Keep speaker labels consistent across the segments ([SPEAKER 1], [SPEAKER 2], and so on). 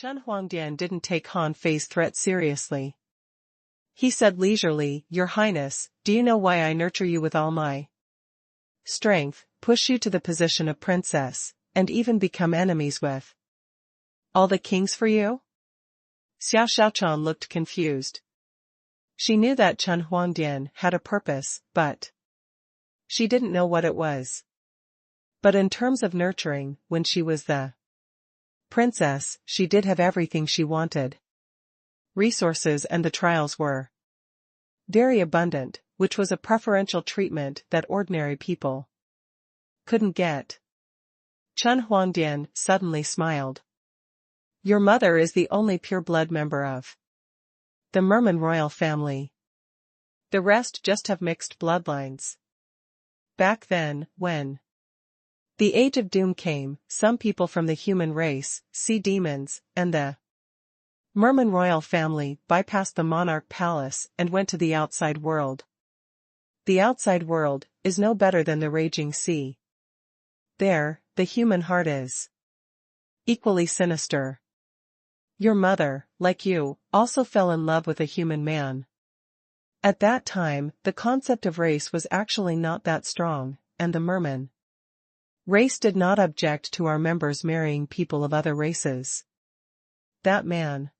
[SPEAKER 1] Chen Huangdian didn't take Han Fei's threat seriously. He said leisurely, "Your Highness, do you know why I nurture you with all my strength, push you to the position of princess, and even become enemies with all the kings for you?" Xiao Xiaochuan looked confused. She knew that Chen Huangdian had a purpose, but she didn't know what it was. But in terms of nurturing, when she was the princess, she did have everything she wanted. Resources and the trials were very abundant, which was a preferential treatment that ordinary people couldn't get. Chen Huangdian suddenly smiled. "Your mother is the only pure-blood member of the Merman royal family. The rest just have mixed bloodlines. Back then, when the Age of Doom came, some people from the human race, sea demons, and the Merman royal family bypassed the monarch palace and went to the outside world. The outside world is no better than the raging sea. There, the human heart is equally sinister. Your mother, like you, also fell in love with a human man. At that time, the concept of race was actually not that strong, and the Merman race did not object to our members marrying people of other races. That man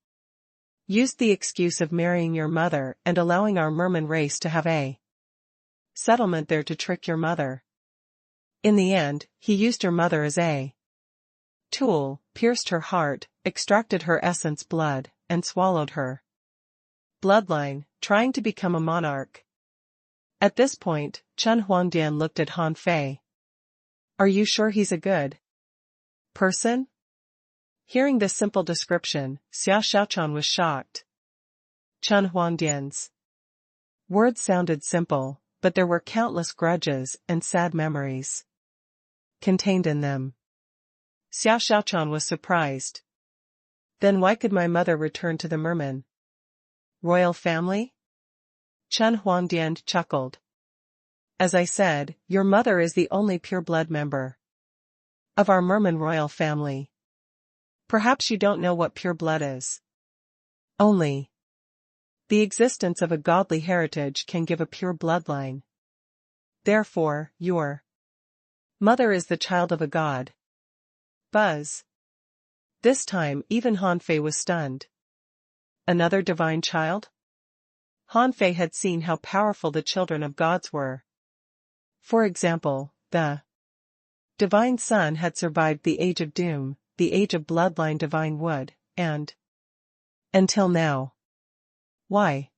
[SPEAKER 1] used the excuse of marrying your mother and allowing our Merman race to have a settlement there to trick your mother. In the end, he used your mother as a tool, pierced her heart, extracted her essence blood, and swallowed her bloodline, trying to become a monarch." At this point, Chen Huangdian looked at Han Fei. "Are you sure he's a good person?" Hearing this simple description, Xiao Xiaochuan was shocked. Chen Huangdian's words sounded simple, but there were countless grudges and sad memories contained in them. Xiao Xiaochuan was surprised. "Then why could my mother return to the Merman royal family?" Chen Huangdian chuckled. "As I said, your mother is the only pure-blood member of our Merman royal family. Perhaps you don't know what pure blood is. Only the existence of a godly heritage can give a pure bloodline. Therefore, your mother is the child of a god." Buzz. This time even Han Fei was stunned. Another divine child? Han Fei had seen how powerful the children of gods were. For example, the divine son had survived the Age of Doom, the Age of Bloodline divine wood, and until now. Why?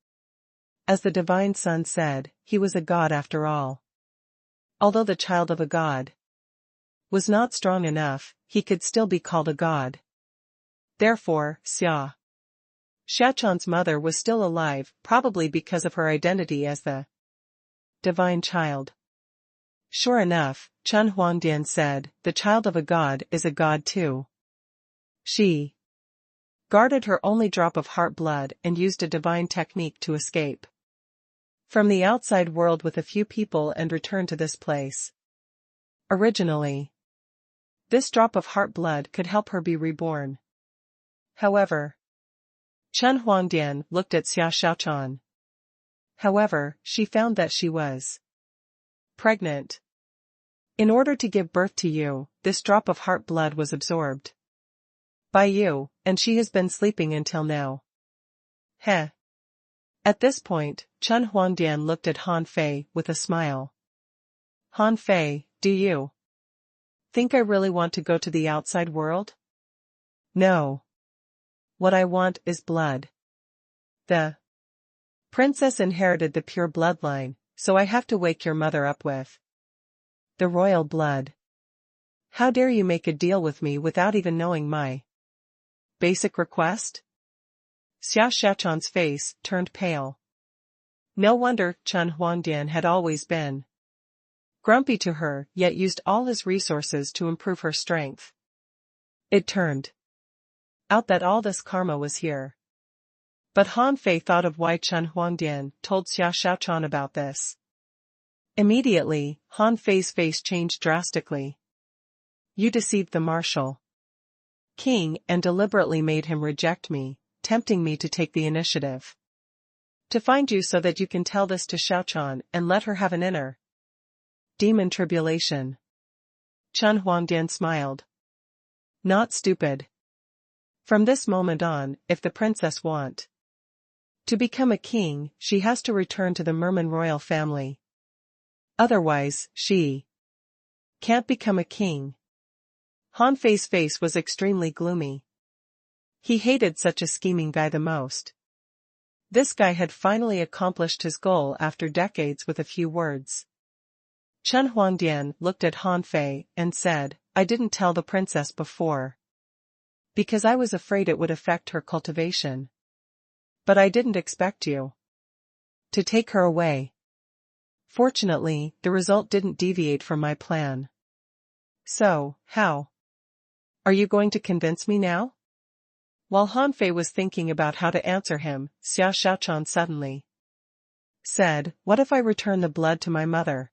[SPEAKER 1] As the divine son said, he was a god after all. Although the child of a god was not strong enough, he could still be called a god. Therefore, Xia Xiaochuan's mother was still alive, probably because of her identity as the divine child. Sure enough, Chen Huangdian said, "The child of a god is a god too." She guarded her only drop of heart blood and used a divine technique to escape from the outside world with a few people and return to this place. Originally, this drop of heart blood could help her be reborn. However, Chen Huangdian looked at Xiao Xiaochuan. However, she found that she was pregnant. In order to give birth to you, this drop of heart blood was absorbed by you, and she has been sleeping until now. Heh. At this point, Chen Huangdian looked at Han Fei with a smile. Han Fei, do you think I really want to go to the outside world? No. What I want is blood. The princess inherited the pure bloodline, so I have to wake your mother up with the royal blood. How dare you make a deal with me without even knowing my basic request? Xiao Xiaochuan's face turned pale. No wonder Chen Huangdian had always been grumpy to her, yet used all his resources to improve her strength. It turned out that all this karma was here. But Han Fei thought of why Chen Huangdian told Xiao Xiaochuan about this. Immediately, Han Fei's face changed drastically. You deceived the marshal. king and deliberately made him reject me, tempting me to take the initiative. To find you so that you can tell this to Xiaochan and let her have an inner demon tribulation. Chen Huangdian smiled. Not stupid. From this moment on, if the princess want to become a king, she has to return to the Merman royal family. Otherwise, she can't become a king. Han Fei's face was extremely gloomy. He hated such a scheming guy the most. This guy had finally accomplished his goal after decades with a few words. Chen Huangdian looked at Han Fei and said, I didn't tell the princess before, because I was afraid it would affect her cultivation. But I didn't expect you to take her away. Fortunately, the result didn't deviate from my plan. So, how are you going to convince me now? While Han Fei was thinking about how to answer him, Xia Xiaochan suddenly said, What if I return the blood to my mother?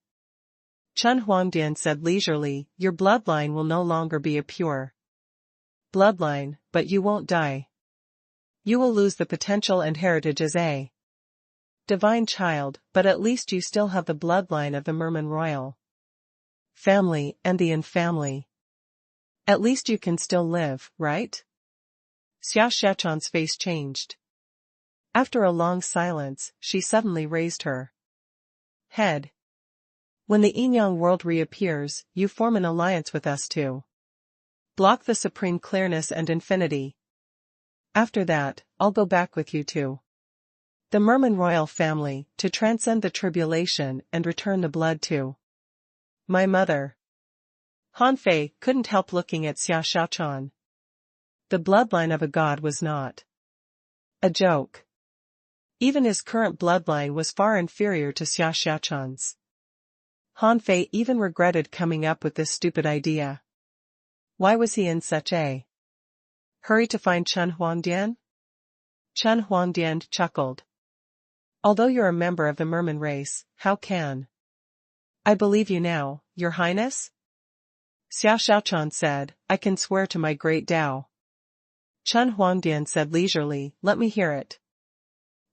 [SPEAKER 1] Chen Huangdian said leisurely, Your bloodline will no longer be a pure bloodline, but you won't die. You will lose the potential and heritage as a divine child, but at least you still have the bloodline of the Merman royal family and the Yin family. At least you can still live, right? Xia Xiaochan's face changed. After a long silence, she suddenly raised her head. When the yin-yang world reappears, you form an alliance with us to block the supreme clearness and infinity. After that, I'll go back with you to the Merman royal family, to transcend the tribulation and return the blood to my mother. Han Fei couldn't help looking at Xia Xiaochan. The bloodline of a god was not a joke. Even his current bloodline was far inferior to Xia Xiaochan's. Han Fei even regretted coming up with this stupid idea. Why was he in such a hurry to find Chen Huangdian? Chen Huangdian chuckled. Although you're a member of the Merman race, how can I believe you now, Your Highness? Xia Xiaochan said, I can swear to my great Tao. Chen Huangdian said leisurely, Let me hear it.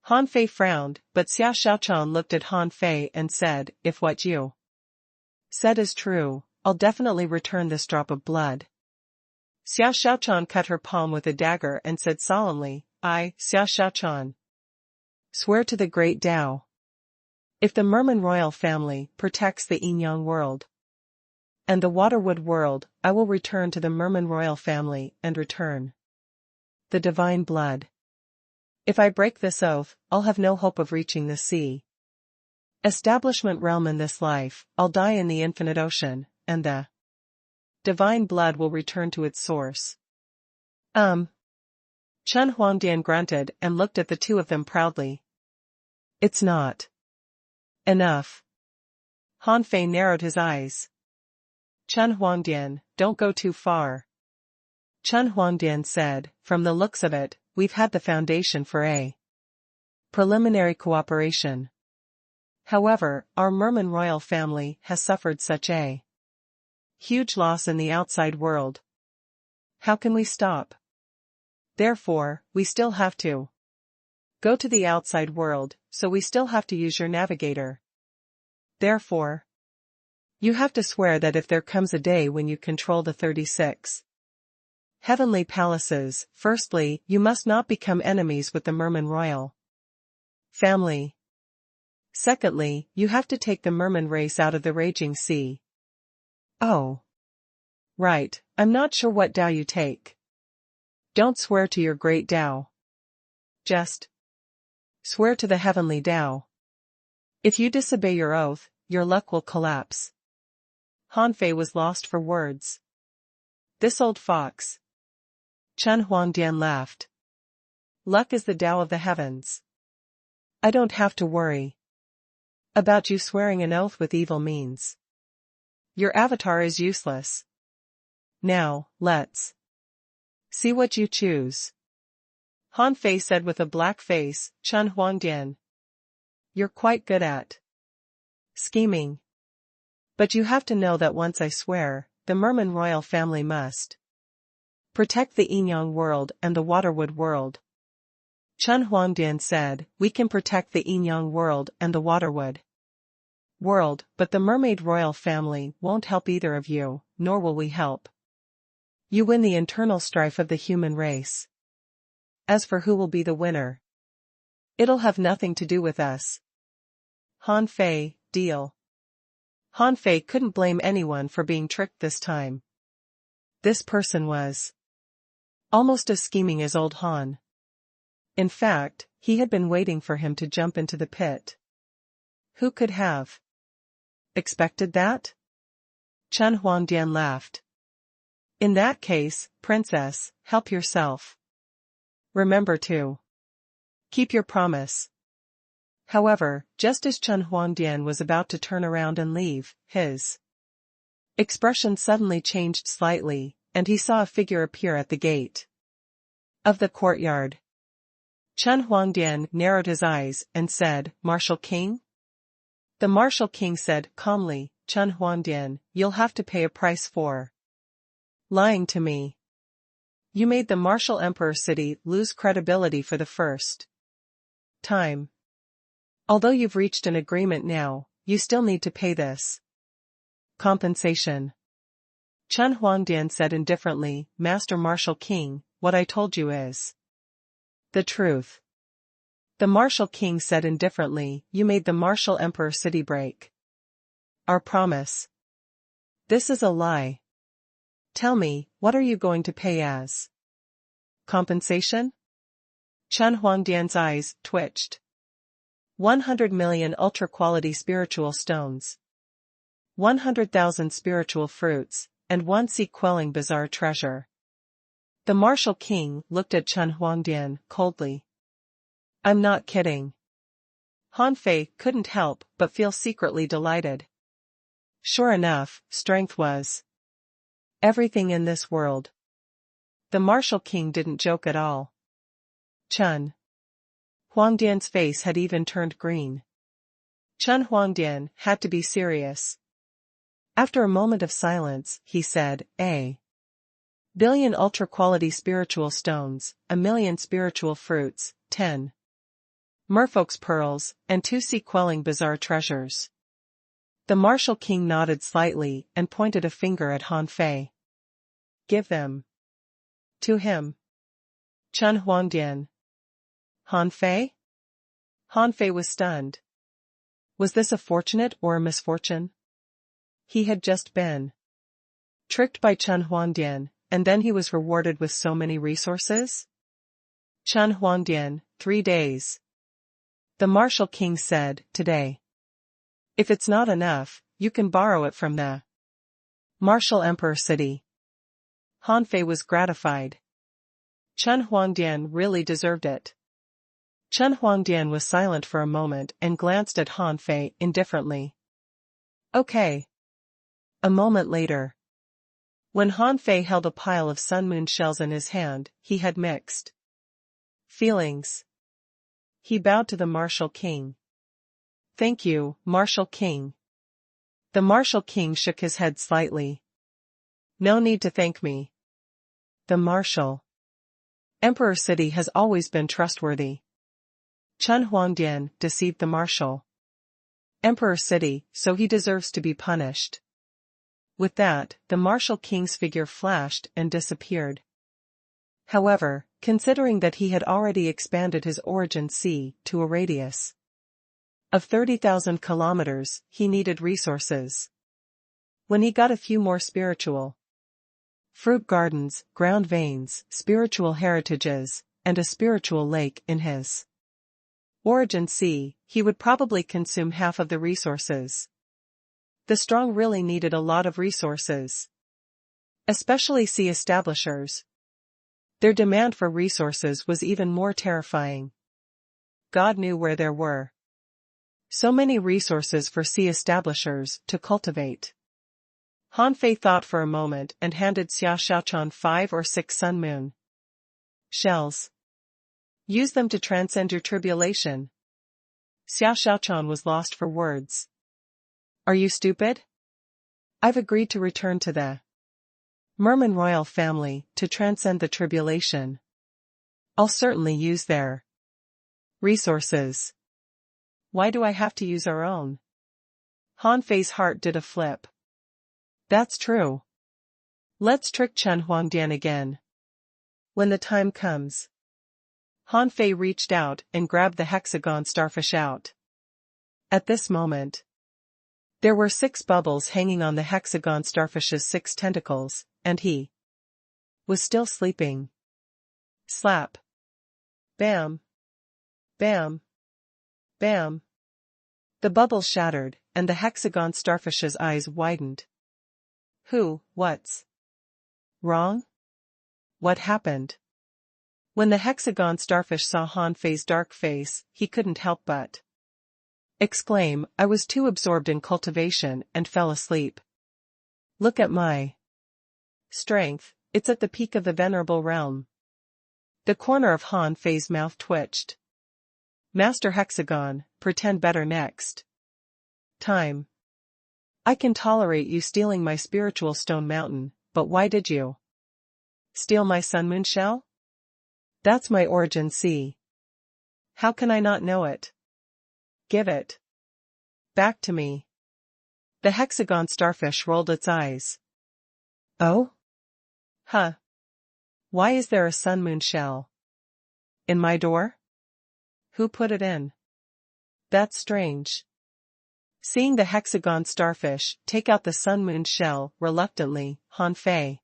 [SPEAKER 1] Han Fei frowned, but Xia Xiaochan looked at Han Fei and said, If what you said is true, I'll definitely return this drop of blood. Xia Xiaochan cut her palm with a dagger and said solemnly, I, Xia Xiaochan, swear to the great Tao. If the Merman royal family protects the yin-yang world and the waterwood world, I will return to the Merman royal family and return the divine blood. If I break this oath, I'll have no hope of reaching the sea establishment realm in this life, I'll die in the infinite ocean, and the divine blood will return to its source. Chen Huangdian grunted and looked at the two of them proudly. It's not enough. Han Fei narrowed his eyes. Chen Huangdian, don't go too far. Chen Huangdian said, From the looks of it, we've had the foundation for a preliminary cooperation. However, our Merman royal family has suffered such a huge loss in the outside world. How can we stop? Therefore, we still have to go to the outside world, so we still have to use your navigator. Therefore, you have to swear that if there comes a day when you control the 36 heavenly palaces, firstly, you must not become enemies with the Merman royal family. Secondly, you have to take the Merman race out of the raging sea. Oh. Right, I'm not sure what Tao you take. Don't swear to your great Tao. Just swear to the heavenly Tao. If you disobey your oath, your luck will collapse. Han Fei was lost for words. This old fox. Chen Huangdian laughed. Luck is the Tao of the heavens. I don't have to worry about you swearing an oath with evil means. Your avatar is useless. Now, let's see what you choose. Han Fei said with a black face, Chen Huangdian. You're quite good at scheming. But you have to know that once I swear, the Merman royal family must Protect the Yinyang world and the Waterwood world. Chen Huangdian said, we can protect the Yinyang world and the Waterwood world, but the mermaid royal family won't help either of you, nor will we help you win the internal strife of the human race. As for who will be the winner, it'll have nothing to do with us. Han Fei, deal. Han Fei couldn't blame anyone for being tricked this time. This person was almost as scheming as old Han. In fact, he had been waiting for him to jump into the pit. Who could have expected that? Chen Huangdian laughed. In that case, princess, help yourself. Remember to keep your promise. However, just as Chen Huangdian was about to turn around and leave, his expression suddenly changed slightly, and he saw a figure appear at the gate of the courtyard. Chen Huangdian narrowed his eyes and said, Martial King? The Martial King said calmly, Chen Huangdian, you'll have to pay a price for lying to me. You made the Martial Emperor City lose credibility for the first time. Although you've reached an agreement now, you still need to pay this compensation. Chen Huangdian said indifferently, Master Martial King, what I told you is the truth. The Martial King said indifferently, you made the Martial Emperor City break our promise. This is a lie. Tell me, what are you going to pay as compensation? Chen Huangdian's eyes twitched. 100 million ultra-quality spiritual stones, 100,000 spiritual fruits, and 1 sea-quelling bizarre treasure. The Martial King looked at Chen Huangdian coldly. I'm not kidding. Han Fei couldn't help but feel secretly delighted. Sure enough, strength was everything in this world. The Martial King didn't joke at all. Chen Huangdian's face had even turned green. Chen Huangdian had to be serious. After a moment of silence, he said, A billion ultra-quality spiritual stones, 1 million spiritual fruits, 10 merfolk's pearls, and 2 sea-quelling bizarre treasures. The Martial King nodded slightly and pointed a finger at Han Fei. Give them to him. Chen Huangdian. Han Fei? Han Fei was stunned. Was this a fortunate or a misfortune? He had just been tricked by Chen Huangdian, and then he was rewarded with so many resources? Chen Huangdian, 3 days. The Martial King said, today. If it's not enough, you can borrow it from the Martial Emperor City. Han Fei was gratified. Chen Huangdian really deserved it. Chen Huangdian was silent for a moment and glanced at Han Fei indifferently. Okay. A moment later. When Han Fei held a pile of sun moon shells in his hand, he had mixed feelings. He bowed to the Martial King. Thank you, Martial King. The Martial King shook his head slightly. No need to thank me. The Martial Emperor City has always been trustworthy. Chen Huangdian deceived the Martial Emperor City, so he deserves to be punished. With that, the Martial King's figure flashed and disappeared. However, considering that he had already expanded his origin sea to a radius of 30,000 kilometers, he needed resources. When he got a few more spiritual fruit gardens, ground veins, spiritual heritages, and a spiritual lake in his origin sea, he would probably consume half of the resources. The strong really needed a lot of resources. Especially sea establishers. Their demand for resources was even more terrifying. God knew where there were so many resources for sea establishers to cultivate. Han Fei thought for a moment and handed Xia Xiaochuan 5 or 6 sun moon shells. Use them to transcend your tribulation. Xia Xiaochuan was lost for words. Are you stupid? I've agreed to return to the Merman royal family, to transcend the tribulation. I'll certainly use their resources. Why do I have to use our own? Han Fei's heart did a flip. That's true. Let's trick Chen Huangdian again. When the time comes. Han Fei reached out and grabbed the hexagon starfish out. At this moment, there were 6 bubbles hanging on the hexagon starfish's 6 tentacles, and he was still sleeping. Slap. Bam. Bam. Bam. The bubbles shattered, and the hexagon starfish's eyes widened. What's wrong? What happened? When the hexagon starfish saw Han Fei's dark face, he couldn't help but exclaim, I was too absorbed in cultivation and fell asleep. Look at my strength, it's at the peak of the venerable realm. The corner of Han Fei's mouth twitched. Master Hexagon, pretend better next time. I can tolerate you stealing my spiritual stone mountain, but why did you steal my sun moon shell? That's my origin, see. How can I not know it? Give it back to me. The hexagon starfish rolled its eyes. Oh? Huh. Why is there a sun moon shell in my door? Who put it in? That's strange. Seeing the hexagon starfish take out the sun moon shell reluctantly, Han Fei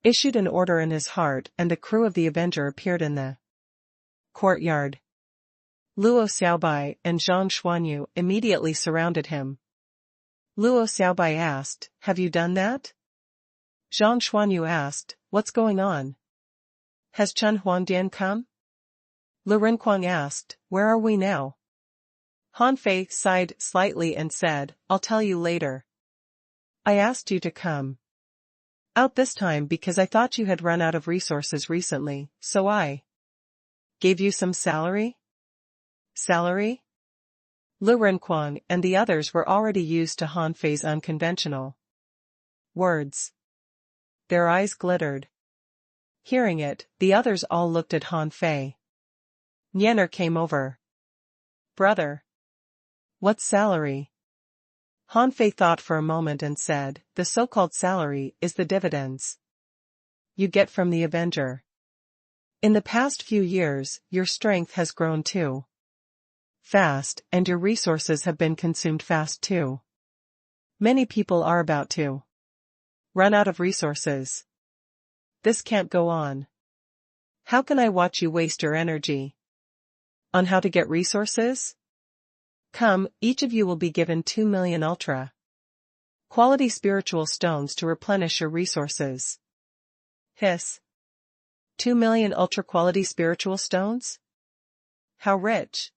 [SPEAKER 1] issued an order in his heart, and the crew of the Avenger appeared in the courtyard. Luo Xiaobai and Zhang Xuanyu immediately surrounded him. Luo Xiaobai asked, have you done that? Zhang Xuanyu asked, what's going on? Has Chen Huangdian come? Lu Renkuang asked, where are we now? Han Fei sighed slightly and said, I'll tell you later. I asked you to come out this time because I thought you had run out of resources recently, so I gave you some salary? Salary? Lu Renkuang and the others were already used to Han Fei's unconventional words. Their eyes glittered. Hearing it, the others all looked at Han Fei. Nianer came over. Brother. What's salary? Han Fei thought for a moment and said, the so-called salary is the dividends you get from the Avenger. In the past few years, your strength has grown too fast, and your resources have been consumed fast too. Many people are about to run out of resources. This can't go on. How can I watch you waste your energy on how to get resources? Come, each of you will be given 2 million ultra quality spiritual stones to replenish your resources. Hiss. 2 million ultra quality spiritual stones? How rich?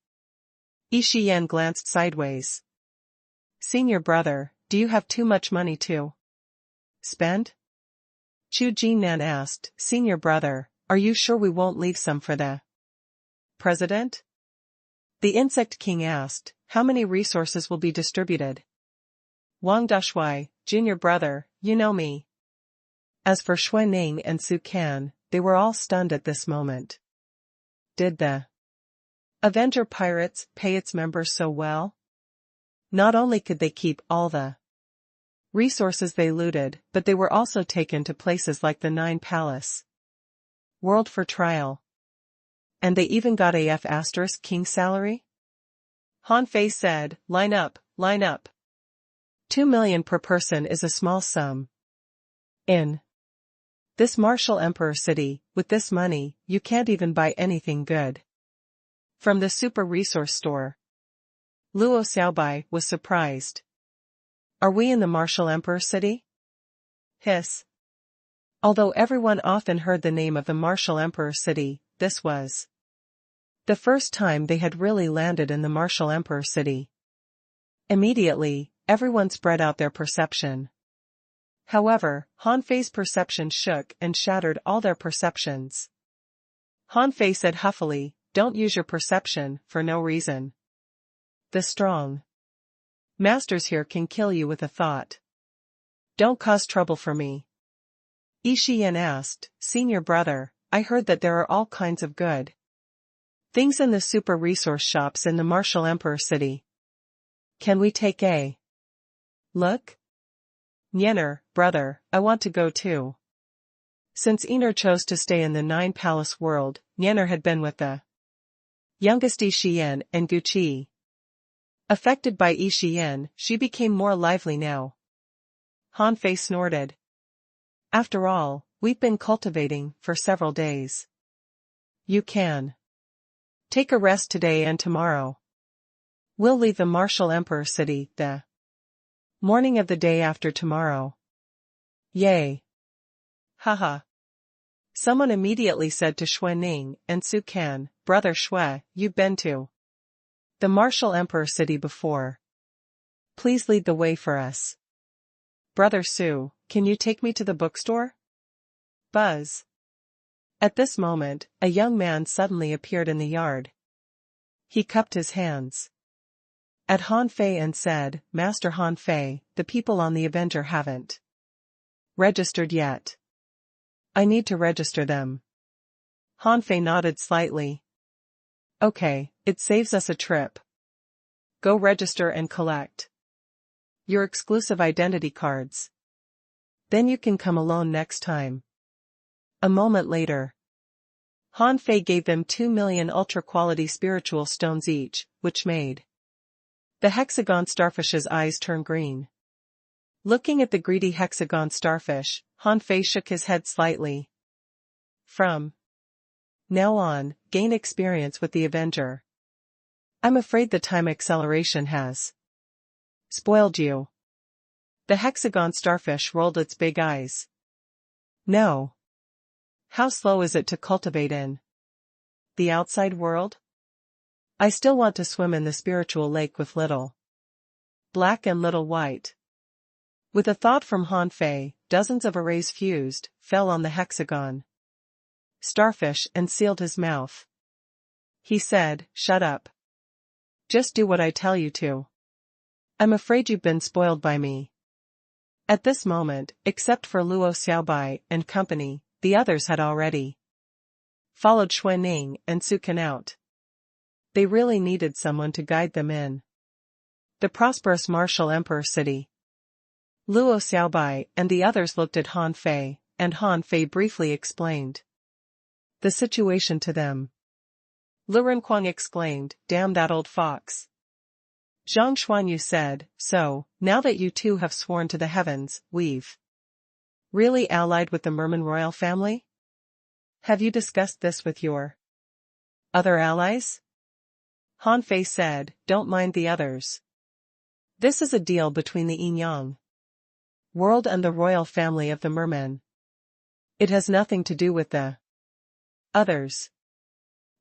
[SPEAKER 1] Yi Shiyan glanced sideways. Senior brother, do you have too much money to spend? Chu Jinnan asked, Senior brother, are you sure we won't leave some for the president? The Insect King asked, how many resources will be distributed? Wang Dashui, Junior brother, you know me. As for Shui Ning and Su Can, they were all stunned at this moment. Did the Avenger Pirates pay its members so well? Not only could they keep all the resources they looted, but they were also taken to places like the Nine Palace World for trial. And they even got a F** king salary? Han Fei said, line up, line up. 2 million per person is a small sum. In this martial emperor city, with this money, you can't even buy anything good from the super resource store. Luo Xiaobai was surprised. Are we in the martial emperor city? Hiss. Although everyone often heard the name of the martial emperor city, this was the first time they had really landed in the martial emperor city. Immediately, everyone spread out their perception. However, Han Fei's perception shook and shattered all their perceptions. Han Fei said huffily, don't use your perception for no reason. The strong masters here can kill you with a thought. Don't cause trouble for me. Ishiyan asked, Senior brother, I heard that there are all kinds of good things in the super resource shops in the Martial Emperor city. Can we take a look? Nyener, brother, I want to go too. Since Ener chose to stay in the Nine Palace world, Nyener had been with the youngest Ishiyan and Guqi. Affected by Ishiyan, she became more lively now. Han Fei snorted. After all, we've been cultivating for several days. You can take a rest today and tomorrow. We'll leave the Martial Emperor city the morning of the day after tomorrow. Yay. Haha. Someone immediately said to Xue Ning and Su Kan, Brother Xue, you've been to the Martial Emperor city before. Please lead the way for us. Brother Su, can you take me to the bookstore? Buzz. At this moment, a young man suddenly appeared in the yard. He cupped his hands at Han Fei and said, Master Han Fei, the people on the Avenger haven't registered yet. I need to register them. Han Fei nodded slightly. Okay, it saves us a trip. Go register and collect your exclusive identity cards. Then you can come alone next time. A moment later, Han Fei gave them 2 million ultra-quality spiritual stones each, which made the hexagon starfish's eyes turn green. Looking at the greedy hexagon starfish, Han Fei shook his head slightly. From now on, gain experience with the Avenger. I'm afraid the time acceleration has spoiled you. The hexagon starfish rolled its big eyes. No. How slow is it to cultivate in the outside world? I still want to swim in the spiritual lake with little black and little white. With a thought from Han Fei, dozens of arrays fused, fell on the hexagon starfish and sealed his mouth. He said, Shut up. Just do what I tell you to. I'm afraid you've been spoiled by me. At this moment, except for Luo Xiaobai and company, the others had already followed Xue Ning and Su Kan out. They really needed someone to guide them in the prosperous Martial Emperor city. Luo Xiaobai and the others looked at Han Fei, and Han Fei briefly explained the situation to them. Lu Renquang exclaimed, Damn that old fox. Zhang Xuanyu said, So, now that you two have sworn to the heavens, we've really allied with the Merman royal family? Have you discussed this with your other allies? Han Fei said, Don't mind the others. This is a deal between the Yinyang world and the royal family of the Merman. It has nothing to do with the others.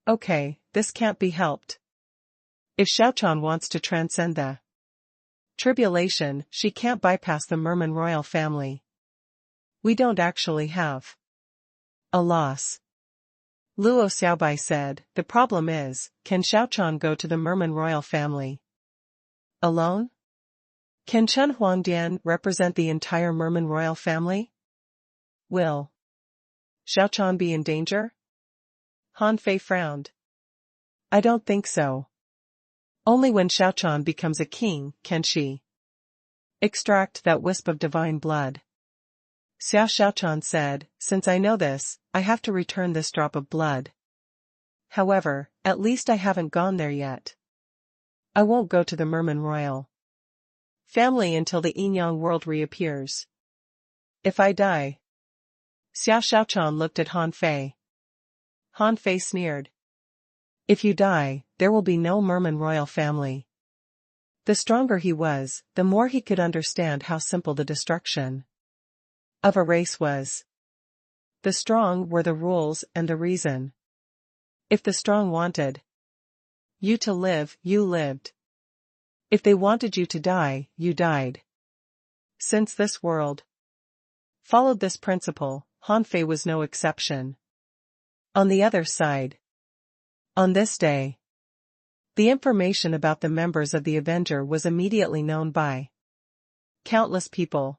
[SPEAKER 1] Okay, this can't be helped. If Xiaochan wants to transcend the tribulation, she can't bypass the Merman royal family. We don't actually have a loss. Luo Xiaobai said, The problem is, can Xiaochan go to the Merman royal family alone? Can Chen Huangdian represent the entire Merman royal family? Will Xiaochan be in danger? Han Fei frowned. I don't think so. Only when Xiaochan becomes a king can she extract that wisp of divine blood. Xiao Xiaochan said, Since I know this, I have to return this drop of blood. However, at least I haven't gone there yet. I won't go to the Merman royal family until the Yinyang world reappears. If I die. Xiao Xiaochan looked at Han Fei. Han Fei sneered. If you die, there will be no Merman royal family. The stronger he was, the more he could understand how simple the destruction of a race was. The strong were the rules and the reason. If the strong wanted you to live, you lived. If they wanted you to die, you died. Since this world followed this principle, Han Fei was no exception. On the other side, on this day, the information about the members of the Avenger was immediately known by countless people.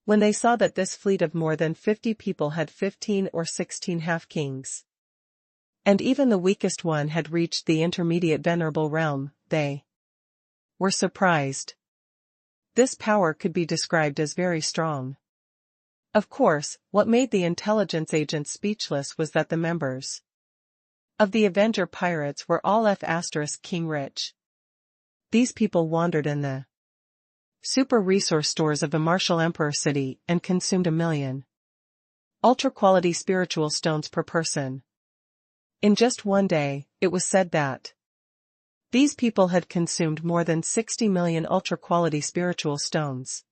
[SPEAKER 1] When they saw that this fleet of more than 50 people had 15 or 16 half-kings, and even the weakest one had reached the intermediate venerable realm, they were surprised. This power could be described as very strong. Of course, what made the intelligence agents speechless was that the members of the Avenger pirates were all King rich. These people wandered in the super resource stores of the Martial Emperor City and consumed 1 million ultra-quality spiritual stones per person. In just one day, it was said that these people had consumed more than 60 million ultra-quality spiritual stones.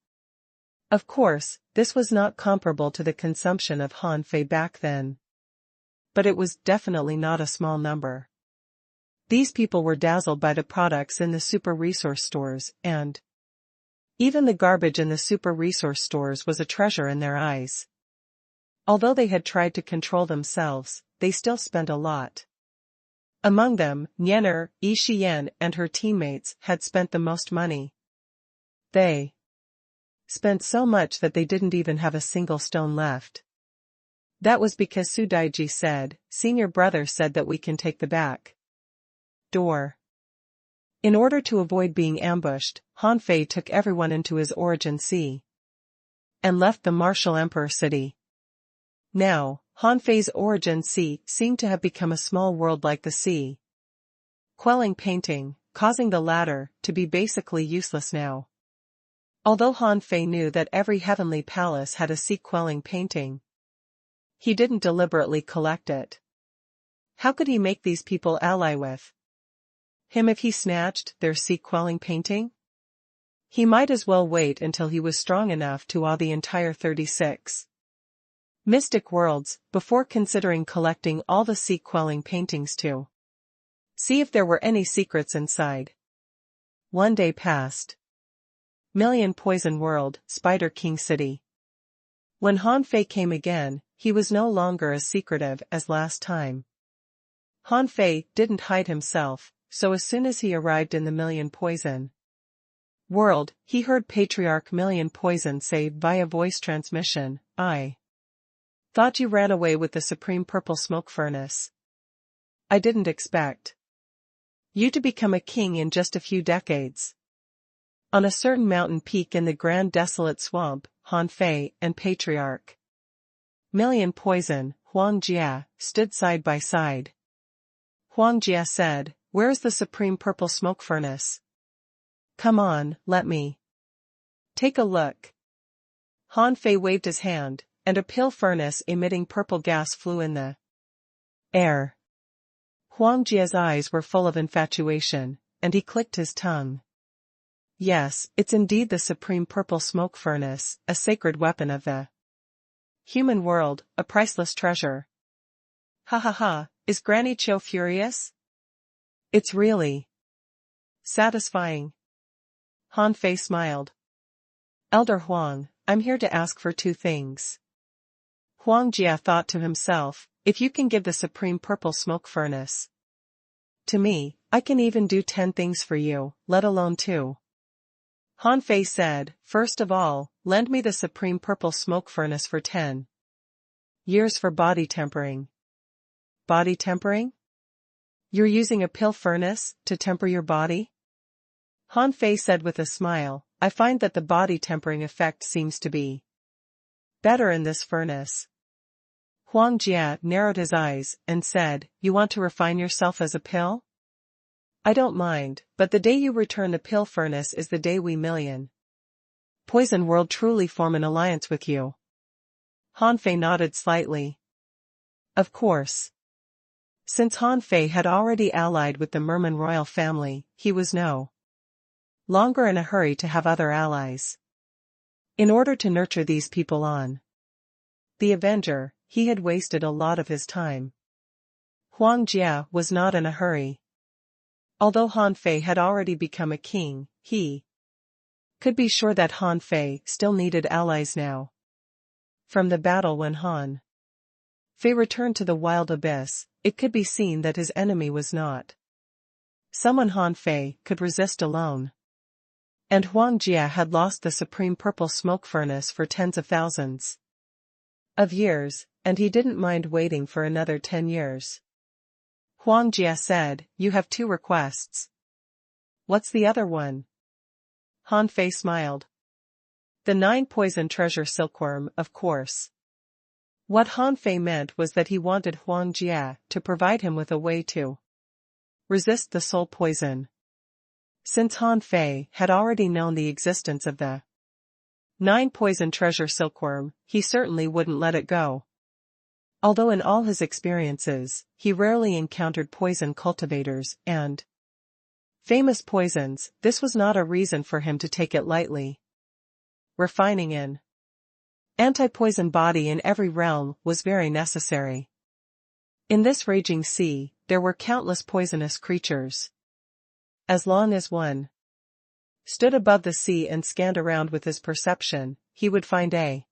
[SPEAKER 1] Of course, this was not comparable to the consumption of Han Fei back then. But it was definitely not a small number. These people were dazzled by the products in the super resource stores, and even the garbage in the super resource stores was a treasure in their eyes. Although they had tried to control themselves, they still spent a lot. Among them, Nianer, Yi Shiyan and her teammates had spent the most money. They spent so much that they didn't even have a single stone left. That was because Su Daiji said, "Senior brother said that we can take the back door." In order to avoid being ambushed, Han Fei took everyone into his origin sea and left the Martial Emperor City. Now, Han Fei's origin sea seemed to have become a small world like the sea quelling painting, causing the latter to be basically useless now. Although Han Fei knew that every heavenly palace had a sea quelling painting, he didn't deliberately collect it. How could he make these people ally with him if he snatched their sea quelling painting? He might as well wait until he was strong enough to awe the entire 36 mystic worlds before considering collecting all the sea quelling paintings to see if there were any secrets inside. One day passed. Million Poison World, Spider King City. When Han Fei came again, he was no longer as secretive as last time. Han Fei didn't hide himself, so as soon as he arrived in the Million Poison World, he heard Patriarch Million Poison say via voice transmission, "I thought you ran away with the Supreme Purple Smoke Furnace. I didn't expect you to become a king in just a few decades." On a certain mountain peak in the Grand Desolate Swamp, Han Fei and Patriarch Million Poison, Huang Jia, stood side by side. Huang Jia said, "Where's the Supreme Purple Smoke Furnace? Come on, let me take a look." Han Fei waved his hand, and a pale furnace emitting purple gas flew in the air. Huang Jia's eyes were full of infatuation, and he clicked his tongue. Yes, it's indeed the Supreme Purple Smoke Furnace, a sacred weapon of the human world, a priceless treasure. Ha ha ha, is Granny Cho furious? It's really satisfying. Han Fei smiled. Elder Huang, I'm here to ask for 2 things. Huang Jia thought to himself, if you can give the Supreme Purple Smoke Furnace to me, I can even do 10 things for you, let alone 2. Han Fei said, "First of all, lend me the Supreme Purple Smoke Furnace for 10 years for body tempering." Body tempering? You're using a pill furnace to temper your body? Han Fei said with a smile, "I find that the body tempering effect seems to be better in this furnace." Huang Jia narrowed his eyes and said, "You want to refine yourself as a pill? I don't mind, but the day you return the pill furnace is the day we Million Poison World truly form an alliance with you." Han Fei nodded slightly. Of course. Since Han Fei had already allied with the Merman royal family, he was no longer in a hurry to have other allies. In order to nurture these people on the Avenger, he had wasted a lot of his time. Huang Jia was not in a hurry. Although Han Fei had already become a king, he could be sure that Han Fei still needed allies now. From the battle when Han Fei returned to the wild abyss, it could be seen that his enemy was not someone Han Fei could resist alone. And Huang Jie had lost the supreme purple smoke furnace for tens of thousands of years, and he didn't mind waiting for another 10 years. Huang Jie said, "You have 2 requests. What's the other one?" Han Fei smiled. "The 9 poison treasure silkworm, of course." What Han Fei meant was that he wanted Huang Jie to provide him with a way to resist the soul poison. Since Han Fei had already known the existence of the 9 poison treasure silkworm, he certainly wouldn't let it go. Although in all his experiences, he rarely encountered poison cultivators and famous poisons, this was not a reason for him to take it lightly. Refining an anti-poison body in every realm was very necessary. In this raging sea, there were countless poisonous creatures. As long as one stood above the sea and scanned around with his perception, he would find a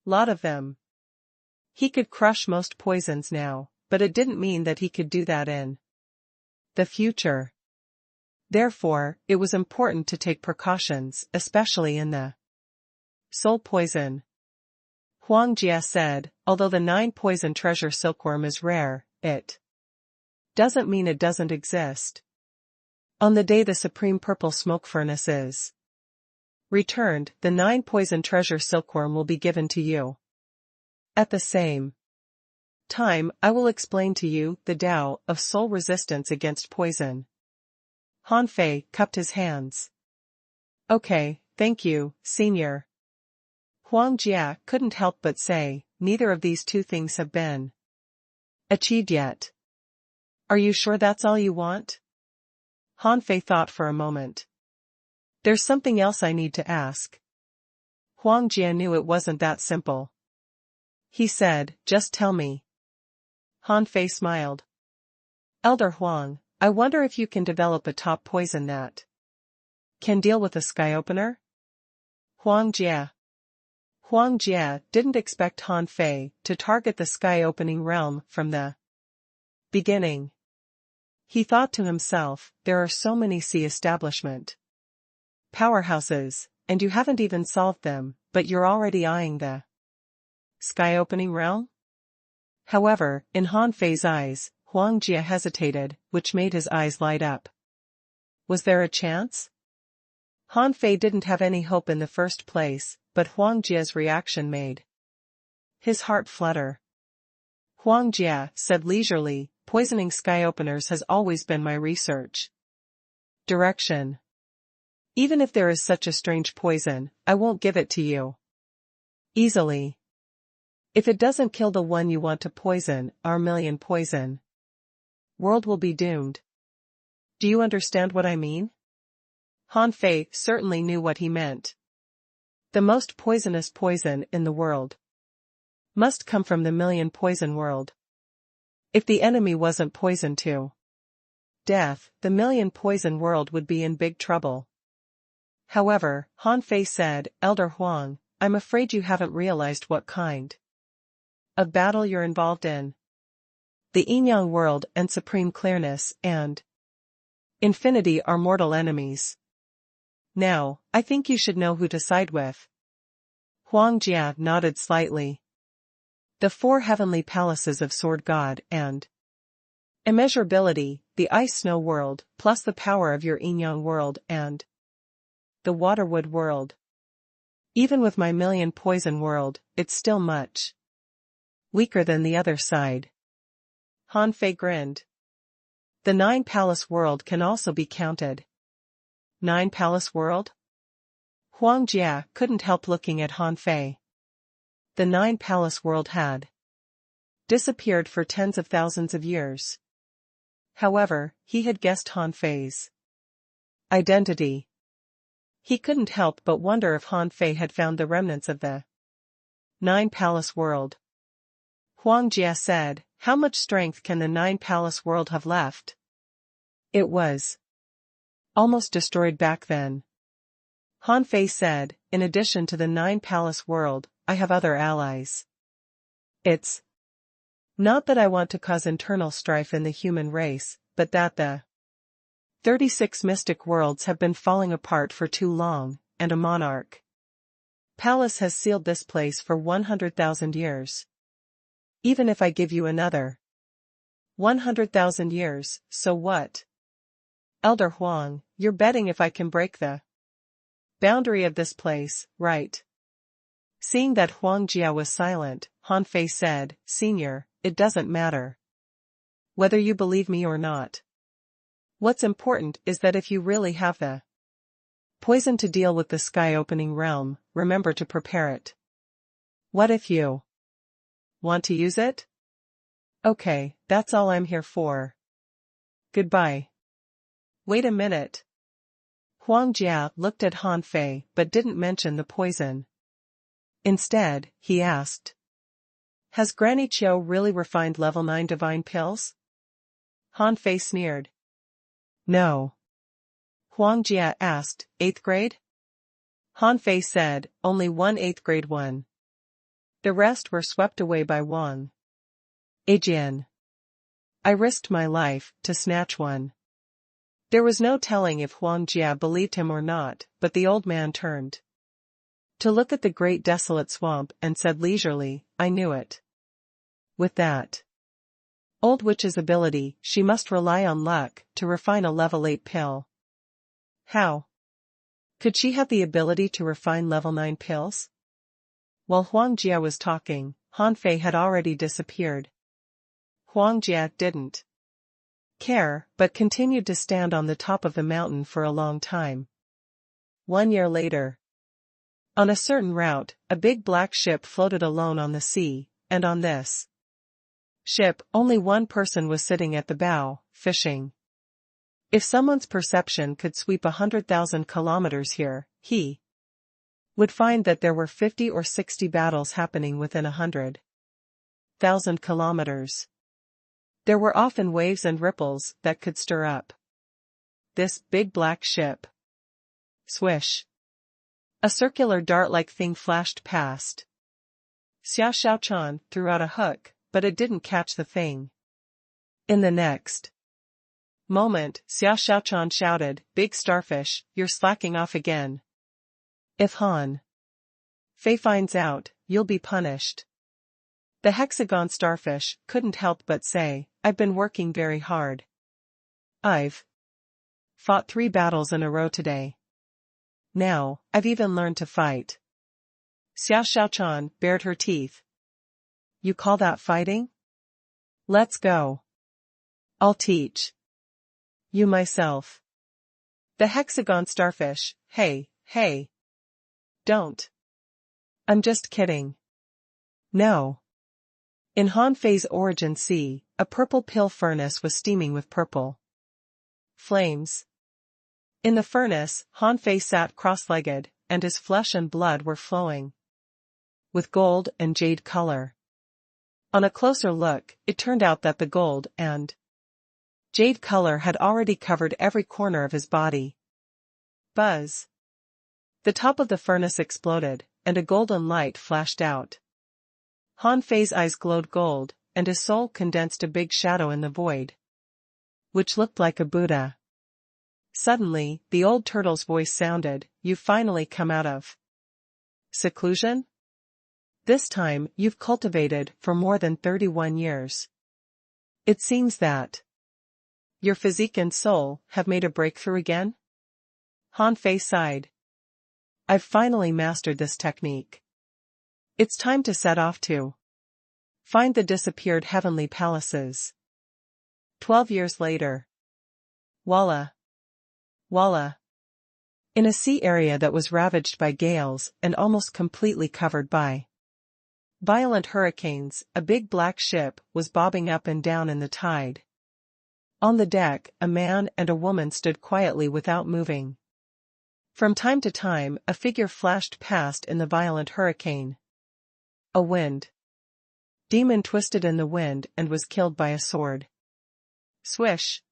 [SPEAKER 1] lot of them. He could crush most poisons now, but it didn't mean that he could do that in the future. Therefore, it was important to take precautions, especially in the soul poison. Huang Jie said, "Although the 9 poison treasure silkworm is rare, it doesn't mean it doesn't exist. On the day the supreme purple smoke furnace is returned, the 9 poison treasure silkworm will be given to you. At the same time, I will explain to you the Tao of soul resistance against poison." Han Fei cupped his hands. "Okay, thank you, Senior." Huang Jie couldn't help but say, "Neither of these 2 things have been achieved yet. Are you sure that's all you want?" Han Fei thought for a moment. "There's something else I need to ask." Huang Jie knew it wasn't that simple. He said, "Just tell me." Han Fei smiled. "Elder Huang, I wonder if you can develop a top poison that can deal with a sky opener?" Huang Jie didn't expect Han Fei to target the sky-opening realm from the beginning. He thought to himself, there are so many sea establishment powerhouses, and you haven't even solved them, but you're already eyeing the sky-opening realm? However, in Han Fei's eyes, Huang Jie hesitated, which made his eyes light up. Was there a chance? Han Fei didn't have any hope in the first place, but Huang Jie's reaction made his heart flutter. Huang Jie said leisurely, "Poisoning sky openers has always been my research direction. Even if there is such a strange poison, I won't give it to you easily. If it doesn't kill the one you want to poison, our million poison world will be doomed. Do you understand what I mean?" Han Fei certainly knew what he meant. The most poisonous poison in the world must come from the million poison world. If the enemy wasn't poisoned to death, the million poison world would be in big trouble. However, Han Fei said, "Elder Huang, I'm afraid you haven't realized what kind of battle you're involved in. The yin-yang world and supreme clearness and infinity are mortal enemies. Now, I think you should know who to side with." Huang Jie nodded slightly. The 4 heavenly palaces of Sword God and immeasurability, the ice-snow world, plus the power of your yin-yang world and the waterwood world. Even with my million poison world, it's still much weaker than the other side. Han Fei grinned. The 9 palace world can also be counted. 9 palace world? Huang Jie couldn't help looking at Han Fei. The 9 palace world had disappeared for tens of thousands of years. However, he had guessed Han Fei's identity. He couldn't help but wonder if Han Fei had found the remnants of the 9 palace world. Huang Jie said, "How much strength can the 9 palace world have left?" "It was almost destroyed back then." Han Fei said, "In addition to the 9 palace world, I have other allies. It's not that I want to cause internal strife in the human race, but that the 36 mystic worlds have been falling apart for too long, and a monarch palace has sealed this place for 100,000 years. Even if I give you another 100,000 years, so what? Elder Huang, you're betting if I can break the boundary of this place, right? Seeing that Huang Jia was silent, Han Fei said, Senior, it doesn't matter whether you believe me or not. What's important is that if you really have the poison to deal with the sky-opening realm, remember to prepare it. What if you want to use it? Okay, that's all I'm here for. Goodbye. Wait a minute. Huang Jia looked at Han Fei but didn't mention the poison. Instead, he asked, Has Granny Chiu really refined level 9 divine pills? Han Fei sneered. No. Huang Jia asked, 8th grade? Han Fei said, only one 8th grade one. The rest were swept away by Wang. Ajian. I risked my life to snatch one. There was no telling if Huang Jia believed him or not, but the old man turned to look at the great desolate swamp and said leisurely, I knew it. With that old witch's ability, she must rely on luck to refine a level 8 pill. How could she have the ability to refine level 9 pills? While Huang Jia was talking, Han Fei had already disappeared. Huang Jia didn't care, but continued to stand on the top of the mountain for a long time. 1 year later. On a certain route, a big black ship floated alone on the sea, and on this ship, only one person was sitting at the bow, fishing. If someone's perception could sweep 100,000 kilometers here, he would find that there were 50 or 60 battles happening within 100,000 kilometers. There were often waves and ripples that could stir up this big black ship. Swish. A circular dart-like thing flashed past. Xia Xiaochan threw out a hook, but it didn't catch the thing. In the next moment, Xia Xiaochan shouted, Big starfish, you're slacking off again. If Han Fei finds out, you'll be punished. The hexagon starfish couldn't help but say, I've been working very hard. I've fought 3 battles in a row today. Now, I've even learned to fight. Xia Xiaochan bared her teeth. You call that fighting? Let's go. I'll teach you myself. The hexagon starfish, hey. Don't. I'm just kidding. No. In Han Fei's origin sea, a purple pill furnace was steaming with purple flames. In the furnace, Han Fei sat cross-legged, and his flesh and blood were flowing with gold and jade color. On a closer look, it turned out that the gold and jade color had already covered every corner of his body. Buzz. The top of the furnace exploded, and a golden light flashed out. Han Fei's eyes glowed gold, and his soul condensed a big shadow in the void, which looked like a Buddha. Suddenly, the old turtle's voice sounded, You've finally come out of seclusion? This time, you've cultivated for more than 31 years. It seems that your physique and soul have made a breakthrough again? Han Fei sighed. I've finally mastered this technique. It's time to set off to find the disappeared heavenly palaces. 12 years later. Walla. In a sea area that was ravaged by gales and almost completely covered by violent hurricanes, a big black ship was bobbing up and down in the tide. On the deck, a man and a woman stood quietly without moving. From time to time, a figure flashed past in the violent hurricane. A wind demon twisted in the wind and was killed by a sword. Swish.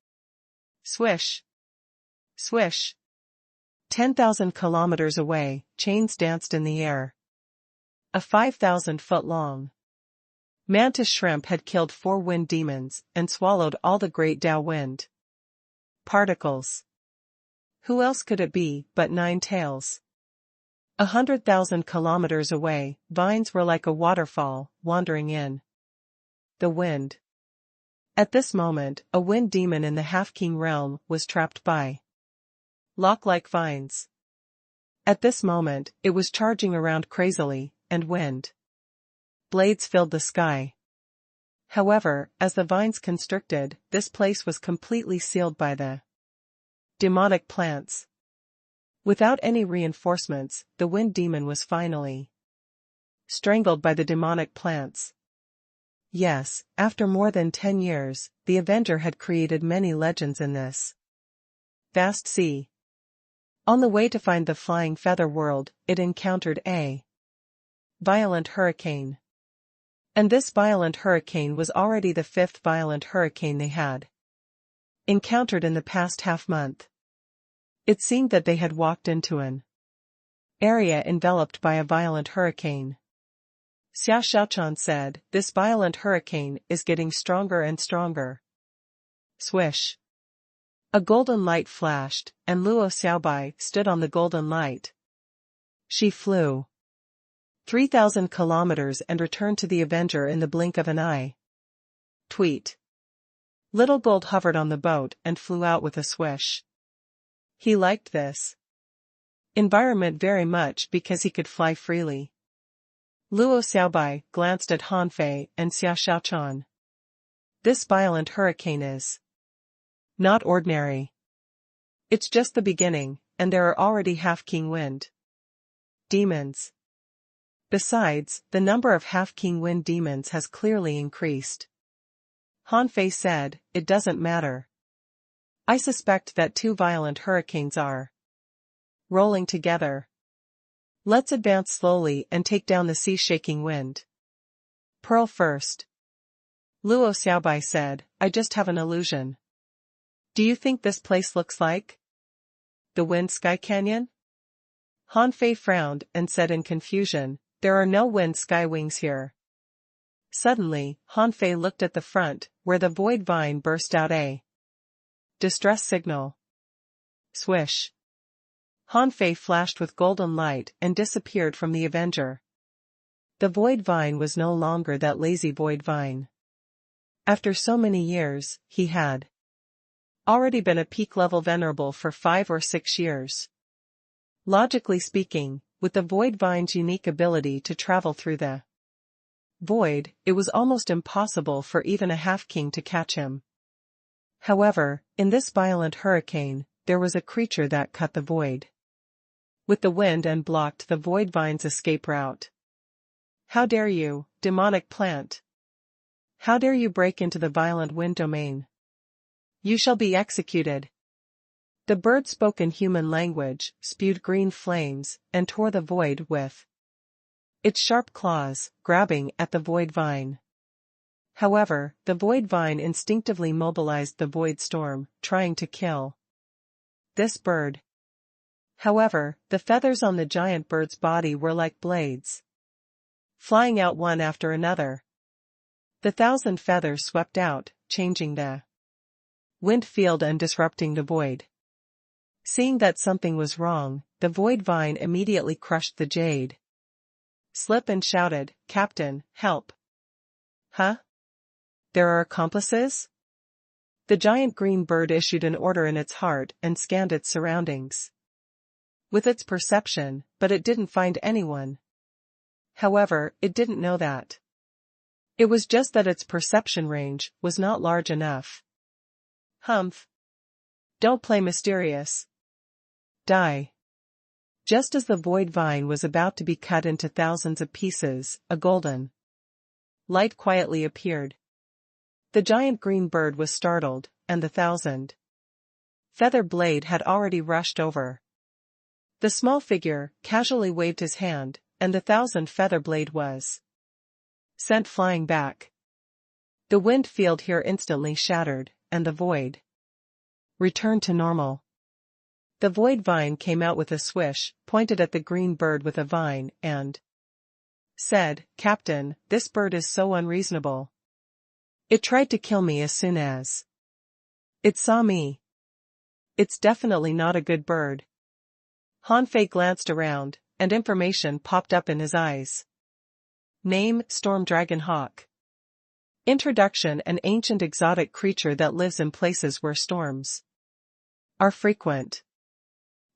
[SPEAKER 1] Swish. Swish. 10,000 kilometers away, chains danced in the air. A 5,000-foot-long mantis shrimp had killed 4 wind demons and swallowed all the great Tao wind. Particles. Who else could it be but Nine Tails? 100,000 kilometers away, vines were like a waterfall, wandering in the wind. At this moment, a wind demon in the half-king realm was trapped by lock-like vines. At this moment, it was charging around crazily, and wind blades filled the sky. However, as the vines constricted, this place was completely sealed by the demonic plants. Without any reinforcements, the wind demon was finally strangled by the demonic plants. Yes, after more than 10 years, the Avenger had created many legends in this vast sea. On the way to find the flying feather world, it encountered a violent hurricane. And this violent hurricane was already the 5th violent hurricane they had encountered in the past half-month. It seemed that they had walked into an area enveloped by a violent hurricane. Xia Xiaochan said, "This violent hurricane is getting stronger and stronger." Swish. A golden light flashed, and Luo Xiaobai stood on the golden light. She flew 3,000 kilometers and returned to the Avenger in the blink of an eye. Tweet. Little Gold hovered on the boat and flew out with a swish. He liked this environment very much because he could fly freely. Luo Xiaobai glanced at Han Fei and Xia Xiaochan. This violent hurricane is not ordinary. It's just the beginning, and there are already half-king wind demons. Besides, the number of half-king wind demons has clearly increased. Han Fei said, "It doesn't matter. I suspect that 2 violent hurricanes are rolling together. Let's advance slowly and take down the sea-shaking wind pearl first." Luo Xiaobai said, "I just have an illusion. Do you think this place looks like the Wind Sky Canyon?" Han Fei frowned and said in confusion, "There are no wind sky wings here." Suddenly, Han Fei looked at the front, where the void vine burst out a distress signal. Swish. Han Fei flashed with golden light and disappeared from the Avenger. The void vine was no longer that lazy void vine. After so many years, he had already been a peak-level venerable for 5 or 6 years. Logically speaking, with the void vine's unique ability to travel through the void, it was almost impossible for even a half-king to catch him. However, in this violent hurricane, there was a creature that cut the void with the wind and blocked the void vine's escape route. "How dare you, demonic plant? How dare you break into the violent wind domain? You shall be executed." The bird spoke in human language, spewed green flames, and tore the void with its sharp claws, grabbing at the void vine. However, the void vine instinctively mobilized the void storm, trying to kill this bird. However, the feathers on the giant bird's body were like blades, flying out one after another. The 1,000 feathers swept out, changing the wind field and disrupting the void. Seeing that something was wrong, the void vine immediately crushed the jade slip and shouted, "Captain, help!" "Huh? There are accomplices?" The giant green bird issued an order in its heart and scanned its surroundings with its perception, but it didn't find anyone. However, it didn't know that. It was just that its perception range was not large enough. "Humph. Don't play mysterious. Die." Just as the void vine was about to be cut into thousands of pieces, a golden light quietly appeared. The giant green bird was startled, and the 1,000 feather blade had already rushed over. The small figure casually waved his hand, and the 1,000 feather blade was sent flying back. The wind field here instantly shattered, and the void returned to normal. The void vine came out with a swish, pointed at the green bird with a vine, and said, "Captain, this bird is so unreasonable. It tried to kill me as soon as it saw me. It's definitely not a good bird. Hanfei glanced around, and information popped up in his eyes. Name: Storm Dragon Hawk. Introduction: an ancient exotic creature that lives in places where storms are frequent.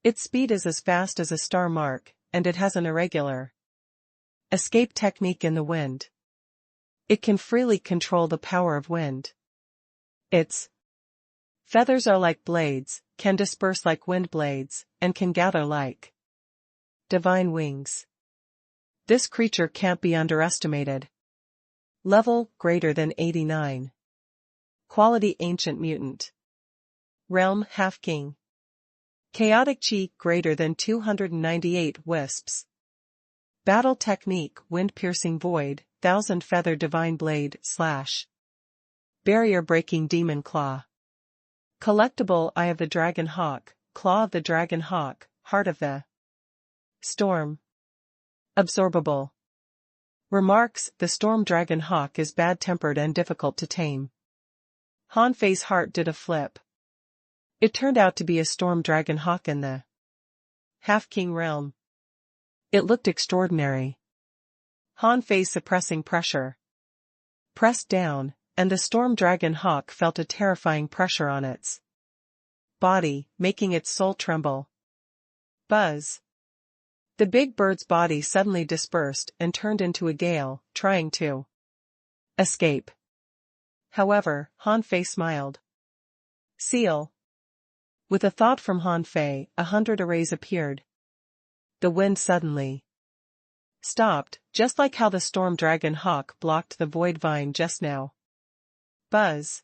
[SPEAKER 1] Its speed is as fast as a star mark, and it has an irregular escape technique in the wind. It can freely control the power of wind. Its feathers are like blades, can disperse like wind blades, and can gather like divine wings. This creature can't be underestimated. Level: greater than 89. Quality: ancient mutant. Realm: half king. Chaotic chi: greater than 298 wisps. Battle technique: wind-piercing void, thousand feather divine blade, slash. Barrier-breaking demon claw. Collectible: Eye of the Dragon Hawk, Claw of the Dragon Hawk, Heart of the Storm. Absorbable. Remarks: the Storm Dragon Hawk is bad-tempered and difficult to tame. Hanfei's heart did a flip. It turned out to be a Storm Dragon Hawk in the Half-King realm. It looked extraordinary. Hanfei suppressing pressure. Pressed down, and the Storm Dragon Hawk felt a terrifying pressure on its body, making its soul tremble. Buzz. The big bird's body suddenly dispersed and turned into a gale, trying to escape. However, Hanfei smiled. Seal. With a thought from Hanfei, 100 arrays appeared. The wind suddenly stopped, just like how the Storm Dragon Hawk blocked the Void Vine just now. Buzz.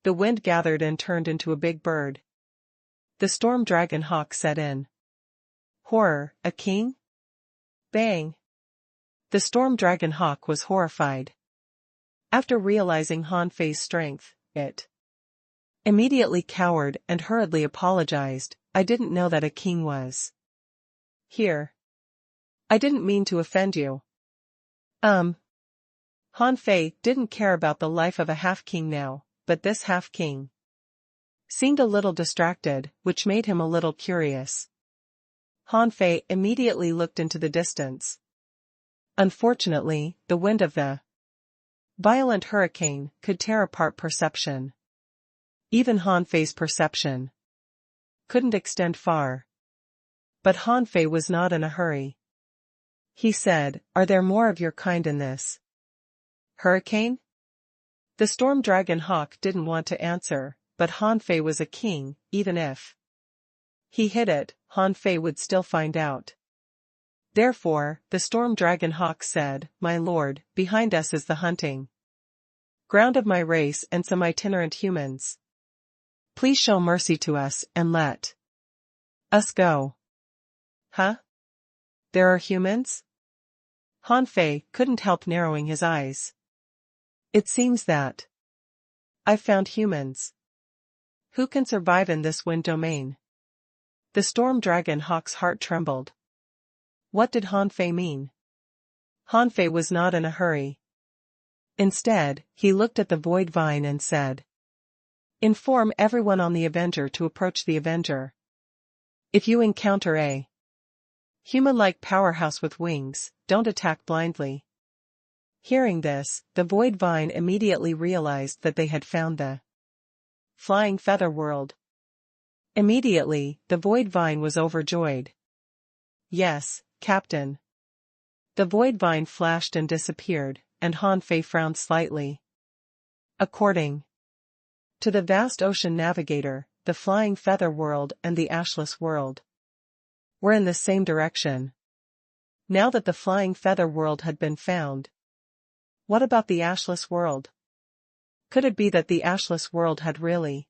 [SPEAKER 1] The wind gathered and turned into a big bird. The Storm Dragon Hawk set in. Horror: a king? Bang. The Storm Dragon Hawk was horrified. After realizing Hanfei's strength, it immediately cowered and hurriedly apologized. I didn't know that a king was here. I didn't mean to offend you. Hanfei didn't care about the life of a half-king now, but this half-king seemed a little distracted, which made him a little curious. Hanfei immediately looked into the distance. Unfortunately, the wind of the violent hurricane could tear apart perception. Even Hanfei's perception couldn't extend far. But Hanfei was not in a hurry. He said, "Are there more of your kind in this hurricane?" The Storm Dragon Hawk didn't want to answer, but Hanfei was a king. Even if he hid it, Hanfei would still find out. Therefore, the Storm Dragon Hawk said, "My lord, behind us is the hunting ground of my race and some itinerant humans. Please show mercy to us and let us go." Huh? There are humans? Hanfei couldn't help narrowing his eyes. It seems that I've found humans who can survive in this wind domain. The Storm Dragon Hawk's heart trembled. What did Hanfei mean? Hanfei was not in a hurry. Instead, he looked at the Void Vine and said, "Inform everyone on the Avenger to approach the Avenger. If you encounter a human-like powerhouse with wings, don't attack blindly." Hearing this, the Void Vine immediately realized that they had found the flying feather world. Immediately, the Void Vine was overjoyed. "Yes, Captain." The Void Vine flashed and disappeared, and Hanfei frowned slightly. According to the vast ocean navigator, the flying feather world and the ashless world were in the same direction. Now that the flying feather world had been found, what about the ashless world? Could it be that the ashless world had really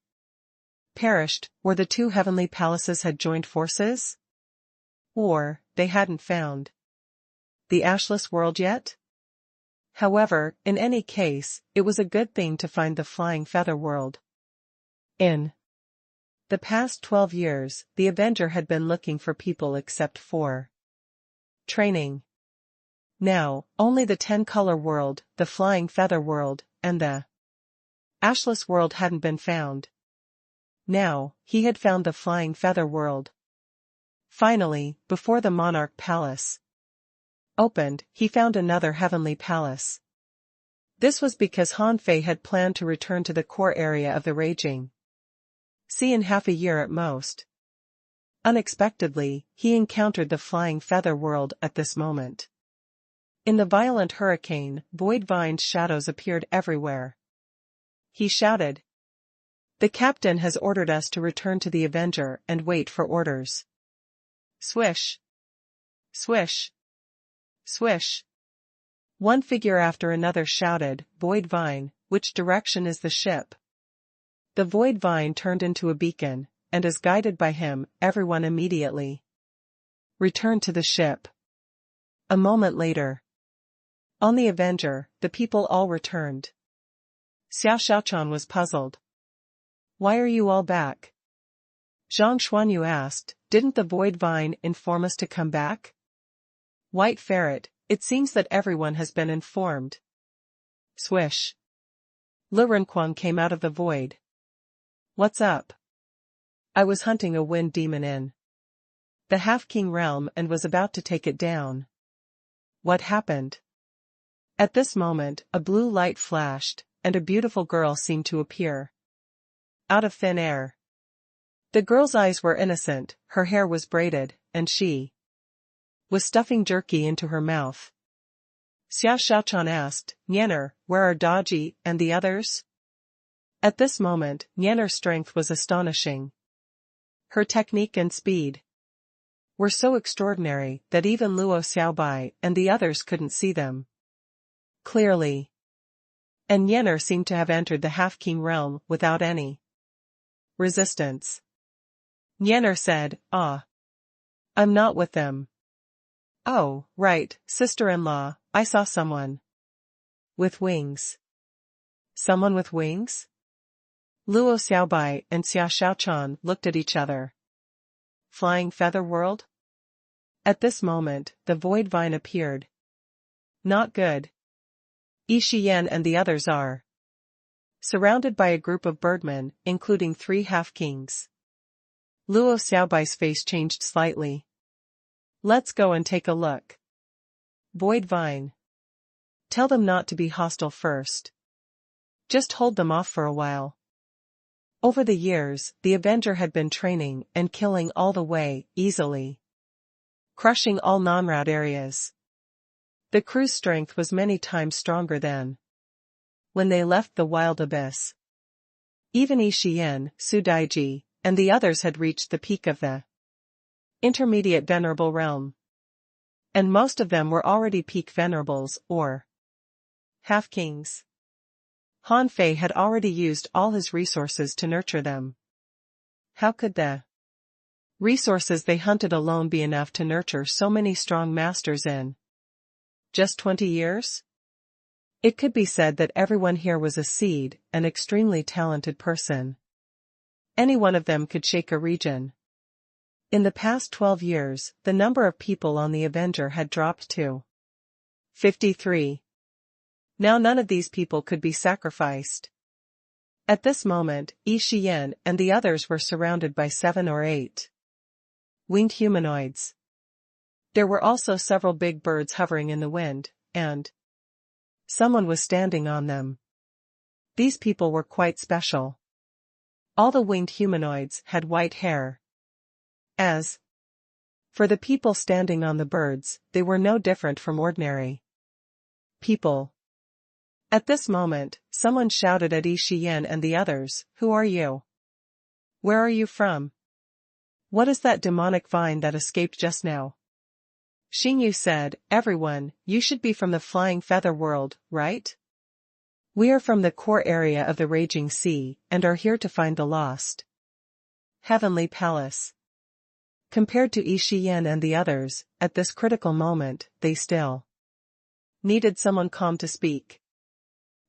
[SPEAKER 1] perished, or the two heavenly palaces had joined forces? Or, they hadn't found the ashless world yet? However, in any case, it was a good thing to find the flying feather world. In the past 12 years, the Avenger had been looking for people except for training. Now, only the 10-color world, the flying feather world, and the ashless world hadn't been found. Now, he had found the flying feather world. Finally, before the monarch palace opened, he found another heavenly palace. This was because Han Fei had planned to return to the core area of the raging sea in half a year at most. Unexpectedly, he encountered the flying feather world at this moment. In the violent hurricane, void vines shadows appeared everywhere. He shouted, "The captain has ordered us to return to the Avenger and wait for orders." Swish! Swish! Swish! One figure after another shouted, "Void vine, which direction is the ship?" The void vine turned into a beacon, and as guided by him, everyone immediately returned to the ship. A moment later, on the Avenger, the people all returned. Xiao Xiaochan was puzzled. "Why are you all back?" Zhang Xuanyu asked, "Didn't the void vine inform us to come back?" White Ferret, "It seems that everyone has been informed." Swish! Le Renquan came out of the void. "What's up?" "I was hunting a wind demon in the Half-King realm and was about to take it down." "What happened?" At this moment, a blue light flashed, and a beautiful girl seemed to appear out of thin air. The girl's eyes were innocent, her hair was braided, and she was stuffing jerky into her mouth. Xiao Xiaochan asked, "Nianer, where are Daji and the others?" At this moment, Nianer's strength was astonishing. Her technique and speed were so extraordinary that even Luo Xiaobai and the others couldn't see them clearly. And Nianer seemed to have entered the Half-King realm without any resistance. Nianer said, "Ah, I'm not with them." "Oh, right, sister-in-law, I saw someone with wings." "Someone with wings?" Luo Xiaobai and Xiao Xiaochan looked at each other. Flying feather world? At this moment, the void vine appeared. Not good. Yi Shiyan and the others are surrounded by a group of birdmen, including 3 half-kings. Luo Xiaobai's face changed slightly. "Let's go and take a look." Void vine. "Tell them not to be hostile first. Just hold them off for a while." Over the years, the Avenger had been training and killing all the way, easily crushing all non-route areas. The crew's strength was many times stronger than when they left the wild abyss. Even Yi Shiyan, Su Daiji, and the others had reached the peak of the intermediate venerable realm. And most of them were already peak venerables, or half-kings. Han Fei had already used all his resources to nurture them. How could the resources they hunted alone be enough to nurture so many strong masters in just 20 years? It could be said that everyone here was a seed, an extremely talented person. Any one of them could shake a region. In the past 12 years, the number of people on the Avenger had dropped to 53. Now none of these people could be sacrificed. At this moment, Yi Shiyan and the others were surrounded by 7 or 8 winged humanoids. There were also several big birds hovering in the wind, and someone was standing on them. These people were quite special. All the winged humanoids had white hair. As for the people standing on the birds, they were no different from ordinary people. At this moment, someone shouted at Yi Shiyan and the others, "Who are you? Where are you from? What is that demonic vine that escaped just now?" Xingyu said, "Everyone, you should be from the flying feather world, right? We are from the core area of the raging sea, and are here to find the lost heavenly palace." Compared to Yi Shiyan and the others, at this critical moment, they still needed someone calm to speak.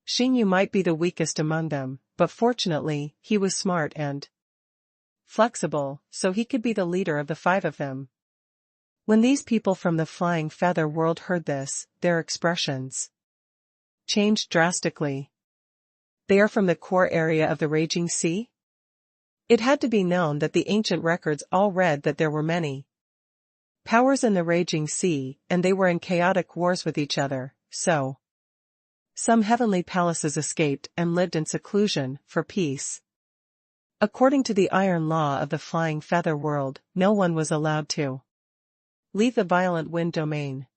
[SPEAKER 1] Xingyu might be the weakest among them, but fortunately, he was smart and flexible, so he could be the leader of the 5 of them. When these people from the flying feather world heard this, their expressions changed drastically. "They are from the core area of the raging sea?" It had to be known that the ancient records all read that there were many powers in the raging sea, and they were in chaotic wars with each other, so some heavenly palaces escaped and lived in seclusion, for peace. According to the iron law of the flying feather world, no one was allowed to leave the violent wind domain.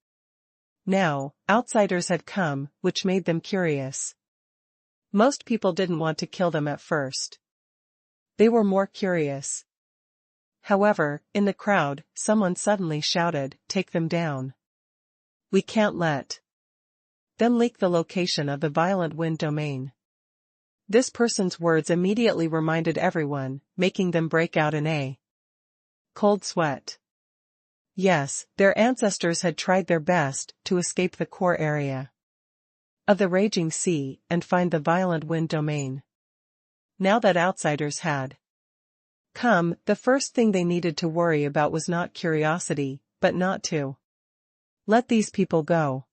[SPEAKER 1] Now, outsiders had come, which made them curious. Most people didn't want to kill them at first. They were more curious. However, in the crowd, someone suddenly shouted, "Take them down. We can't let them leak the location of the violent wind domain." This person's words immediately reminded everyone, making them break out in a cold sweat. Yes, their ancestors had tried their best to escape the core area of the raging sea and find the violent wind domain. Now that outsiders had come, the first thing they needed to worry about was not curiosity, but not to let these people go.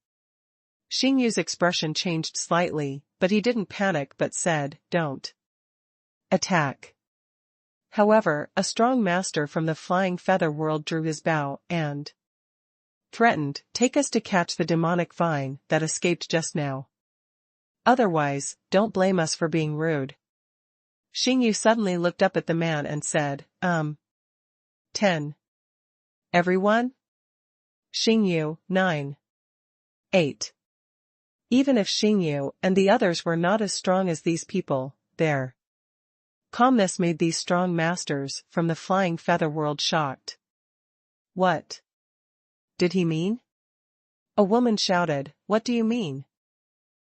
[SPEAKER 1] Xingyu's expression changed slightly, but he didn't panic but said, "Don't attack." However, a strong master from the flying feather world drew his bow and threatened, "Take us to catch the demonic vine that escaped just now. Otherwise, don't blame us for being rude." Xingyu suddenly looked up at the man and said, 10. Everyone? Xingyu, 9. 8. Even if Xingyu and the others were not as strong as these people, their calmness made these strong masters from the flying feather world shocked. "What did he mean?" A woman shouted, "What do you mean?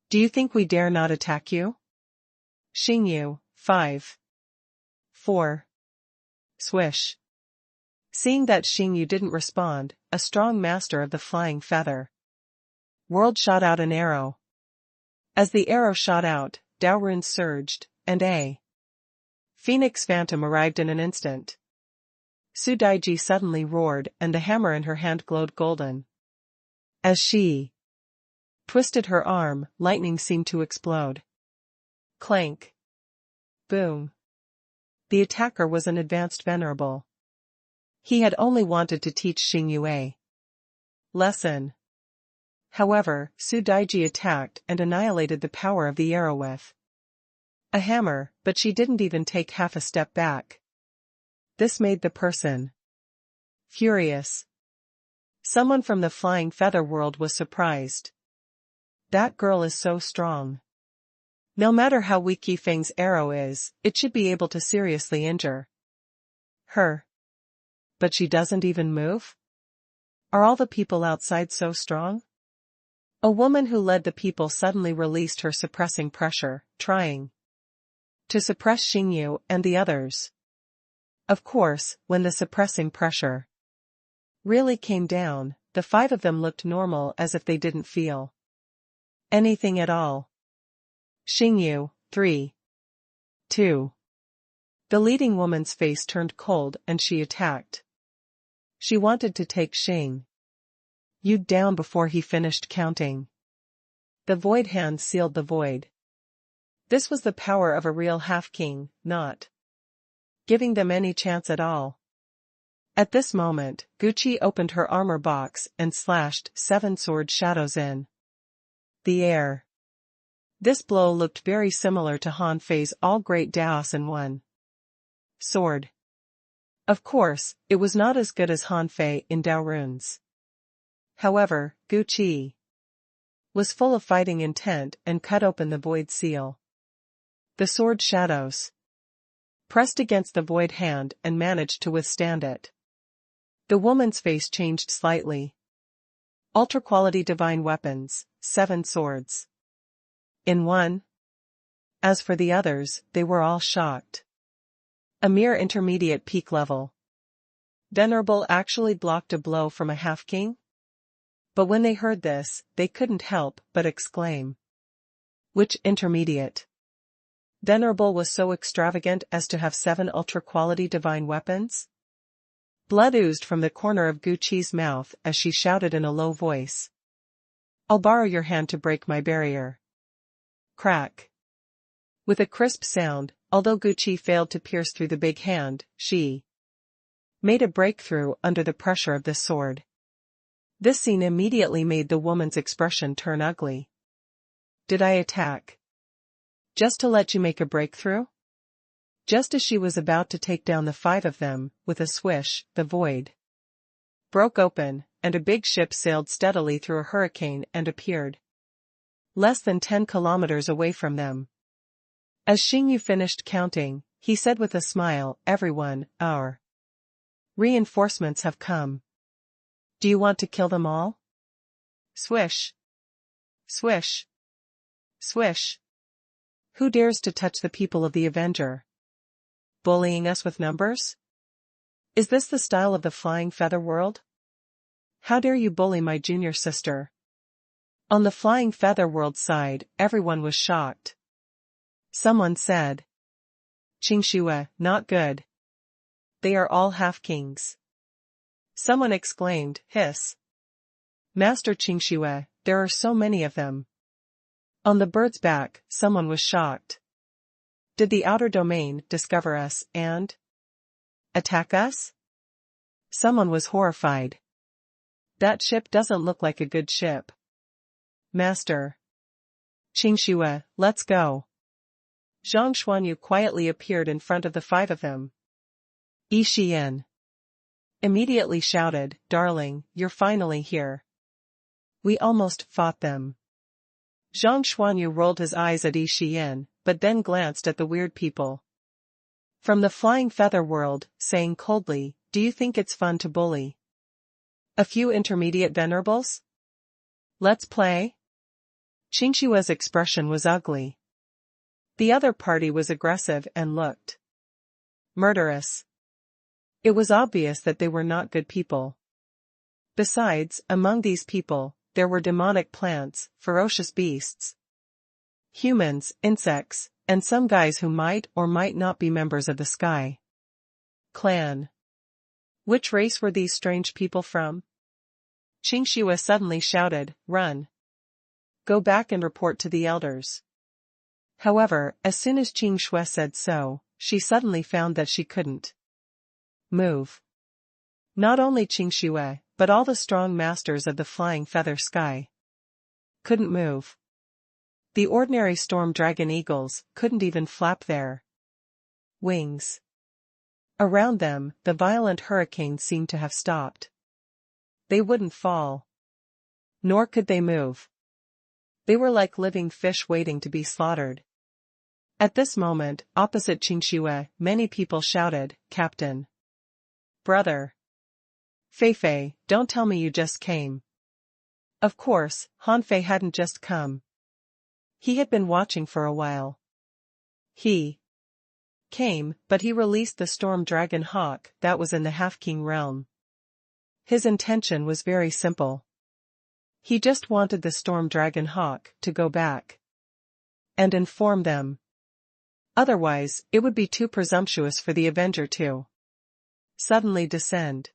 [SPEAKER 1] Do you think we dare not attack you?" Xingyu, 5. 4. Swish. Seeing that Xingyu didn't respond, a strong master of the flying feather world shot out an arrow. As the arrow shot out, Dao runes surged, and a phoenix phantom arrived in an instant. Su Daiji suddenly roared, and the hammer in her hand glowed golden. As she twisted her arm, lightning seemed to explode. Clank. Boom. The attacker was an advanced venerable. He had only wanted to teach Xingyu a lesson. However, Su Daiji attacked and annihilated the power of the arrow with a hammer, but she didn't even take half a step back. This made the person furious. Someone from the flying feather world was surprised. "That girl is so strong. No matter how weak Yifeng's arrow is, it should be able to seriously injure her. But she doesn't even move? Are all the people outside so strong?" A woman who led the people suddenly released her suppressing pressure, trying to suppress Xingyu and the others. Of course, when the suppressing pressure really came down, the 5 of them looked normal, as if they didn't feel anything at all. Xingyu, 3. 2. The leading woman's face turned cold and she attacked. She wanted to take Xingyu down before he finished counting. The void hand sealed the void. This was the power of a real half-king, not giving them any chance at all. At this moment, Gucci opened her armor box and slashed 7 sword shadows in the air. This blow looked very similar to Han Fei's all-great Daos in one sword. Of course, it was not as good as Han Fei in Dao runes. However, Gucci was full of fighting intent and cut open the void seal. The sword shadows pressed against the void hand and managed to withstand it. The woman's face changed slightly. Ultra-quality divine weapons, 7 swords in one. As for the others, they were all shocked. A mere intermediate peak level venerable actually blocked a blow from a half-king? But when they heard this, they couldn't help but exclaim. Which intermediate venerable was so extravagant as to have 7 ultra-quality divine weapons? Blood oozed from the corner of Gucci's mouth as she shouted in a low voice. "I'll borrow your hand to break my barrier." Crack. With a crisp sound, although Gucci failed to pierce through the big hand, she made a breakthrough under the pressure of the sword. This scene immediately made the woman's expression turn ugly. Did I attack? Just to let you make a breakthrough? Just as she was about to take down the 5 of them, with a swish, the void broke open, and a big ship sailed steadily through a hurricane and appeared less than 10 kilometers away from them. As Xingyu finished counting, he said with a smile, "Everyone, our reinforcements have come. Do you want to kill them all?" Swish. Swish. Swish. Who dares to touch the people of the Avenger? Bullying us with numbers? Is this the style of the Flying Feather world? How dare you bully my junior sister? On the Flying Feather world side, everyone was shocked. Someone said, "Qingxue, not good. They are all half-kings." Someone exclaimed, "Hiss. Master Qingxue, there are so many of them." On the bird's back, someone was shocked. Did the outer domain discover us and attack us? Someone was horrified. That ship doesn't look like a good ship. Master Qingxue, let's go. Zhang Xuanyu quietly appeared in front of the 5 of them. Yi Xian immediately shouted, "Darling, you're finally here. We almost fought them." Zhang Xuanyu rolled his eyes at Yi Xian, but then glanced at the weird people from the Flying Feather world, saying coldly, "Do you think it's fun to bully a few intermediate venerables? Let's play?" Qingxue's expression was ugly. The other party was aggressive and looked murderous. It was obvious that they were not good people. Besides, among these people, there were demonic plants, ferocious beasts, humans, insects, and some guys who might or might not be members of the Sky Clan. Which race were these strange people from? Qingxue suddenly shouted, "Run! Go back and report to the elders." However, as soon as Qingxue said so, she suddenly found that she couldn't move. Not only Qingxue, but all the strong masters of the Flying Feather Sky couldn't move. The ordinary storm dragon eagles couldn't even flap their wings. Around them, the violent hurricane seemed to have stopped. They wouldn't fall. Nor could they move. They were like living fish waiting to be slaughtered. At this moment, opposite Qingxue, many people shouted, "Captain! Brother! Feifei, don't tell me you just came." Of course, Hanfei hadn't just come. He had been watching for a while. He came, but he released the storm dragon hawk that was in the half-king realm. His intention was very simple. He just wanted the storm dragon hawk to go back and inform them. Otherwise, it would be too presumptuous for the Avenger to suddenly descend.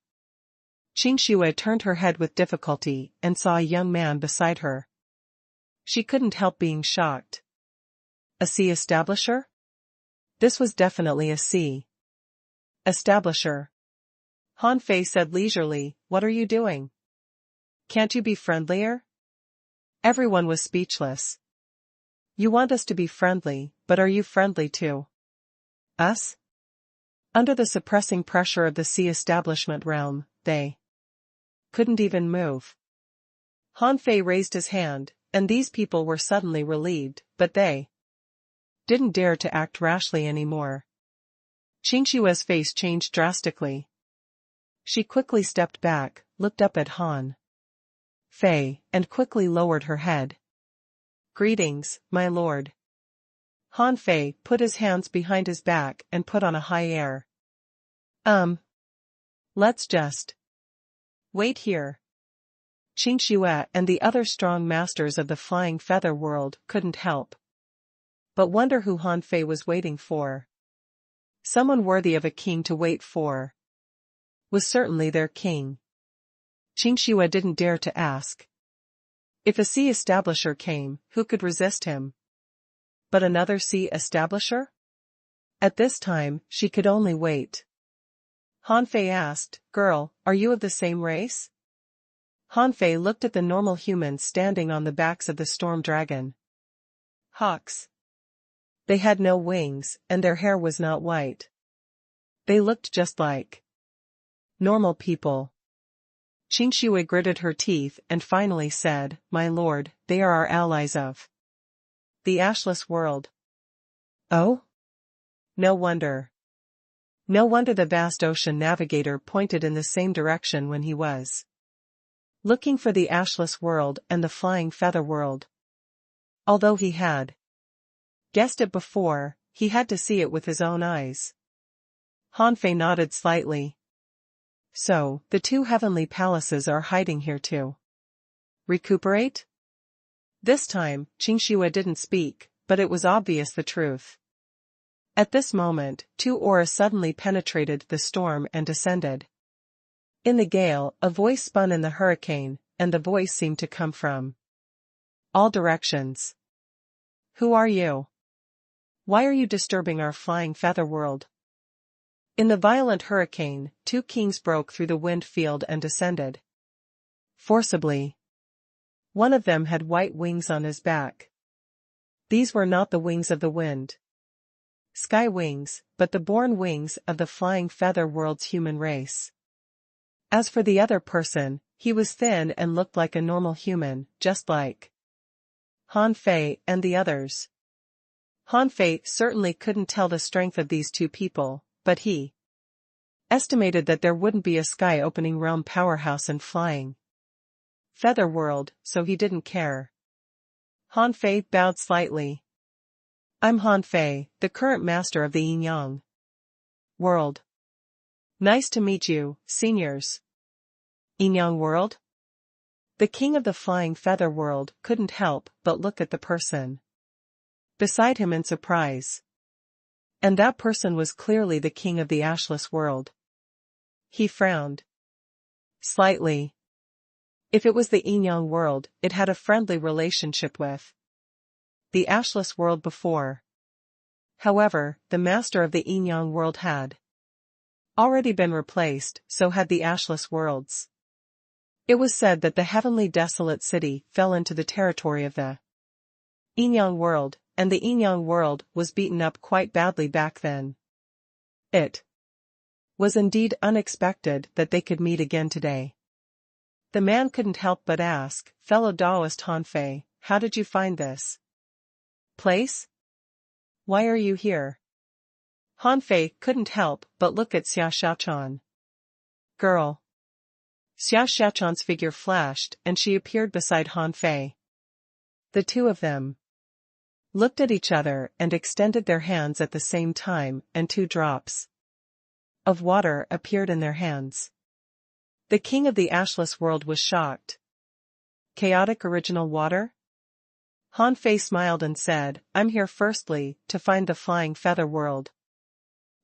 [SPEAKER 1] Qingxue turned her head with difficulty and saw a young man beside her. She couldn't help being shocked. A sea establisher? This was definitely a sea establisher. Hanfei said leisurely, "What are you doing? Can't you be friendlier?" Everyone was speechless. You want us to be friendly, but are you friendly to us? Under the suppressing pressure of the sea establishment realm, they couldn't even move. Hanfei raised his hand, and these people were suddenly relieved, but they didn't dare to act rashly anymore. Qingxue's face changed drastically. She quickly stepped back, looked up at Han Fei, and quickly lowered her head. "Greetings, my lord." Han Fei put his hands behind his back and put on a high air. Let's just wait here." Qingxue and the other strong masters of the Flying Feather world couldn't help but wonder who Han Fei was waiting for. Someone worthy of a king to wait for was certainly their king. Qingxue didn't dare to ask. If a sea establisher came, who could resist him? but another sea establisher? At this time, she could only wait. Han Fei asked, "Girl, are you of the same race?" Han Fei looked at the normal humans standing on the backs of the storm dragon. Hawks. They had no wings, and their hair was not white. They looked just like normal people. Qingxue gritted her teeth and finally said, "My lord, they are our allies of the ashless world." Oh? No wonder. No wonder the vast ocean navigator pointed in the same direction when he was looking for the ashless world and the flying feather world. Although he had guessed it before, he had to see it with his own eyes. Han Fei nodded slightly. So, the two heavenly palaces are hiding here too. Recuperate? This time, Qingxue didn't speak, but it was obvious the truth. At this moment, two auras suddenly penetrated the storm and descended. In the gale, a voice spun in the hurricane, and the voice seemed to come from all directions. "Who are you? Why are you disturbing our flying feather world?" In the violent hurricane, two kings broke through the wind field and descended forcibly. One of them had white wings on his back. These were not the wings of the wind, sky wings, but the born wings of the flying feather world's human race. As for the other person, he was thin and looked like a normal human, just like Han Fei and the others. Han Fei certainly couldn't tell the strength of these two people, but he estimated that there wouldn't be a sky-opening realm powerhouse in flying feather world, so he didn't care. Han Fei bowed slightly. "I'm Han Fei, the current master of the yin-yang world. Nice to meet you, seniors." Yin-yang world? The king of the flying feather world couldn't help but look at the person beside him in surprise. And that person was clearly the king of the ashless world. He frowned slightly. If it was the yin-yang world, it had a friendly relationship with the ashless world before. However, the master of the yin-yang world had already been replaced, so had the ashless worlds. It was said that the heavenly desolate city fell into the territory of the yin-yang world, and the yin-yang world was beaten up quite badly back then. It was indeed unexpected that they could meet again today. The man couldn't help but ask, "Fellow Taoist Han Fei, how did you find this place? Why are you here?" Han Fei couldn't help but look at Xia Xiaochan. "Girl." Xia Xiaochan's figure flashed and she appeared beside Han Fei. The two of them looked at each other and extended their hands at the same time, and 2 drops of water appeared in their hands. The king of the ashless world was shocked. "Chaotic original water?" Han Fei smiled and said, "I'm here firstly, to find the flying feather world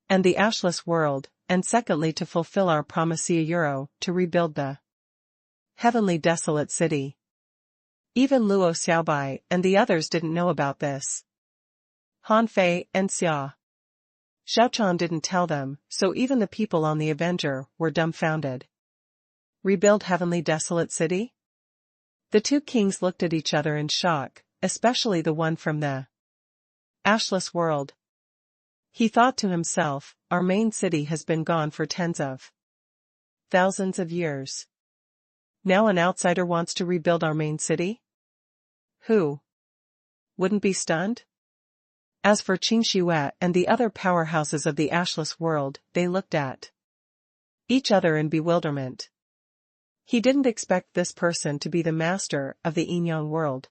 [SPEAKER 1] and the ashless world, and secondly to fulfill our promisea euro, to rebuild the heavenly desolate city." Even Luo Xiaobai and the others didn't know about this. Han Fei and Xia Xiaochan didn't tell them, so even the people on the Avenger were dumbfounded. Rebuild heavenly desolate city? The two kings looked at each other in shock, especially the one from the ashless world. He thought to himself, our main city has been gone for tens of thousands of years. Now an outsider wants to rebuild our main city? Who wouldn't be stunned? As for Qingxue and the other powerhouses of the ashless world, they looked at each other in bewilderment. He didn't expect this person to be the master of the yin-yang world.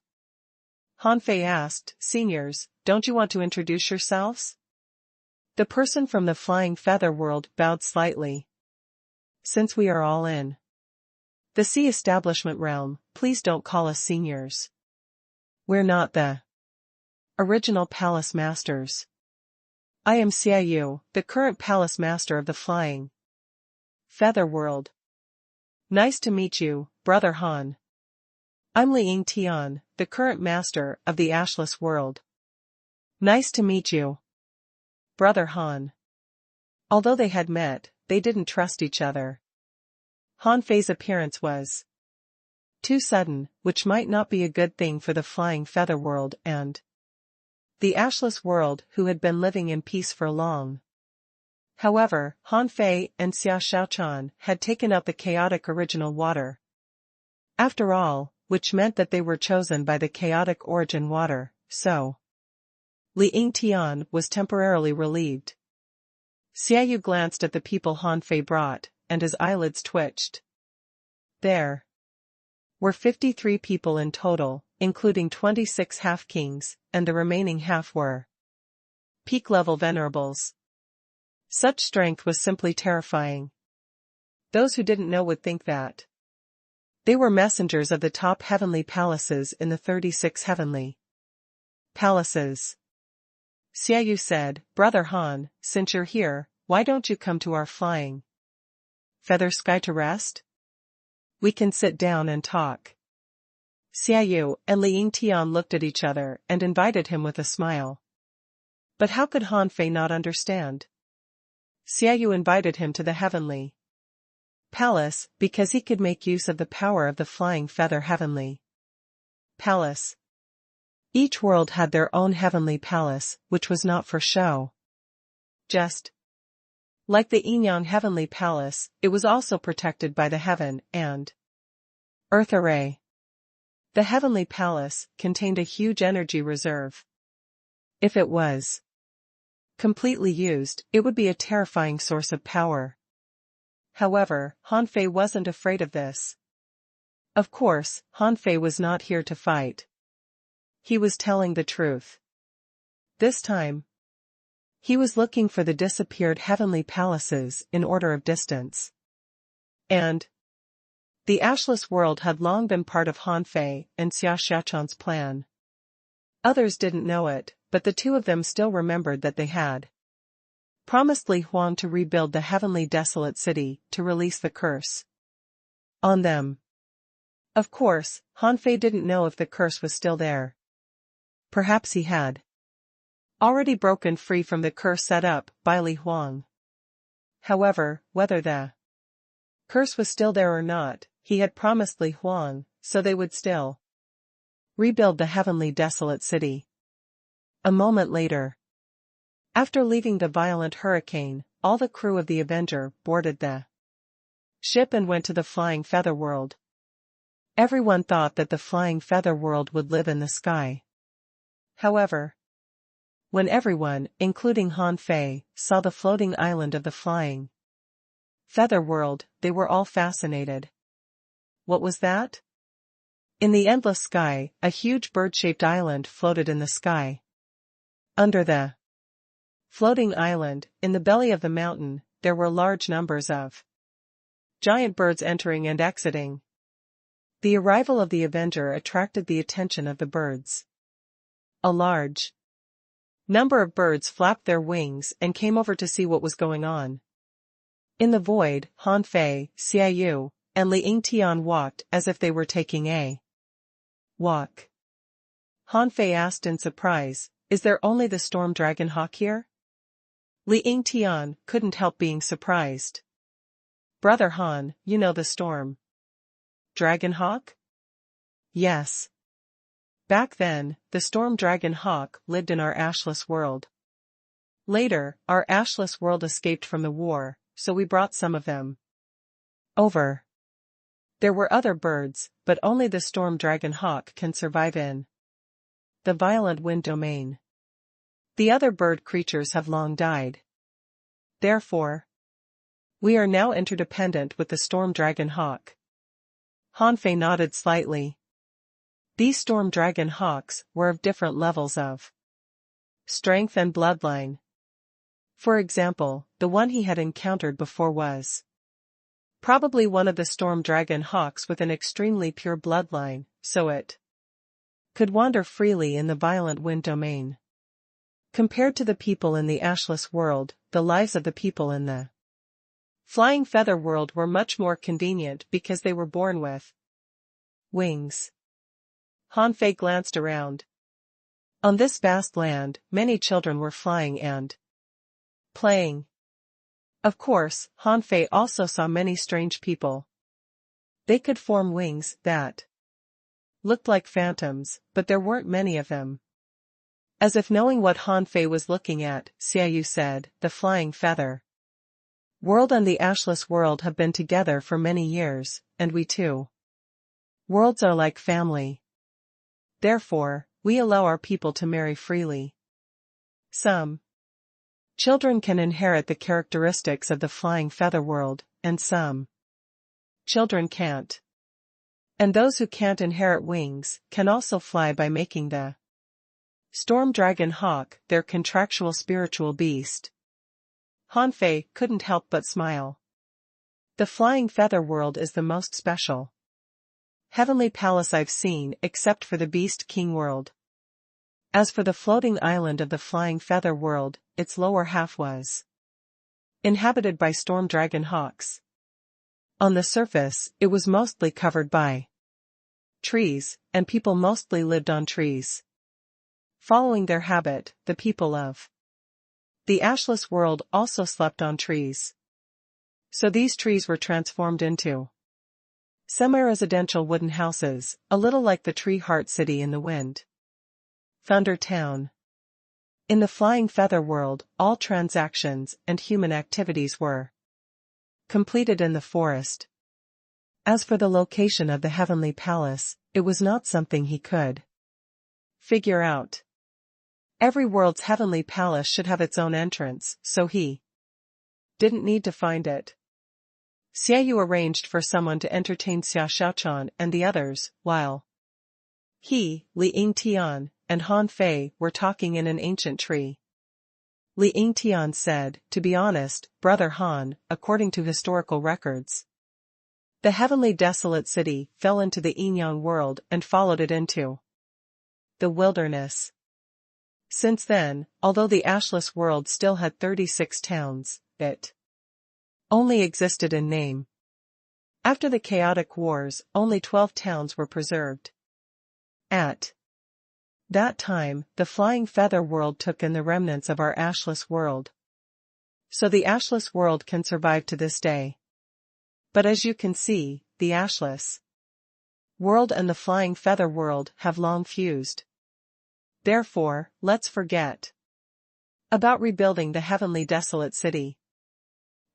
[SPEAKER 1] Han Fei asked, "Seniors, don't you want to introduce yourselves?" The person from the flying feather world bowed slightly. "Since we are all in the sea establishment realm, please don't call us seniors. We're not the original palace masters. I am Xia Yu, the current palace master of the flying feather world." "Nice to meet you, Brother Han. I'm Li Ying Tian, the current master of the ashless world." Nice to meet you, Brother Han. Although they had met, they didn't trust each other. Han Fei's appearance was too sudden, which might not be a good thing for the flying feather world and the ashless world who had been living in peace for long. However, Han Fei and Xia Shaochan had taken out the chaotic original water. After all, which meant that they were chosen by the chaotic origin water, so Li Yingtian was temporarily relieved. Xiaoyu glanced at the people Han Fei brought, and his eyelids twitched. There were 53 people in total, including 26 half-kings, and the remaining half were peak-level venerables. Such strength was simply terrifying. Those who didn't know would think that they were messengers of the top heavenly palaces in the 36 heavenly palaces. Xiaoyu said, Brother Han, since you're here, why don't you come to our flying feather sky to rest? We can sit down and talk. Xiaoyu and Li Yingtian looked at each other and invited him with a smile. But how could Han Fei not understand? Xiaoyu invited him to the heavenly palace because he could make use of the power of the flying feather heavenly palace. Each world had their own heavenly palace, which was not for show. Just like the Yinyang heavenly palace, it was also protected by the heaven and earth array. The heavenly palace contained a huge energy reserve. If it was completely used, it would be a terrifying source of power. However, Han Fei wasn't afraid of this. Of course, Han Fei was not here to fight. He was telling the truth. This time, he was looking for the disappeared heavenly palaces in order of distance. And the ashless world had long been part of Han Fei and Xia Xiachan's plan. Others didn't know it, but the two of them still remembered that they had promised Li Huang to rebuild the heavenly desolate city to release the curse on them. Of course, Han Fei didn't know if the curse was still there. Perhaps he had already broken free from the curse set up by Li Huang. However, whether the curse was still there or not, he had promised Li Huang, so they would still rebuild the heavenly desolate city. A moment later, after leaving the violent hurricane, all the crew of the Avenger boarded the ship and went to the flying feather world. Everyone thought that the flying feather world would live in the sky. However, when everyone, including Han Fei, saw the floating island of the flying feather world, they were all fascinated. What was that? In the endless sky, a huge bird-shaped island floated in the sky. Under the floating island, in the belly of the mountain, there were large numbers of giant birds entering and exiting. The arrival of the Avenger attracted the attention of the birds. A large number of birds flapped their wings and came over to see what was going on. In the void, Han Fei, Xiaoyu, and Li Yingtian walked as if they were taking a walk. Han Fei asked in surprise, Is there only the storm dragon hawk here? Li Yingtian couldn't help being surprised. Brother Han, you know the storm dragon hawk? Yes. Back then, the storm dragon hawk lived in our ashless world. Later, our ashless world escaped from the war, so we brought some of them over. There were other birds, but only the storm dragon hawk can survive in the violent wind domain. The other bird creatures have long died. Therefore, we are now interdependent with the storm dragon hawk. Han Fei nodded slightly. These storm dragon hawks were of different levels of strength and bloodline. For example, the one he had encountered before was probably one of the storm dragon hawks with an extremely pure bloodline, so it could wander freely in the violent wind domain. Compared to the people in the ashless world, the lives of the people in the flying feather world were much more convenient because they were born with wings. Han Fei glanced around. On this vast land, many children were flying and playing. Of course, Han Fei also saw many strange people. They could form wings that looked like phantoms, but there weren't many of them. As if knowing what Han Fei was looking at, Xiaoyu said, "The flying feather world and the ashless world have been together for many years, and we too. Worlds are like family. Therefore, we allow our people to marry freely. Some children can inherit the characteristics of the flying feather world, and some children can't. And those who can't inherit wings can also fly by making the storm dragon hawk their contractual spiritual beast." Han Fei couldn't help but smile. The flying feather world is the most special heavenly palace I've seen except for the Beast King world. As for the floating island of the flying feather world, its lower half was inhabited by storm dragon hawks. On the surface, it was mostly covered by trees, and people mostly lived on trees. Following their habit, the people of the ashless world also slept on trees. So these trees were transformed into semi-residential wooden houses, a little like the Tree Heart City in the Wind Thunder Town. In the flying feather world, all transactions and human activities were completed in the forest. As for the location of the heavenly palace, it was not something he could figure out. Every world's heavenly palace should have its own entrance, so he didn't need to find it. Xiaoyu arranged for someone to entertain Xia Xiaochan and the others, while he, Li Yingtian, and Han Fei were talking in an ancient tree. Li Yingtian said, "To be honest, Brother Han, according to historical records, the heavenly desolate city fell into the Yin-Yang world and followed it into the wilderness. Since then, although the ashless world still had 36 towns, it only existed in name. After the chaotic wars, only 12 towns were preserved. At that time, the flying feather world took in the remnants of our ashless world. So the ashless world can survive to this day. But as you can see, the ashless world and the flying feather world have long fused. Therefore, let's forget about rebuilding the heavenly desolate city."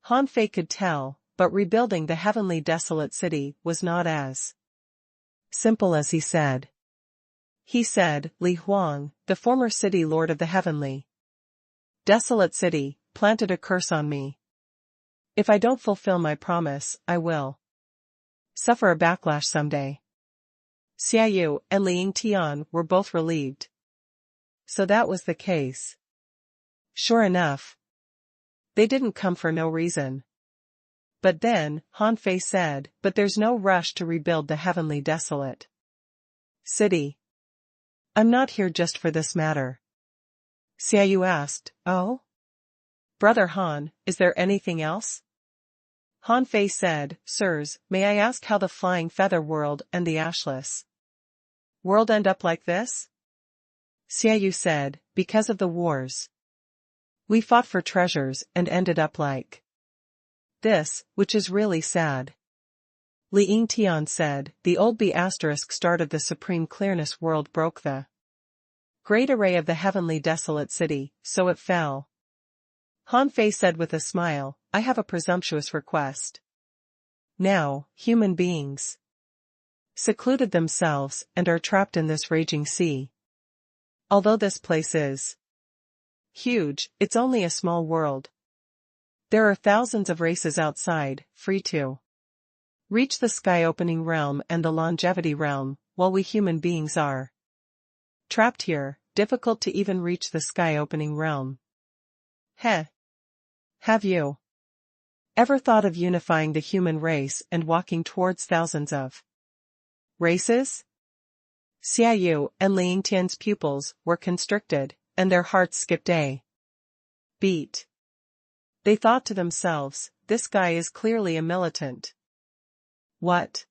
[SPEAKER 1] Han Fei could tell, but rebuilding the heavenly desolate city was not as simple as he said. He said, "Li Huang, the former city lord of the heavenly desolate city, planted a curse on me. If I don't fulfill my promise, I will suffer a backlash someday." Xiaoyu and Li Yingtian were both relieved. So that was the case. Sure enough, they didn't come for no reason. But then, Han Fei said, "But there's no rush to rebuild the heavenly desolate city. I'm not here just for this matter." Xiaoyu asked, "Oh? Brother Han, is there anything else?" Han Fei said, "Sirs, may I ask how the flying feather world and the ashless world end up like this?" Xiaoyu said, "Because of the wars. We fought for treasures and ended up like this, which is really sad." Li Yingtian said, "The old B** started the supreme clearness world broke the great array of the heavenly desolate city, so it fell." Han Fei said with a smile, "I have a presumptuous request. Now, human beings secluded themselves and are trapped in this raging sea. Although this place is huge, it's only a small world. There are thousands of races outside, free to reach the sky-opening realm and the longevity realm, while we human beings are trapped here, difficult to even reach the sky-opening realm. Heh. Have you ever thought of unifying the human race and walking towards thousands of races?" Xiaoyu and Li Yingtian's pupils were constricted, and their hearts skipped a beat. They thought to themselves, "This guy is clearly a militant. What?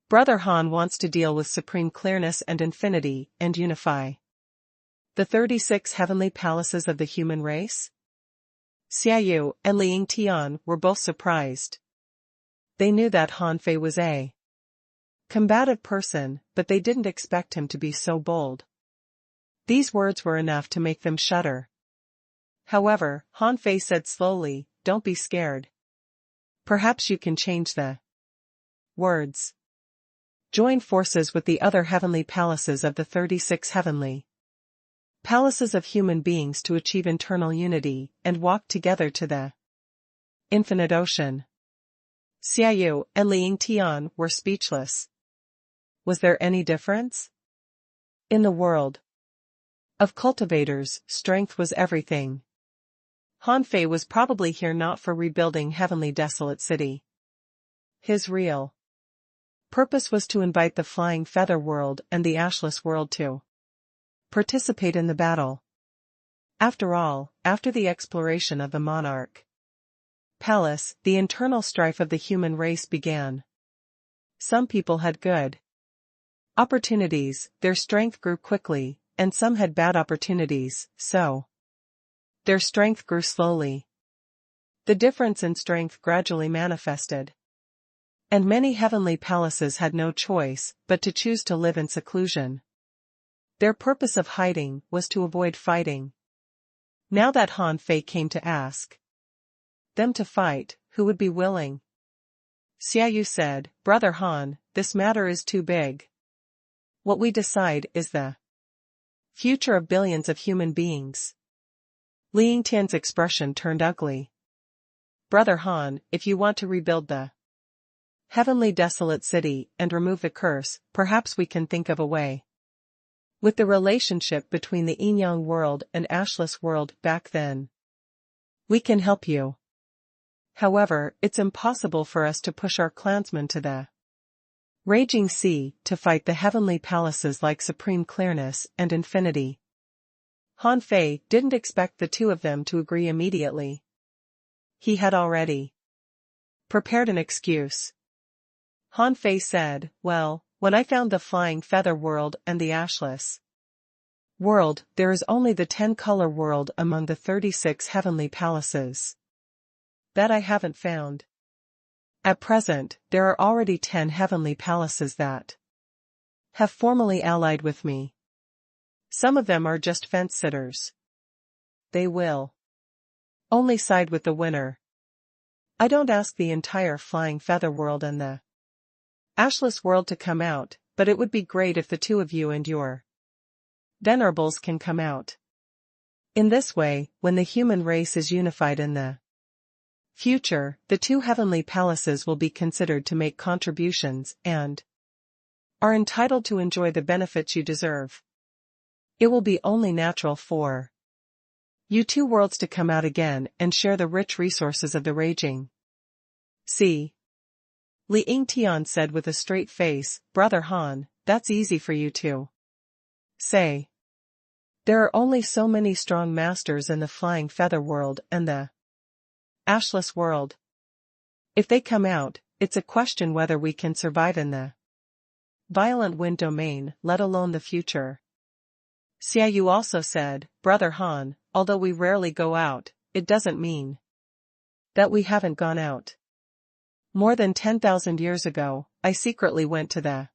[SPEAKER 1] Brother Han wants to deal with supreme clearness and infinity, and unify The 36 heavenly palaces of the human race? Xiaoyu and Ling Tian were both surprised. They knew that Han Fei was a combative person, but they didn't expect him to be so bold. These words were enough to make them shudder. However, Han Fei said slowly, "Don't be scared. Perhaps you can change the words. Join forces with the other heavenly palaces of the 36 heavenly palaces of human beings to achieve internal unity and walk together to the infinite ocean." Xiaoyu and Ling Tian were speechless. Was there any difference? In the world of cultivators, strength was everything. Han Fei was probably here not for rebuilding Heavenly Desolate City. His real purpose was to invite the Flying Feather World and the Ashless World to participate in the battle. After all, after the exploration of the Monarch Palace, the internal strife of the human race began. Some people had good opportunities, their strength grew quickly, and some had bad opportunities, so their strength grew slowly. The difference in strength gradually manifested. And many heavenly palaces had no choice but to choose to live in seclusion. Their purpose of hiding was to avoid fighting. Now that Han Fei came to ask them to fight, who would be willing? Xiaoyu said, "Brother Han, this matter is too big. What we decide is the future of billions of human beings." Ling Tian's expression turned ugly. "Brother Han, if you want to rebuild the Heavenly Desolate City and remove the curse, perhaps we can think of a way. With the relationship between the Yin-Yang world and Ashless world back then, we can help you. However, it's impossible for us to push our clansmen to the Raging Sea to fight the heavenly palaces like Supreme Clearness and Infinity." Han Fei didn't expect the two of them to agree immediately. He had already prepared an excuse. Han Fei said, "Well, when I found the Flying Feather World and the Ashless World, there is only the 10-color world among the 36 heavenly palaces. That I haven't found. At present, there are already 10 heavenly palaces that have formally allied with me. Some of them are just fence-sitters. They will only side with the winner. I don't ask the entire Flying Feather World and the Ashless World to come out, but it would be great if the two of you and your venerables can come out. In this way, when the human race is unified in the future, the two heavenly palaces will be considered to make contributions and are entitled to enjoy the benefits you deserve. It will be only natural for you two worlds to come out again and share the rich resources of the Raging Sea." Ling Tian said with a straight face, "Brother Han, that's easy for you to say. There are only so many strong masters in the Flying Feather World and the Ashless World. If they come out, it's a question whether we can survive in the Violent Wind domain, let alone the future." Xiaoyu also said, "Brother Han, although we rarely go out, it doesn't mean that we haven't gone out. More than 10,000 years ago, I secretly went to the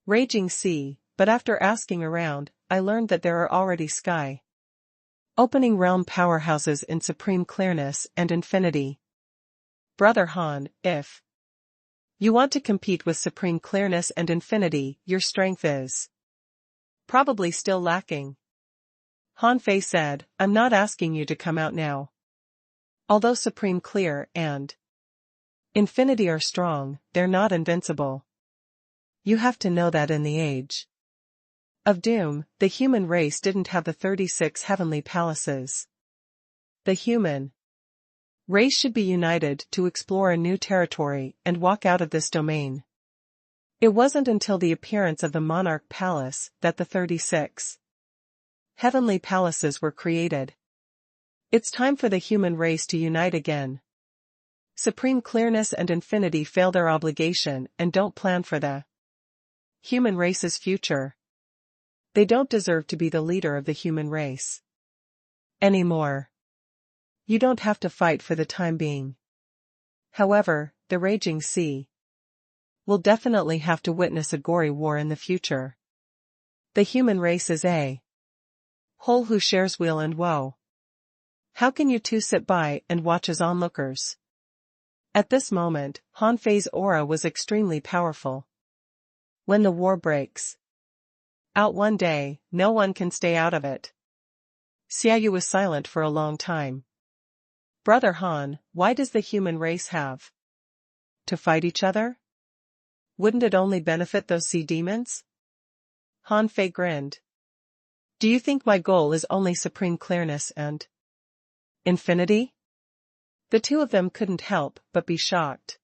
[SPEAKER 1] Raging Sea, but after asking around, I learned that there are already sky opening realm powerhouses in Supreme Clearness and Infinity. Brother Han, if you want to compete with Supreme Clearness and Infinity, your strength is probably still lacking." Han Fei said, "I'm not asking you to come out now. Although Supreme Clear and Infinity are strong, they're not invincible. You have to know that in the age of doom, the human race didn't have the 36 heavenly palaces. The human race should be united to explore a new territory and walk out of this domain. It wasn't until the appearance of the Monarch Palace that the 36 heavenly palaces were created. It's time for the human race to unite again. Supreme Clearness and Infinity fail their obligation and don't plan for the human race's future. They don't deserve to be the leader of the human race anymore. You don't have to fight for the time being. However, the raging sea will definitely have to witness a gory war in the future. The human race is a whole who shares weal and woe. How can you two sit by and watch as onlookers? At this moment, Han Fei's aura was extremely powerful. When the war breaks out one day, no one can stay out of it. Xiaoyu was silent for a long time. Brother Han, why does the human race have to fight each other? Wouldn't it only benefit those sea demons? Han Fei grinned. Do you think my goal is only supreme clearness and infinity? The two of them couldn't help but be shocked.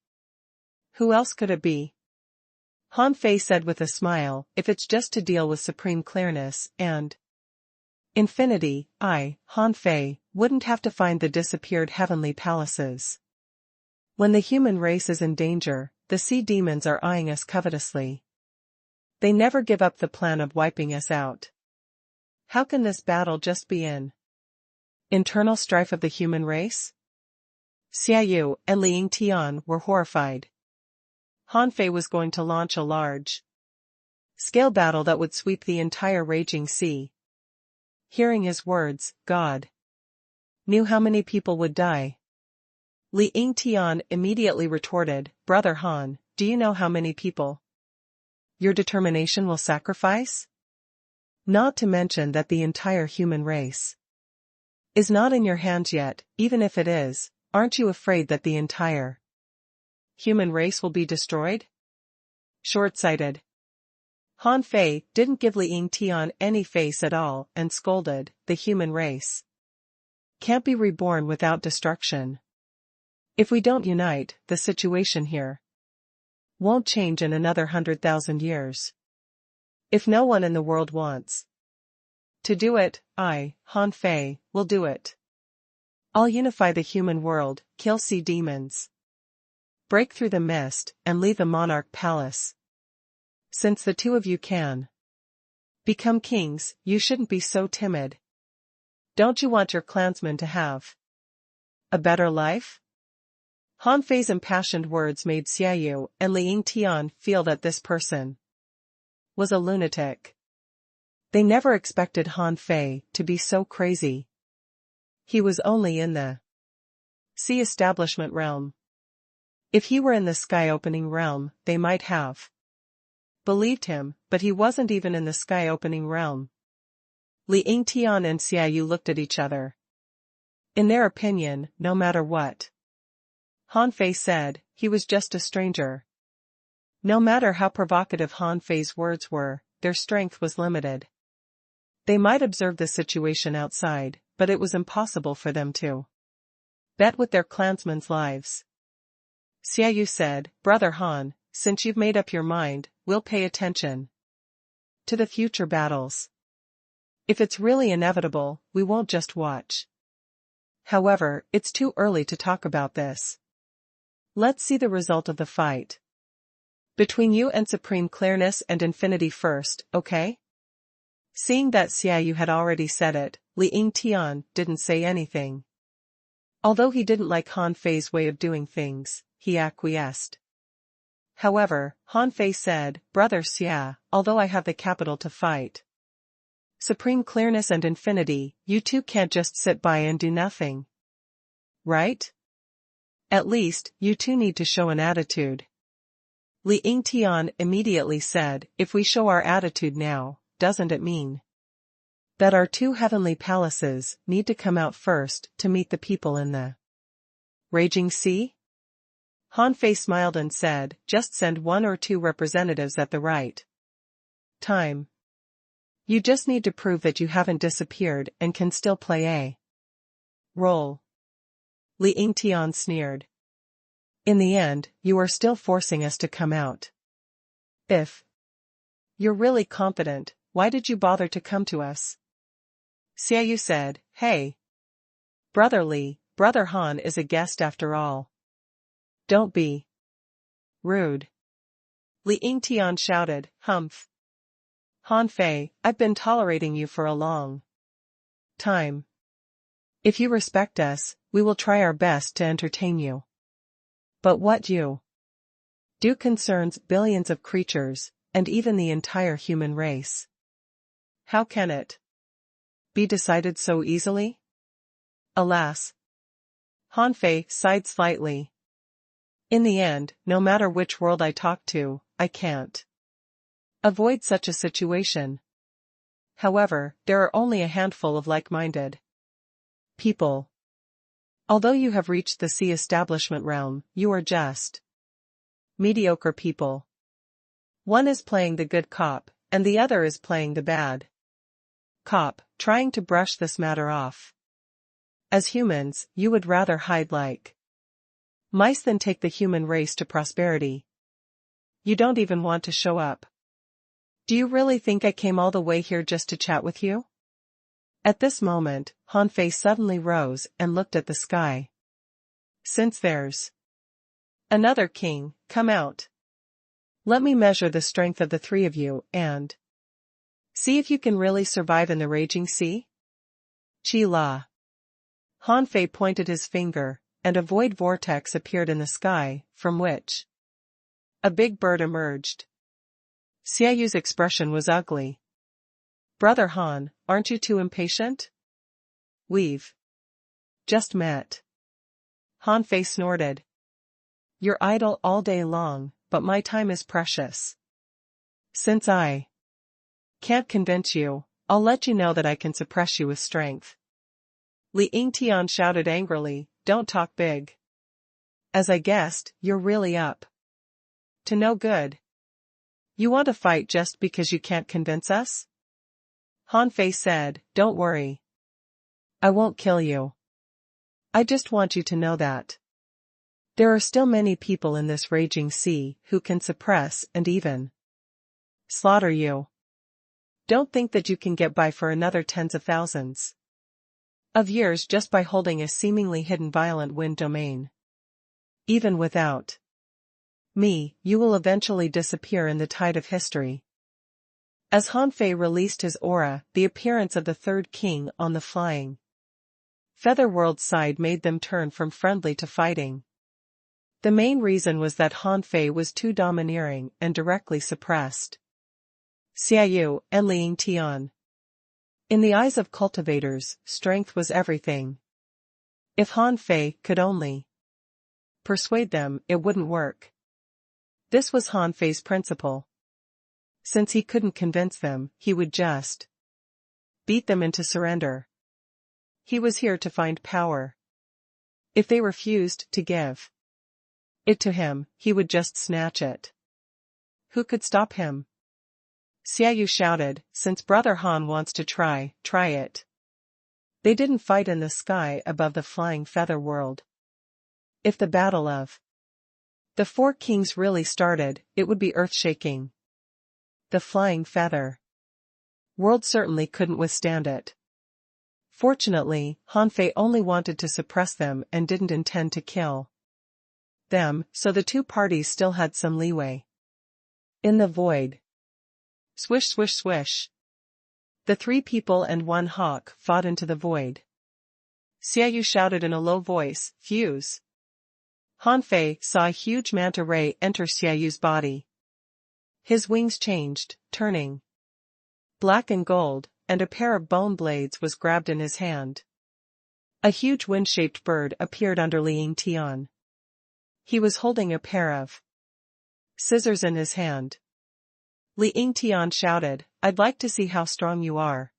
[SPEAKER 1] Who else could it be? Han Fei said with a smile, if it's just to deal with supreme clearness and infinity, I, Han Fei, wouldn't have to find the disappeared heavenly palaces. When the human race is in danger, the sea demons are eyeing us covetously. They never give up the plan of wiping us out. How can this battle just be an internal strife of the human race? Xiaoyu and Li Yingtian were horrified. Han Fei was going to launch a large-scale battle that would sweep the entire raging sea. Hearing his words, God knew how many people would die. Li Yingtian immediately retorted, Brother Han, do you know how many people your determination will sacrifice? Not to mention that the entire human race is not in your hands yet. Even if it is, aren't you afraid that the entire human race will be destroyed? Short-sighted. Han Fei didn't give Li Yingtian any face at all and scolded, the human race can't be reborn without destruction. If we don't unite, the situation here won't change in another 100,000 years. If no one in the world wants to do it, I, Han Fei, will do it. I'll unify the human world, kill sea demons, break through the mist, and leave the monarch palace. Since the two of you can become kings, you shouldn't be so timid. Don't you want your clansmen to have a better life? Han Fei's impassioned words made Xiaoyu and Li Yingtian feel that this person was a lunatic. They never expected Han Fei to be so crazy. He was only in the sea establishment realm. If he were in the sky-opening realm, they might have believed him, but he wasn't even in the sky-opening realm. Li Yingtian and Xiaoyu looked at each other. In their opinion, no matter what Han Fei said, he was just a stranger. No matter how provocative Han Fei's words were, their strength was limited. They might observe the situation outside, but it was impossible for them to bet with their clansmen's lives. Xiaoyu said, Brother Han, since you've made up your mind, we'll pay attention to the future battles. If it's really inevitable, we won't just watch. However, it's too early to talk about this. Let's see the result of the fight between you and Supreme Clearness and Infinity first, okay? Seeing that Xiaoyu had already said it, Li Yingtian didn't say anything. Although he didn't like Han Fei's way of doing things, he acquiesced. However, Han Fei said, Brother Xia, although I have the capital to fight Supreme Clearness and Infinity, you two can't just sit by and do nothing. Right? At least, you two need to show an attitude. Li Yingtian immediately said, if we show our attitude now, doesn't it mean that our two heavenly palaces need to come out first to meet the people in the raging sea? Han Fei smiled and said, just send one or two representatives at the right time. You just need to prove that you haven't disappeared and can still play a role. Li Yingtian sneered. In the end, you are still forcing us to come out. If you're really confident, why did you bother to come to us? Xiaoyu said, Hey, Brother Li, Brother Han is a guest after all. Don't be rude. Li Yingtian shouted, Humph. Han Fei, I've been tolerating you for a long time. If you respect us, we will try our best to entertain you. But what you do concerns billions of creatures, and even the entire human race. How can it be decided so easily? Alas. Han Fei sighed slightly. In the end, no matter which world I talk to, I can't avoid such a situation. However, there are only a handful of like-minded people. Although you have reached the sea establishment realm, you are just mediocre people. One is playing the good cop, and the other is playing the bad cop, trying to brush this matter off. As humans, you would rather hide like mice than take the human race to prosperity. You don't even want to show up. Do you really think I came all the way here just to chat with you? At this moment, Han Fei suddenly rose and looked at the sky. Since there's another king, come out. Let me measure the strength of the three of you and see if you can really survive in the raging sea. Chi La. Han Fei pointed his finger, and a void vortex appeared in the sky, from which a big bird emerged. Xiaoyu's expression was ugly. Brother Han, aren't you too impatient? We've just met. Han Fei snorted. You're idle all day long, but my time is precious. Since I can't convince you, I'll let you know that I can suppress you with strength. Li Yingtian shouted angrily, don't talk big. As I guessed, you're really up to no good. You want to fight just because you can't convince us? Han Fei said, don't worry. I won't kill you. I just want you to know that there are still many people in this raging sea who can suppress and even slaughter you. Don't think that you can get by for another tens of thousands of years just by holding a seemingly hidden violent wind domain. Even without me, you will eventually disappear in the tide of history. As Han Fei released his aura, the appearance of the third king on the flying feather world side made them turn from friendly to fighting. The main reason was that Han Fei was too domineering and directly suppressed Xiaoyu and Li Yingtian. In the eyes of cultivators, strength was everything. If Han Fei could only persuade them, it wouldn't work. This was Han Fei's principle. Since he couldn't convince them, he would just beat them into surrender. He was here to find power. If they refused to give it to him, he would just snatch it. Who could stop him? Xiaoyu shouted, since Brother Han wants to try it. They didn't fight in the sky above the flying feather world. If the battle of the four kings really started, it would be earth-shaking. The flying feather world certainly couldn't withstand it. Fortunately, Han Fei only wanted to suppress them and didn't intend to kill them, so the two parties still had some leeway. In the void. Swish swish swish. The three people and one hawk fought into the void. Xiaoyu shouted in a low voice, fuse. Han Fei saw a huge manta ray enter Xiaoyu's body. His wings changed, turning black and gold, and a pair of bone blades was grabbed in his hand. A huge wind-shaped bird appeared under Li Yingtian. He was holding a pair of scissors in his hand. Li Yingtian shouted, I'd like to see how strong you are.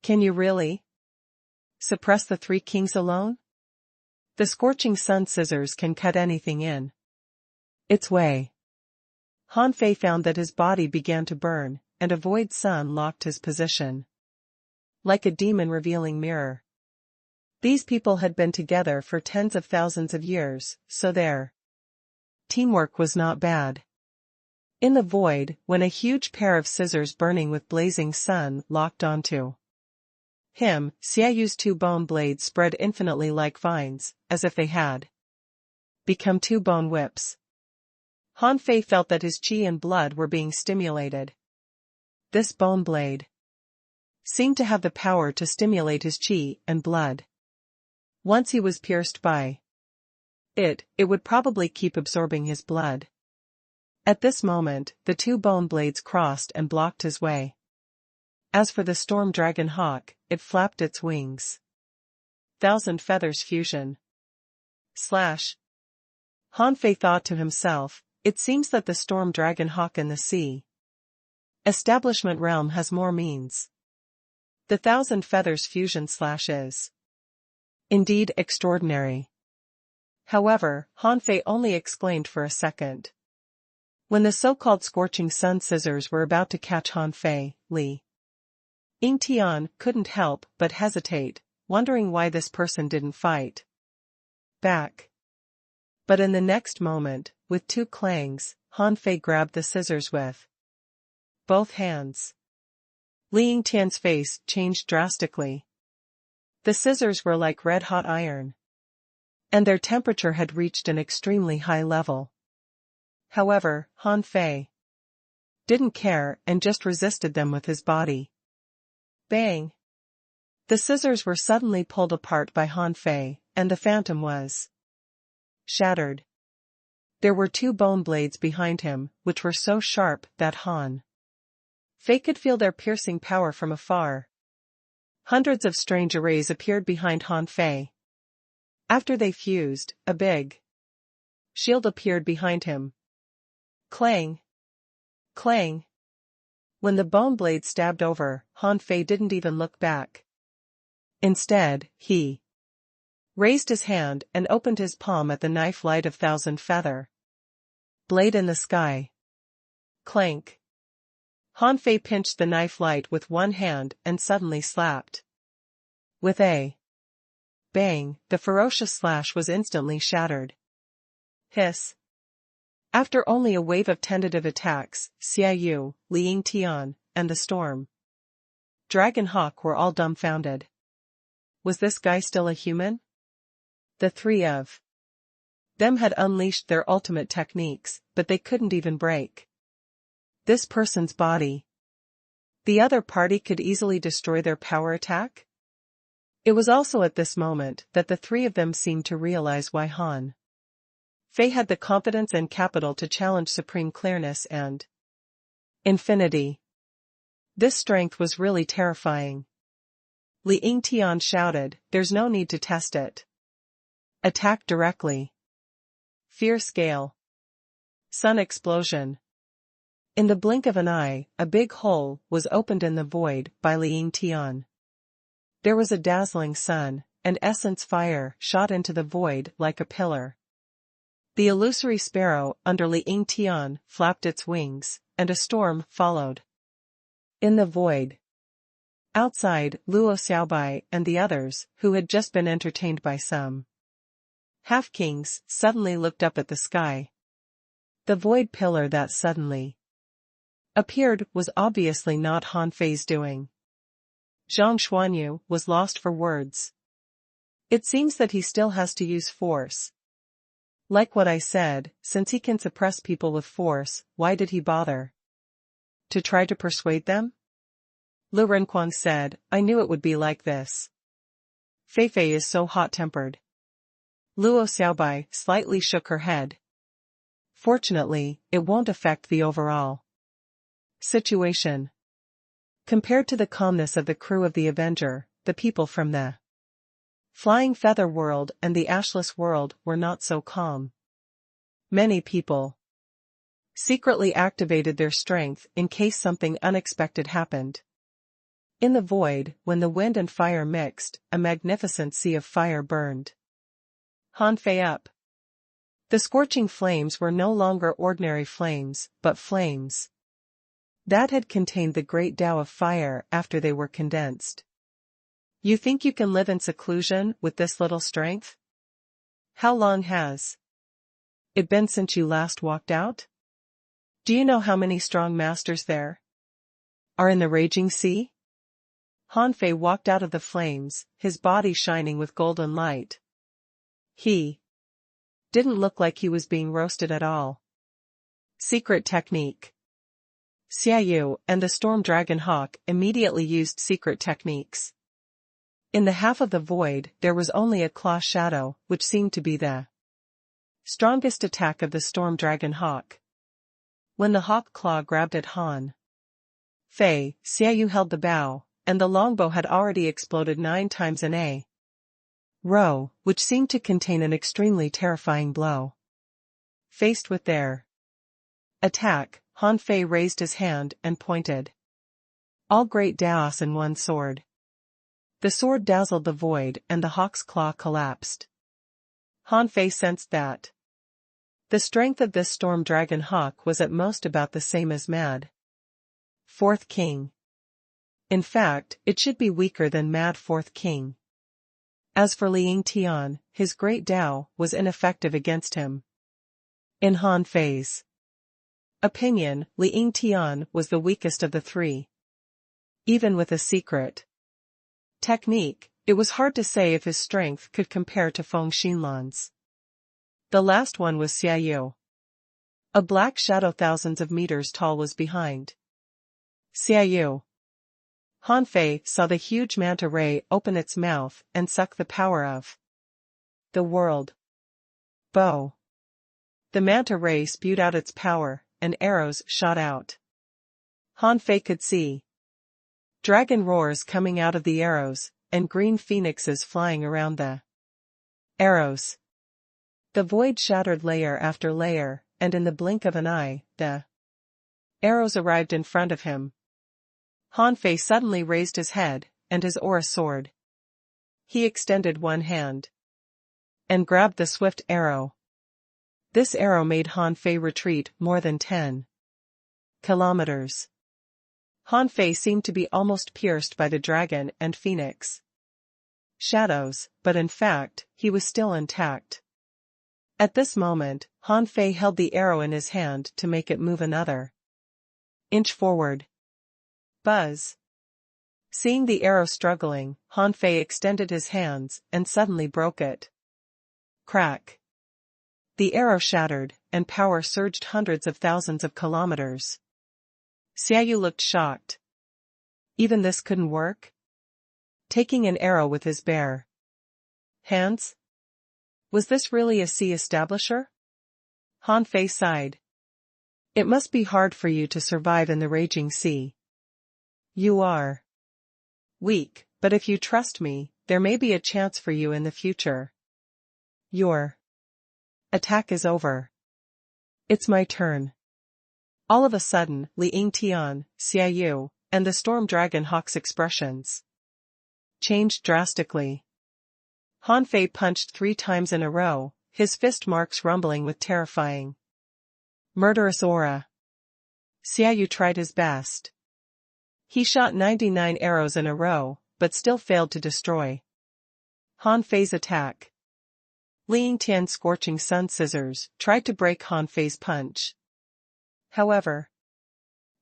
[SPEAKER 1] Can you really suppress the three kings alone? The scorching sun scissors can cut anything in its way. Han Fei found that his body began to burn, and a void sun locked his position. Like a demon-revealing mirror. These people had been together for tens of thousands of years, so their teamwork was not bad. In the void, when a huge pair of scissors burning with blazing sun locked onto him, Xiaoyu's two bone blades spread infinitely like vines, as if they had become two bone whips. Han Fei felt that his qi and blood were being stimulated. This bone blade seemed to have the power to stimulate his chi and blood. Once he was pierced by it would probably keep absorbing his blood. At this moment, the two bone blades crossed and blocked his way. As for the storm dragon hawk, it flapped its wings. Thousand Feathers Fusion. Han Fei thought to himself, it seems that the storm dragon hawk in the sea establishment realm has more means. The Thousand Feathers Fusion is indeed extraordinary. However, Han Fei only exclaimed for a second. When the so-called scorching sun scissors were about to catch Han Fei, Li Yingtian couldn't help but hesitate, wondering why this person didn't fight back. But in the next moment, with two clangs, Han Fei grabbed the scissors with both hands. Li Yingtian's face changed drastically. The scissors were like red-hot iron, and their temperature had reached an extremely high level. However, Han Fei didn't care and just resisted them with his body. Bang! The scissors were suddenly pulled apart by Han Fei, and the phantom was shattered. There were two bone blades behind him, which were so sharp that Han Fei could feel their piercing power from afar. Hundreds of strange arrays appeared behind Han Fei. After they fused, a big shield appeared behind him. Clang! Clang! When the bone blade stabbed over, Han Fei didn't even look back. Instead, he raised his hand and opened his palm at the knife light of Thousand Feather blade in the sky. Clank! Han Fei pinched the knife light with one hand and suddenly slapped. With a bang, the ferocious slash was instantly shattered. Hiss! After only a wave of tentative attacks, Xiaoyu, Li Yingtian, and the storm dragon hawk were all dumbfounded. Was this guy still a human? The three of them had unleashed their ultimate techniques, but they couldn't even break this person's body. The other party could easily destroy their power attack? It was also at this moment that the three of them seemed to realize why Han Fei had the confidence and capital to challenge supreme clearness and infinity. This strength was really terrifying. Li Yingtian shouted, "There's no need to test it. Attack directly." Fear scale. Sun explosion. In the blink of an eye, a big hole was opened in the void by Li Yingtian. There was a dazzling sun, and essence fire shot into the void like a pillar. The illusory sparrow under Li Yingtian flapped its wings, and a storm followed. In the void outside, Luo Xiaobai and the others, who had just been entertained by some half-kings, suddenly looked up at the sky. The void pillar that suddenly appeared was obviously not Han Fei's doing. Zhang Xuanyu was lost for words. It seems that he still has to use force. Like what I said, since he can suppress people with force, why did he bother to try to persuade them? Lu Renquang said, "I knew it would be like this. Fei Fei is so hot-tempered." Luo Xiaobai slightly shook her head. Fortunately, it won't affect the overall situation. Compared to the calmness of the crew of the Avenger, the people from the Flying Feather World and the Ashless World were not so calm. Many people secretly activated their strength in case something unexpected happened. In the void, when the wind and fire mixed, a magnificent sea of fire burned Han Fei up. The scorching flames were no longer ordinary flames, but flames that had contained the great Tao of fire after they were condensed. You think you can live in seclusion with this little strength? How long has it been since you last walked out? Do you know how many strong masters there are in the raging sea? Han Fei walked out of the flames, his body shining with golden light. He didn't look like he was being roasted at all. Secret technique. Xiaoyu and the storm dragon hawk immediately used secret techniques. In the half of the void there was only a claw shadow, which seemed to be the strongest attack of the storm dragon hawk. When the hawk claw grabbed at Han Fei, Xiaoyu held the bow, and the longbow had already exploded 9 times in a row, which seemed to contain an extremely terrifying blow. Faced with their attack, Han Fei raised his hand and pointed. All great Daos in one sword. The sword dazzled the void and the hawk's claw collapsed. Han Fei sensed that the strength of this storm dragon hawk was at most about the same as Mad Fourth King. In fact, it should be weaker than Mad Fourth King. As for Liang Tian, his great Dao was ineffective against him. In Han Fei's opinion, Liang Tian was the weakest of the three. Even with a secret technique, it was hard to say if his strength could compare to Feng Xinlan's. The last one was Xiaoyu. A black shadow thousands of meters tall was behind Xiaoyu. Han Fei saw the huge manta ray open its mouth and suck the power of the world. Bow. The manta ray spewed out its power, and arrows shot out. Han Fei could see dragon roars coming out of the arrows, and green phoenixes flying around the arrows. The void shattered layer after layer, and in the blink of an eye, the arrows arrived in front of him. Han Fei suddenly raised his head, and his aura soared. He extended one hand and grabbed the swift arrow. This arrow made Han Fei retreat more than 10 kilometers. Han Fei seemed to be almost pierced by the dragon and phoenix shadows, but in fact, he was still intact. At this moment, Han Fei held the arrow in his hand to make it move another inch forward. Buzz. Seeing the arrow struggling, Han Fei extended his hands and suddenly broke it. Crack. The arrow shattered, and power surged hundreds of thousands of kilometers. Xiaoyu looked shocked. Even this couldn't work? Taking an arrow with his bare hands? Was this really a sea establisher? Han Fei sighed. It must be hard for you to survive in the raging sea. You are weak, but if you trust me, there may be a chance for you in the future. Your attack is over. It's my turn. All of a sudden, Liang Tian, Xiaoyu, and the storm dragon hawk's expressions changed drastically. Han Fei punched 3 times in a row, his fist marks rumbling with terrifying, murderous aura. Xiaoyu tried his best. He shot 99 arrows in a row, but still failed to destroy Han Fei's attack. Liang Tian's scorching sun scissors tried to break Han Fei's punch. However,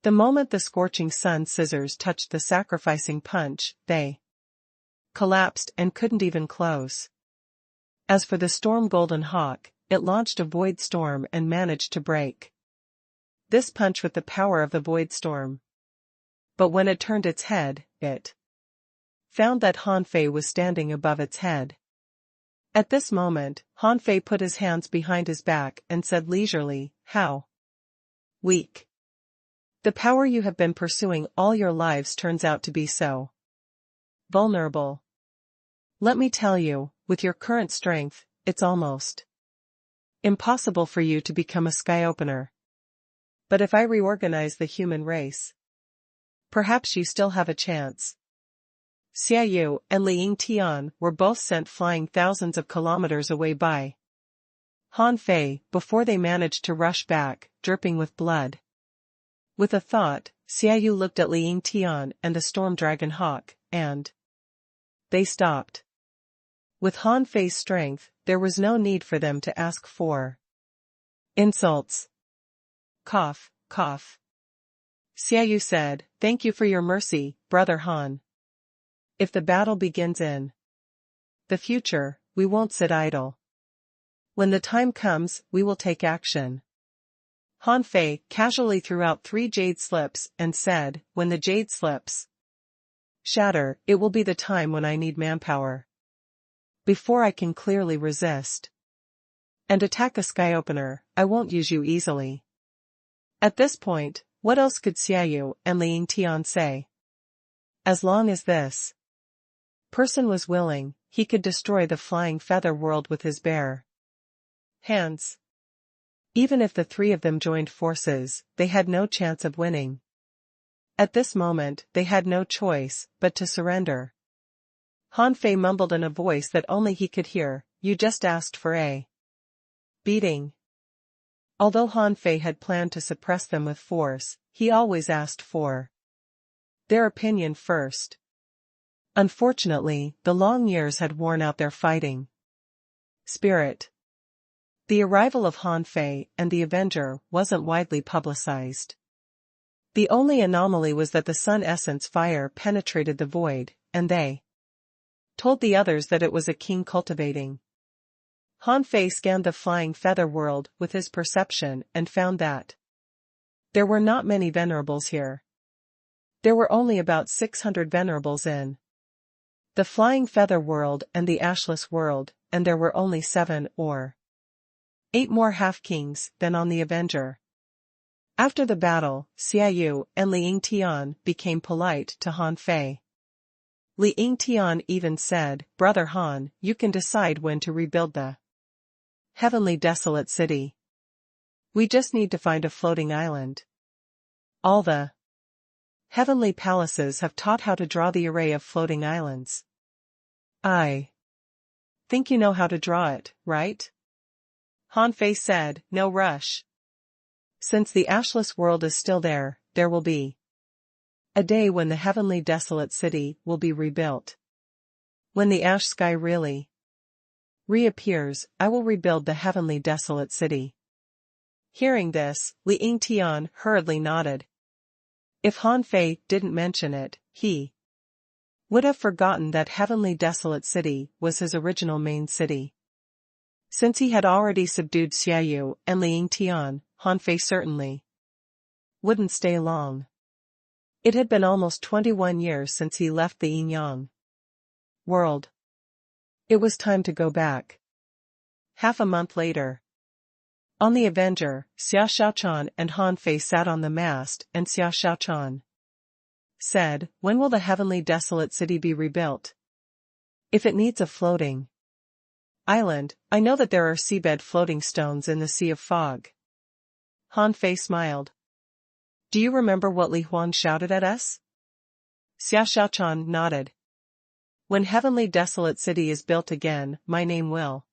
[SPEAKER 1] the moment the scorching sun scissors touched the sacrificing punch, they collapsed and couldn't even close. As for the storm golden hawk, it launched a void storm and managed to break this punch with the power of the void storm. But when it turned its head, it found that Han Fei was standing above its head. At this moment, Han Fei put his hands behind his back and said leisurely, "How weak. The power you have been pursuing all your lives turns out to be so vulnerable. Let me tell you, with your current strength, it's almost impossible for you to become a sky opener. But if I reorganize the human race, perhaps you still have a chance." Xiaoyu and Liang Tian were both sent flying thousands of kilometers away by Han Fei before they managed to rush back, dripping with blood. With a thought, Xiaoyu looked at Liang Tian and the storm dragon hawk, and they stopped. With Han Fei's strength, there was no need for them to ask for insults. Cough, cough. Xiaoyu said, "Thank you for your mercy, Brother Han. If the battle begins in the future, we won't sit idle. When the time comes, we will take action." Han Fei casually threw out 3 jade slips and said, when the jade slips shatter, it will be the time when I need manpower. Before I can clearly resist and attack a sky opener, I won't use you easily. At this point, what else could Xiaoyu and Ling Tian say? As long as this person was willing, he could destroy the flying feather world with his bare hands. Even if the 3 of them joined forces, they had no chance of winning. At this moment, they had no choice but to surrender. Han Fei mumbled in a voice that only he could hear, "You just asked for a beating." Although Han Fei had planned to suppress them with force, he always asked for their opinion first. Unfortunately, the long years had worn out their fighting spirit. The arrival of Han Fei and the Avenger wasn't widely publicized. The only anomaly was that the Sun Essence fire penetrated the void, and they told the others that it was a king cultivating. Han Fei scanned the flying feather world with his perception and found that there were not many venerables here. There were only about 600 venerables in the flying feather world and the ashless world, and there were only 7 or 8 more half-kings than on the Avenger. After the battle, Xiaoyu and Ling Tian became polite to Han Fei. Ling Tian even said, "Brother Han, you can decide when to rebuild the heavenly desolate city. We just need to find a floating island. All the heavenly palaces have taught how to draw the array of floating islands. I think you know how to draw it, right?" Han Fei said, "No rush. Since the ashless world is still there, there will be a day when the heavenly desolate city will be rebuilt. When the ash sky really reappears, I will rebuild the heavenly desolate city." Hearing this, Ling Tian hurriedly nodded. If Han Fei didn't mention it, he would have forgotten that heavenly desolate city was his original main city. Since he had already subdued Xiaoyu and Ling Tian, Han Fei certainly wouldn't stay long. It had been almost 21 years since he left the Yin-Yang world. It was time to go back. Half a month later, on the Avenger, Xia Xiaochan and Han Fei sat on the mast, and Xia Xiaochan said, "When will the heavenly desolate city be rebuilt? If it needs a floating island, I know that there are seabed floating stones in the Sea of Fog." Han Fei smiled. "Do you remember what Li Huang shouted at us?" Xia Xiaochan nodded. "When heavenly desolate city is built again, my name will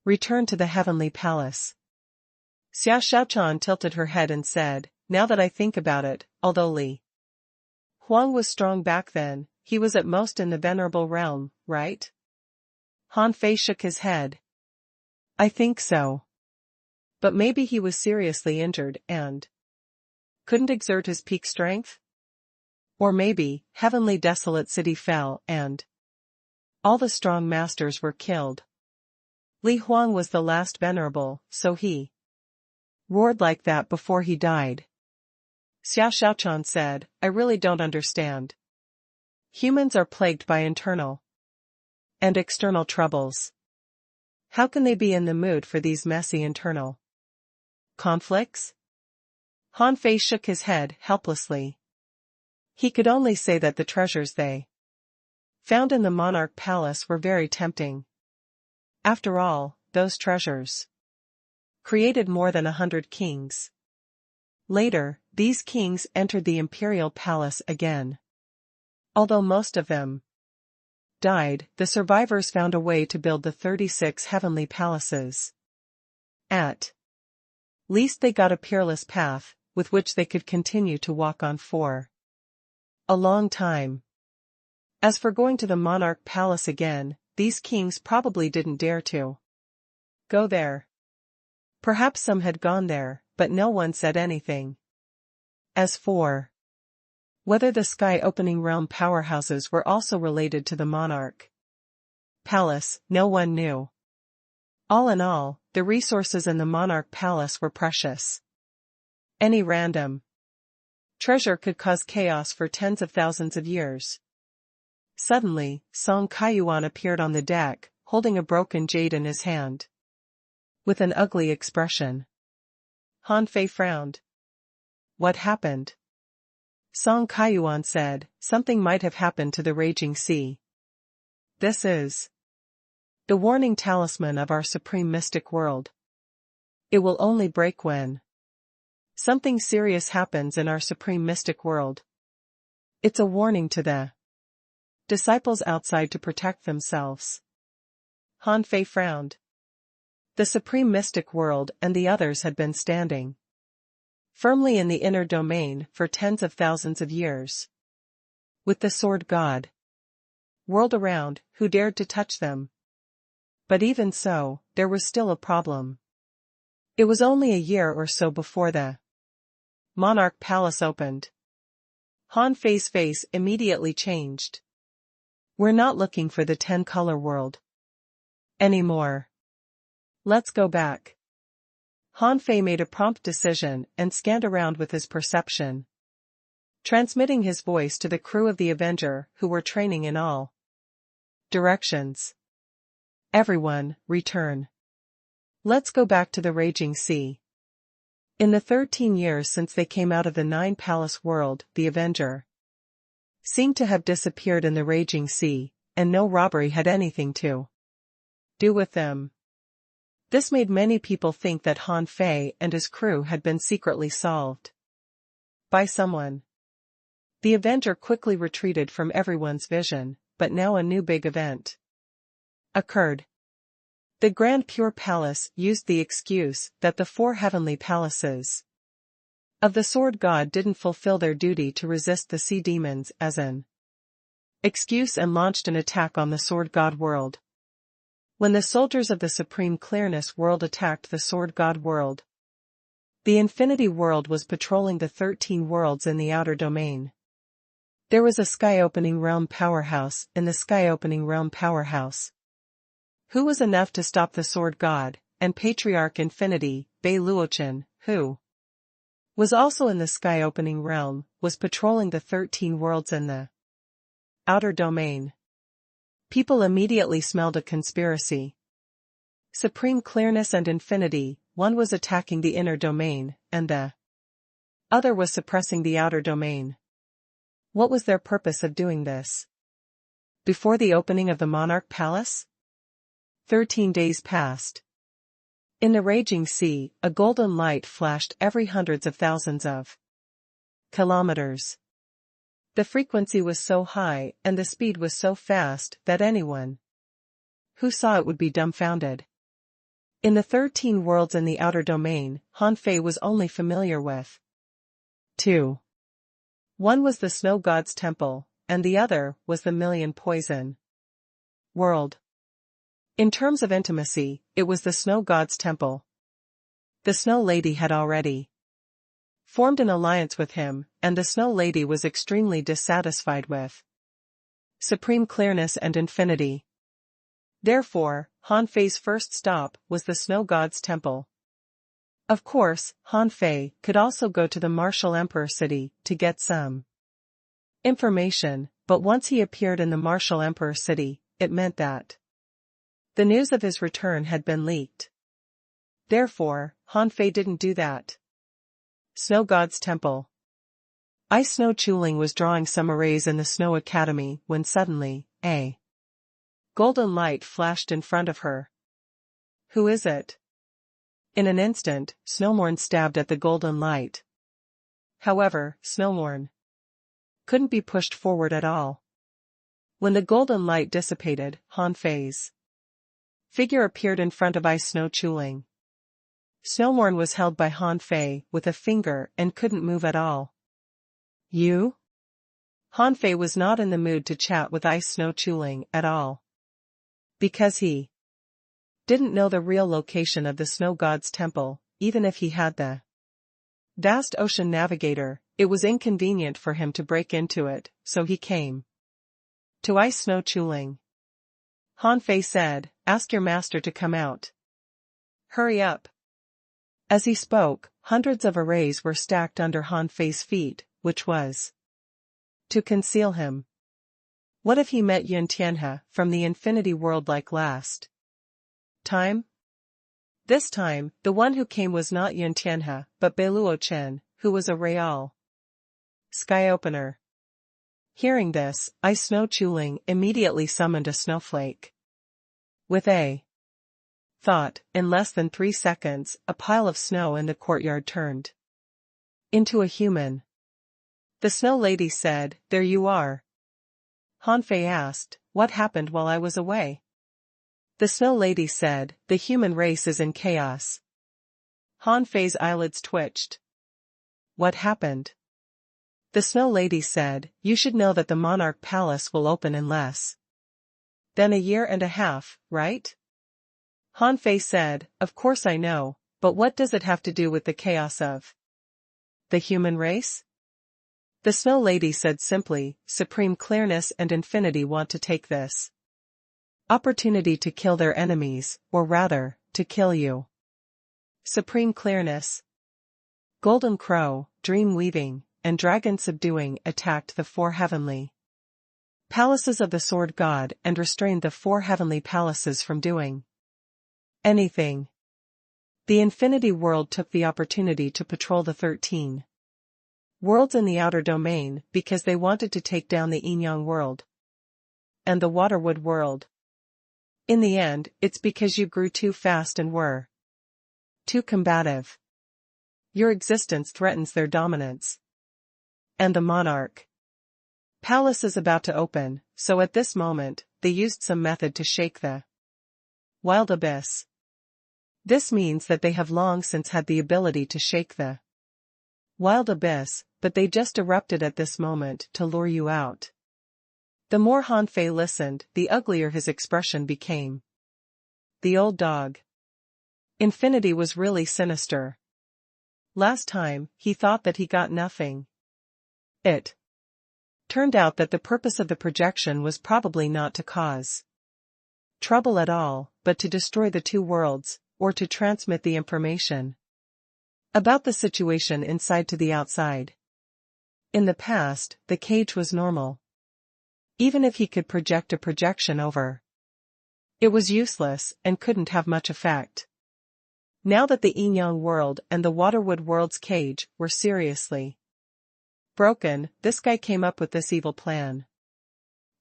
[SPEAKER 1] return to the heavenly palace." Xia Xiaochan tilted her head and said, "Now that I think about it, although Li Huang was strong back then, he was at most in the venerable realm, right?" Han Fei shook his head. "I think so. But maybe he was seriously injured and couldn't exert his peak strength? Or maybe, heavenly desolate city fell and all the strong masters were killed. Li Huang was the last venerable, so he roared like that before he died." Xia Xiaochan said, "I really don't understand. Humans are plagued by internal and external troubles. How can they be in the mood for these messy internal conflicts?" Han Fei shook his head helplessly. He could only say that the treasures they found in the monarch palace were very tempting. After all, those treasures created more than 100 kings. Later, these kings entered the imperial palace again. Although most of them died, the survivors found a way to build the 36 heavenly palaces. At least they got a peerless path, with which they could continue to walk on for a long time. As for going to the monarch palace again, these kings probably didn't dare to go there. Perhaps some had gone there, but no one said anything. As for whether the sky-opening realm powerhouses were also related to the monarch palace, no one knew. All in all, the resources in the monarch palace were precious. Any random treasure could cause chaos for tens of thousands of years. Suddenly, Song Kaiyuan appeared on the deck, holding a broken jade in his hand. With an ugly expression. Han Fei frowned. What happened? Song Kaiyuan said, something might have happened to the raging sea. This is the warning talisman of our supreme mystic world. It will only break when something serious happens in our supreme mystic world. It's a warning to the disciples outside to protect themselves. Han Fei frowned. The supreme mystic world and the others had been standing firmly in the inner domain for tens of thousands of years. With the sword god world around, who dared to touch them? But even so, there was still a problem. It was only a year or so before the monarch palace opened. Han Fei's face immediately changed. We're not looking for the 10-color world anymore. Let's go back. Han Fei made a prompt decision and scanned around with his perception, transmitting his voice to the crew of the Avenger who were training in all directions. Everyone, return. Let's go back to the raging sea. In the 13 years since they came out of the 9-palace world, the Avenger seemed to have disappeared in the raging sea, and no robbery had anything to do with them. This made many people think that Han Fei and his crew had been secretly solved by someone. The Avenger quickly retreated from everyone's vision, but now a new big event occurred. The Grand Pure Palace used the excuse that the 4 heavenly palaces of the Sword God didn't fulfill their duty to resist the sea demons as an excuse and launched an attack on the Sword God world. When the soldiers of the Supreme Clearness world attacked the Sword God world, the Infinity world was patrolling the 13 worlds in the outer domain. There was a sky-opening realm powerhouse in the sky-opening realm powerhouse, who was enough to stop the Sword God, and Patriarch Infinity, Bei Luochen, who was also in the sky-opening realm, was patrolling the 13 worlds in the outer domain. People immediately smelled a conspiracy. Supreme Clearness and Infinity, one was attacking the inner domain, and the other was suppressing the outer domain. What was their purpose of doing this? Before the opening of the Monarch Palace? 13 days passed. In the raging sea, a golden light flashed every hundreds of thousands of kilometers. The frequency was so high and the speed was so fast that anyone who saw it would be dumbfounded. In the 13 worlds in the outer domain, Han Fei was only familiar with 2. One was the Snow God's Temple, and the other was the Million Poison world. In terms of intimacy, it was the Snow God's Temple. The Snow Lady had already formed an alliance with him, and the Snow Lady was extremely dissatisfied with Supreme Clearness and Infinity. Therefore, Han Fei's first stop was the Snow God's Temple. Of course, Han Fei could also go to the Martial Emperor City to get some information, but once he appeared in the Martial Emperor City, it meant that the news of his return had been leaked. Therefore, Han Fei didn't do that. Snow God's Temple. Ice Snow Chuling was drawing some arrays in the Snow Academy when suddenly, a golden light flashed in front of her. Who is it? In an instant, Snowmorn stabbed at the golden light. However, Snowmorn couldn't be pushed forward at all. When the golden light dissipated, Han Fei's figure appeared in front of Ice Snow Chuling. Snowmorn was held by Han Fei with a finger and couldn't move at all. You? Han Fei was not in the mood to chat with Ice Snow Chuling at all. Because he didn't know the real location of the Snow God's Temple, even if he had the vast ocean navigator, it was inconvenient for him to break into it, so he came to Ice Snow Chuling. Han Fei said, "Ask your master to come out. Hurry up." As he spoke, hundreds of arrays were stacked under Han Fei's feet, which was to conceal him. What if he met Yun Tianhe from the infinity world like last time? This time, the one who came was not Yun Tianhe, but Beiluo Chen, who was a real sky opener. Hearing this, Snow Chuling immediately summoned a snowflake. With a thought, in less than 3 seconds, a pile of snow in the courtyard turned into a human. The Snow Lady said, "There you are." Han Fei asked, "What happened while I was away?" The Snow Lady said, "The human race is in chaos." Han Fei's eyelids twitched. What happened? The Snow Lady said, "You should know that the Monarch Palace will open in less than 1.5 years, right?" Han Fei said, "Of course I know, but what does it have to do with the chaos of the human race?" The Snow Lady said simply, "Supreme Clearness and Infinity want to take this opportunity to kill their enemies, or rather, to kill you." Supreme Clearness, Golden Crow, Dream Weaving, and Dragon Subduing attacked the 4 heavenly palaces of the Sword God and restrained the 4 heavenly palaces from doing anything. The Infinity World took the opportunity to patrol the 13 worlds in the outer domain because they wanted to take down the Yin-Yang world and the Waterwood world. In the end, it's because you grew too fast and were too combative. Your existence threatens their dominance. And the Monarch Palace is about to open, so at this moment, they used some method to shake the wild abyss. This means that they have long since had the ability to shake the wild abyss, but they just erupted at this moment to lure you out. The more Han Fei listened, the uglier his expression became. The old dog. Infinity was really sinister. Last time, he thought that he got nothing. It turned out that the purpose of the projection was probably not to cause trouble at all, but to destroy the 2 worlds, or to transmit the information about the situation inside to the outside. In the past, the cage was normal. Even if he could project a projection over, it was useless and couldn't have much effect. Now that the Yin-Yang world and the Waterwood world's cage were seriously broken, this guy came up with this evil plan.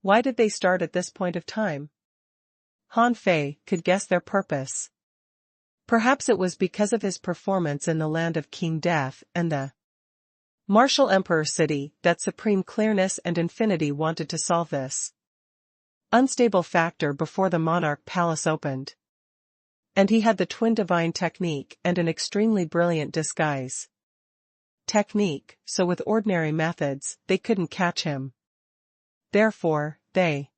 [SPEAKER 1] Why did they start at this point of time? Han Fei could guess their purpose. Perhaps it was because of his performance in the land of King Death and the Martial Emperor City that Supreme Clearness and Infinity wanted to solve this unstable factor before the Monarch Palace opened. And he had the Twin Divine technique and an extremely brilliant disguise technique, so with ordinary methods, they couldn't catch him. Therefore, they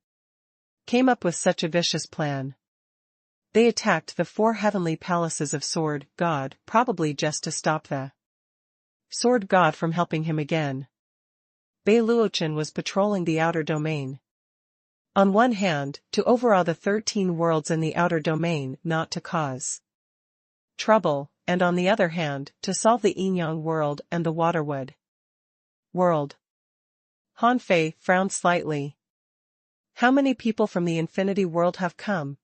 [SPEAKER 1] came up with such a vicious plan. They attacked the 4 heavenly palaces of Sword God, probably just to stop the Sword God from helping him again. Beiluo Chen was patrolling the outer domain. On one hand, to overawe the 13 worlds in the outer domain, not to cause trouble, and on the other hand, to solve the Yin-Yang world and the Waterwood world. Han Fei frowned slightly. How many people from the Infinity world have come?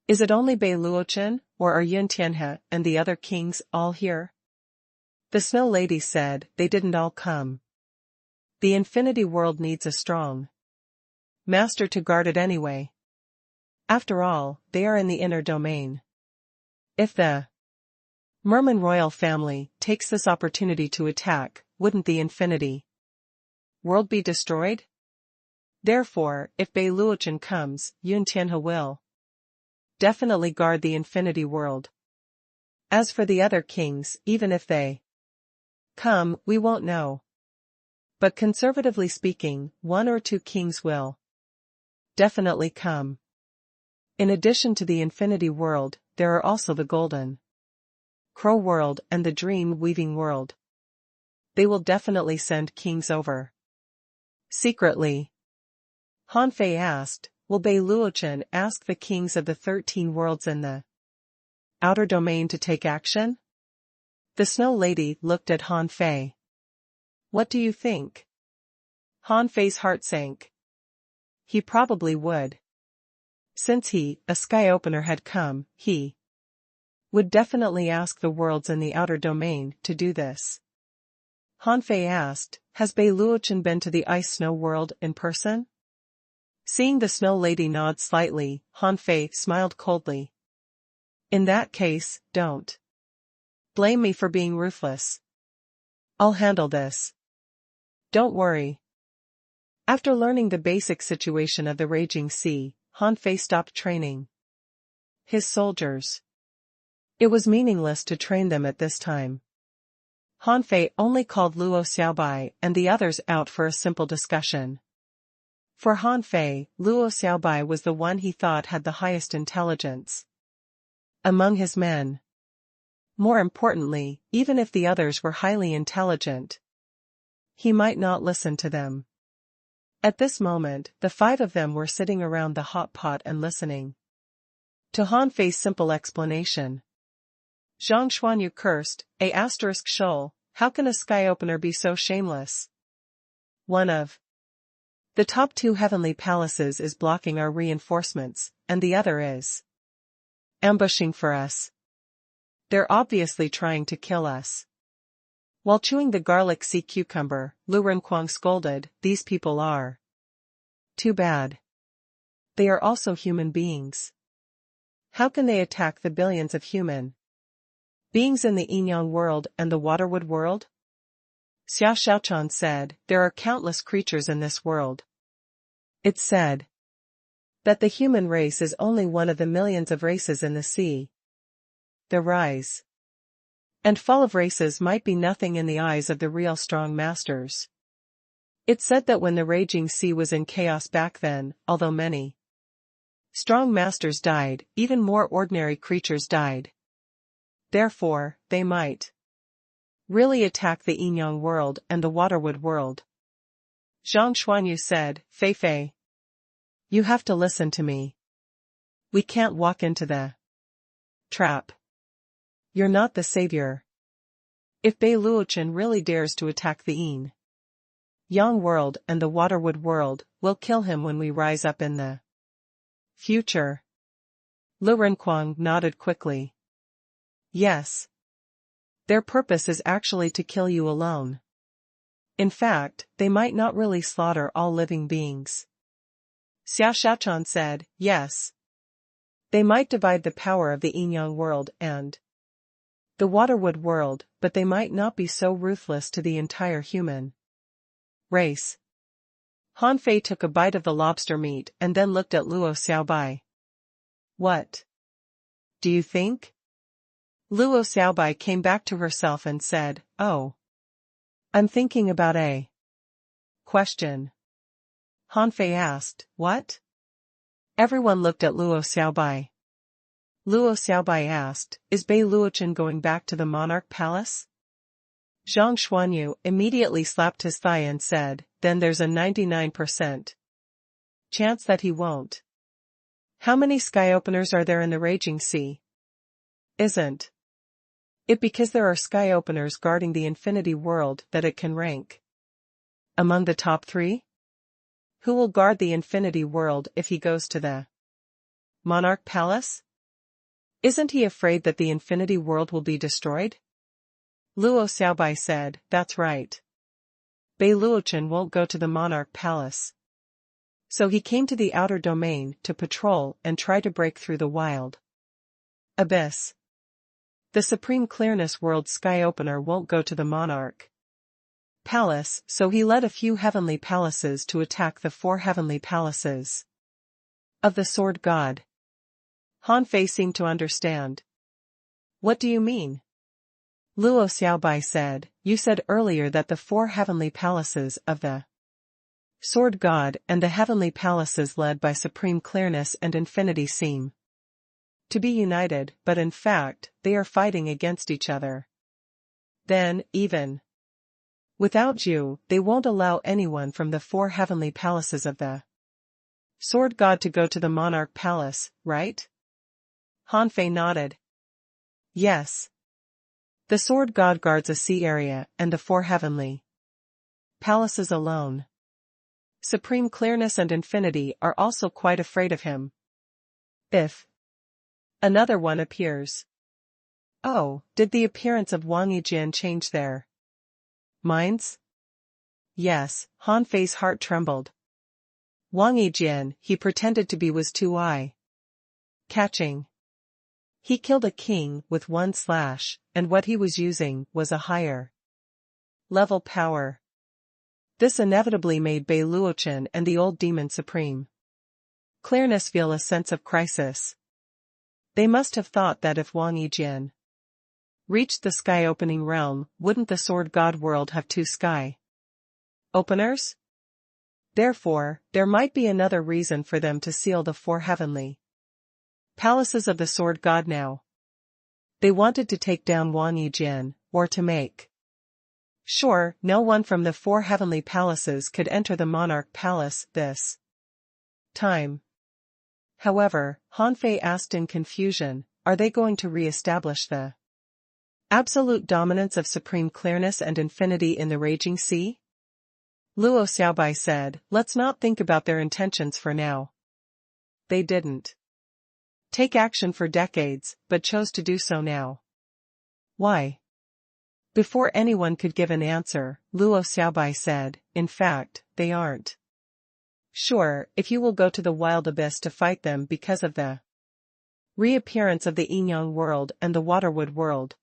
[SPEAKER 1] Is it only Beiluo Chen, or are Yun Tianhe and the other kings all here? The Snow Lady said, "They didn't all come. The Infinity world needs a strong master to guard it anyway. After all, they are in the inner domain. If the Merman royal family takes this opportunity to attack, wouldn't the Infinity world be destroyed? Therefore, if Beiluo Chen comes, Yun Tianhe will definitely guard the Infinity world. As for the other kings, even if they come, we won't know. But conservatively speaking, 1 or 2 kings will definitely come. In addition to the Infinity world, there are also the Golden Crow world and the Dream Weaving world. They will definitely send kings over. Secretly. Han Fei asked, will Beiluo Chen ask the kings of the 13 worlds in the outer domain to take action? The Snow Lady looked at Han Fei. What do you think? Han Fei's heart sank. He probably would. Since he, a sky opener, had come, he would definitely ask the worlds in the outer domain to do this. Han Fei asked, has Bei Luochen been to the ice snow world in person? Seeing the Snow Lady nod slightly, Han Fei smiled coldly. In that case, don't blame me for being ruthless. I'll handle this. Don't worry. After learning the basic situation of the raging sea, Han Fei stopped training his soldiers. It was meaningless to train them at this time. Han Fei only called Luo Xiaobai and the others out for a simple discussion. For Han Fei, Luo Xiaobai was the one he thought had the highest intelligence among his men. More importantly, even if the others were highly intelligent, he might not listen to them. At this moment, the 5 of them were sitting around the hot pot and listening to Han Fei's simple explanation. Zhang Xuanyu cursed, *Shoal, how can a sky opener be so shameless? One of the top 2 heavenly palaces is blocking our reinforcements, and the other is ambushing for us. They're obviously trying to kill us. While chewing the garlic sea cucumber, Lu Renquang scolded, these people are too bad. They are also human beings. How can they attack the billions of human beings in the Yinyang world and the Waterwood world? Xia Xiaochan said, there are countless creatures in this world. It's said that the human race is only one of the millions of races in the sea. The rise and fall of races might be nothing in the eyes of the real strong masters. It's said that when the raging sea was in chaos back then, although many strong masters died, even more ordinary creatures died. Therefore, they might really attack the Yinyang world and the Waterwood world. Zhang Xuanyu said, Fei Fei, you have to listen to me. We can't walk into the trap. You're not the savior. If Bei Luochen really dares to attack the Yinyang world and the Waterwood world, we'll kill him when we rise up in the future. Lu Renquang nodded quickly. Yes. Their purpose is actually to kill you alone. In fact, they might not really slaughter all living beings. Xia Xiaochan said, yes. They might divide the power of the Yinyang world and the Waterwood world, but they might not be so ruthless to the entire human race. Han Fei took a bite of the lobster meat and then looked at Luo Xiaobai. What do you think? Luo Xiaobai came back to herself and said, oh. I'm thinking about a question. Han Fei asked, what? Everyone looked at Luo Xiaobai. Luo Xiaobai asked, is Bei Luochen going back to the monarch palace? Zhang Xuanyu immediately slapped his thigh and said, then there's a 99% chance that he won't. How many sky openers are there in the raging sea? Isn't it because there are sky openers guarding the infinity world that it can rank among the top 3? Who will guard the infinity world if he goes to the monarch palace? Isn't he afraid that the infinity world will be destroyed? Luo Xiaobai said, that's right. Bei Luochen won't go to the monarch palace. So he came to the outer domain to patrol and try to break through the wild abyss. The Supreme Clearness World Sky Opener won't go to the monarch palace, so he led a few heavenly palaces to attack the 4 heavenly palaces of the Sword God. Han Fei seemed to understand. What do you mean? Luo Xiaobai said, you said earlier that the 4 heavenly palaces of the Sword God and the heavenly palaces led by Supreme Clearness and Infinity seem to be united, but in fact, they are fighting against each other. Then, even without you, they won't allow anyone from the 4 heavenly palaces of the Sword God to go to the monarch palace, right? Han Fei nodded. Yes. The sword god guards a sea area and the 4 heavenly palaces alone. Supreme clearness and infinity are also quite afraid of him. If another one appears. Oh, did the appearance of Wang Yijin change their minds? Yes, Han Fei's heart trembled. Wang Yijin, he pretended to be, was too eye-catching. He killed a king with 1 slash, and what he was using was a higher level power. This inevitably made Bei Luochen and the old demon supreme clearness feel a sense of crisis. They must have thought that if Wang Yijin reached the sky-opening realm, wouldn't the sword god world have 2 sky openers? Therefore, there might be another reason for them to seal the 4 heavenly palaces of the sword god now. They wanted to take down Wang Yijin, or to make sure no one from the 4 heavenly palaces could enter the monarch palace this time. However, Han Fei asked in confusion, are they going to re-establish the absolute dominance of supreme clearness and infinity in the raging sea? Luo Xiaobai said, let's not think about their intentions for now. They didn't take action for decades, but chose to do so now. Why? Before anyone could give an answer, Luo Xiaobai said, in fact, they aren't sure if you will go to the wild abyss to fight them because of the reappearance of the Yinyang world and the Waterwood world.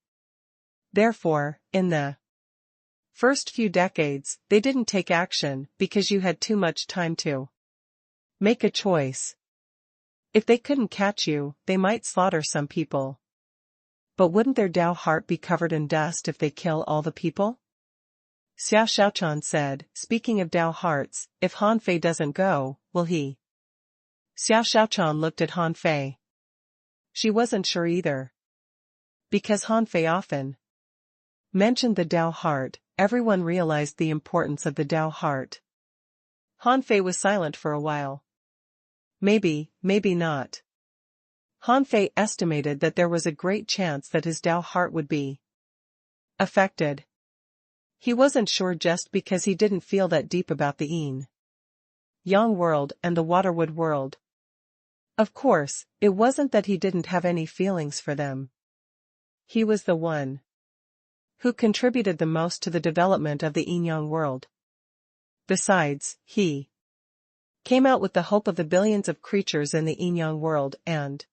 [SPEAKER 1] Therefore, in the first few decades, they didn't take action because you had too much time to make a choice. If they couldn't catch you, they might slaughter some people. But wouldn't their Dao heart be covered in dust if they kill all the people? Xia Xiaochan said, speaking of Dao hearts, if Han Fei doesn't go, will he? Xia Xiaochan looked at Han Fei. She wasn't sure either. Because Han Fei often mentioned the Dao heart, everyone realized the importance of the Dao heart. Han Fei was silent for a while. Maybe, maybe not. Han Fei estimated that there was a great chance that his Dao heart would be affected. He wasn't sure just because he didn't feel that deep about the Yin Yang world and the Waterwood world. Of course, it wasn't that he didn't have any feelings for them. He was the one who contributed the most to the development of the Yin Yang world. Besides, he came out with the hope of the billions of creatures in the Yin Yang world and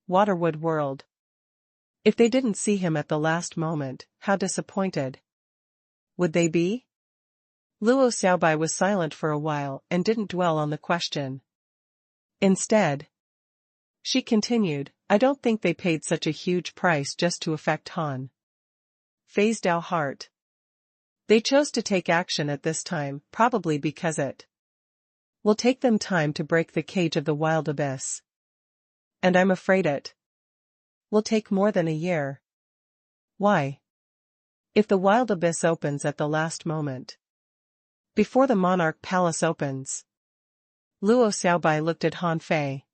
[SPEAKER 1] Waterwood world. If they didn't see him at the last moment, how disappointed would they be? Luo Xiaobai was silent for a while and didn't dwell on the question. Instead, she continued, I don't think they paid such a huge price just to affect Han Fei's Dao heart. They chose to take action at this time, probably because it will take them time to break the cage of the wild abyss. And I'm afraid it will take more than a year. Why? If the wild abyss opens at the last moment, before the monarch palace opens. Luo Xiaobai looked at Han Fei.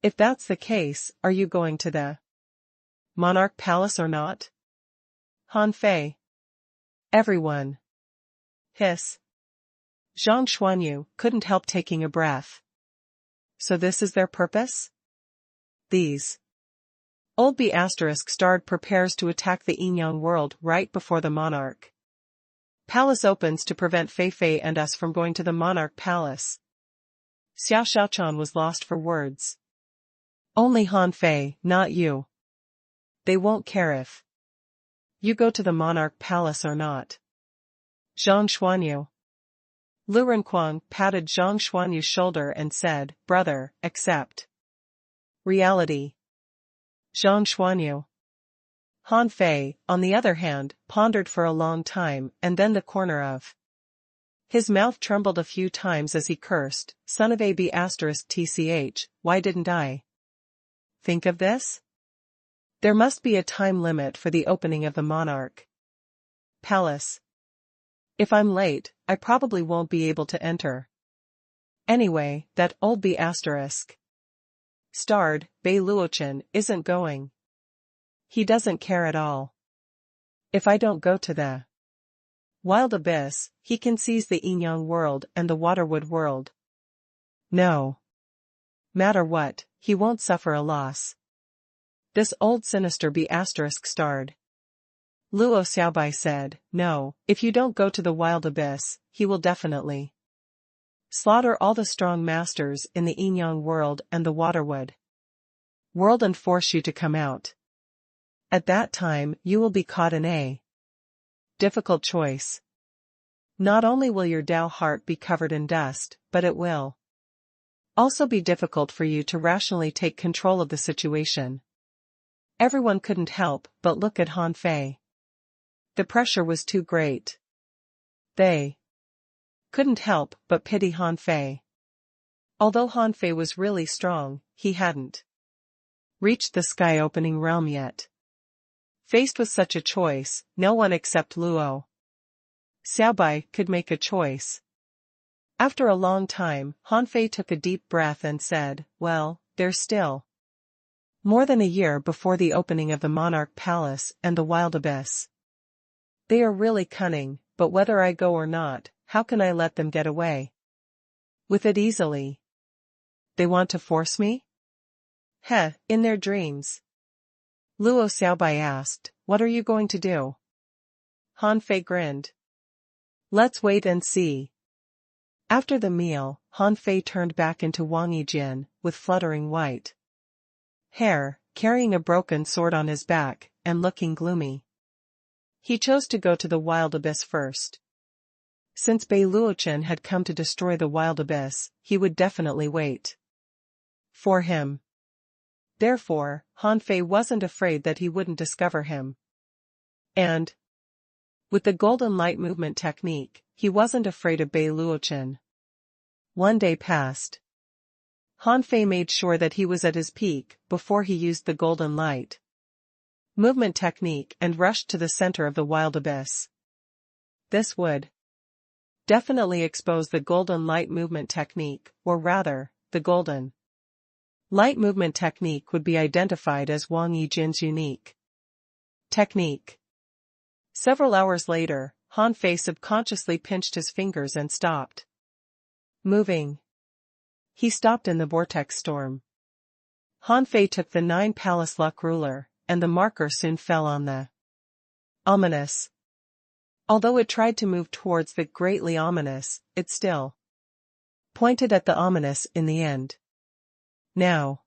[SPEAKER 1] If that's the case, are you going to the monarch palace or not? Han Fei. Everyone. Hiss. Zhang Xuanyu couldn't help taking a breath. So this is their purpose? These Old B** starred prepares to attack the Yinyang world right before the monarch palace opens to prevent Fei Fei and us from going to the monarch palace. Xiao Xiaochan was lost for words. Only Han Fei, not you. They won't care if you go to the monarch palace or not. Zhang Xuanyu. Lu Renquang patted Zhang Xuanyu's shoulder and said, brother, accept reality. Zhang Xuanyu. Han Fei, on the other hand, pondered for a long time and then the corner of his mouth trembled a few times as he cursed, son of AB***, why didn't I think of this? There must be a time limit for the opening of the monarch palace. If I'm late, I probably won't be able to enter. Anyway, that old B** starred, Bei Luochen, isn't going. He doesn't care at all. If I don't go to the wild abyss, he can seize the Inyang world and the Waterwood world. No matter what, he won't suffer a loss. This old sinister be asterisk starred. Luo Xiaobai said, no, if you don't go to the wild abyss, he will definitely slaughter all the strong masters in the Inyang world and the Waterwood world and force you to come out. At that time, you will be caught in a difficult choice. Not only will your Tao heart be covered in dust, but it will also be difficult for you to rationally take control of the situation. Everyone couldn't help but look at Han Fei. The pressure was too great. They couldn't help but pity Han Fei. Although Han Fei was really strong, he hadn't reached the sky-opening realm yet. Faced with such a choice, no one except Luo Xiaobai could make a choice. After a long time, Han Fei took a deep breath and said, well, there's still more than a year before the opening of the Monarch Palace and the Wild Abyss. They are really cunning, but whether I go or not, how can I let them get away with it easily? They want to force me? Heh, in their dreams. Luo Xiaobai asked, what are you going to do? Han Fei grinned. Let's wait and see. After the meal, Han Fei turned back into Wang Yijin, with fluttering white hair, carrying a broken sword on his back, and looking gloomy. He chose to go to the Wild Abyss first. Since Bei Luochen had come to destroy the Wild Abyss, he would definitely wait for him. Therefore, Han Fei wasn't afraid that he wouldn't discover him. And with the golden light movement technique, he wasn't afraid of Bei Luochen. One day passed. Han Fei made sure that he was at his peak before he used the golden light movement technique and rushed to the center of the Wild Abyss. This would definitely expose the golden light movement technique, or rather, the golden light movement technique would be identified as Wang Yijin's unique technique. Several hours later, Han Fei subconsciously pinched his fingers and stopped moving. He stopped in the vortex storm. Han Fei took the 9-palace luck ruler, and the marker soon fell on the ominous. Although it tried to move towards the greatly ominous, it still pointed at the ominous in the end. Now.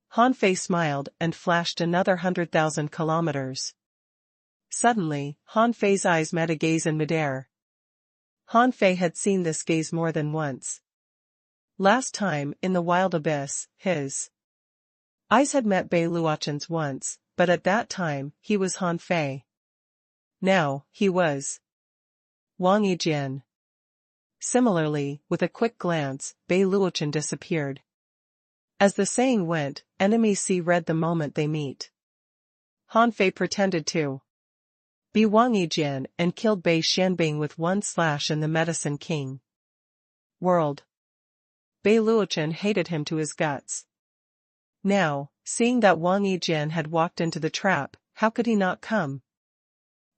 [SPEAKER 1] Han Fei smiled and flashed another 100,000 kilometers. Suddenly, Han Fei's eyes met a gaze in midair. Han Fei had seen this gaze more than once. Last time, in the Wild Abyss, his eyes had met Bei Luochen's once, but at that time, he was Han Fei. Now, he was Wang Yijin. Similarly, with a quick glance, Bei Luochen disappeared. As the saying went, enemies see red the moment they meet. Han Fei pretended to be Wang Yijin and killed Bei Xianbing with one slash in the Medicine King world. Bei Luochen hated him to his guts. Now, seeing that Wang Yijin had walked into the trap, how could he not come?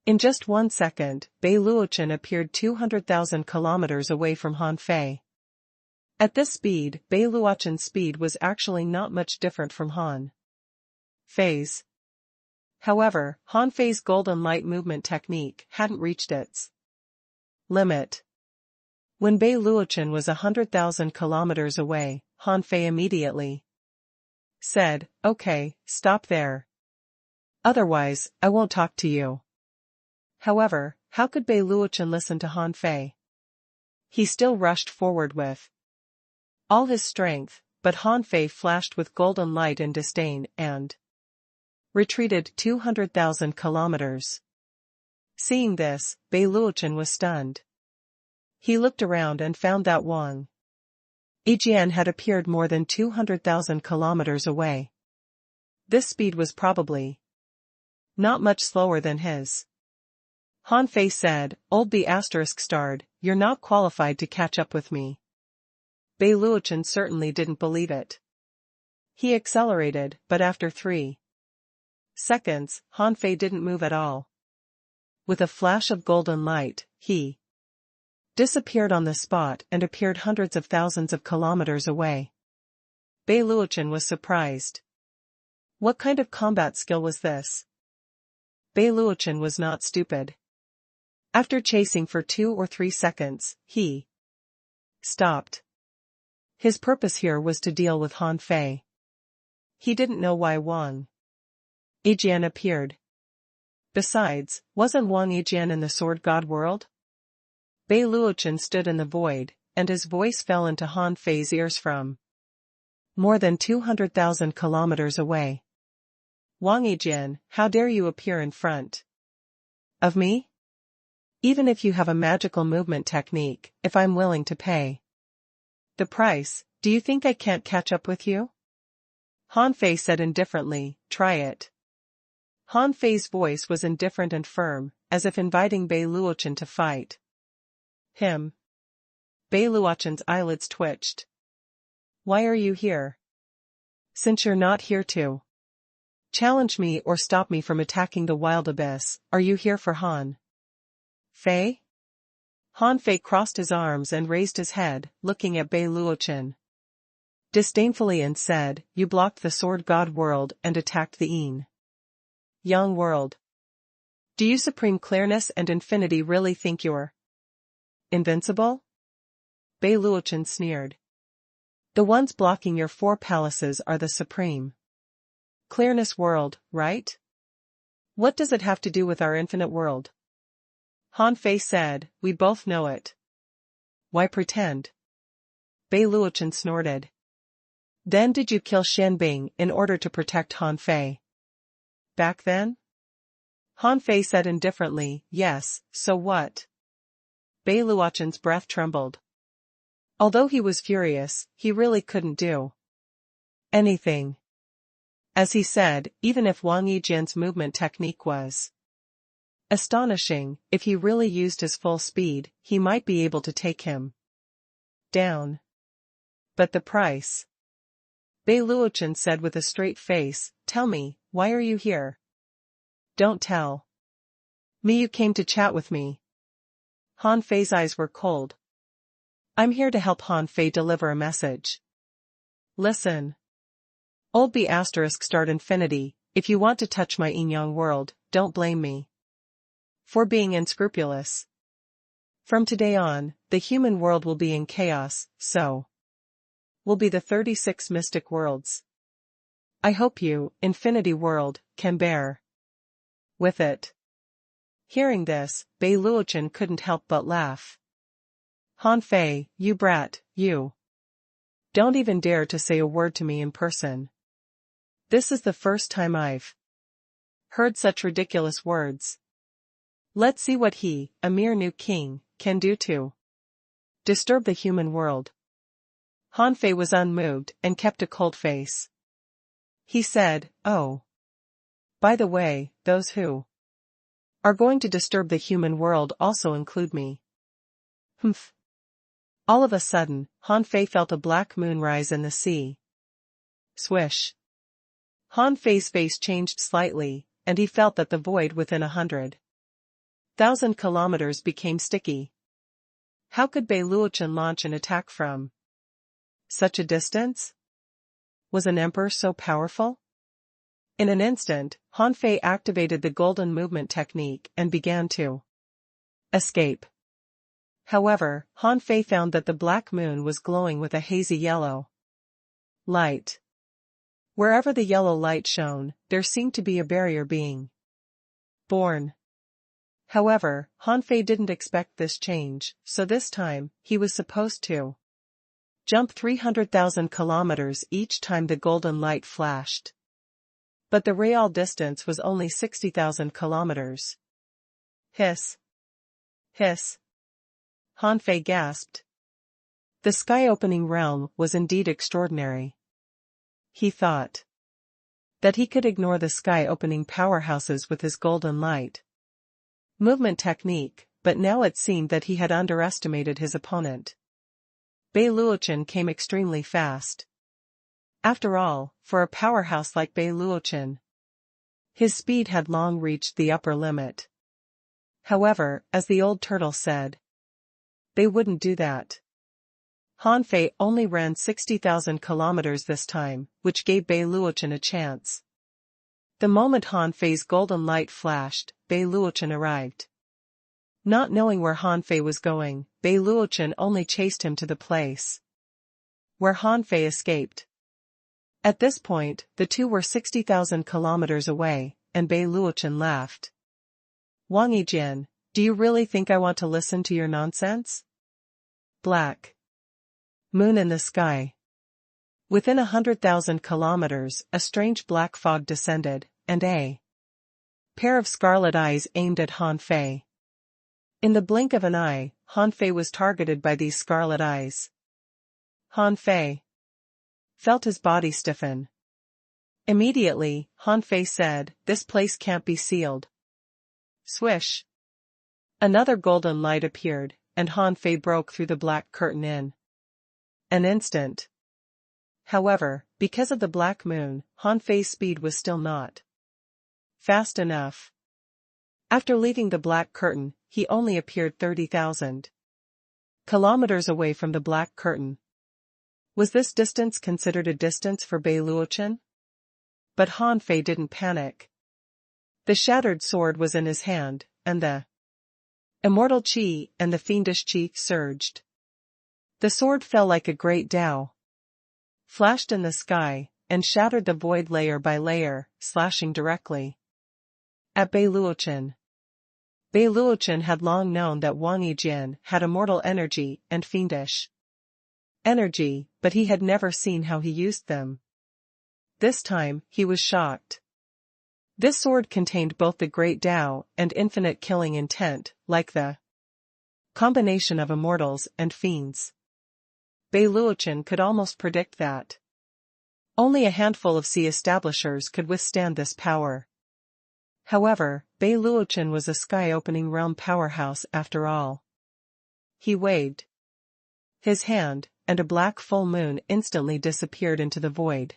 [SPEAKER 1] In just 1 second, Bei Luochen appeared 200,000 kilometers away from Han Fei. At this speed, Bei Luochen's speed was actually not much different from Han Fei's. However, Han Fei's golden light movement technique hadn't reached its limit. When Bei Luochen was 100,000 kilometers away, Han Fei immediately said, okay, stop there. Otherwise, I won't talk to you. However, how could Bei Luochen listen to Han Fei? He still rushed forward with all his strength, but Han Fei flashed with golden light in disdain and retreated 200,000 kilometers. Seeing this, Bei Luochen was stunned. He looked around and found that Wang Yijin had appeared more than 200,000 kilometers away. This speed was probably not much slower than his. Han Fei said, old B** starred, you're not qualified to catch up with me. Bei Luochen certainly didn't believe it. He accelerated, but after 3 seconds, Han Fei didn't move at all. With a flash of golden light, he disappeared on the spot and appeared hundreds of thousands of kilometers away. Bei Luochen was surprised. What kind of combat skill was this? Bei Luochen was not stupid. After chasing for 2 or 3 seconds, he stopped. His purpose here was to deal with Han Fei. He didn't know why Wang Yijian appeared. Besides, wasn't Wang Yijian in the Sword God world? Bei Luochen stood in the void, and his voice fell into Han Fei's ears from more than 200,000 kilometers away. Wang Yijian, how dare you appear in front of me? Even if you have a magical movement technique, if I'm willing to pay the price, do you think I can't catch up with you? Han Fei said indifferently, try it. Han Fei's voice was indifferent and firm, as if inviting Bei Luochen to fight him. Bei Luochen's eyelids twitched. Why are you here? Since you're not here to challenge me or stop me from attacking the wild abyss, are you here for Han Fei? Han Fei crossed his arms and raised his head, looking at Bei Luochen disdainfully and said, you blocked the Sword God world and attacked the Yang world. Do you Supreme Clearness and Infinity really think you're invincible? Bei Luochen sneered. The ones blocking your 4 palaces are the Supreme Clearness world, right? What does it have to do with our infinite world? Han Fei said, we both know it. Why pretend? Bei Luochen snorted. Then did you kill Xian Bing in order to protect Han Fei? Back then? Han Fei said indifferently, yes, so what? Bei Luochen's breath trembled. Although he was furious, he really couldn't do anything. As he said, even if Wang Yijian's movement technique was astonishing, if he really used his full speed, he might be able to take him down. But the price? Bei Luochen said with a straight face, tell me, why are you here? Don't tell me you came to chat with me. Han Fei's eyes were cold. I'm here to help Han Fei deliver a message. Listen. Old B** start infinity, if you want to touch my yin-yang world, don't blame me for being unscrupulous. From today on, the human world will be in chaos, so will be the 36 mystic worlds. I hope you, Infinity World, can bear with it. Hearing this, Bei Luochen couldn't help but laugh. Han Fei, you brat, you. Don't even dare to say a word to me in person. This is the first time I've heard such ridiculous words. Let's see what he, a mere new king, can do to disturb the human world. Han Fei was unmoved and kept a cold face. He said, oh. By the way, those who are going to disturb the human world also include me. Humph. All of a sudden, Han Fei felt a black moon rise in the sea. Swish. Han Fei's face changed slightly, and he felt that the void within 100,000 kilometers became sticky. How could Bei Luochen launch an attack from such a distance? Was an emperor so powerful? In an instant, Han Fei activated the golden movement technique and began to escape. However, Han Fei found that the black moon was glowing with a hazy yellow light. Wherever the yellow light shone, there seemed to be a barrier being born. However, Han Fei didn't expect this change, so this time, he was supposed to jump 300,000 kilometers each time the golden light flashed. But the real distance was only 60,000 kilometers. Hiss. Hiss. Han Fei gasped. The sky-opening realm was indeed extraordinary. He thought that he could ignore the sky-opening powerhouses with his golden light movement technique, but now it seemed that he had underestimated his opponent. Bei Luochen came extremely fast. After all, for a powerhouse like Bei Luochen, his speed had long reached the upper limit. However, as the old turtle said, they wouldn't do that. Han Fei only ran 60,000 kilometers this time, which gave Bei Luochen a chance. The moment Han Fei's golden light flashed, Bei Luochen arrived. Not knowing where Han Fei was going, Bei Luochen only chased him to the place where Han Fei escaped. At this point, the two were 60,000 kilometers away, and Bei Luochen laughed. Wang Yijian, do you really think I want to listen to your nonsense? Black moon in the sky. Within 100,000 kilometers, a strange black fog descended, and a pair of scarlet eyes aimed at Han Fei. In the blink of an eye, Han Fei was targeted by these scarlet eyes. Han Fei felt his body stiffen. Immediately, Han Fei said, "This place can't be sealed." Swish! Another golden light appeared, and Han Fei broke through the black curtain in an instant. However, because of the black moon, Han Fei's speed was still not fast enough. After leaving the black curtain, he only appeared 30,000 kilometers away from the black curtain. Was this distance considered a distance for Bei Luochen? But Han Fei didn't panic. The shattered sword was in his hand, and the immortal qi and the fiendish qi surged. The sword fell like a great Tao, flashed in the sky, and shattered the void layer by layer, slashing directly at Bei Luochen. Bei Luochen had long known that Wang Yijian had immortal energy and fiendish energy, but he had never seen how he used them. This time, he was shocked. This sword contained both the great Tao and infinite killing intent, like the combination of immortals and fiends. Bei Luochen could almost predict that only a handful of sea establishers could withstand this power. However, Bei Luochen was a sky-opening realm powerhouse after all. He waved his hand, and a black full moon instantly disappeared into the void.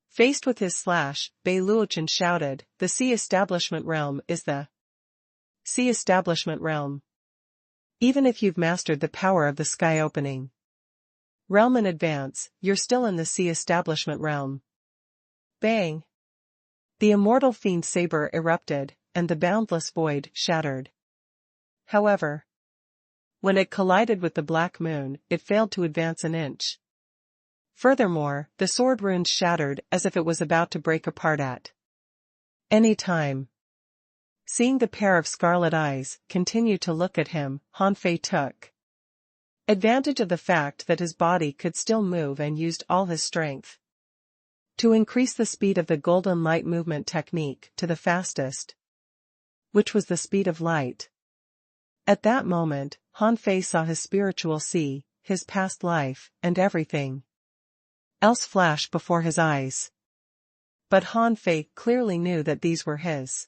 [SPEAKER 1] Faced with his slash, Bei Luochen shouted, "The sea establishment realm is the sea establishment realm. Even if you've mastered the power of the sky-opening realm in advance, you're still in the sea establishment realm." Bang! The immortal fiend saber erupted, and the boundless void shattered. However, when it collided with the black moon, it failed to advance an inch. Furthermore, the sword runes shattered as if it was about to break apart at any time. Seeing the pair of scarlet eyes continue to look at him, Han Fei took advantage of the fact that his body could still move and used all his strength to increase the speed of the golden light movement technique to the fastest, which was the speed of light. At that moment, Han Fei saw his spiritual sea, his past life, and everything else flash before his eyes. But Han Fei clearly knew that these were his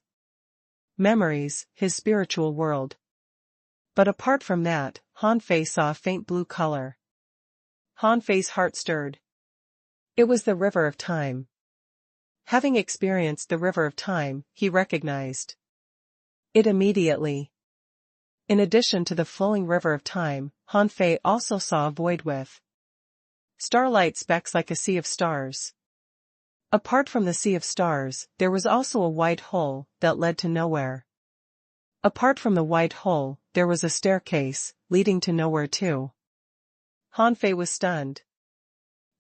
[SPEAKER 1] memories, his spiritual world. But apart from that, Han Fei saw a faint blue color. Han Fei's heart stirred. It was the river of time. Having experienced the river of time, he recognized it immediately. In addition to the flowing river of time, Han Fei also saw a void with starlight specks like a sea of stars. Apart from the sea of stars, there was also a white hole that led to nowhere. Apart from the white hole, there was a staircase, leading to nowhere too. Han Fei was stunned.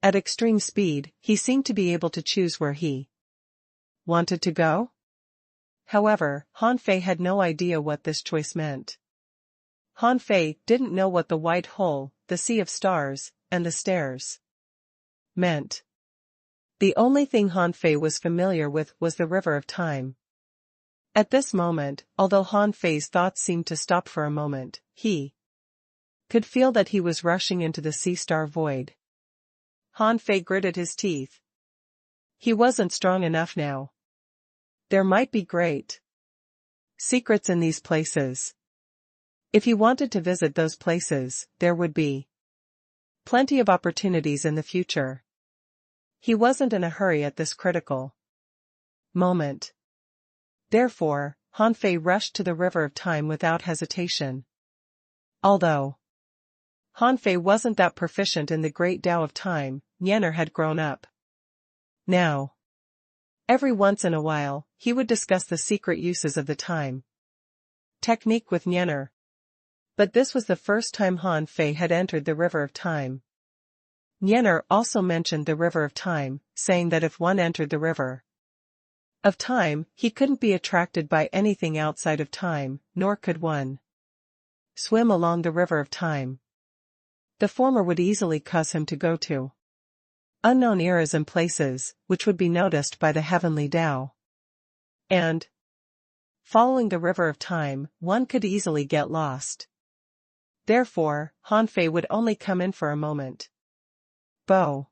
[SPEAKER 1] At extreme speed, he seemed to be able to choose where he wanted to go. However, Han Fei had no idea what this choice meant. Han Fei didn't know what the white hole, the sea of stars, and the stairs meant. The only thing Han Fei was familiar with was the river of time. At this moment, although Han Fei's thoughts seemed to stop for a moment, he could feel that he was rushing into the sea star void. Han Fei gritted his teeth. He wasn't strong enough now. There might be great secrets in these places. If he wanted to visit those places, there would be plenty of opportunities in the future. He wasn't in a hurry at this critical moment. Therefore, Han Fei rushed to the river of time without hesitation. Although Han Fei wasn't that proficient in the great Tao of time, Nianer had grown up. Now, every once in a while, he would discuss the secret uses of the time technique with Nianer. But this was the first time Han Fei had entered the river of time. Nianer also mentioned the river of time, saying that if one entered the river of time, he couldn't be attracted by anything outside of time, nor could one swim along the river of time. The former would easily cause him to go to unknown eras and places, which would be noticed by the heavenly Tao. And following the river of time, one could easily get lost. Therefore, Han Fei would only come in for a moment. The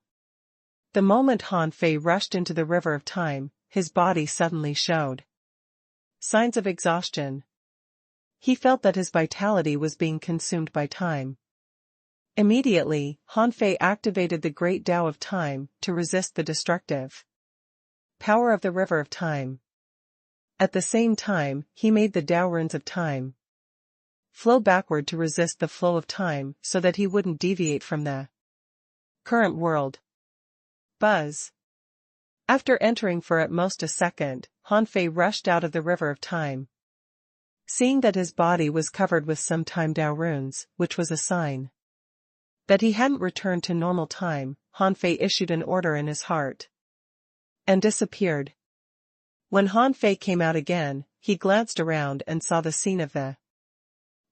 [SPEAKER 1] moment Han Fei rushed into the river of time, his body suddenly showed signs of exhaustion. He felt that his vitality was being consumed by time. Immediately, Han Fei activated the great Tao of time to resist the destructive power of the river of time. At the same time, he made the Tao runes of time flow backward to resist the flow of time so that he wouldn't deviate from the current world. Buzz. After entering for at most a second, Han Fei rushed out of the river of time. Seeing that his body was covered with some time Tao runes, which was a sign that he hadn't returned to normal time, Han Fei issued an order in his heart and disappeared. When Han Fei came out again, he glanced around and saw the scene of the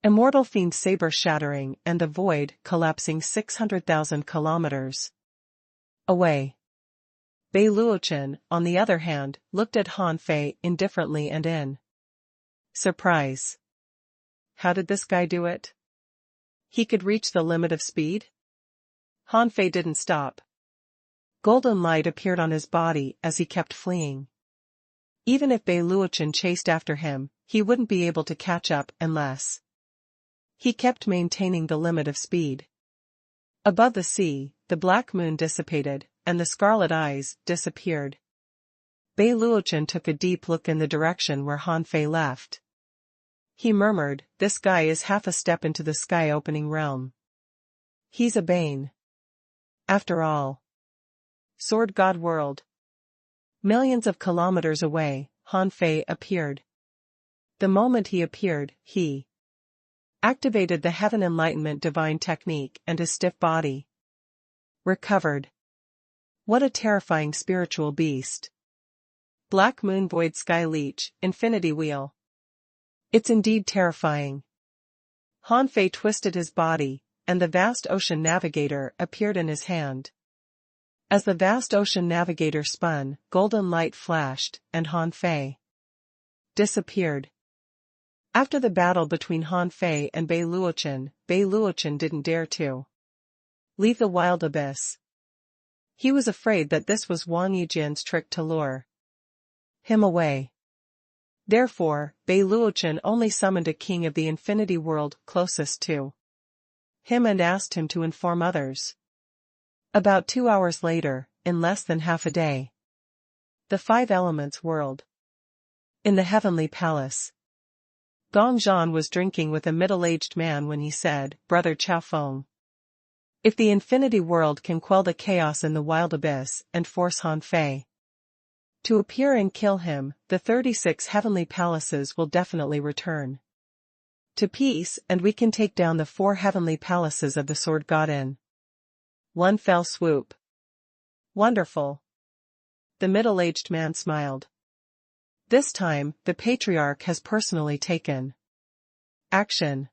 [SPEAKER 1] immortal fiend saber shattering and the void collapsing 600,000 kilometers away. Bei Luochen, on the other hand, looked at Han Fei indifferently and in surprise. How did this guy do it? He could reach the limit of speed? Han Fei didn't stop. Golden light appeared on his body as he kept fleeing. Even if Bei Luochen chased after him, he wouldn't be able to catch up unless he kept maintaining the limit of speed. Above the sea, the black moon dissipated, and the scarlet eyes disappeared. Bei Luochen took a deep look in the direction where Han Fei left. He murmured, "This guy is half a step into the sky-opening realm. He's a bane. After all." Sword God World. Millions of kilometers away, Han Fei appeared. The moment he appeared, he activated the Heaven Enlightenment Divine Technique and his stiff body recovered. What a terrifying spiritual beast. Black Moon Void Sky Leech, Infinity Wheel. It's indeed terrifying. Han Fei twisted his body, and the vast ocean navigator appeared in his hand. As the vast ocean navigator spun, golden light flashed, and Han Fei disappeared. After the battle between Han Fei and Bei Luochen didn't dare to leave the wild abyss. He was afraid that this was Wang Yijin's trick to lure him away. Therefore, Bei Luochen only summoned a king of the infinity world closest to him and asked him to inform others. About 2 hours later, in less than half a day, the Five Elements world. In the heavenly palace, Gong Zhan was drinking with a middle-aged man when he said, "Brother Chao Feng, if the infinity world can quell the chaos in the wild abyss and force Han Fei to appear and kill him, the 36 heavenly palaces will definitely return to peace, and we can take down the 4 heavenly palaces of the Sword God in one fell swoop." Wonderful. The middle-aged man smiled. This time, the patriarch has personally taken action.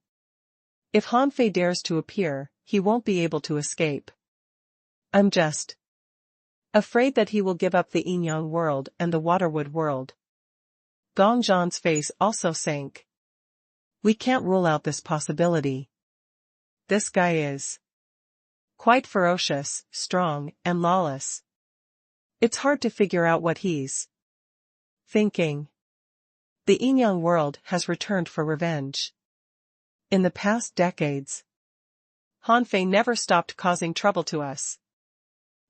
[SPEAKER 1] If Han Fei dares to appear, he won't be able to escape. I'm just afraid that he will give up the Yin-Yang world and the Waterwood world. Gong Zhan's face also sank. We can't rule out this possibility. This guy is quite ferocious, strong, and lawless. It's hard to figure out what he's thinking. The Yin-Yang world has returned for revenge. In the past decades, Han Fei never stopped causing trouble to us.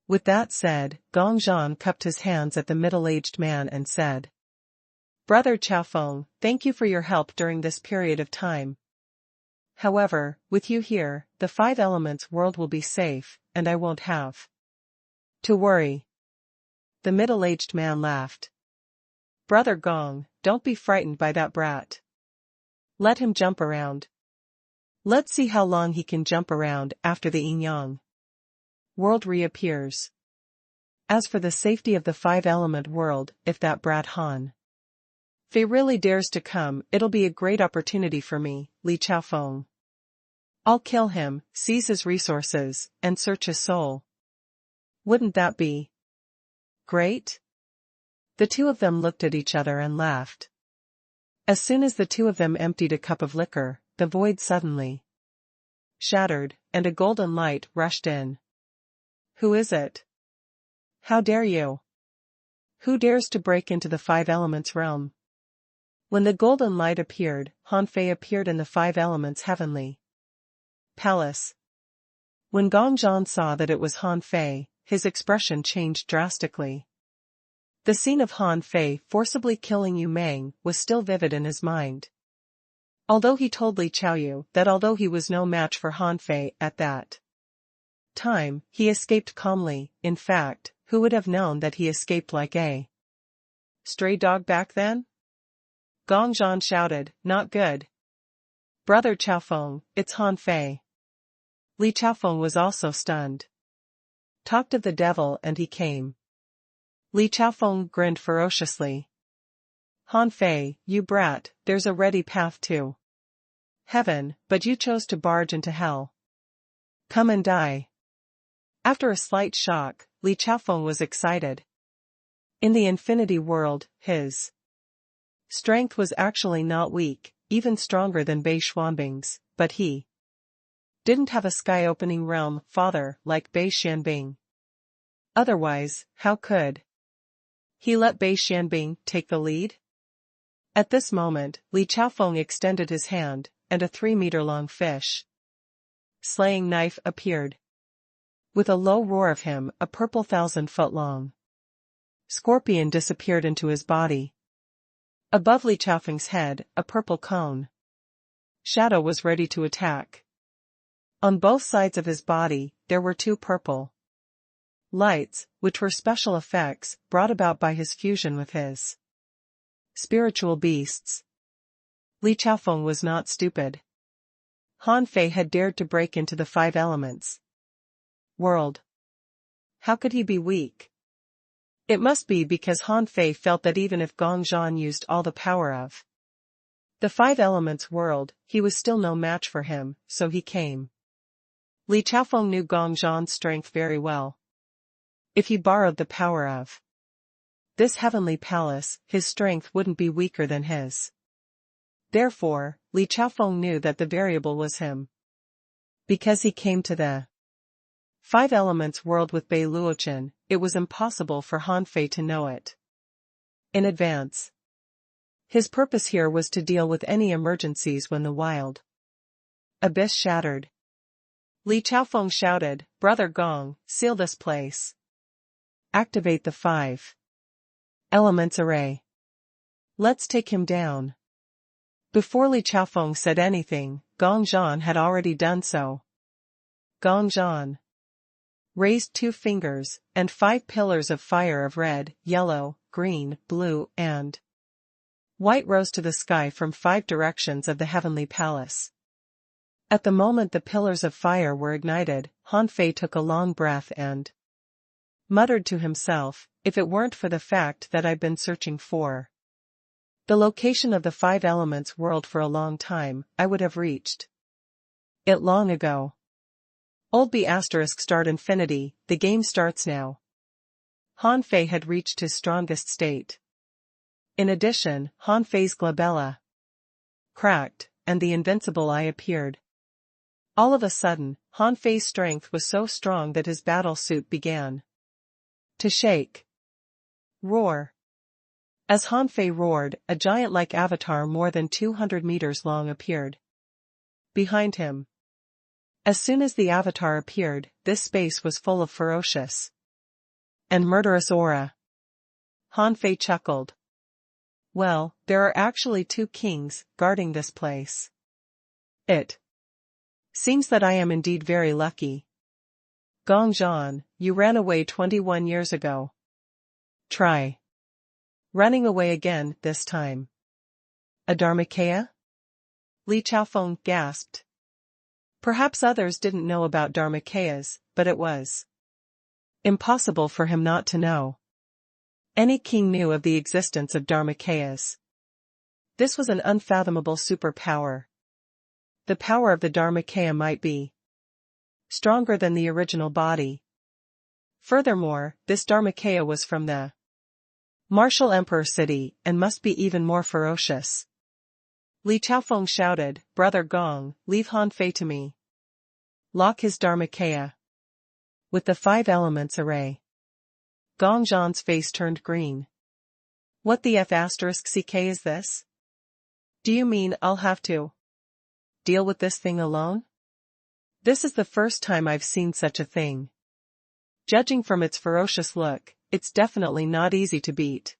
[SPEAKER 1] With that said, Gong Zhan cupped his hands at the middle-aged man and said, Brother Chaofeng, thank you for your help during this period of time. However, with you here, the five elements world will be safe, and I won't have to worry. The middle-aged man laughed. Brother Gong, don't be frightened by that brat. Let him jump around. Let's see how long he can jump around after the yin-yang world reappears. As for the safety of the five-element world, if that brat Han Fei really dares to come, it'll be a great opportunity for me, Li Chaofeng. I'll kill him, seize his resources, and search his soul. Wouldn't that be great? The two of them looked at each other and laughed. As soon as the two of them emptied a cup of liquor, the void suddenly shattered, and a golden light rushed in. Who is it? How dare you? Who dares to break into the five elements realm? When the golden light appeared, Han Fei appeared in the five elements heavenly palace. When Gong Zhan saw that it was Han Fei, his expression changed drastically. The scene of Han Fei forcibly killing Yu Meng was still vivid in his mind. Although he told Li Chaoyu that although he was no match for Han Fei at that time, he escaped calmly. In fact, who would have known that he escaped like a stray dog back then? Gong Zhan shouted, not good. Brother Chaofeng, it's Han Fei. Li Chaofeng was also stunned. Talked of the devil and he came. Li Chaofeng grinned ferociously. Han Fei, you brat, there's a ready path to heaven, but you chose to barge into hell. Come and die. After a slight shock, Li Chaofeng was excited. In the infinity world, his strength was actually not weak, even stronger than Bei Xuanbing's, but he didn't have a sky-opening realm father like Bei Xianbing. Otherwise, how could he let Bei Xianbing take the lead? At this moment, Li Chaofeng extended his hand, and a 3-meter-long fish slaying knife appeared. With a low roar of him, a purple 1,000-foot-long scorpion disappeared into his body. Above Li Chaofeng's head, a purple cone shadow was ready to attack. On both sides of his body, there were two purple lights, which were special effects brought about by his fusion with his spiritual beasts. Li Chaofeng was not stupid. Han Fei had dared to break into the five elements world. How could he be weak? It must be because Han Fei felt that even if Gong Zhan used all the power of the five elements world, he was still no match for him, so he came. Li Chaofeng knew Gong Zhan's strength very well. If he borrowed the power of this heavenly palace, his strength wouldn't be weaker than his. Therefore, Li Chaofeng knew that the variable was him. Because he came to the five elements world with Bei Luochen, it was impossible for Han Fei to know it in advance. His purpose here was to deal with any emergencies when the wild abyss shattered. Li Chaofeng shouted, Brother Gong, seal this place. Activate the five elements array. Let's take him down. Before Li Chaofeng said anything, Gong Zhan had already done so. Gong Zhan raised 2 fingers, and 5 pillars of fire of red, yellow, green, blue, and white rose to the sky from 5 directions of the heavenly palace. At the moment the pillars of fire were ignited, Han Fei took a long breath and muttered to himself, if it weren't for the fact that I've been searching for the location of the five elements world for a long time, I would have reached it long ago. Old B** start infinity, the game starts now. Han Fei had reached his strongest state. In addition, Han Fei's glabella cracked, and the invincible eye appeared. All of a sudden, Han Fei's strength was so strong that his battle suit began to shake. Roar. As Han Fei roared, a giant-like avatar more than 200 meters long appeared behind him. As soon as the avatar appeared, this space was full of ferocious and murderous aura. Han Fei chuckled. Well, there are actually 2 kings guarding this place. It seems that I am indeed very lucky. Gongzhan, you ran away 21 years ago. Try running away again this time. A Dharmakaya? Li Chaofeng gasped. Perhaps others didn't know about Dharmakayas, but it was impossible for him not to know. Any king knew of the existence of Dharmakayas. This was an unfathomable superpower. The power of the Dharmakaya might be stronger than the original body. Furthermore, this Dharmakaya was from the martial emperor city and must be even more ferocious. Li Chaofeng shouted, Brother Gong, leave Han Fei to me. Lock his Dharmakaya with the 5 elements array. Gongzhan's face turned green. What the F***ck is this? Do you mean I'll have to deal with this thing alone? This is the first time I've seen such a thing. Judging from its ferocious look, it's definitely not easy to beat.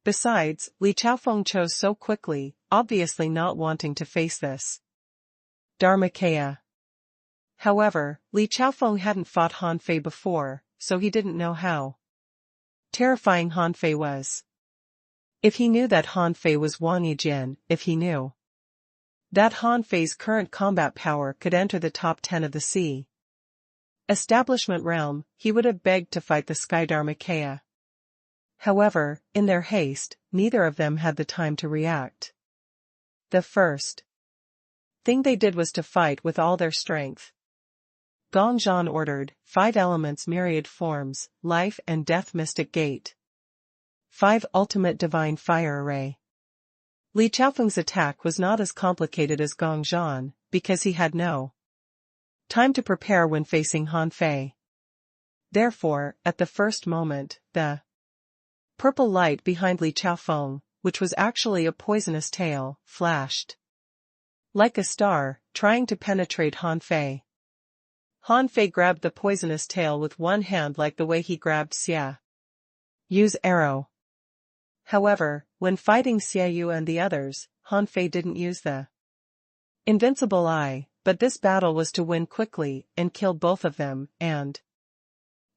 [SPEAKER 1] Besides, Li Chaofeng chose so quickly, obviously not wanting to face this Dharmakaya. However, Li Chaofeng hadn't fought Han Fei before, so he didn't know how terrifying Han Fei was. If he knew that Han Fei was Wang Yijin, if he knew that Han Fei's current combat power could enter the top 10 of the sea establishment realm, he would have begged to fight the Sky Dharmakaya. However, in their haste, neither of them had the time to react. The first thing they did was to fight with all their strength. Gongzhan ordered, 5 elements myriad forms, life and death mystic gate. 5 ultimate divine fire array. Li Chaofeng's attack was not as complicated as Gongzhan, because he had no time to prepare when facing Han Fei. Therefore, at the first moment, the purple light behind Li Chaofeng, which was actually a poisonous tail, flashed like a star, trying to penetrate Han Fei. Han Fei grabbed the poisonous tail with one hand like the way he grabbed Xia Yu's arrow. However, when fighting Xia Yu and the others, Han Fei didn't use the invincible eye, but this battle was to win quickly and kill both of them, and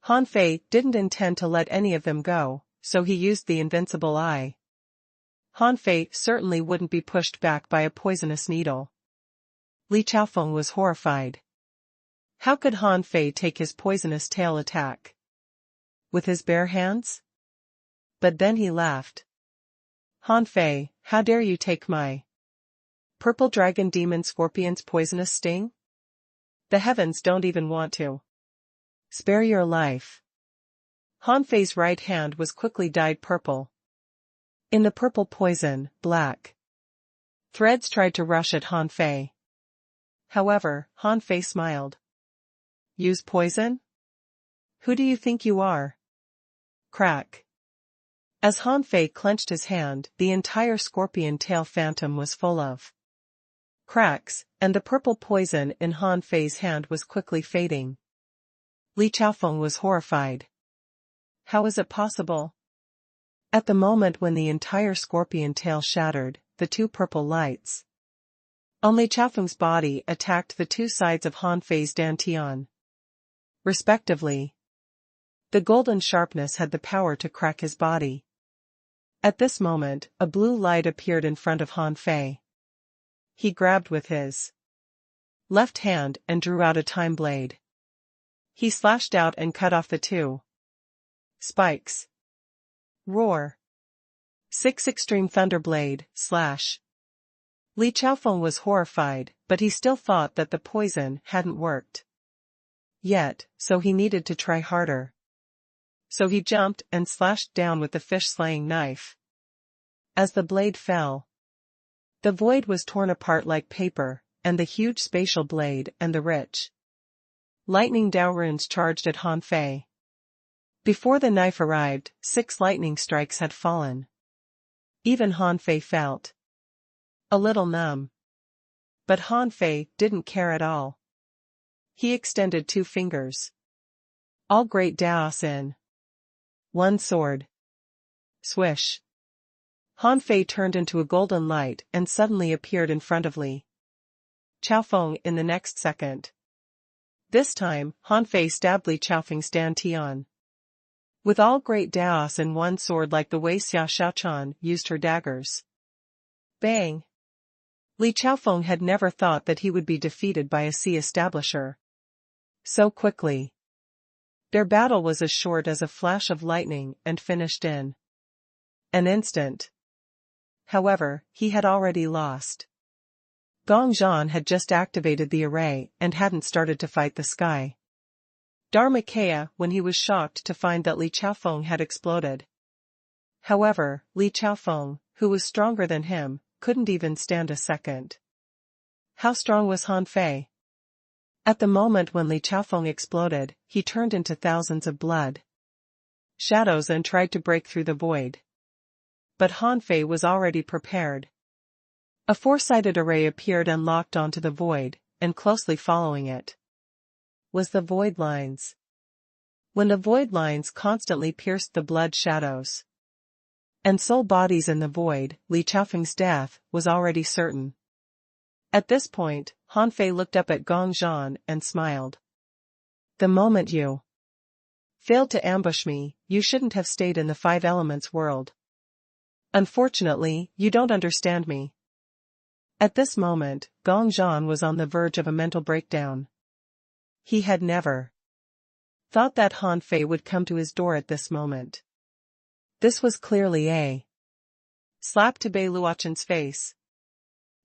[SPEAKER 1] Han Fei didn't intend to let any of them go, so he used the invincible eye. Han Fei certainly wouldn't be pushed back by a poisonous needle. Li Chaofeng was horrified. How could Han Fei take his poisonous tail attack with his bare hands? But then he laughed. Han Fei, how dare you take my purple dragon demon scorpion's poisonous sting? The heavens don't even want to spare your life. Han Fei's right hand was quickly dyed purple. In the purple poison, black threads tried to rush at Han Fei. However, Han Fei smiled. Use poison? Who do you think you are? Crack. As Han Fei clenched his hand, the entire scorpion tail phantom was full of cracks, and the purple poison in Han Fei's hand was quickly fading. Li Chaofeng was horrified. How is it possible? At the moment when the entire scorpion tail shattered, the 2 purple lights on Li Chaofeng's body attacked the 2 sides of Han Fei's dantian, respectively. The golden sharpness had the power to crack his body. At this moment, a blue light appeared in front of Han Fei. He grabbed with his left hand and drew out a time blade. He slashed out and cut off the 2 spikes. Roar. 6 Extreme Thunder Blade, slash. Li Chaofeng was horrified, but he still thought that the poison hadn't worked yet, so he needed to try harder. So he jumped and slashed down with the fish-slaying knife. As the blade fell, the void was torn apart like paper, and the huge spatial blade and the rich lightning Dao runes charged at Han Fei. Before the knife arrived, 6 lightning strikes had fallen. Even Han Fei felt a little numb. But Han Fei didn't care at all. He extended 2 fingers. All great Daos in one sword. Swish. Han Fei turned into a golden light and suddenly appeared in front of Li Chaofeng in the next second. This time, Han Fei stabbed Li Chaofeng's dantian with all great daos in one sword like the way Xia Xiaochan used her daggers. Bang! Li Chaofeng had never thought that he would be defeated by a sea establisher so quickly. Their battle was as short as a flash of lightning and finished in an instant. However, he had already lost. Gong Zhan had just activated the array and hadn't started to fight the sky Dharmakaya when he was shocked to find that Li Chaofeng had exploded. However, Li Chaofeng, who was stronger than him, couldn't even stand a second. How strong was Han Fei? At the moment when Li Chaofeng exploded, he turned into thousands of blood shadows and tried to break through the void. But Han Fei was already prepared. A four-sided array appeared and locked onto the void, and closely following it was the void lines. When the void lines constantly pierced the blood shadows and soul bodies in the void, Li Chaofeng's death was already certain. At this point, Han Fei looked up at Gong Zhan and smiled. The moment you failed to ambush me, you shouldn't have stayed in the Five Elements world. Unfortunately, you don't understand me. At this moment, Gong Zhan was on the verge of a mental breakdown. He had never thought that Han Fei would come to his door at this moment. This was clearly a slap to Bei Luochen's face.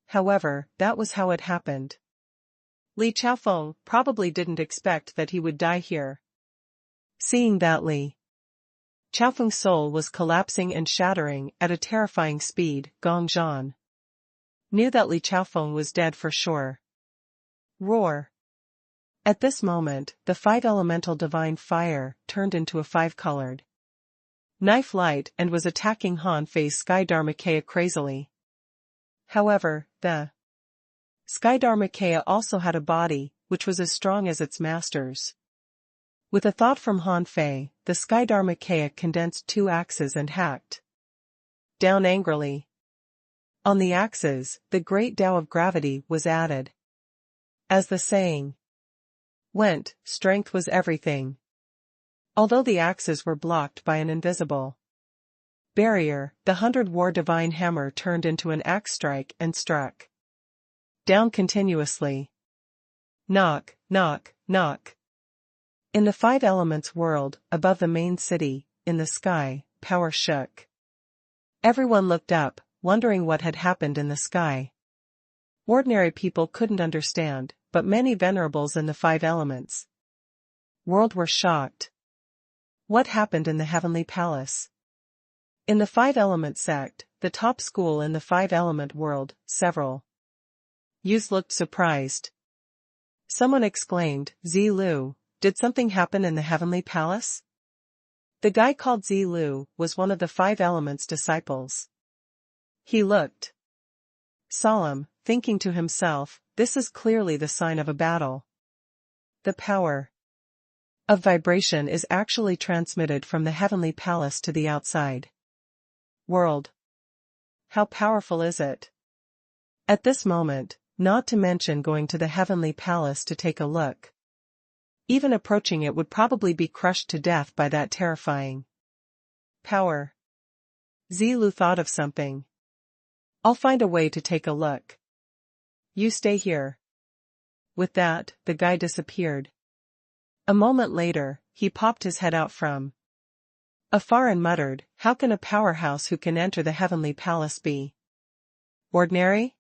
[SPEAKER 1] However, that was how it happened. Li Chaofeng probably didn't expect that he would die here. Seeing that Li Chaofeng's soul was collapsing and shattering at a terrifying speed, Gong Zhan knew that Li Chaofeng was dead for sure. Roar! At this moment, the five-elemental divine fire turned into a five-colored knife light and was attacking Han Fei's Sky Dharmakaya crazily. However, the Sky Dharmakaya also had a body, which was as strong as its master's. With a thought from Han Fei, the Sky Dharmakaya condensed two axes and hacked down angrily. On the axes, the great Tao of gravity was added. As the saying went, strength was everything. Although the axes were blocked by an invisible barrier, the 100-war divine hammer turned into an axe strike and struck down continuously. Knock, knock, knock. In the Five Elements world, above the main city, in the sky, power shook. Everyone looked up, wondering what had happened in the sky. Ordinary people couldn't understand, but many venerables in the Five Elements world were shocked. What happened in the Heavenly Palace? In the Five Element sect, the top school in the Five Element world, several youths looked surprised. Someone exclaimed, Zilu, did something happen in the Heavenly Palace? The guy called Zilu was one of the Five Elements disciples. He looked solemn, thinking to himself, this is clearly the sign of a battle. The power of vibration is actually transmitted from the Heavenly Palace to the outside world. How powerful is it? At this moment, not to mention going to the Heavenly Palace to take a look. Even approaching it would probably be crushed to death by that terrifying power. Zilu thought of something. I'll find a way to take a look. You stay here. With that, the guy disappeared. A moment later, he popped his head out from afar and muttered, how can a powerhouse who can enter the Heavenly Palace be ordinary?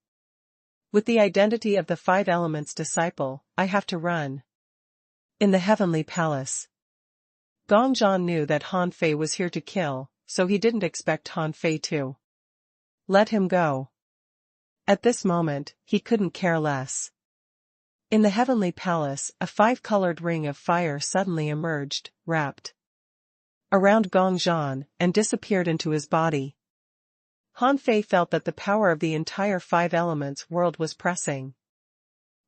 [SPEAKER 1] With the identity of the Five Elements disciple, I have to run. In the Heavenly Palace, Gong Zhan knew that Han Fei was here to kill, so he didn't expect Han Fei to let him go. At this moment, he couldn't care less. In the Heavenly Palace, a five-colored ring of fire suddenly emerged, wrapped around Gong Zhan, and disappeared into his body. Han Fei felt that the power of the entire Five Elements world was pressing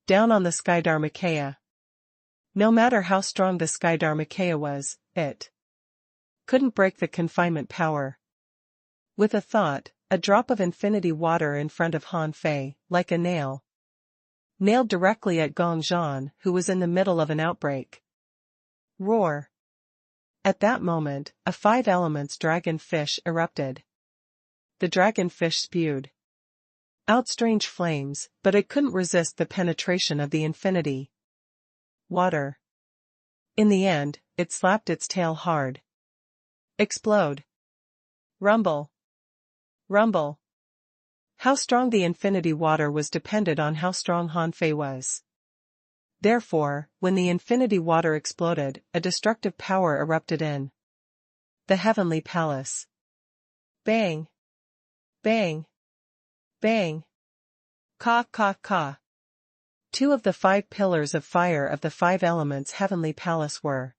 [SPEAKER 1] down on the Sky Dharmakaya. No matter how strong the Sky Dharmakaya was, it couldn't break the confinement power. With a thought, a drop of infinity water in front of Han Fei, like a nail. Nailed directly at Gong Zhan, who was in the middle of an outbreak. Roar! At that moment, a 5 elements dragon fish erupted. The dragon fish spewed out strange flames, but it couldn't resist the penetration of the infinity water. In the end, it slapped its tail hard. Explode. Rumble. Rumble. How strong the infinity water was depended on how strong Han Fei was. Therefore, when the infinity water exploded, a destructive power erupted in the heavenly palace. Bang! Bang! Bang! Ka ka ka! 2 of the 5 pillars of fire of the 5 elements heavenly palace were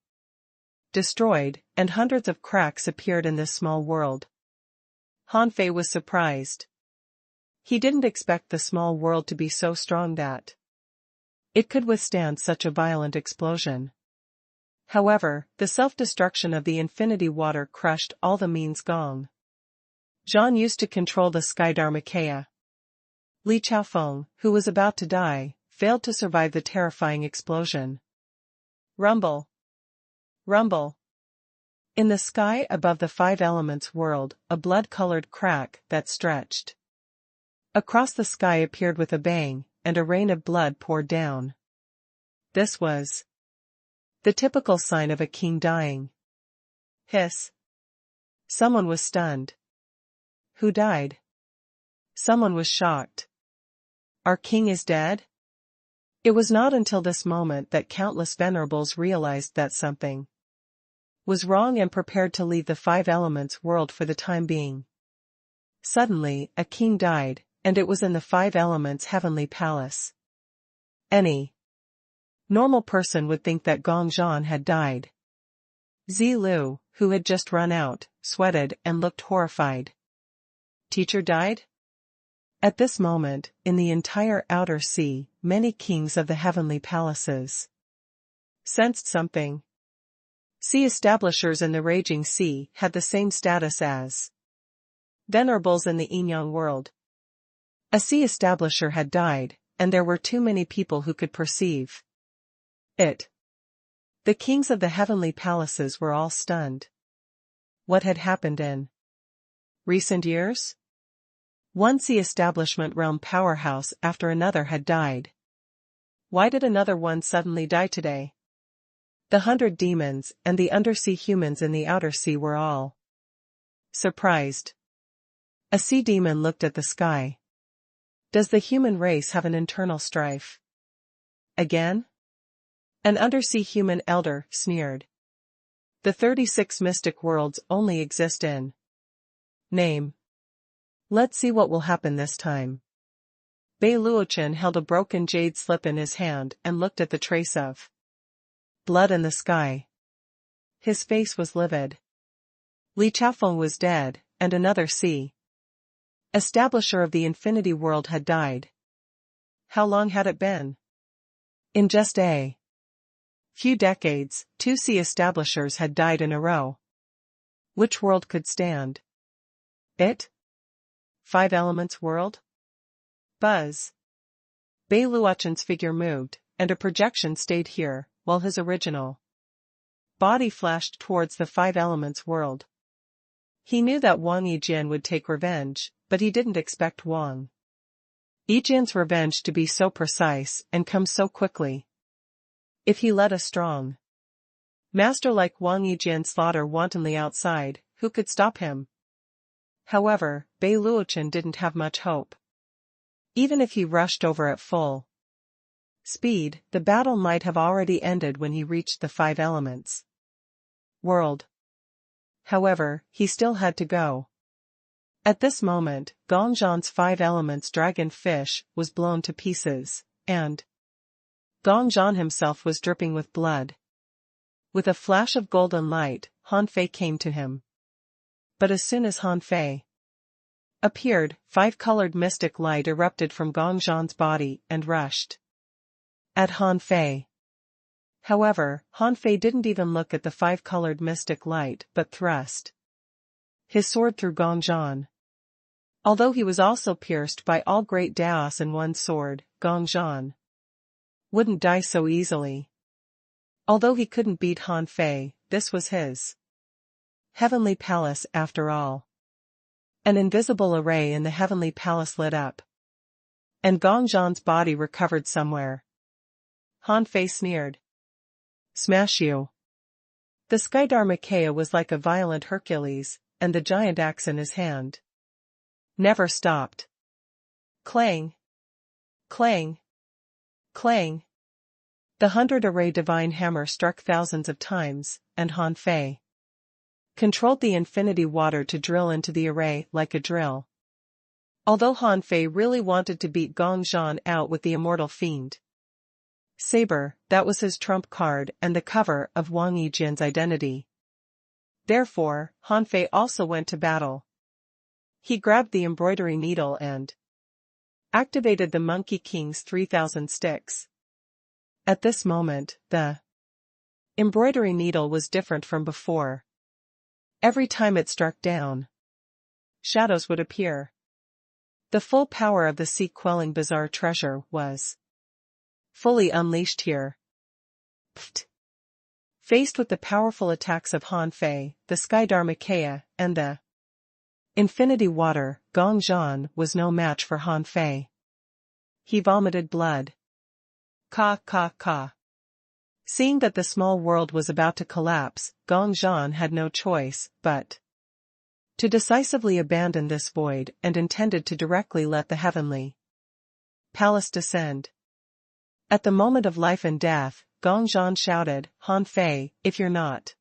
[SPEAKER 1] destroyed, and hundreds of cracks appeared in this small world. Han Fei was surprised. He didn't expect the small world to be so strong that it could withstand such a violent explosion. However, the self-destruction of the infinity water crushed all the means Gong Zhan used to control the sky Dharmakaya. Li Chaofeng, who was about to die, failed to survive the terrifying explosion. Rumble. Rumble. In the sky above the 5 elements world, a blood-colored crack that stretched across the sky appeared with a bang, and a rain of blood poured down. This was the typical sign of a king dying. Hiss. Someone was stunned. Who died? Someone was shocked. Our king is dead? It was not until this moment that countless venerables realized that something was wrong and prepared to leave the 5 elements world for the time being. Suddenly, a king died, and it was in the 5 elements heavenly palace. Any normal person would think that Gong Zhan had died. Zilu, who had just run out, sweated and looked horrified. Teacher died? At this moment, in the entire outer sea, many kings of the heavenly palaces sensed something. Sea establishers in the raging sea had the same status as venerables in the Yinyang world. A sea establisher had died, and there were too many people who could perceive it. The kings of the heavenly palaces were all stunned. What had happened in recent years? One sea establishment realm powerhouse after another had died. Why did another one suddenly die today? The 100 demons and the undersea humans in the outer sea were all surprised. A sea demon looked at the sky. Does the human race have an internal strife? Again? An undersea human elder sneered. The 36 mystic worlds only exist in name. Let's see what will happen this time. Bei Luochen held a broken jade slip in his hand and looked at the trace of blood in the sky. His face was livid. Li Chaofeng was dead, and another sea establisher of the infinity world had died. How long had it been? In just a few decades, 2 sea establishers had died in a row. Which world could stand it? 5 elements world? Buzz. Bei Luochen's figure moved, and a projection stayed here, while his original body flashed towards the 5 elements world. He knew that Wang Yijian would take revenge, but he didn't expect Wang Yijian's revenge to be so precise and come so quickly. If he let a strong master like Wang Yijian slaughter wantonly outside, who could stop him? However, Bei Luochen didn't have much hope. Even if he rushed over at full speed, the battle might have already ended when he reached the 5 elements world. However, he still had to go. At this moment, Gong Zhan's 5 elements dragon fish was blown to pieces, and Gong Zhan himself was dripping with blood. With a flash of golden light, Han Fei came to him. But as soon as Han Fei appeared, 5-colored mystic light erupted from Gong Zhan's body and rushed at Han Fei. However, Han Fei didn't even look at the 5-colored mystic light but thrust his sword through Gong Zhan. Although he was also pierced by all great Daos in one sword, Gongzhan wouldn't die so easily. Although he couldn't beat Han Fei, this was his heavenly palace after all. An invisible array in the heavenly palace lit up, and Gongzhan's body recovered somewhere. Han Fei sneered. Smash you. The sky Dharmakaya was like a violent Hercules, and the giant axe in his hand never stopped. Clang! Clang! Clang! The 100-array divine hammer struck thousands of times, and Han Fei controlled the infinity water to drill into the array like a drill. Although Han Fei really wanted to beat Gongzhan out with the immortal fiend saber, that was his trump card and the cover of Wang Yijin's identity. Therefore, Han Fei also went to battle. He grabbed the embroidery needle and activated the Monkey King's 3,000 sticks. At this moment, the embroidery needle was different from before. Every time it struck down, shadows would appear. The full power of the sea-quelling bizarre treasure was fully unleashed here. Pfft. Faced with the powerful attacks of Han Fei, the sky Dharmakaya, and the infinity water, Gongzhan was no match for Han Fei. He vomited blood. Ka ka ka. Seeing that the small world was about to collapse, Gongzhan had no choice but to decisively abandon this void and intended to directly let the heavenly palace descend. At the moment of life and death, Gongzhan shouted, Han Fei, if you're not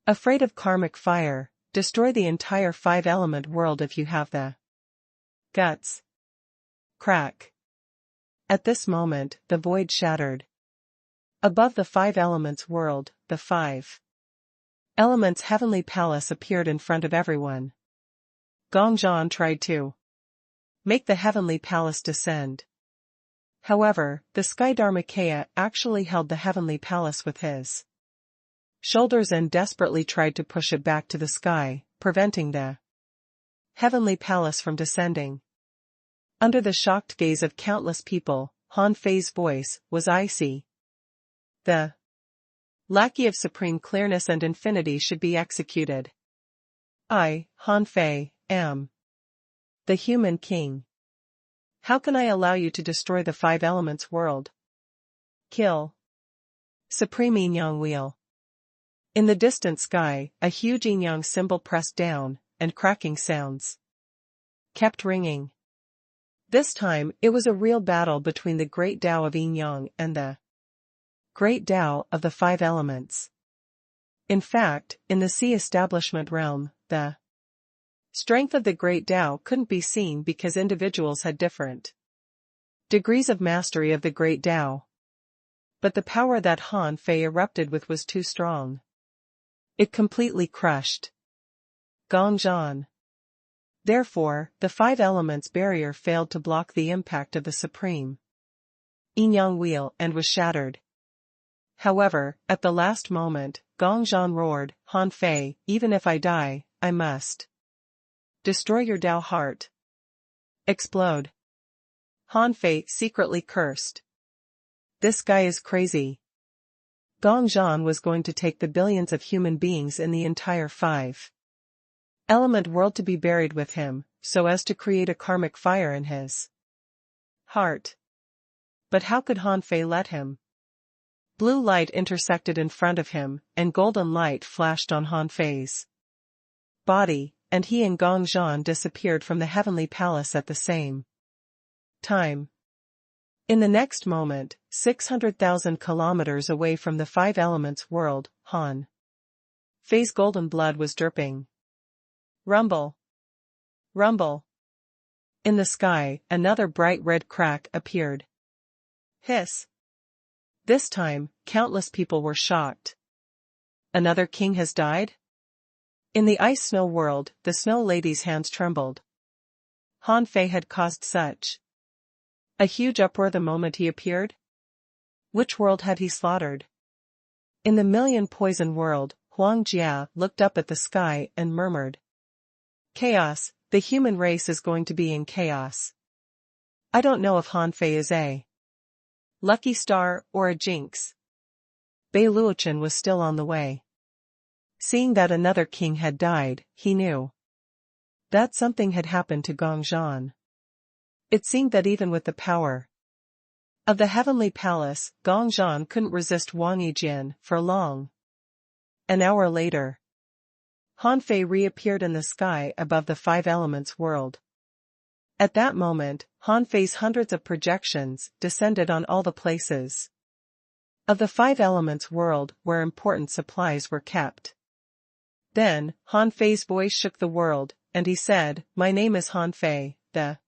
[SPEAKER 1] afraid of karmic fire, destroy the entire five-element world if you have the guts. Crack. At this moment, the void shattered. Above the five elements world, the five elements heavenly palace appeared in front of everyone. Gongzhan tried to make the heavenly palace descend. However, the sky Dharmakaya actually held the heavenly palace with his shoulders and desperately tried to push it back to the sky, preventing the heavenly palace from descending. Under the shocked gaze of countless people, Han Fei's voice was icy. The lackey of supreme clearness and infinity should be executed. I, Han Fei, am the human king. How can I allow you to destroy the five elements world? Kill. Supreme Yin-Yang wheel. In the distant sky, a huge Yin-Yang symbol pressed down, and cracking sounds kept ringing. This time, it was a real battle between the great Tao of Yin-Yang and the great Tao of the five elements. In fact, in the sea establishment realm, the strength of the great Tao couldn't be seen because individuals had different degrees of mastery of the great Tao. But the power that Han Fei erupted with was too strong. It completely crushed Gongzhan. Therefore, the five elements barrier failed to block the impact of the supreme Yin-Yang wheel and was shattered. However, at the last moment, Gongzhan roared, Han Fei, even if I die, I must destroy your Tao heart. Explode. Han Fei secretly cursed. This guy is crazy. Gongzhan was going to take the billions of human beings in the entire five-element world to be buried with him, so as to create a karmic fire in his heart. But how could Han Fei let him? Blue light intersected in front of him, and golden light flashed on Han Fei's body, and he and Gongzhan disappeared from the heavenly palace at the same time. In the next moment, 600,000 kilometers away from the five elements world, Han Fei's golden blood was dripping. Rumble. Rumble. In the sky, another bright red crack appeared. Hiss. This time, countless people were shocked. Another king has died? In the ice-snow world, the snow lady's hands trembled. Han Fei had caused such a huge uproar the moment he appeared? Which world had he slaughtered? In the million poison world, Huang Jia looked up at the sky and murmured. Chaos, The human race is going to be in chaos. I don't know if Han Fei is a lucky star or a jinx. Bei Luochen was still on the way. Seeing that another king had died, he knew that something had happened to Gongzhan. It seemed that even with the power of the heavenly palace, Gongzhan couldn't resist Wang Yijin for long. An hour later, Han Fei reappeared in the sky above the Five Elements world. At that moment, Han Fei's hundreds of projections descended on all the places of the Five Elements world where important supplies were kept. Then, Han Fei's voice shook the world, and he said, "My name is Han Fei, the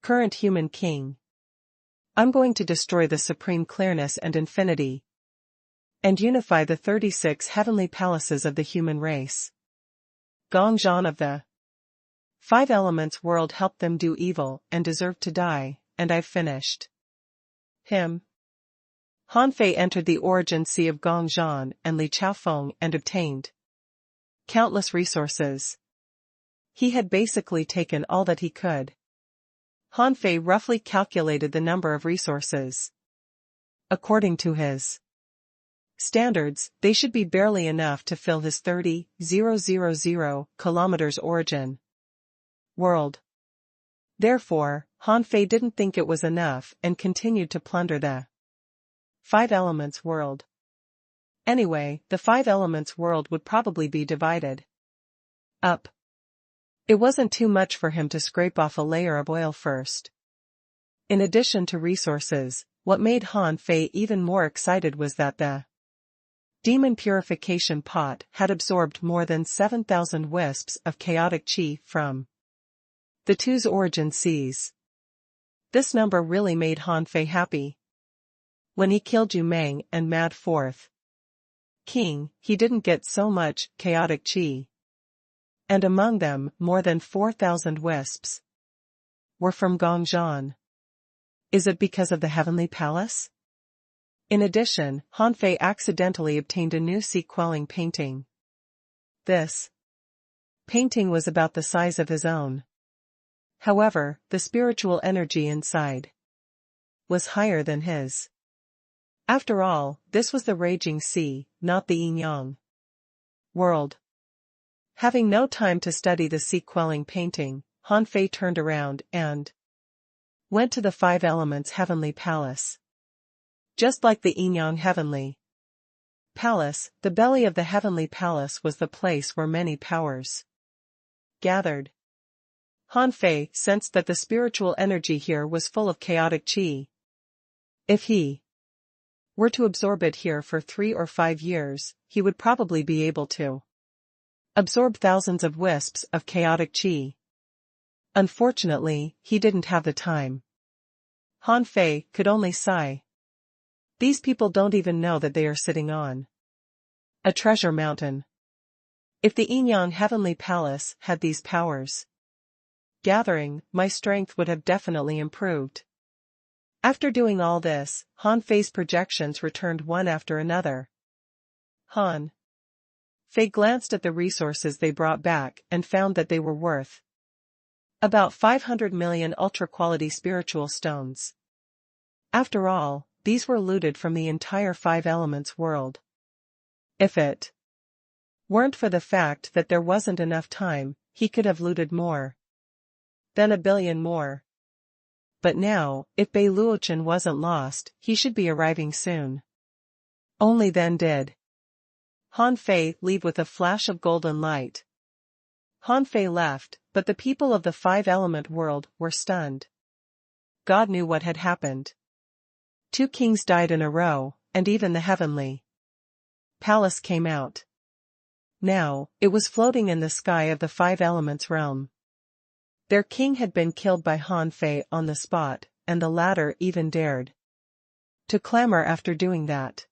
[SPEAKER 1] current human king. I'm going to destroy the supreme clearness and infinity, and unify the 36 heavenly palaces of the human race." Gongzhan of the Five Elements world helped them do evil and deserved to die, and I've finished him. Han Fei entered the origin sea of Gongzhan and Li Chaofeng and obtained countless resources. He had basically taken all that he could. Han Fei roughly calculated the number of resources. According to his standards, they should be barely enough to fill his 30,000 kilometers origin world. Therefore, Han Fei didn't think it was enough and continued to plunder the Five Elements world. Anyway, the Five Elements world would probably be divided up. It wasn't too much for him to scrape off a layer of oil first. In addition to resources, what made Han Fei even more excited was that the demon purification pot had absorbed more than 7,000 wisps of chaotic qi from the two's origin seas. This number really made Han Fei happy. When he killed Yu Meng and Mad Fourth King, he didn't get so much chaotic qi. And among them, more than 4,000 wisps were from Gongzhan. Is it because of the heavenly palace? In addition, Han Fei accidentally obtained a new sea-quelling painting. This painting was about the size of his own. However, the spiritual energy inside was higher than his. After all, this was the raging sea, not the yin-yang world. Having no time to study the sea-quelling painting, Han Fei turned around and went to the Five Elements heavenly palace. Just like the yin-yang heavenly palace, the belly of the heavenly palace was the place where many powers gathered. Han Fei sensed that the spiritual energy here was full of chaotic qi. If he were to absorb it here for 3 or 5 years, he would probably be able to absorb thousands of wisps of chaotic qi. Unfortunately, he didn't have the time. Han Fei could only sigh. These people don't even know that they are sitting on a treasure mountain. If the yin-yang heavenly palace had these powers gathering, my strength would have definitely improved. After doing all this, Han Fei's projections returned one after another. Han Fei glanced at the resources they brought back and found that they were worth about 500 million ultra-quality spiritual stones. After all, these were looted from the entire Five Elements world. If it weren't for the fact that there wasn't enough time, he could have looted more than 1 billion more. But now, if Bei Luochen wasn't lost, he should be arriving soon. Only then did Han Fei leave with a flash of golden light. Han Fei left, but the people of the Five-Element world were stunned. God knew what had happened. 2 kings died in a row, and even the heavenly palace came out. Now, it was floating in the sky of the Five Elements realm. Their king had been killed by Han Fei on the spot, and the latter even dared to clamor after doing that.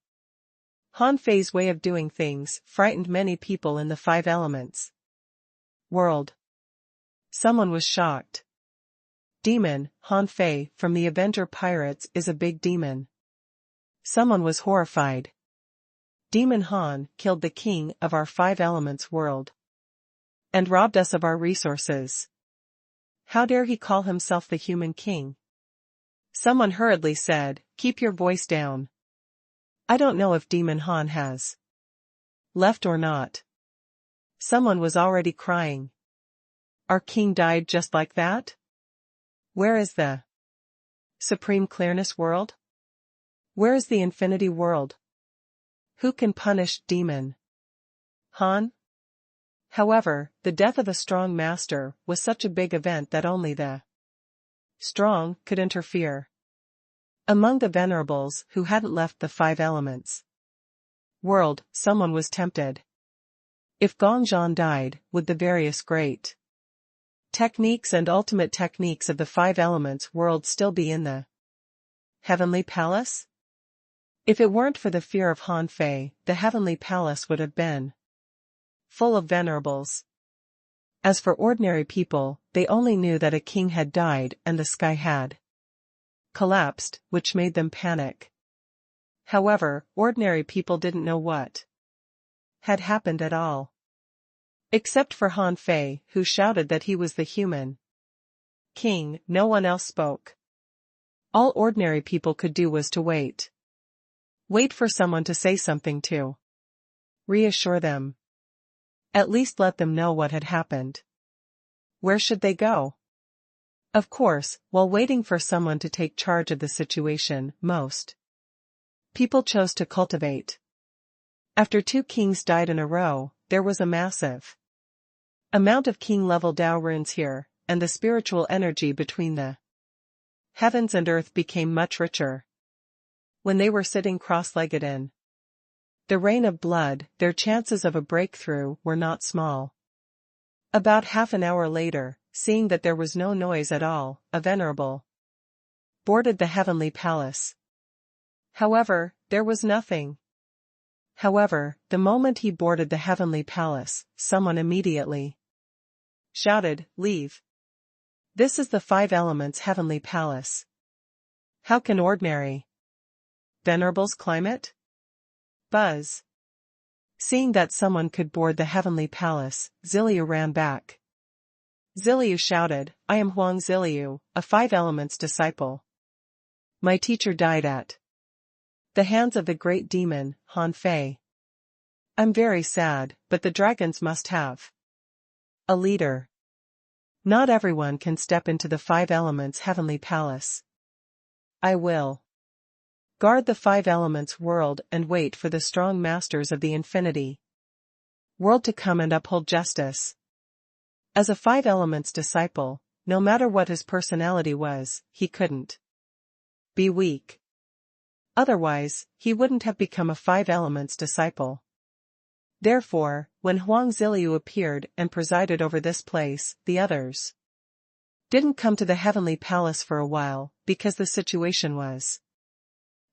[SPEAKER 1] Han Fei's way of doing things frightened many people in the Five Elements world. Someone was shocked. Demon, Han Fei from the Avenger Pirates is a big demon. Someone was horrified. Demon Han killed the king of our Five Elements world and robbed us of our resources. How dare he call himself the human king? Someone hurriedly said, keep your voice down. I don't know if Demon Han has left or not. Someone was already crying. Our king died just like that? Where is the supreme clearness world? Where is the infinity world? Who can punish Demon Han? However, the death of a strong master was such a big event that only the strong could interfere. Among the venerables who hadn't left the five elements world, someone was tempted. If Gongzhan died, would the various great techniques and ultimate techniques of the five elements world still be in the heavenly palace? If it weren't for the fear of Han Fei, the heavenly palace would have been full of venerables. As for ordinary people, they only knew that a king had died and the sky had collapsed, which made them panic. However, ordinary people didn't know what had happened at all. Except for Han Fei, who shouted that he was the human king, no one else spoke. All ordinary people could do was to wait. Wait for someone to say something to reassure them. At least let them know what had happened. Where should they go? Of course, while waiting for someone to take charge of the situation, most people chose to cultivate. After 2 kings died in a row, there was a massive amount of king-level Dao runes here, and the spiritual energy between the heavens and earth became much richer. When they were sitting cross-legged in the rain of blood, their chances of a breakthrough were not small. About half an hour later, seeing that there was no noise at all, a venerable boarded the heavenly palace. However, there was nothing. However, the moment he boarded the heavenly palace, someone immediately shouted, "Leave! This is the five elements heavenly palace. How can ordinary venerables climb it?" Buzz. Seeing that someone could board the heavenly palace, Ziliu ran back. Ziliu shouted, "I am Huang Ziliu, a five elements disciple. My teacher died at the hands of the great demon, Han Fei. I'm very sad, but the dragons must have a leader. Not everyone can step into the five elements heavenly palace. I will guard the five elements world and wait for the strong masters of the infinity world to come and uphold justice." As a five elements disciple, no matter what his personality was, he couldn't be weak. Otherwise, he wouldn't have become a five elements disciple. Therefore, when Huang Ziliu appeared and presided over this place, the others didn't come to the heavenly palace for a while, because the situation was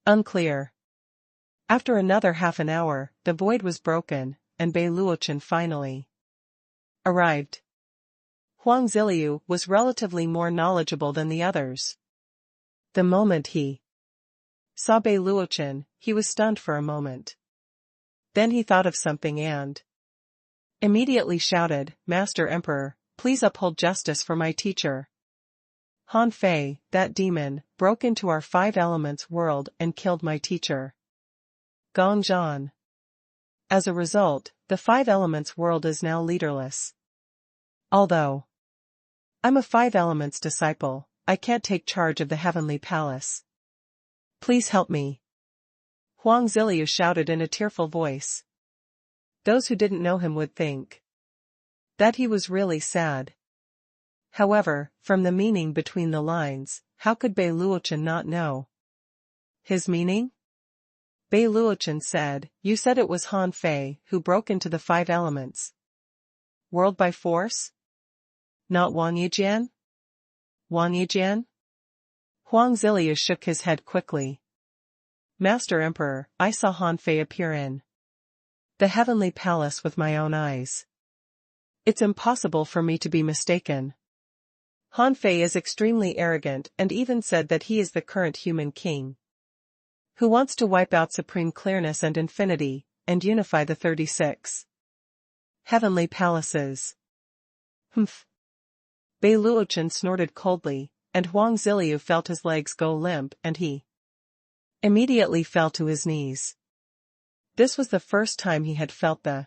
[SPEAKER 1] unclear. After another half an hour, the void was broken, and Bei Luochen finally arrived. Huang Ziliu was relatively more knowledgeable than the others. The moment he saw Bei Luochen, he was stunned for a moment. Then he thought of something and immediately shouted, "Master Emperor, please uphold justice for my teacher. Han Fei, that demon, broke into our five elements world and killed my teacher, Gongzhan. As a result, the five elements world is now leaderless. Although I'm a five elements disciple, I can't take charge of the heavenly palace. Please help me." Huang Ziliu shouted in a tearful voice. Those who didn't know him would think that he was really sad. However, from the meaning between the lines, how could Bei Luochen not know his meaning? Bei Luochen said, "You said it was Han Fei who broke into the five elements world by force? Not Wang Yijian?" Wang Yijian? Huang Ziliu shook his head quickly. "Master Emperor, I saw Han Fei appear in the heavenly palace with my own eyes. It's impossible for me to be mistaken. Han Fei is extremely arrogant and even said that he is the current human king, who wants to wipe out supreme clearness and infinity, and unify the 36 heavenly palaces." Humph. Bei Luochen snorted coldly, and Huang Ziliu felt his legs go limp and he immediately fell to his knees. This was the first time he had felt the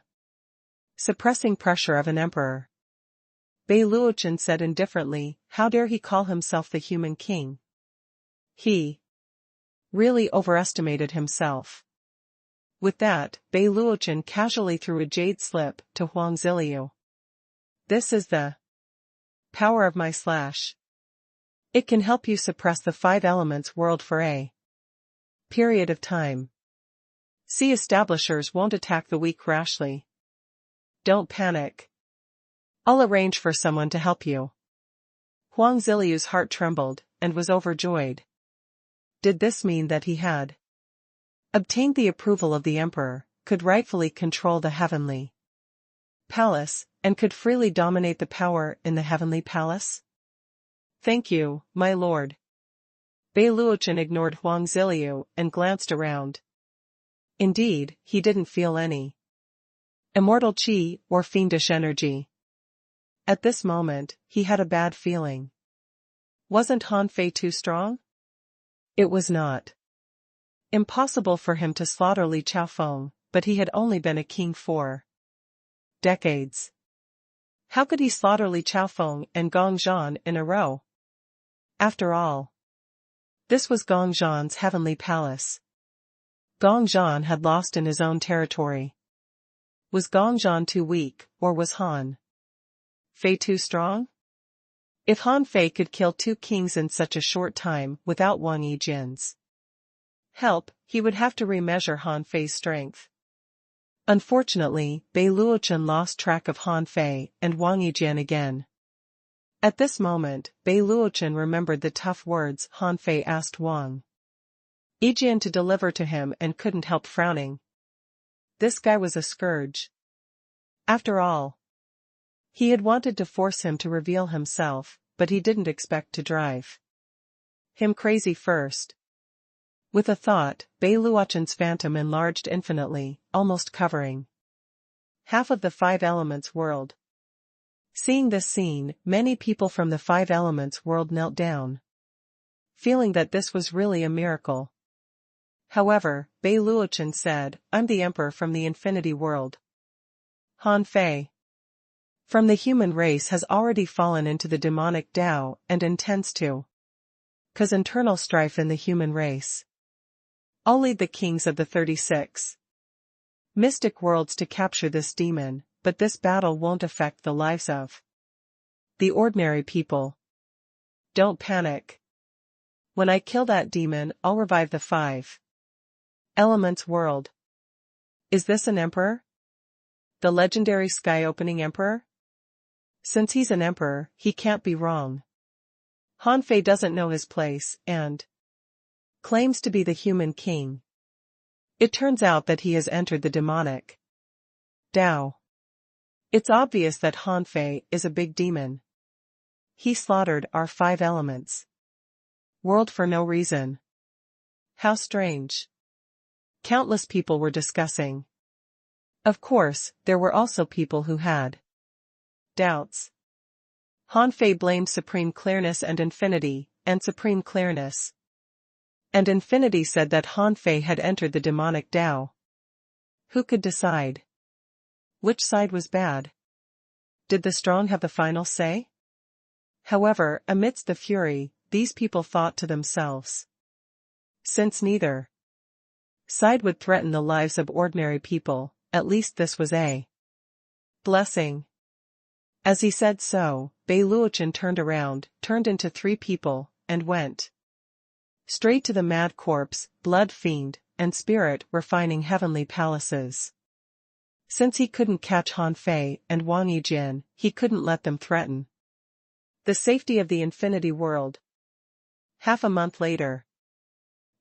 [SPEAKER 1] suppressing pressure of an emperor. Bei Luochen said indifferently, how dare he call himself the human king? He really overestimated himself. With that, Bei Luochen casually threw a jade slip to Huang Ziliu. This is the power of my slash. It can help you suppress the 5 elements world for a period of time. See, establishers won't attack the weak rashly. Don't panic. I'll arrange for someone to help you. Huang Ziliu's heart trembled, and was overjoyed. Did this mean that he had obtained the approval of the emperor, could rightfully control the heavenly palace, and could freely dominate the power in the heavenly palace? Thank you, my lord. Bei Luochen ignored Huang Ziliu and glanced around. Indeed, he didn't feel any immortal qi or fiendish energy. At this moment, he had a bad feeling. Wasn't Han Fei too strong? It was not impossible for him to slaughter Li Chaofeng, but he had only been a king for decades. How could he slaughter Li Chaofeng and Gong Zhan in a row? After all, this was Gong Zhan's heavenly palace. Gong Zhan had lost in his own territory. Was Gong Zhan too weak, or was Han Fei too strong? If Han Fei could kill 2 kings in such a short time without Wang Yijin's help, he would have to remeasure Han Fei's strength. Unfortunately, Bei Luochen lost track of Han Fei and Wang Yijin again. At this moment, Bei Luochen remembered the tough words Han Fei asked Wang Yijin to deliver to him and couldn't help frowning. This guy was a scourge. After all, he had wanted to force him to reveal himself, but he didn't expect to drive him crazy first. With a thought, Bei Luochen's phantom enlarged infinitely, almost covering half of the 5 elements world. Seeing this scene, many people from the 5 elements world knelt down, feeling that this was really a miracle. However, Bei Luochen said, I'm the emperor from the infinity world. Han Fei from the human race has already fallen into the demonic Tao and intends to cause internal strife in the human race. I'll lead the kings of the 36 mystic worlds to capture this demon, but this battle won't affect the lives of the ordinary people. Don't panic. When I kill that demon, I'll revive the 5 elements world. Is this an emperor? The legendary sky-opening emperor? Since he's an emperor, he can't be wrong. Han Fei doesn't know his place and claims to be the human king. It turns out that he has entered the demonic Tao. It's obvious that Han Fei is a big demon. He slaughtered our 5 elements world for no reason. How strange. Countless people were discussing. Of course, there were also people who had doubts. Han Fei blamed supreme clearness and infinity, and supreme clearness and infinity said that Han Fei had entered the demonic Tao. Who could decide which side was bad? Did the strong have the final say? However, amidst the fury, these people thought to themselves, since neither side would threaten the lives of ordinary people, at least this was a blessing. As he said so, Bei Luochen turned around, turned into 3 people, and went straight to the mad corpse, blood fiend, and spirit refining heavenly palaces. Since he couldn't catch Han Fei and Wang Yijin, he couldn't let them threaten the safety of the infinity world. Half a month later,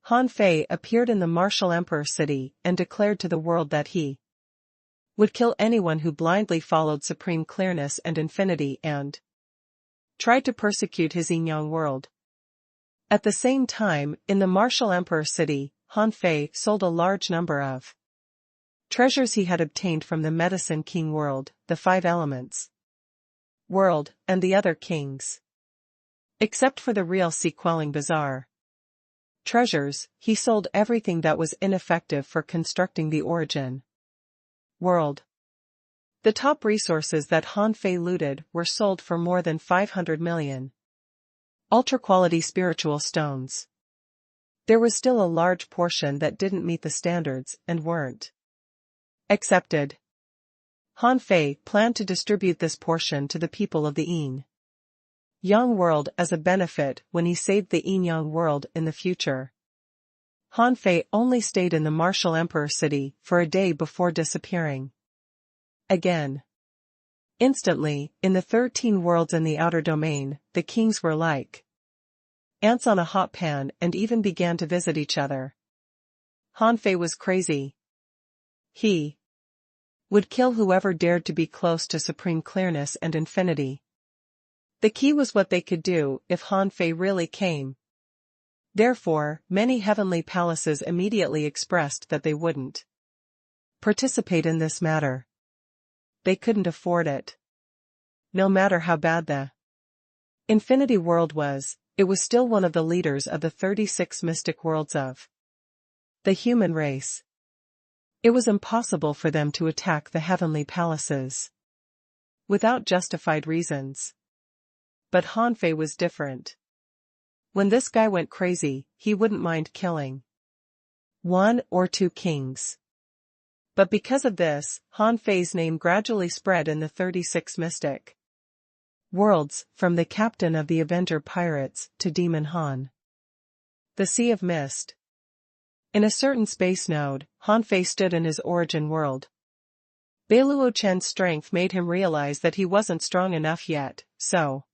[SPEAKER 1] Han Fei appeared in the martial emperor city and declared to the world that he would kill anyone who blindly followed supreme clearness and infinity and tried to persecute his Yinyang world. At the same time, in the martial emperor city, Han Fei sold a large number of treasures he had obtained from the medicine king world, the 5 elements world, and the other kings. Except for the real sea-quelling bazaar treasures, he sold everything that was ineffective for constructing the origin world. The top resources that Han Fei looted were sold for more than 500 million. Ultra-quality spiritual stones. There was still a large portion that didn't meet the standards and weren't accepted. Han Fei planned to distribute this portion to the people of the Yang world as a benefit when he saved the Yang world in the future. Han Fei only stayed in the Martial Emperor city for a day before disappearing again. Instantly, in the 13 worlds in the outer domain, the kings were like ants on a hot pan and even began to visit each other. Han Fei was crazy. He would kill whoever dared to be close to supreme clearness and infinity. The key was what they could do if Han Fei really came. Therefore, many heavenly palaces immediately expressed that they wouldn't participate in this matter. They couldn't afford it. No matter how bad the Infinity World was, it was still one of the leaders of the 36 mystic worlds of the human race. It was impossible for them to attack the heavenly palaces without justified reasons. But Han Fei was different. When this guy went crazy, he wouldn't mind killing 1 or 2 kings. But because of this, Han Fei's name gradually spread in the 36 mystic worlds, from the captain of the Avenger pirates to Demon Han. The Sea of Mist. In a certain space node, Han Fei stood in his origin world. Beiluo Chen's strength made him realize that he wasn't strong enough yet, so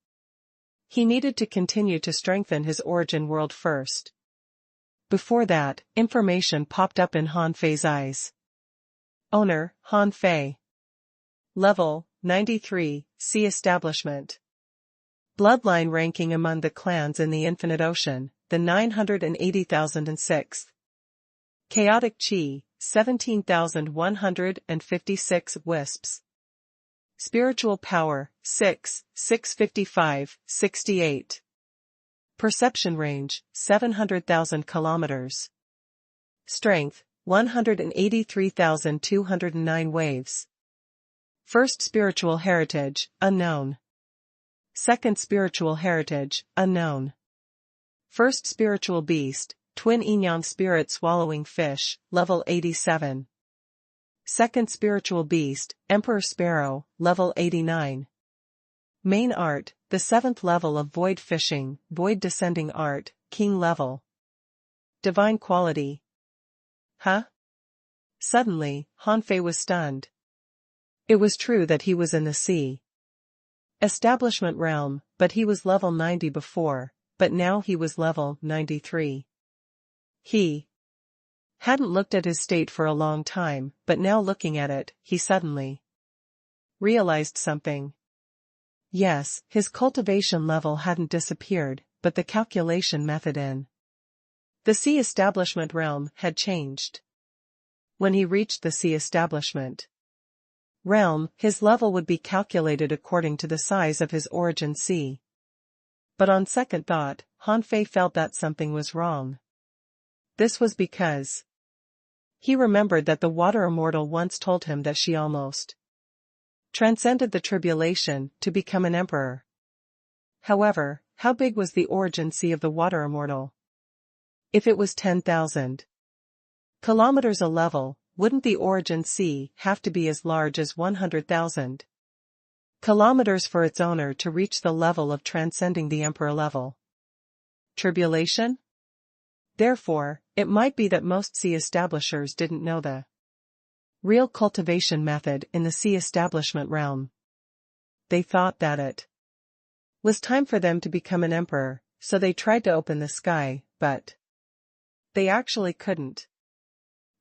[SPEAKER 1] he needed to continue to strengthen his origin world first. Before that, information popped up in Han Fei's eyes. Owner, Han Fei. Level, 93, Sea Establishment. Bloodline ranking among the clans in the Infinite Ocean, the 980,006th. Chaotic Chi, 17,156 wisps. Spiritual Power, 6, 655, 68. Perception Range, 700,000 kilometers. Strength, 183,209 waves. First Spiritual Heritage, unknown. Second Spiritual Heritage, unknown. First Spiritual Beast, Twin Inyan Spirit Swallowing Fish, level 87. Second Spiritual Beast, Emperor Sparrow, level 89. Main Art, the 7th level of Void Fishing, Void Descending Art, King level. Divine Quality. Huh? Suddenly, Han Fei was stunned. It was true that he was in the Sea Establishment realm, but he was level 90 before, but now he was level 93. He hadn't looked at his state for a long time, but now looking at it, he suddenly realized something. Yes, his cultivation level hadn't disappeared, but the calculation method in the Sea Establishment realm had changed. When he reached the Sea Establishment realm, his level would be calculated according to the size of his origin sea. But on second thought, Han Fei felt that something was wrong. This was because he remembered that the Water Immortal once told him that she almost transcended the tribulation to become an emperor. However, how big was the origin sea of the Water Immortal? If it was 10,000 kilometers a level, wouldn't the origin sea have to be as large as 100,000 kilometers for its owner to reach the level of transcending the emperor level? Tribulation? Therefore, it might be that most sea establishers didn't know the real cultivation method in the Sea Establishment realm. They thought that it was time for them to become an emperor, so they tried to open the sky, but they actually couldn't.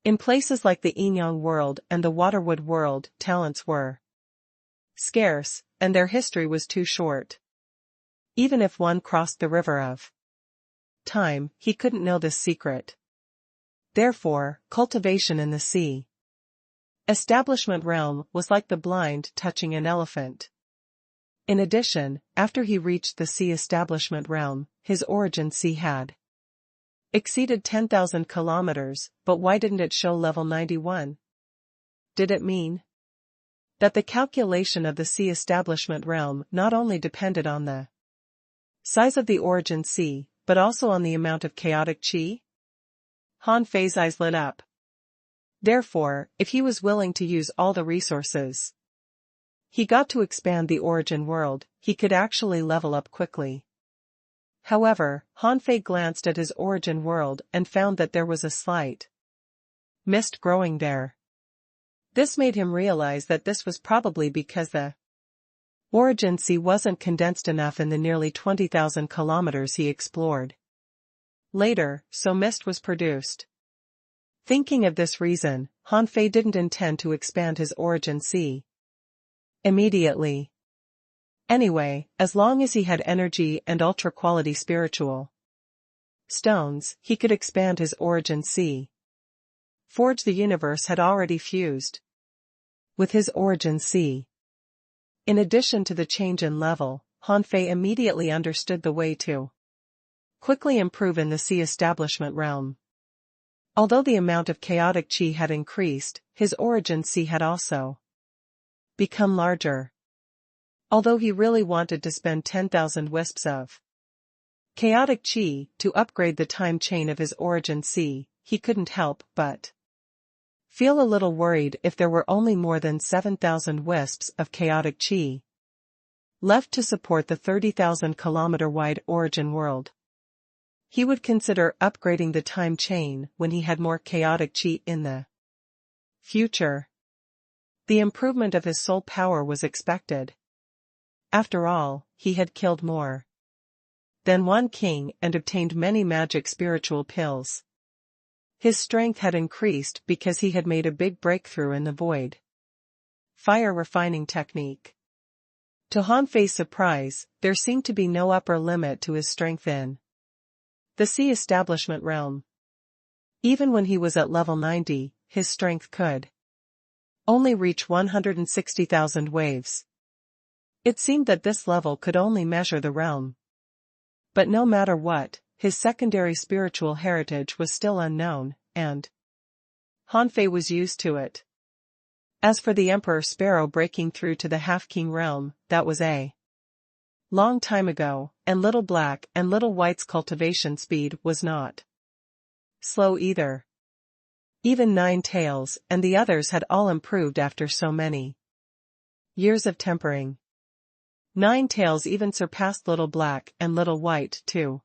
[SPEAKER 1] In places like the Inyang world and the Waterwood world, talents were scarce, and their history was too short. Even if one crossed the river of time, he couldn't know this secret. Therefore, cultivation in the Sea Establishment realm was like the blind touching an elephant. In addition, after he reached the sea establishment realm, his origin sea had exceeded 10,000 kilometers, but why didn't it show level 91? Did it mean that the calculation of the sea establishment realm not only depended on the size of the origin sea, but also on the amount of chaotic chi? Han Fei's eyes lit up. Therefore, if he was willing to use all the resources he got to expand the origin world, he could actually level up quickly. However, Han Fei glanced at his origin world and found that there was a slight mist growing there. This made him realize that this was probably because the origin sea wasn't condensed enough in the nearly 20,000 kilometers he explored. Later, so mist was produced. Thinking of this reason, Han Fei didn't intend to expand his origin sea immediately. Anyway, as long as he had energy and ultra-quality spiritual stones, he could expand his origin sea. Forge the universe had already fused with his origin sea. In addition to the change in level, Han Fei immediately understood the way to quickly improve in the sea establishment realm. Although the amount of chaotic chi had increased, his origin sea had also become larger. Although he really wanted to spend 10,000 wisps of chaotic chi to upgrade the time chain of his origin sea, he couldn't help but feel a little worried if there were only more than 7,000 wisps of chaotic chi left to support the 30,000 kilometer wide origin world. He would consider upgrading the time chain when he had more chaotic chi in the future. The improvement of his soul power was expected. After all, he had killed more than one king and obtained many magic spiritual pills. His strength had increased because he had made a big breakthrough in the void fire refining technique. To Han Fei's surprise, there seemed to be no upper limit to his strength in the sea establishment realm. Even when he was at level 90, his strength could only reach 160,000 waves. It seemed that this level could only measure the realm. But no matter what, his secondary spiritual heritage was still unknown, and Han Fei was used to it. As for the Emperor Sparrow breaking through to the Half-King realm, that was a long time ago, and Little Black and Little White's cultivation speed was not slow either. Even Nine Tails and the others had all improved after so many years of tempering. Nine Tails even surpassed Little Black and Little White to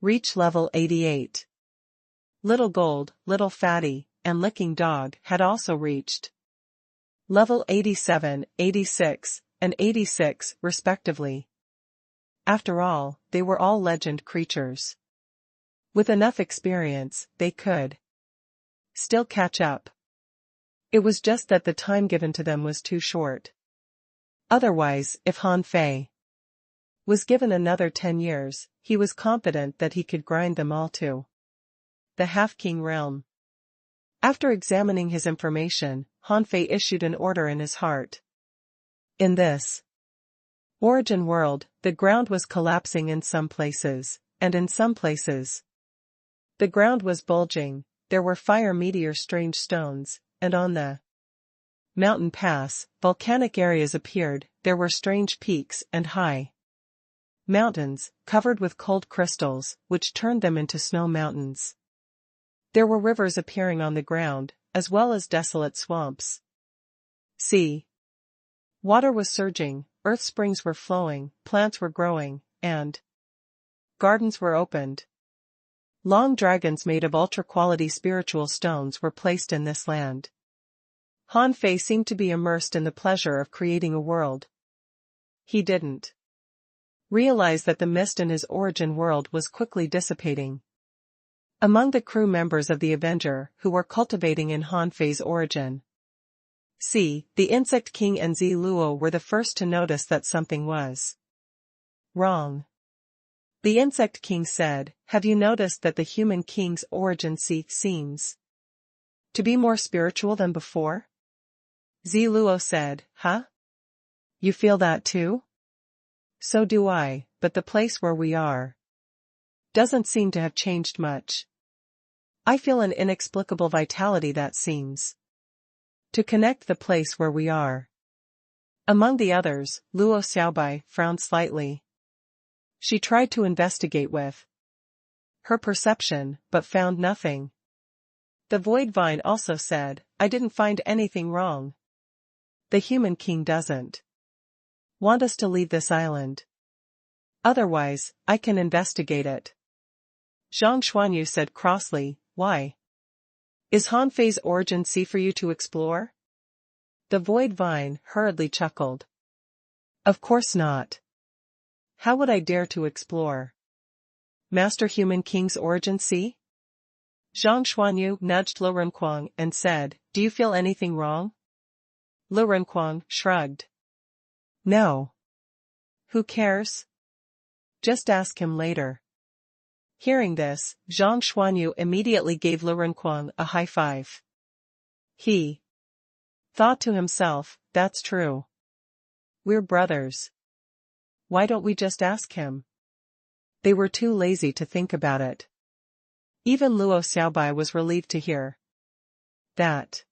[SPEAKER 1] reach level 88. Little Gold, Little Fatty, and Licking Dog had also reached level 87, 86, and 86, respectively. After all, they were all legend creatures. With enough experience, they could still catch up. It was just that the time given to them was too short. Otherwise, if Han Fei was given another 10 years, he was confident that he could grind them all to the Half-King realm. After examining his information, Han Fei issued an order in his heart. In this origin world, the ground was collapsing in some places, and in some places the ground was bulging. There were fire meteor strange stones, and on the mountain pass, volcanic areas appeared. There were strange peaks and high mountains, covered with cold crystals, which turned them into snow mountains. There were rivers appearing on the ground, as well as desolate swamps. Sea water was surging, earth springs were flowing, plants were growing, and gardens were opened. Long dragons made of ultra-quality spiritual stones were placed in this land. Han Fei seemed to be immersed in the pleasure of creating a world. He didn't realize that the mist in his origin world was quickly dissipating. Among the crew members of the Avenger who were cultivating in Han Fei's origin sea, the Insect King and Zi Luo were the first to notice that something was wrong. The Insect King said, "Have you noticed that the Human King's origin sea seems to be more spiritual than before?" Zi Luo said, "Huh? You feel that too?" So do I, but the place where we are doesn't seem to have changed much. I feel an inexplicable vitality that seems to connect the place where we are. Among the others, Luo Xiaobai frowned slightly. She tried to investigate with her perception, but found nothing. The Void Vine also said, I didn't find anything wrong. The Human King doesn't want us to leave this island. Otherwise, I can investigate it. Zhang Xuanyu said crossly, why? Is Han Fei's origin sea for you to explore? The Void Vine hurriedly chuckled. Of course not. How would I dare to explore Master Human King's origin sea? Zhang Xuanyu nudged Lu Renkuang and said, do you feel anything wrong? Lu Renkuang shrugged. No. Who cares? Just ask him later. Hearing this, Zhang Xuanyu immediately gave Lu Renkuang a high five. He thought to himself, that's true. We're brothers. Why don't we just ask him? They were too lazy to think about it. Even Luo Xiaobai was relieved to hear that.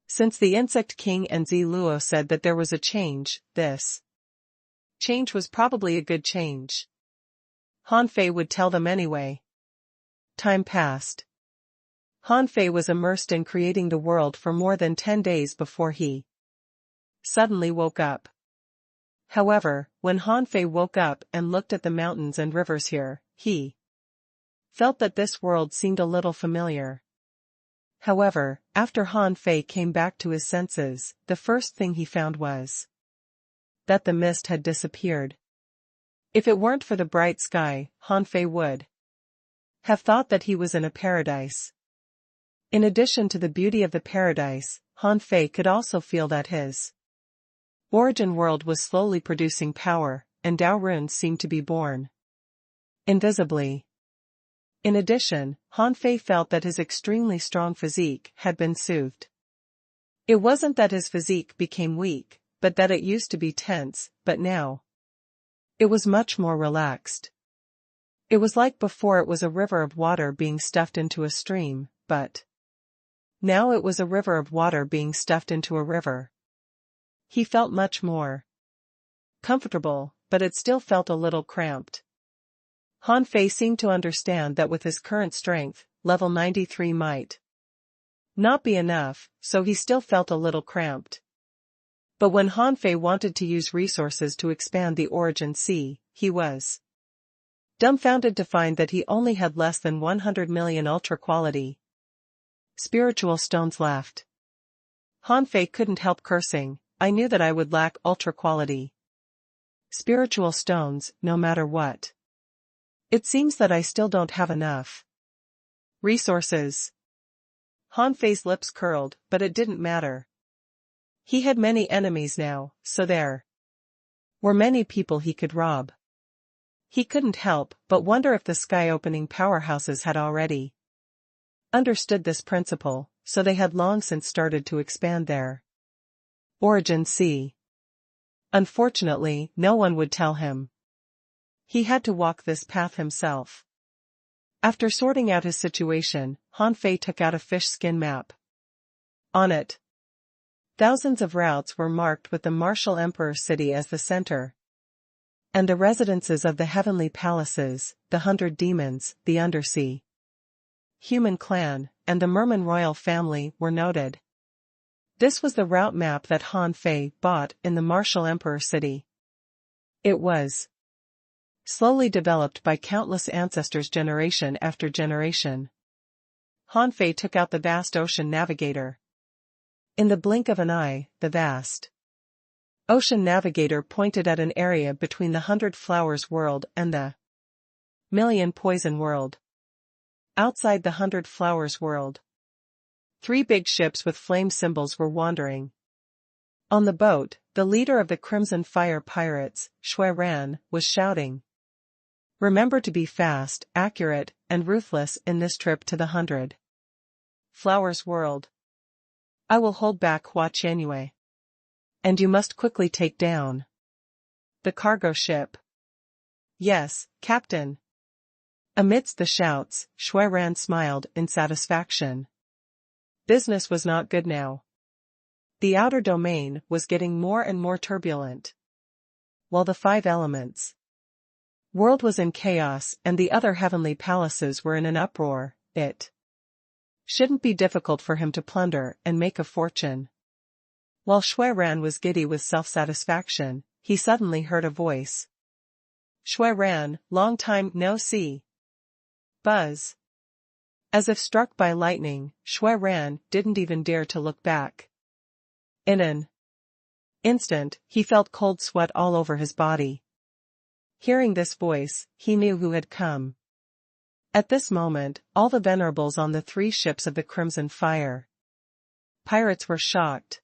[SPEAKER 1] Since the Insect King and Zi Luo said that there was a change, this change was probably a good change. Han Fei would tell them anyway. Time passed. Han Fei was immersed in creating the world for more than 10 days before he suddenly woke up. However, when Han Fei woke up and looked at the mountains and rivers here, he felt that this world seemed a little familiar. However, after Han Fei came back to his senses, the first thing he found was that the mist had disappeared. If it weren't for the bright sky, Han Fei would have thought that he was in a paradise. In addition to the beauty of the paradise, Han Fei could also feel that his origin world was slowly producing power, and Dao runes seemed to be born invisibly. In addition, Han Fei felt that his extremely strong physique had been soothed. It wasn't that his physique became weak, but that it used to be tense, but now it was much more relaxed. It was like before it was a river of water being stuffed into a stream, but now it was a river of water being stuffed into a river. He felt much more comfortable, but it still felt a little cramped. Han Fei seemed to understand that with his current strength, level 93 might not be enough, so he still felt a little cramped. But when Han Fei wanted to use resources to expand the Origin Sea, he was dumbfounded to find that he only had less than 100 million ultra-quality spiritual stones left. Han Fei couldn't help cursing. I knew that I would lack ultra-quality spiritual stones, no matter what. It seems that I still don't have enough resources. Han Fei's lips curled, but it didn't matter. He had many enemies now, so there were many people he could rob. He couldn't help but wonder if the sky-opening powerhouses had already understood this principle, so they had long since started to expand their Origin Sea. Unfortunately, no one would tell him. He had to walk this path himself. After sorting out his situation, Han Fei took out a fish skin map. On it, thousands of routes were marked with the martial Emperor City as the center, and the residences of the heavenly palaces, the 100 demons, the undersea human clan, and the Merman royal family were noted. This was the route map that Han Fei bought in the martial Emperor City. It was slowly developed by countless ancestors generation after generation. Han Fei took out the vast ocean navigator. In the blink of an eye, the vast ocean navigator pointed at an area between the 100 Flowers world and the Million Poison world. Outside the 100 Flowers world, 3 big ships with flame symbols were wandering. On the boat, the leader of the Crimson Fire Pirates, Shui Ran, was shouting, "Remember to be fast, accurate, and ruthless in this trip to the 100 Flowers world. I will hold back Hua Qianyue. And you must quickly take down The cargo ship. Yes, Captain. Amidst the shouts, Shui Ran smiled in satisfaction. Business was not good now. The outer domain was getting more and more turbulent. While the five elements world was in chaos and the other heavenly palaces were in an uproar, it shouldn't be difficult for him to plunder and make a fortune. While Shui Ran was giddy with self-satisfaction, he suddenly heard a voice. Shui Ran, long time no see. Buzz. As if struck by lightning, Shui Ran didn't even dare to look back. In an instant, he felt cold sweat all over his body. Hearing this voice, he knew who had come. At this moment, all the venerables on the 3 ships of the Crimson Fire pirates were shocked.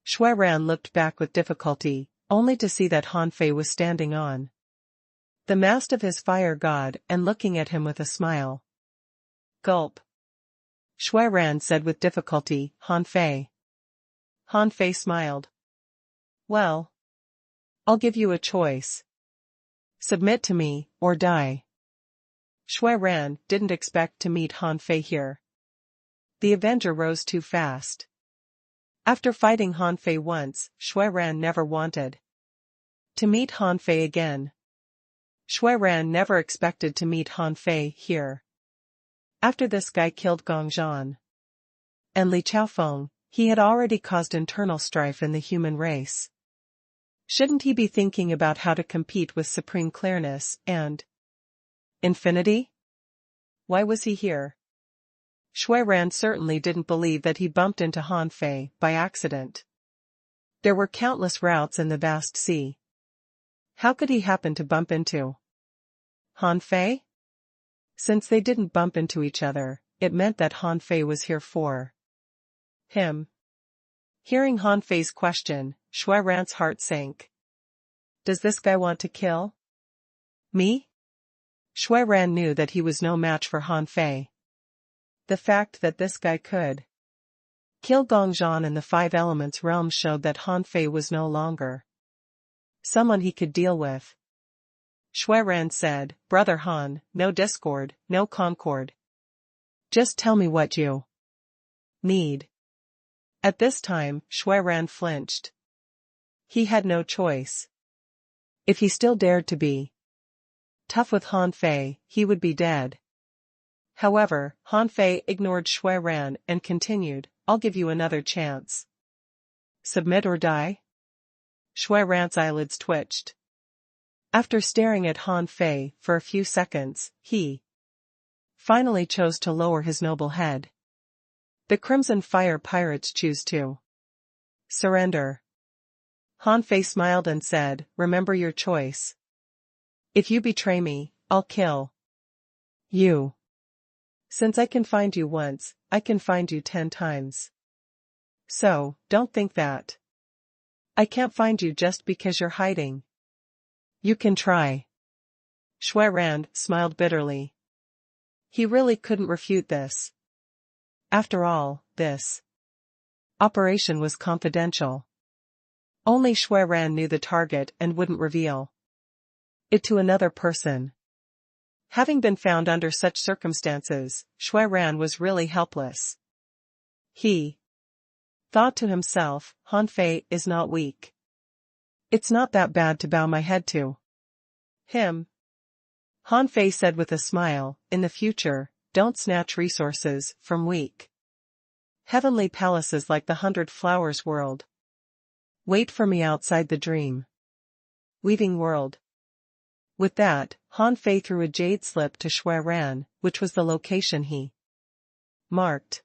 [SPEAKER 1] Shui Ran looked back with difficulty, only to see that Han Fei was standing on the mast of his fire god and looking at him with a smile. Gulp. Shui Ran said with difficulty, Han Fei. Han Fei smiled. Well, I'll give you a choice. Submit to me, or die. Shui Ran didn't expect to meet Han Fei here. The Avenger rose too fast. After fighting Han Fei once, Shui Ran never wanted to meet Han Fei again. Shui Ran never expected to meet Han Fei here. After this guy killed Gong Zhan and Li Chaofeng, he had already caused internal strife in the human race. Shouldn't he be thinking about how to compete with supreme clearness and infinity? Why was he here? Shui Ran certainly didn't believe that he bumped into Han Fei by accident. There were countless routes in the vast sea. How could he happen to bump into Han Fei? Since they didn't bump into each other, it meant that Han Fei was here for him. Hearing Han Fei's question, Shui Ran's heart sank. Does this guy want to kill me? Shui Ran knew that he was no match for Han Fei. The fact that this guy could kill Gong Zhan in the 5 Elements realm showed that Han Fei was no longer someone he could deal with. Shui Ran said, Brother Han, no discord, no concord. Just tell me what you need. At this time, Shui Ran flinched. He had no choice. If he still dared to be tough with Han Fei, he would be dead. However, Han Fei ignored Shui Ran and continued, I'll give you another chance. Submit or die? Shui Ran's eyelids twitched. After staring at Han Fei for a few seconds, he finally chose to lower his noble head. The Crimson Fire pirates choose to surrender. Han Fei smiled and said, remember your choice. If you betray me, I'll kill you. Since I can find you once, I can find you 10 times. So, don't think that I can't find you just because you're hiding. You can try. Shui Ran smiled bitterly. He really couldn't refute this. After all, this operation was confidential. Only Shui Ran knew the target and wouldn't reveal it to another person. Having been found under such circumstances, Shui Ran was really helpless. He thought to himself, Han Fei is not weak. It's not that bad to bow my head to him. Han Fei said with a smile, in the future, don't snatch resources from weak heavenly palaces like the 100 Flowers world. Wait for me outside the dream weaving world. With that, Han Fei threw a jade slip to Shui Ran, which was the location he marked.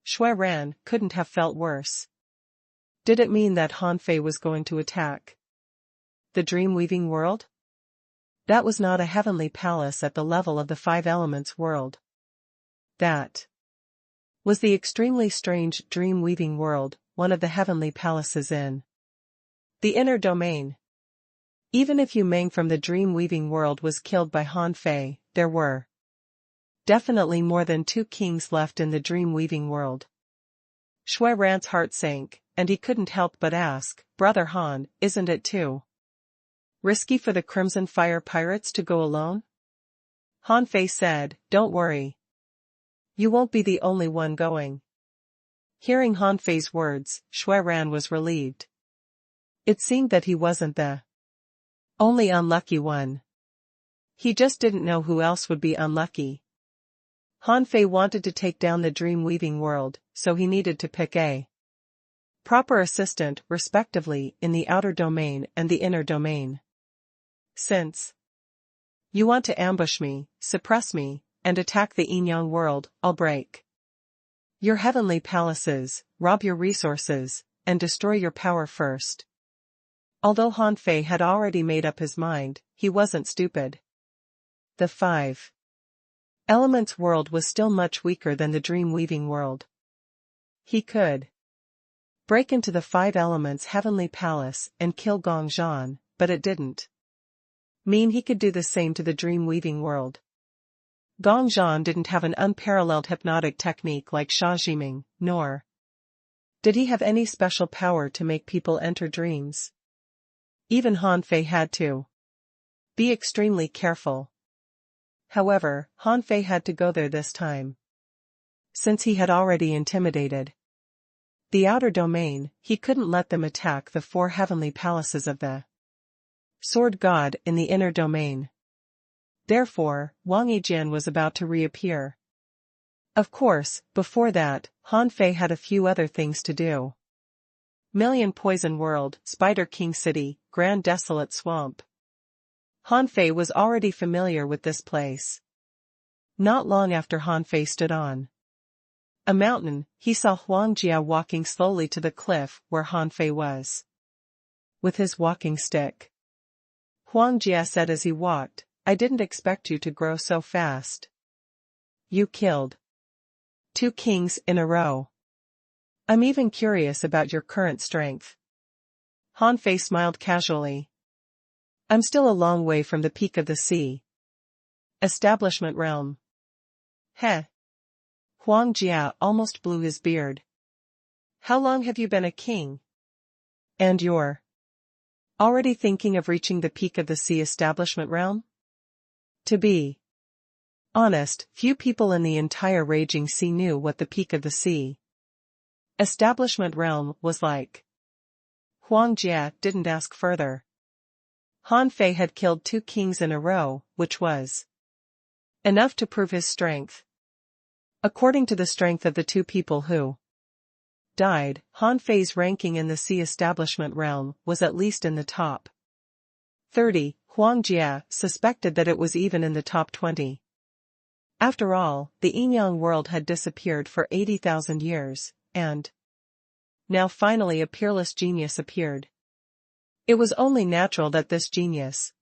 [SPEAKER 1] Shui Ran couldn't have felt worse. Did it mean that Han Fei was going to attack the dream weaving world? That was not a heavenly palace at the level of the 5 Elements world. That was the extremely strange dream weaving world, one of the heavenly palaces in the inner domain. Even if Yu Meng from the dream weaving world was killed by Han Fei, there were definitely more than 2 kings left in the dream weaving world. Shui Ran's heart sank, and he couldn't help but ask, Brother Han, isn't it too Risky for the Crimson Fire pirates to go alone? Han Fei said, don't worry. You won't be the only one going. Hearing Han Fei's words, Shui Ran was relieved. It seemed that he wasn't the only unlucky one. He just didn't know who else would be unlucky. Han Fei wanted to take down the dream-weaving world, so he needed to pick a proper assistant, respectively, in the outer domain and the inner domain. Since you want to ambush me, suppress me, and attack the Yin-Yang world, I'll break your heavenly palaces, rob your resources, and destroy your power first. Although Han Fei had already made up his mind, he wasn't stupid. The 5 elements world was still much weaker than the dream-weaving world. He could break into the 5 elements heavenly palace and kill Gong Zhan, but it didn't mean he could do the same to the dream-weaving world. Gong Zhan didn't have an unparalleled hypnotic technique like Xia Jiming, nor did he have any special power to make people enter dreams. Even Han Fei had to be extremely careful. However, Han Fei had to go there this time. Since he had already intimidated the outer domain, he couldn't let them attack the 4 heavenly palaces of the Sword God in the inner domain. Therefore, Wang Yijian was about to reappear. Of course, before that, Han Fei had a few other things to do. Million Poison World, Spider King City, Grand Desolate Swamp. Han Fei was already familiar with this place. Not long after Han Fei stood on a mountain, he saw Huang Jia walking slowly to the cliff where Han Fei was with his walking stick. Huang Jia said as he walked, I didn't expect you to grow so fast. You killed 2 kings in a row. I'm even curious about your current strength. Han Fei smiled casually. I'm still a long way from the peak of the sea. Establishment realm. Heh. Huang Jia almost blew his beard. How long have you been a king? And you're already thinking of reaching the peak of the sea establishment realm? To be honest, few people in the entire raging sea knew what the peak of the sea establishment realm was like. Huang Jia didn't ask further. Han Fei had killed 2 kings in a row, which was enough to prove his strength. According to the strength of the 2 people who died, Han Fei's ranking in the sea establishment realm was at least in the top 30. Huang Jia suspected that it was even in the top 20. After all, the Yin-Yang world had disappeared for 80,000 years, and now finally a peerless genius appeared. It was only natural that this genius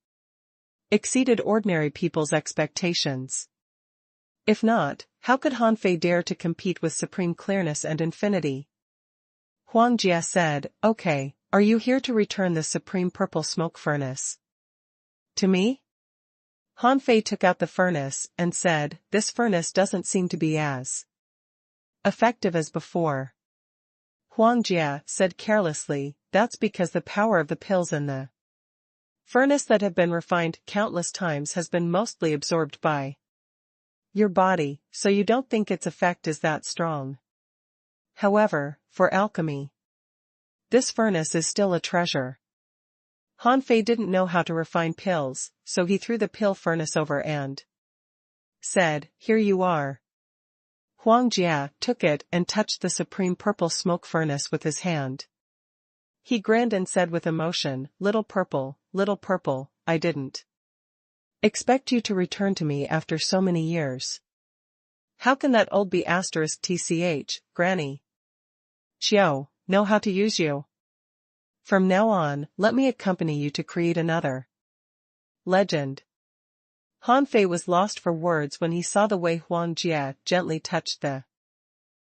[SPEAKER 1] exceeded ordinary people's expectations. If not, how could Han Fei dare to compete with supreme clearness and infinity? Huang Jia said, okay, are you here to return the supreme purple smoke furnace to me? Han Fei took out the furnace and said, this furnace doesn't seem to be as effective as before. Huang Jia said carelessly, that's because the power of the pills in the furnace that have been refined countless times has been mostly absorbed by your body, so you don't think its effect is that strong. However, for alchemy, this furnace is still a treasure. Han Fei didn't know how to refine pills, so he threw the pill furnace over and said, here you are. Huang Jia took it and touched the supreme purple smoke furnace with his hand. He grinned and said with emotion, little purple, I didn't expect you to return to me after so many years. How can that old be *tch, Granny Chiao, know how to use you? From now on, let me accompany you to create another legend. Han Fei was lost for words when he saw the way Huang Jia gently touched the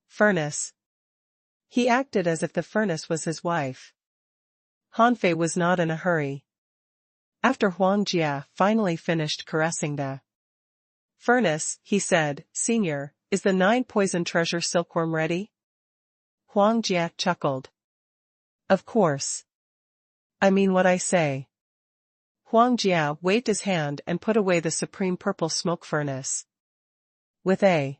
[SPEAKER 1] furnace. He acted as if the furnace was his wife. Han Fei was not in a hurry. After Huang Jia finally finished caressing the furnace, he said, Senior, is the 9 poison treasure silkworm ready? Huang Jia chuckled. Of course. I mean what I say. Huang Jia waved his hand and put away the supreme purple smoke furnace. With a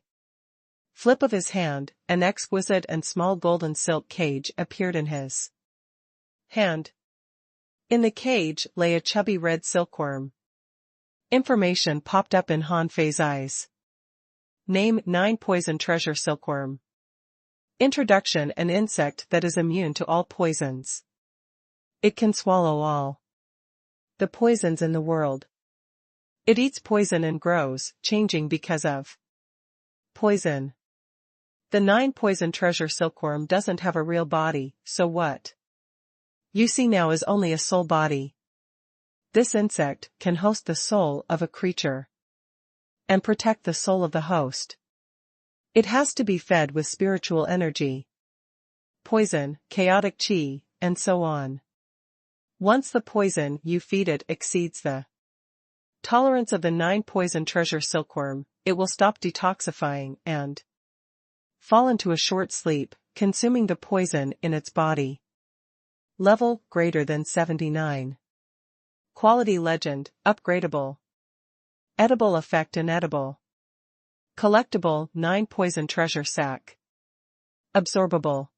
[SPEAKER 1] flip of his hand, an exquisite and small golden silk cage appeared in his hand. In the cage lay a chubby red silkworm. Information popped up in Han Fei's eyes. Name 9 poison treasure silkworm. Introduction: an insect that is immune to all poisons. It can swallow all the poisons in the world. It eats poison and grows, changing because of poison. The 9 poison treasure silkworm doesn't have a real body, so what you see now is only a soul body. This insect can host the soul of a creature and protect the soul of the host. It has to be fed with spiritual energy, poison, chaotic qi, and so on. Once the poison you feed it exceeds the tolerance of the 9 poison treasure silkworm, it will stop detoxifying and fall into a short sleep, consuming the poison in its body. Level greater than 79. Quality legend, upgradable. Edible effect inedible. Collectible 9 poison treasure sack. Absorbable.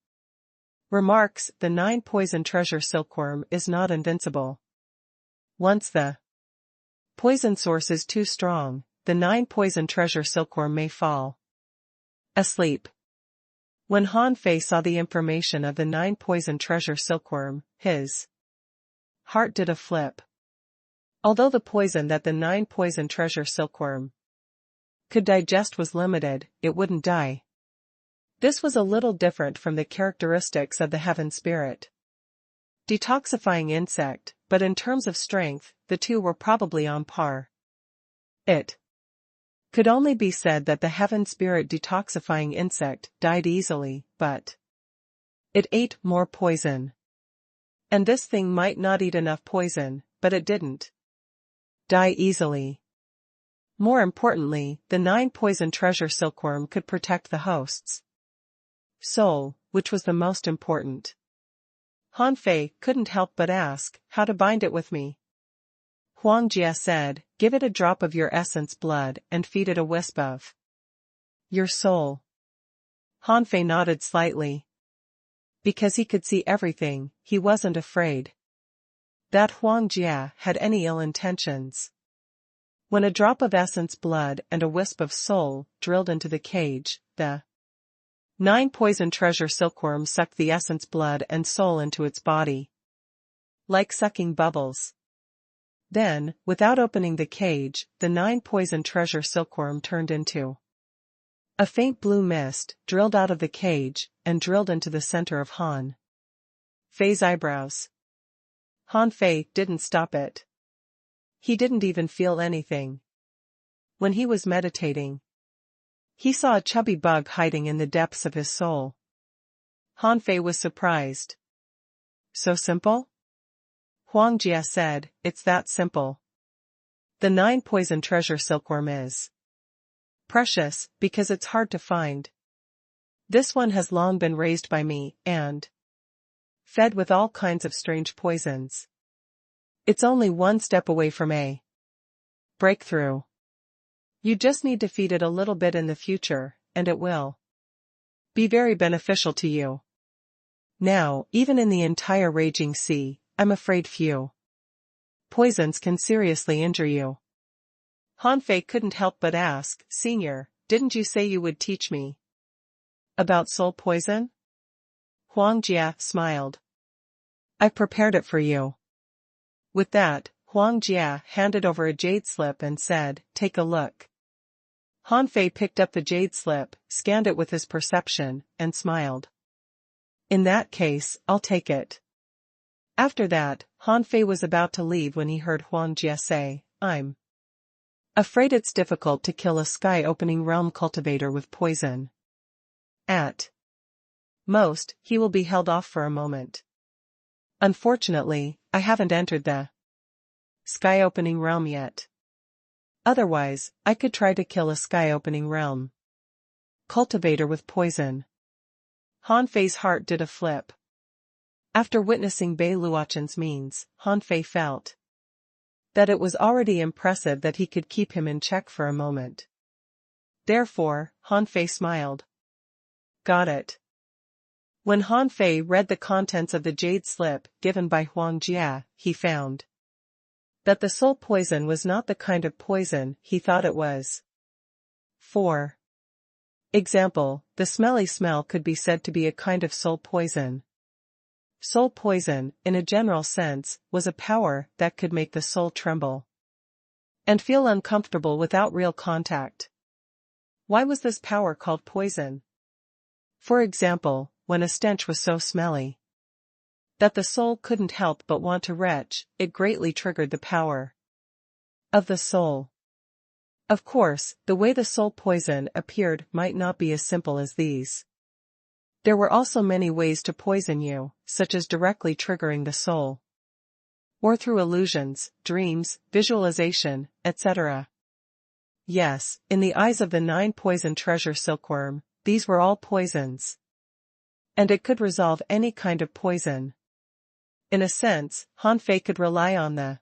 [SPEAKER 1] Remarks: the 9 poison treasure silkworm is not invincible. Once the poison source is too strong, the 9 poison treasure silkworm may fall asleep. When Han Fei saw the information of the 9 poison treasure silkworm, his heart did a flip. Although the poison that the 9 poison treasure silkworm could digest was limited, it wouldn't die. This was a little different from the characteristics of the heaven spirit. Detoxifying insect, but in terms of strength, the two were probably on par. It could only be said that the heaven spirit detoxifying insect died easily, but it ate more poison. And this thing might not eat enough poison, but it didn't die easily. More importantly, the 9 poison treasure silkworm could protect the host's soul, which was the most important. Han Fei couldn't help but ask, how to bind it with me? Huang Jia said, give it a drop of your essence blood and feed it a wisp of your soul. Han Fei nodded slightly. Because he could see everything, he wasn't afraid that Huang Jia had any ill intentions. When a drop of essence blood and a wisp of soul drilled into the cage, the 9 poison treasure silkworm sucked the essence blood and soul into its body, like sucking bubbles. Then, without opening the cage, the 9 poison treasure silkworm turned into a faint blue mist, drilled out of the cage, and drilled into the center of Han Fei's eyebrows. Han Fei didn't stop it. He didn't even feel anything. When he was meditating, he saw a chubby bug hiding in the depths of his soul. Han Fei was surprised. So simple? Huang Jia said, it's that simple. The 9 poison treasure silkworm is precious, because it's hard to find. This one has long been raised by me, and fed with all kinds of strange poisons. It's only one step away from a breakthrough. You just need to feed it a little bit in the future, and it will be very beneficial to you. Now, even in the entire raging sea, I'm afraid few poisons can seriously injure you. Han Fei couldn't help but ask, Senior, didn't you say you would teach me about soul poison? Huang Jia smiled. I've prepared it for you. With that, Huang Jia handed over a jade slip and said, take a look. Han Fei picked up the jade slip, scanned it with his perception, and smiled. In that case, I'll take it. After that, Han Fei was about to leave when he heard Huang Jia say, I'm afraid it's difficult to kill a sky-opening realm cultivator with poison. At most, he will be held off for a moment. Unfortunately, I haven't entered the sky-opening realm yet. Otherwise, I could try to kill a sky-opening realm cultivator with poison. Han Fei's heart did a flip. After witnessing Bei Luochen's means, Han Fei felt that it was already impressive that he could keep him in check for a moment. Therefore, Han Fei smiled. Got it. When Han Fei read the contents of the jade slip given by Huang Jia, he found that the soul poison was not the kind of poison he thought it was. 4. Example, the smelly smell could be said to be a kind of soul poison. Soul poison, in a general sense, was a power that could make the soul tremble and feel uncomfortable without real contact. Why was this power called poison? For example, when a stench was so smelly that the soul couldn't help but want to retch, it greatly triggered the power of the soul. Of course, the way the soul poison appeared might not be as simple as these. There were also many ways to poison you, such as directly triggering the soul, or through illusions, dreams, visualization, etc. Yes, in the eyes of the 9-poison treasure silkworm, these were all poisons. And it could resolve any kind of poison. In a sense, Han Fei could rely on the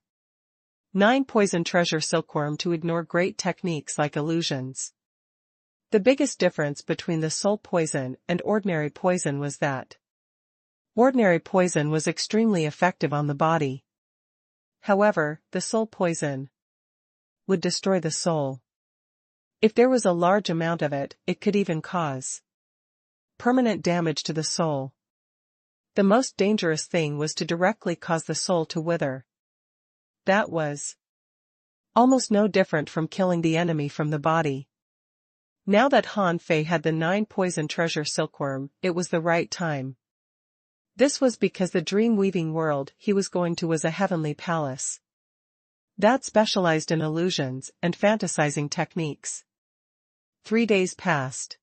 [SPEAKER 1] 9-poison treasure silkworm to ignore great techniques like illusions. The biggest difference between the soul poison and ordinary poison was that ordinary poison was extremely effective on the body. However, the soul poison would destroy the soul. If there was a large amount of it, it could even cause permanent damage to the soul. The most dangerous thing was to directly cause the soul to wither. That was almost no different from killing the enemy from the body. Now that Han Fei had the 9-poison treasure silkworm, it was the right time. This was because the dream-weaving world he was going to was a heavenly palace that specialized in illusions and fantasizing techniques. 3 days passed.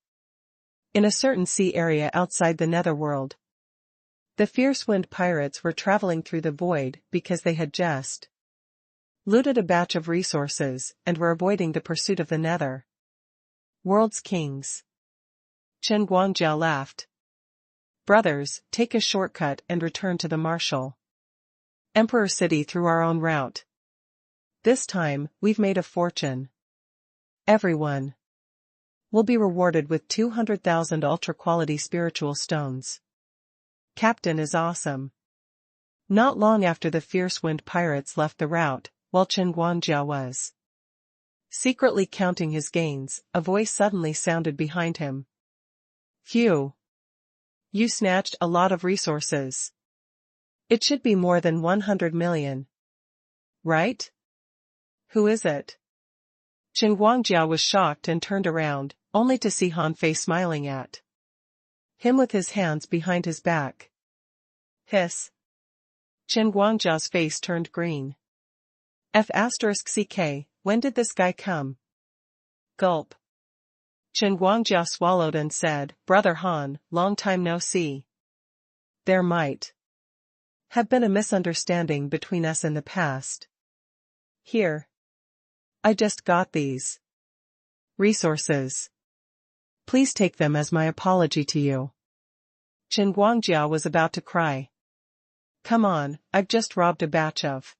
[SPEAKER 1] In a certain sea area outside the netherworld, the fierce wind pirates were traveling through the void because they had just looted a batch of resources and were avoiding the pursuit of the nether world's kings. Chen Guangjiao laughed. Brothers, take a shortcut and return to the martial Emperor City through our own route. This time, we've made a fortune. Everyone will be rewarded with 200,000 ultra-quality spiritual stones. Captain is awesome. Not long after the fierce wind pirates left the route, while Chen Guangjia was secretly counting his gains, a voice suddenly sounded behind him. Phew! You snatched a lot of resources. It should be more than 100 million. Right? Who is it? Chen Guangjia was shocked and turned around, only to see Han Fei smiling at him with his hands behind his back. Hiss. Chen Guangjia's face turned green. F***ck, when did this guy come? Gulp. Chen Guangjia swallowed and said, Brother Han, long time no see. There might have been a misunderstanding between us in the past. Here. I just got these resources. Please take them as my apology to you. Chen Guangjia was about to cry. Come on, I've just robbed a batch of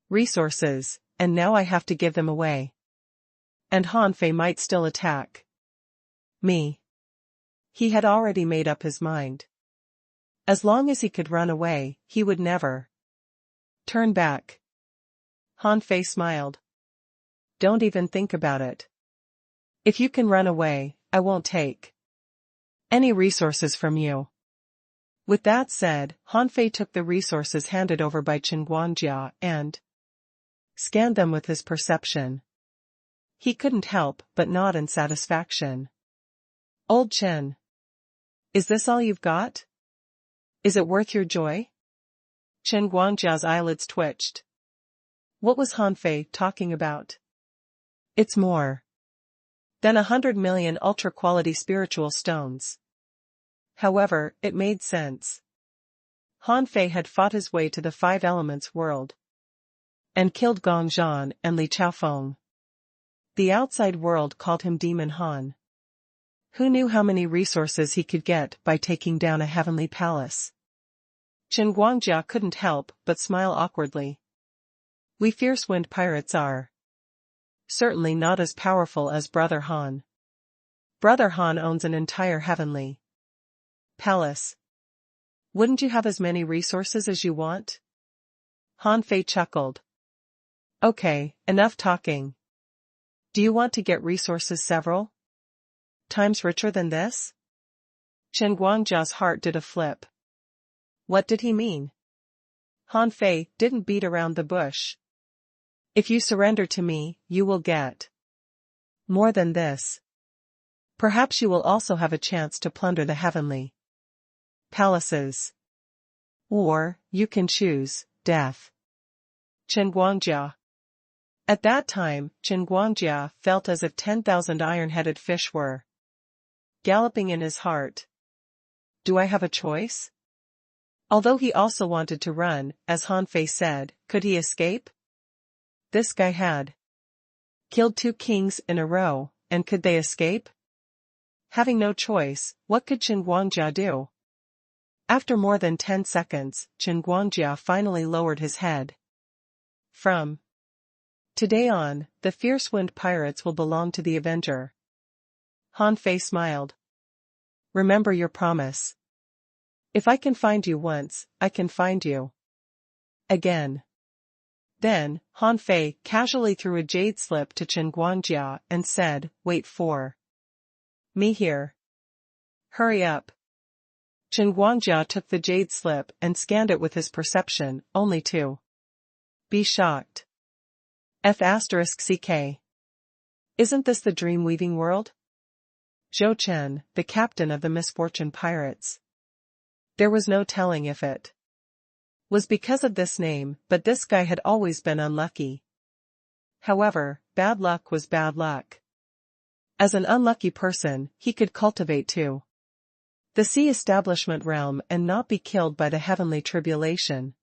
[SPEAKER 1] resources, and now I have to give them away. And Han Fei might still attack me. He had already made up his mind. As long as he could run away, he would never turn back. Han Fei smiled. Don't even think about it. If you can run away, I won't take any resources from you. With that said, Han Fei took the resources handed over by Chen Guangjia and scanned them with his perception. He couldn't help but nod in satisfaction. Old Chen. Is this all you've got? Is it worth your joy? Chen Guangjia's eyelids twitched. What was Han Fei talking about? It's more than 100 million ultra-quality spiritual stones. However, it made sense. Han Fei had fought his way to the Five Elements world and killed Gong Zhan and Li Chaofeng. The outside world called him Demon Han. Who knew how many resources he could get by taking down a heavenly palace? Chen Guangjia couldn't help but smile awkwardly. We fierce wind pirates are certainly not as powerful as Brother Han. Brother Han owns an entire heavenly palace. Wouldn't you have as many resources as you want? Han Fei chuckled. Okay, enough talking. Do you want to get resources several times richer than this? Chen Guangjia's heart did a flip. What did he mean? Han Fei didn't beat around the bush. If you surrender to me, you will get more than this. Perhaps you will also have a chance to plunder the heavenly palaces. Or, you can choose death. Chen Guangjia. At that time, Chen Guangjia felt as if 10,000 iron-headed fish were galloping in his heart. Do I have a choice? Although he also wanted to run, as Han Fei said, could he escape? This guy had killed 2 kings in a row, and could they escape? Having no choice, what could Chen Guangjia do? After more than 10 seconds, Chen Guangjia finally lowered his head. From today on, the fierce wind pirates will belong to the Avenger. Han Fei smiled. Remember your promise. If I can find you once, I can find you again. Then, Han Fei casually threw a jade slip to Chen Guangjia and said, wait for me here. Hurry up. Chen Guangjia took the jade slip and scanned it with his perception, only to be shocked. F***CK. Isn't this the dream-weaving world? Zhou Chen, the captain of the Misfortune Pirates. There was no telling if it was because of this name, but this guy had always been unlucky. However, bad luck was bad luck. As an unlucky person, he could cultivate too the sea establishment realm and not be killed by the heavenly tribulation,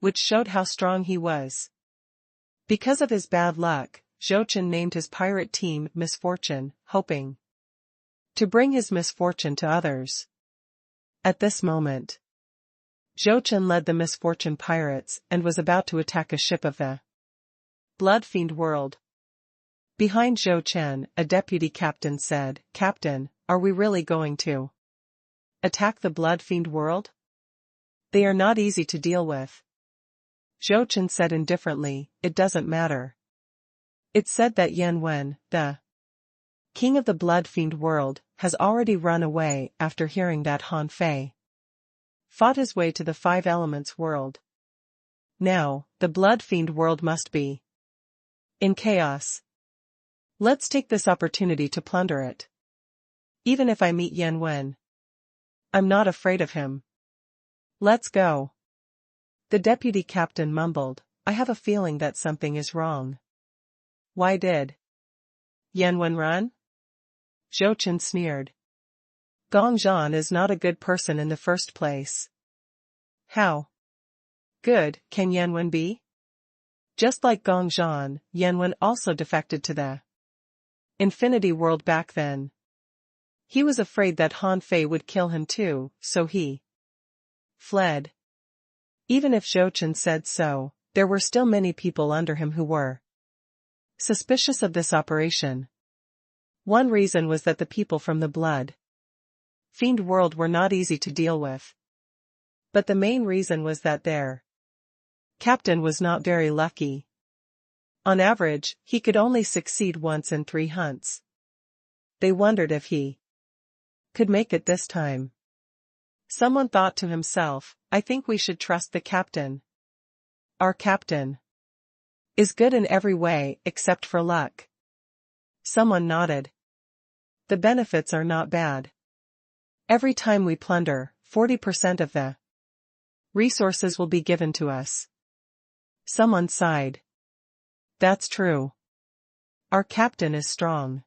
[SPEAKER 1] which showed how strong he was. Because of his bad luck, Zhou Chen named his pirate team Misfortune, hoping to bring his misfortune to others. At this moment, Zhou Chen led the Misfortune Pirates and was about to attack a ship of the Blood Fiend world. Behind Zhou Chen, a deputy captain said, Captain, are we really going to attack the Blood Fiend world? They are not easy to deal with. Zhou Chen said indifferently, it doesn't matter. It's said that Yan Wen, the king of the Blood Fiend world, has already run away after hearing that Han Fei fought his way to the 5 Elements world. Now, the Blood Fiend world must be in chaos. Let's take this opportunity to plunder it. Even if I meet Yan Wen, I'm not afraid of him. Let's go. The deputy captain mumbled, I have a feeling that something is wrong. Why did Yan Wen run? Zhou Chen sneered. Gong Zhan is not a good person in the first place. How good can Yan Wen be? Just like Gong Zhan, Yan Wen also defected to the Infinity World back then. He was afraid that Han Fei would kill him too, so he fled. Even if Zhou Chen said so, there were still many people under him who were suspicious of this operation. One reason was that the people from the Blood Fiend world were not easy to deal with. But the main reason was that their captain was not very lucky. On average, he could only succeed once in 3 hunts. They wondered if he could make it this time. Someone thought to himself, I think we should trust the captain. Our captain is good in every way except for luck. Someone nodded. The benefits are not bad. Every time we plunder, 40% of the resources will be given to us. Someone sighed. That's true. Our captain is strong.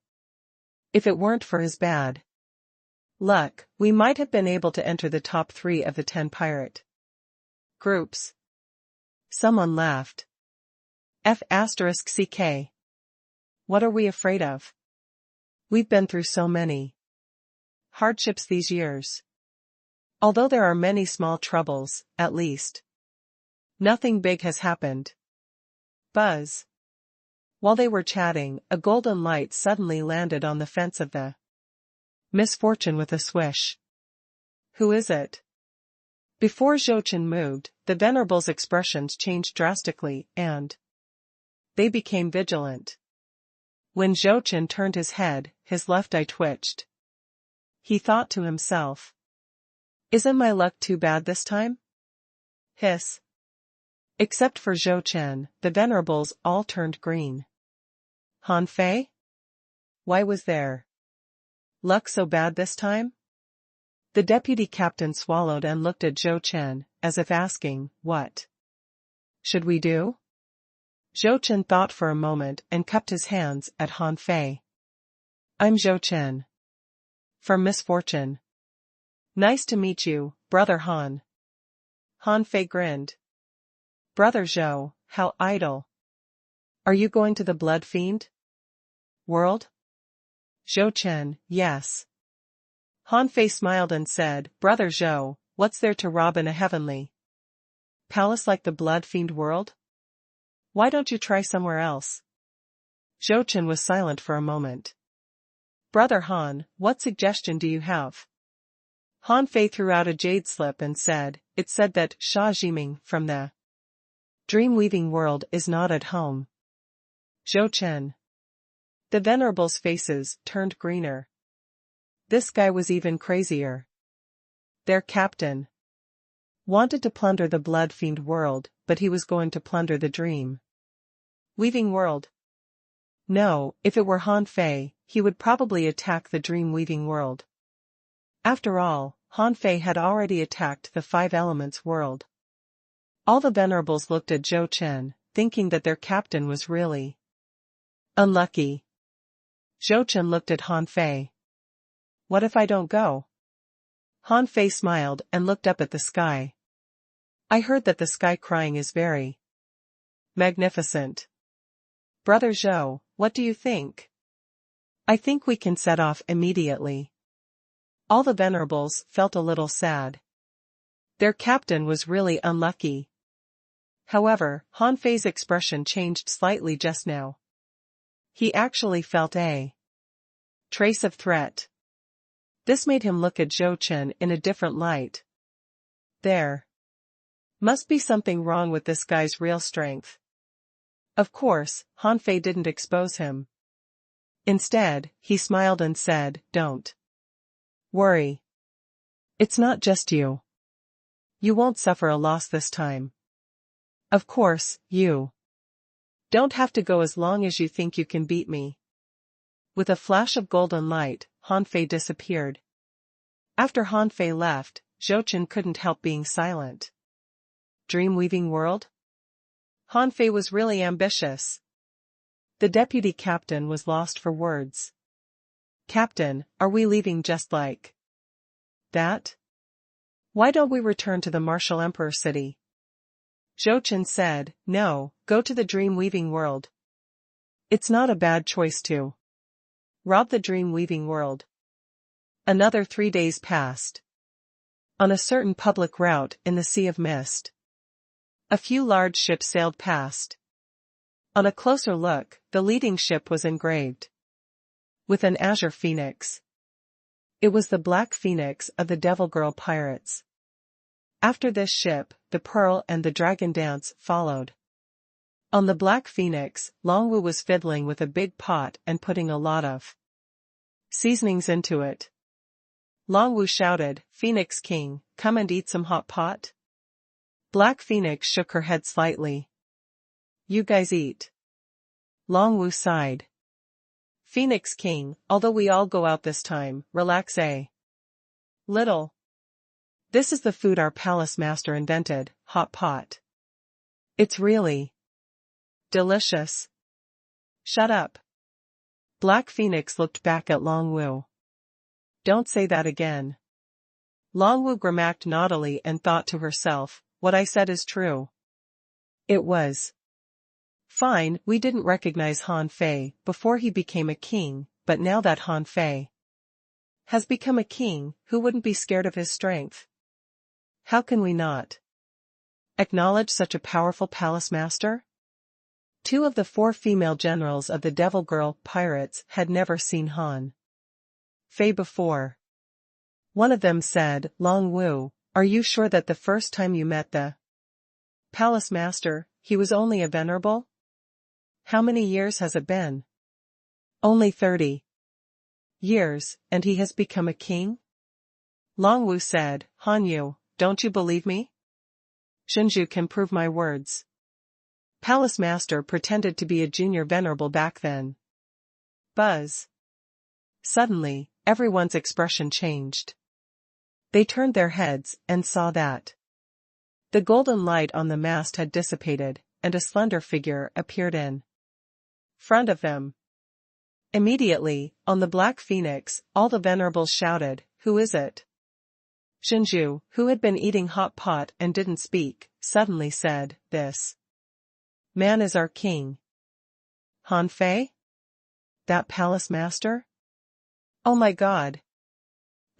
[SPEAKER 1] If it weren't for his bad luck, we might have been able to enter the top 3 of the 10 pirate groups. Someone laughed. F***CK. What are we afraid of? We've been through so many hardships these years. Although there are many small troubles, at least nothing big has happened. buzz. While they were chatting, a golden light suddenly landed on the fence of the Misfortune with a swish. Who is it? Before Zhou Chen moved, the Venerable's expressions changed drastically, and they became vigilant. When Zhou Chen turned his head, his left eye twitched. He thought to himself, "Isn't my luck too bad this time?" Hiss. Except for Zhou Chen, the Venerables all turned green. Han Fei? Why was their luck so bad this time? The deputy captain swallowed and looked at Zhou Chen, as if asking, "What should we do?" Zhou Chen thought for a moment and cupped his hands at Han Fei. "I'm Zhou Chen. From Misfortune. Nice to meet you, Brother Han." Han Fei grinned. "Brother Zhou, how idle. Are you going to the Blood Fiend world?" Zhou Chen, "Yes." Han Fei smiled and said, "Brother Zhou, what's there to rob in a heavenly palace like the Blood Fiend world? Why don't you try somewhere else?" Zhou Chen was silent for a moment. "Brother Han, what suggestion do you have?" Han Fei threw out a jade slip and said, "It said that Sha Jiming from the dream-weaving world is not at home." Zhou Chen. The Venerable's faces turned greener. This guy was even crazier. Their captain wanted to plunder the Blood Fiend world, but he was going to plunder the dream-weaving world. No, if it were Han Fei, he would probably attack the dream-weaving world. After all, Han Fei had already attacked the Five Elements world. All the Venerables looked at Zhou Chen, thinking that their captain was really unlucky. Zhou Chen looked at Han Fei. "What if I don't go?" Han Fei smiled and looked up at the sky. "I heard that the sky crying is very magnificent. Brother Zhou, what do you think?" "I think we can set off immediately." All the Venerables felt a little sad. Their captain was really unlucky. However, Han Fei's expression changed slightly just now. He actually felt a trace of threat. This made him look at Zhou Chen in a different light. There must be something wrong with this guy's real strength. Of course, Han Fei didn't expose him. Instead, he smiled and said, "Don't worry. It's not just you. You won't suffer a loss this time. Of course, you don't have to go as long as you think you can beat me." With a flash of golden light, Han Fei disappeared. After Han Fei left, Zhou Chen couldn't help being silent. Dream-weaving world? Han Fei was really ambitious. The deputy captain was lost for words. "Captain, are we leaving just like that? Why don't we return to the Martial Emperor city?" Zhou Chen said, "No, go to the dream-weaving world. It's not a bad choice to rob the dream-weaving world." Another 3 days passed. On a certain public route in the Sea of Mist, a few large ships sailed past. On a closer look, the leading ship was engraved with an azure phoenix. It was the Black Phoenix of the Devil Girl pirates. After this ship, the Pearl and the Dragon Dance followed. On the Black Phoenix, Longwu was fiddling with a big pot and putting a lot of seasonings into it. Longwu shouted, "Phoenix King, come and eat some hot pot?" Black Phoenix shook her head slightly. "You guys eat." Longwu sighed. "Phoenix King, although we all go out this time, relax a little. This is the food our palace master invented, hot pot. It's really delicious." "Shut up." Black Phoenix looked back at Longwu. "Don't say that again." Longwu grimaced naughtily and thought to herself, "What I said is true." It was fine. We didn't recognize Han Fei before he became a king, but now that Han Fei has become a king, who wouldn't be scared of his strength? How can we not acknowledge such a powerful palace master? Two of the four female generals of the Devil Girl pirates had never seen Han Fei before. One of them said, "Long Wu, are you sure that the first time you met the palace master, he was only a venerable? How many years has it been?" "Only 30 years, and he has become a king?" Long Wu said, "Han Yu, don't you believe me? Shinju can prove my words." Palace master pretended to be a junior venerable back then. Buzz. Suddenly, everyone's expression changed. They turned their heads and saw that the golden light on the mast had dissipated, and a slender figure appeared in front of them. Immediately, on the Black Phoenix, all the venerables shouted, "Who is it?" Shinju, who had been eating hot pot and didn't speak, suddenly said, "This man is our king." "Han Fei? That palace master? Oh my God!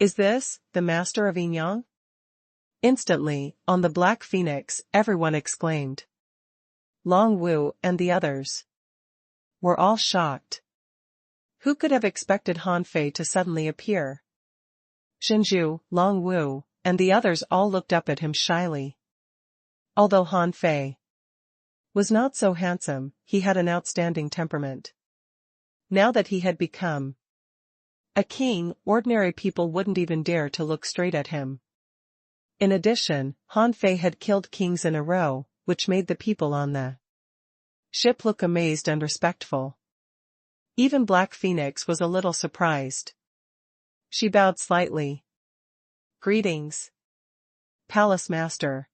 [SPEAKER 1] Is this the master of Yinyang?" Instantly, on the Black Phoenix, everyone exclaimed. Long Wu and the others were all shocked. Who could have expected Han Fei to suddenly appear? Shinju, Long Wu, and the others all looked up at him shyly. Although Han Fei was not so handsome, he had an outstanding temperament. Now that he had become a king, ordinary people wouldn't even dare to look straight at him. In addition, Han Fei had killed kings in a row, which made the people on the ship look amazed and respectful. Even Black Phoenix was a little surprised. She bowed slightly. "Greetings, Palace Master."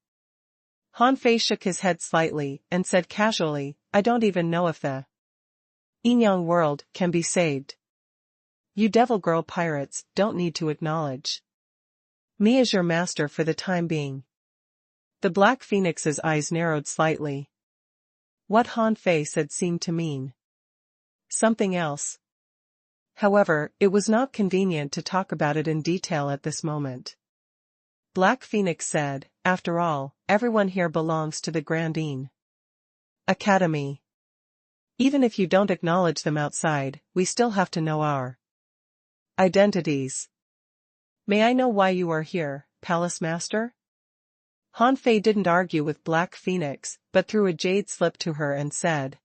[SPEAKER 1] Han Fei shook his head slightly and said casually, "I don't even know if the Yinyang world can be saved. You Devil Girl pirates don't need to acknowledge me as your master for the time being." The Black Phoenix's eyes narrowed slightly. What Han Fei said seemed to mean something else. However, it was not convenient to talk about it in detail at this moment. Black Phoenix said, "After all, everyone here belongs to the Grandine Academy. Even if you don't acknowledge them outside, we still have to know our identities. May I know why you are here, Palace Master?" Han Fei didn't argue with Black Phoenix, but threw a jade slip to her and said,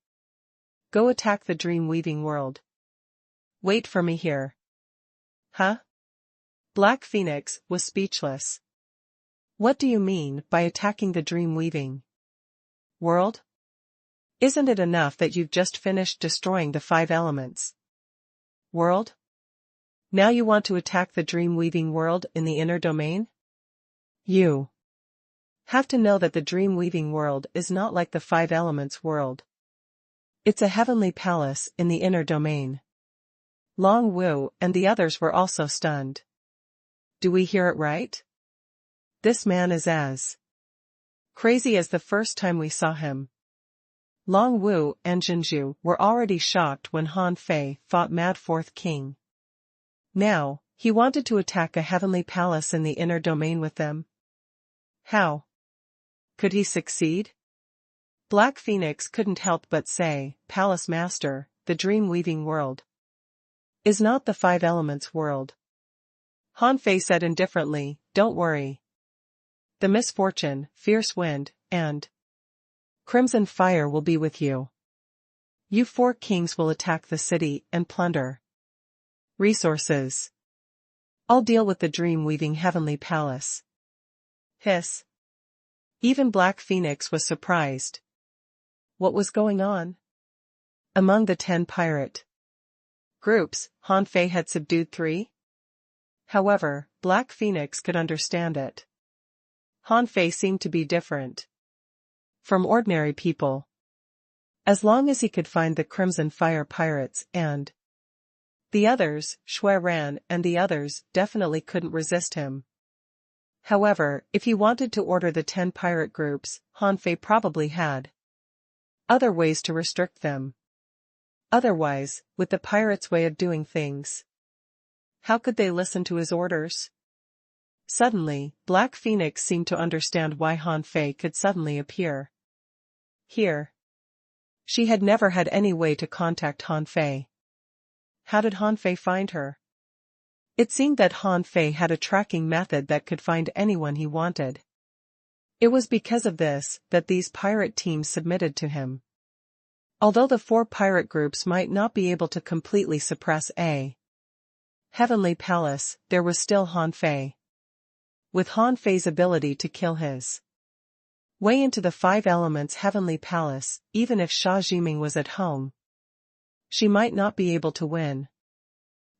[SPEAKER 1] "Go attack the dream-weaving world. Wait for me here." "Huh?" Black Phoenix was speechless. "What do you mean by attacking the dream-weaving world? Isn't it enough that you've just finished destroying the 5 elements world? Now you want to attack the dream-weaving world in the inner domain? You have to know that the dream-weaving world is not like the 5 elements world. It's a heavenly palace in the inner domain." Long Wu and the others were also stunned. Do we hear it right? This man is as crazy as the first time we saw him. Long Wu and Jinju were already shocked when Han Fei fought Mad Fourth King. Now, he wanted to attack a heavenly palace in the inner domain with them. How could he succeed? Black Phoenix couldn't help but say, "Palace Master, the dream-weaving world is not the 5 elements world." Han Fei said indifferently, "Don't worry. The misfortune, fierce wind, and crimson fire will be with you. You 4 kings will attack the city and plunder resources. I'll deal with the dream-weaving heavenly palace." Hiss. Even Black Phoenix was surprised. What was going on? Among the 10 pirate groups, Han Fei had subdued 3. However, Black Phoenix could understand it. Han Fei seemed to be different from ordinary people. As long as he could find the Crimson Fire pirates and the others, Shui Ran and the others, definitely couldn't resist him. However, if he wanted to order the 10 pirate groups, Han Fei probably had other ways to restrict them. Otherwise, with the pirates' way of doing things, how could they listen to his orders? Suddenly, Black Phoenix seemed to understand why Han Fei could suddenly appear here. She had never had any way to contact Han Fei. How did Han Fei find her? It seemed that Han Fei had a tracking method that could find anyone he wanted. It was because of this that these pirate teams submitted to him. Although the 4 pirate groups might not be able to completely suppress a heavenly palace, there was still Han Fei. With Han Fei's ability to kill his way into the 5 elements heavenly palace, even if Sha Jiming was at home, she might not be able to win.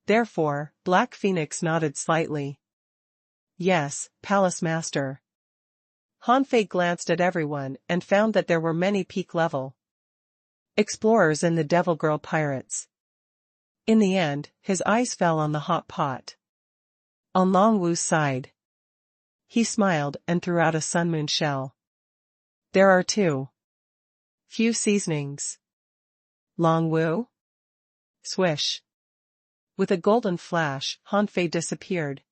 [SPEAKER 1] Therefore, Black Phoenix nodded slightly. Yes, Palace Master. Han Fei glanced at everyone and found that there were many peak-level explorers in the Devil Girl Pirates. In the end, his eyes fell on the hot pot. On Long Wu's side. He smiled and threw out a Sun Moon shell. There are 2 few seasonings. Long Wu? Swish. With a golden flash, Han Fei disappeared.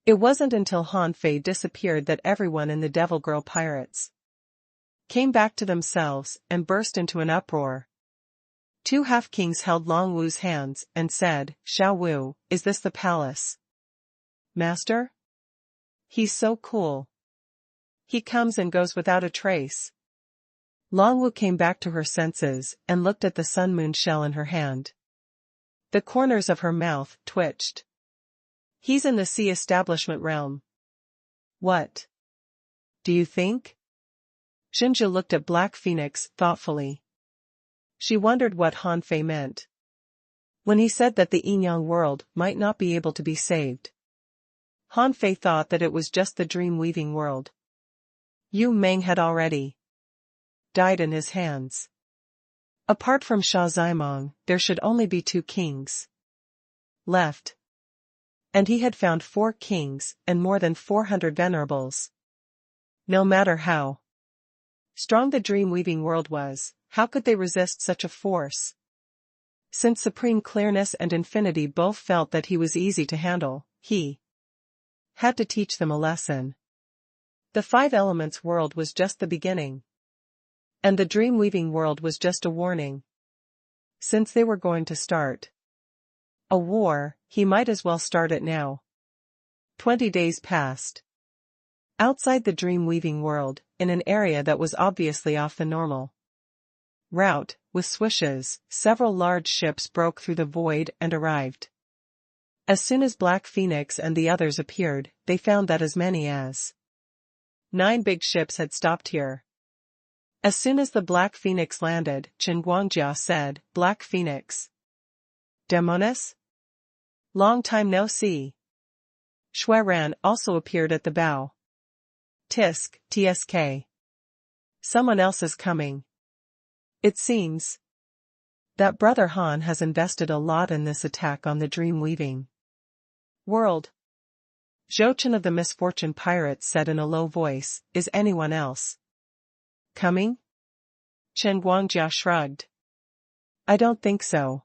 [SPEAKER 1] It wasn't until Han Fei disappeared that everyone in the Devil Girl Pirates came back to themselves and burst into an uproar. 2 half-kings held Long Wu's hands and said, "Xiao Wu, is this the palace master? He's so cool. He comes and goes without a trace." Long Wu came back to her senses and looked at the Sun Moon shell in her hand. The corners of her mouth twitched. "He's in the sea establishment realm." "What do you think?" Xinzhu looked at Black Phoenix thoughtfully. She wondered what Han Fei meant when he said that the Yin-Yang world might not be able to be saved. Han Fei thought that it was just the dream-weaving world. Yu Meng had already died in his hands. Apart from Sha Zimong, there should only be 2 kings left. And he had found 4 kings and more than 400 venerables. No matter how strong the dream-weaving world was, how could they resist such a force? Since supreme clearness and infinity both felt that he was easy to handle, he had to teach them a lesson. The 5 elements world was just the beginning. And the dream-weaving world was just a warning. Since they were going to start a war, he might as well start it now. 20 days passed. Outside the dream-weaving world, in an area that was obviously off the normal route, with swishes, several large ships broke through the void and arrived. As soon as Black Phoenix and the others appeared, they found that as many as 9 big ships had stopped here. As soon as the Black Phoenix landed, Chen Guangjia said, "Black Phoenix. Demonis? Long time no see." Shui Ran also appeared at the bow. "Tisk, tsk. Someone else is coming. It seems that Brother Han has invested a lot in this attack on the dream-weaving world." Zhou Chen of the Misfortune Pirates said in a low voice, "Is anyone else coming?" Chen Guangjia shrugged. "I don't think so."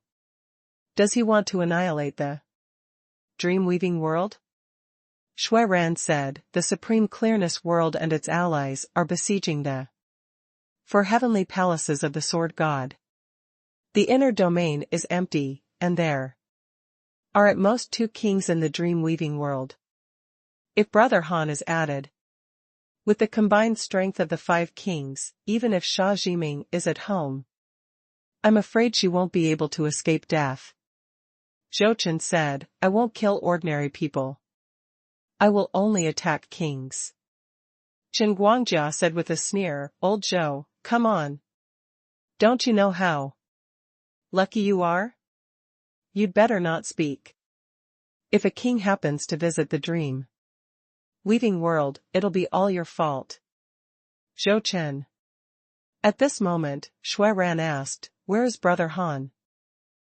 [SPEAKER 1] "Does he want to annihilate the dream-weaving world?" Shui Ran said, "The Supreme Clearness world and its allies are besieging the 4 heavenly palaces of the Sword God. The inner domain is empty, and there are at most 2 kings in the dream-weaving world. If Brother Han is added, with the combined strength of the 5 kings, even if Sha Jiming is at home, I'm afraid she won't be able to escape death." Zhou Chen said, "I won't kill ordinary people. I will only attack kings." Chen Guangjia said with a sneer, "Old Zhou, come on. Don't you know how lucky you are? You'd better not speak. If a king happens to visit the dream weaving world, it'll be all your fault." Zhou Chen. At this moment, Shui Ran asked, "Where is Brother Han?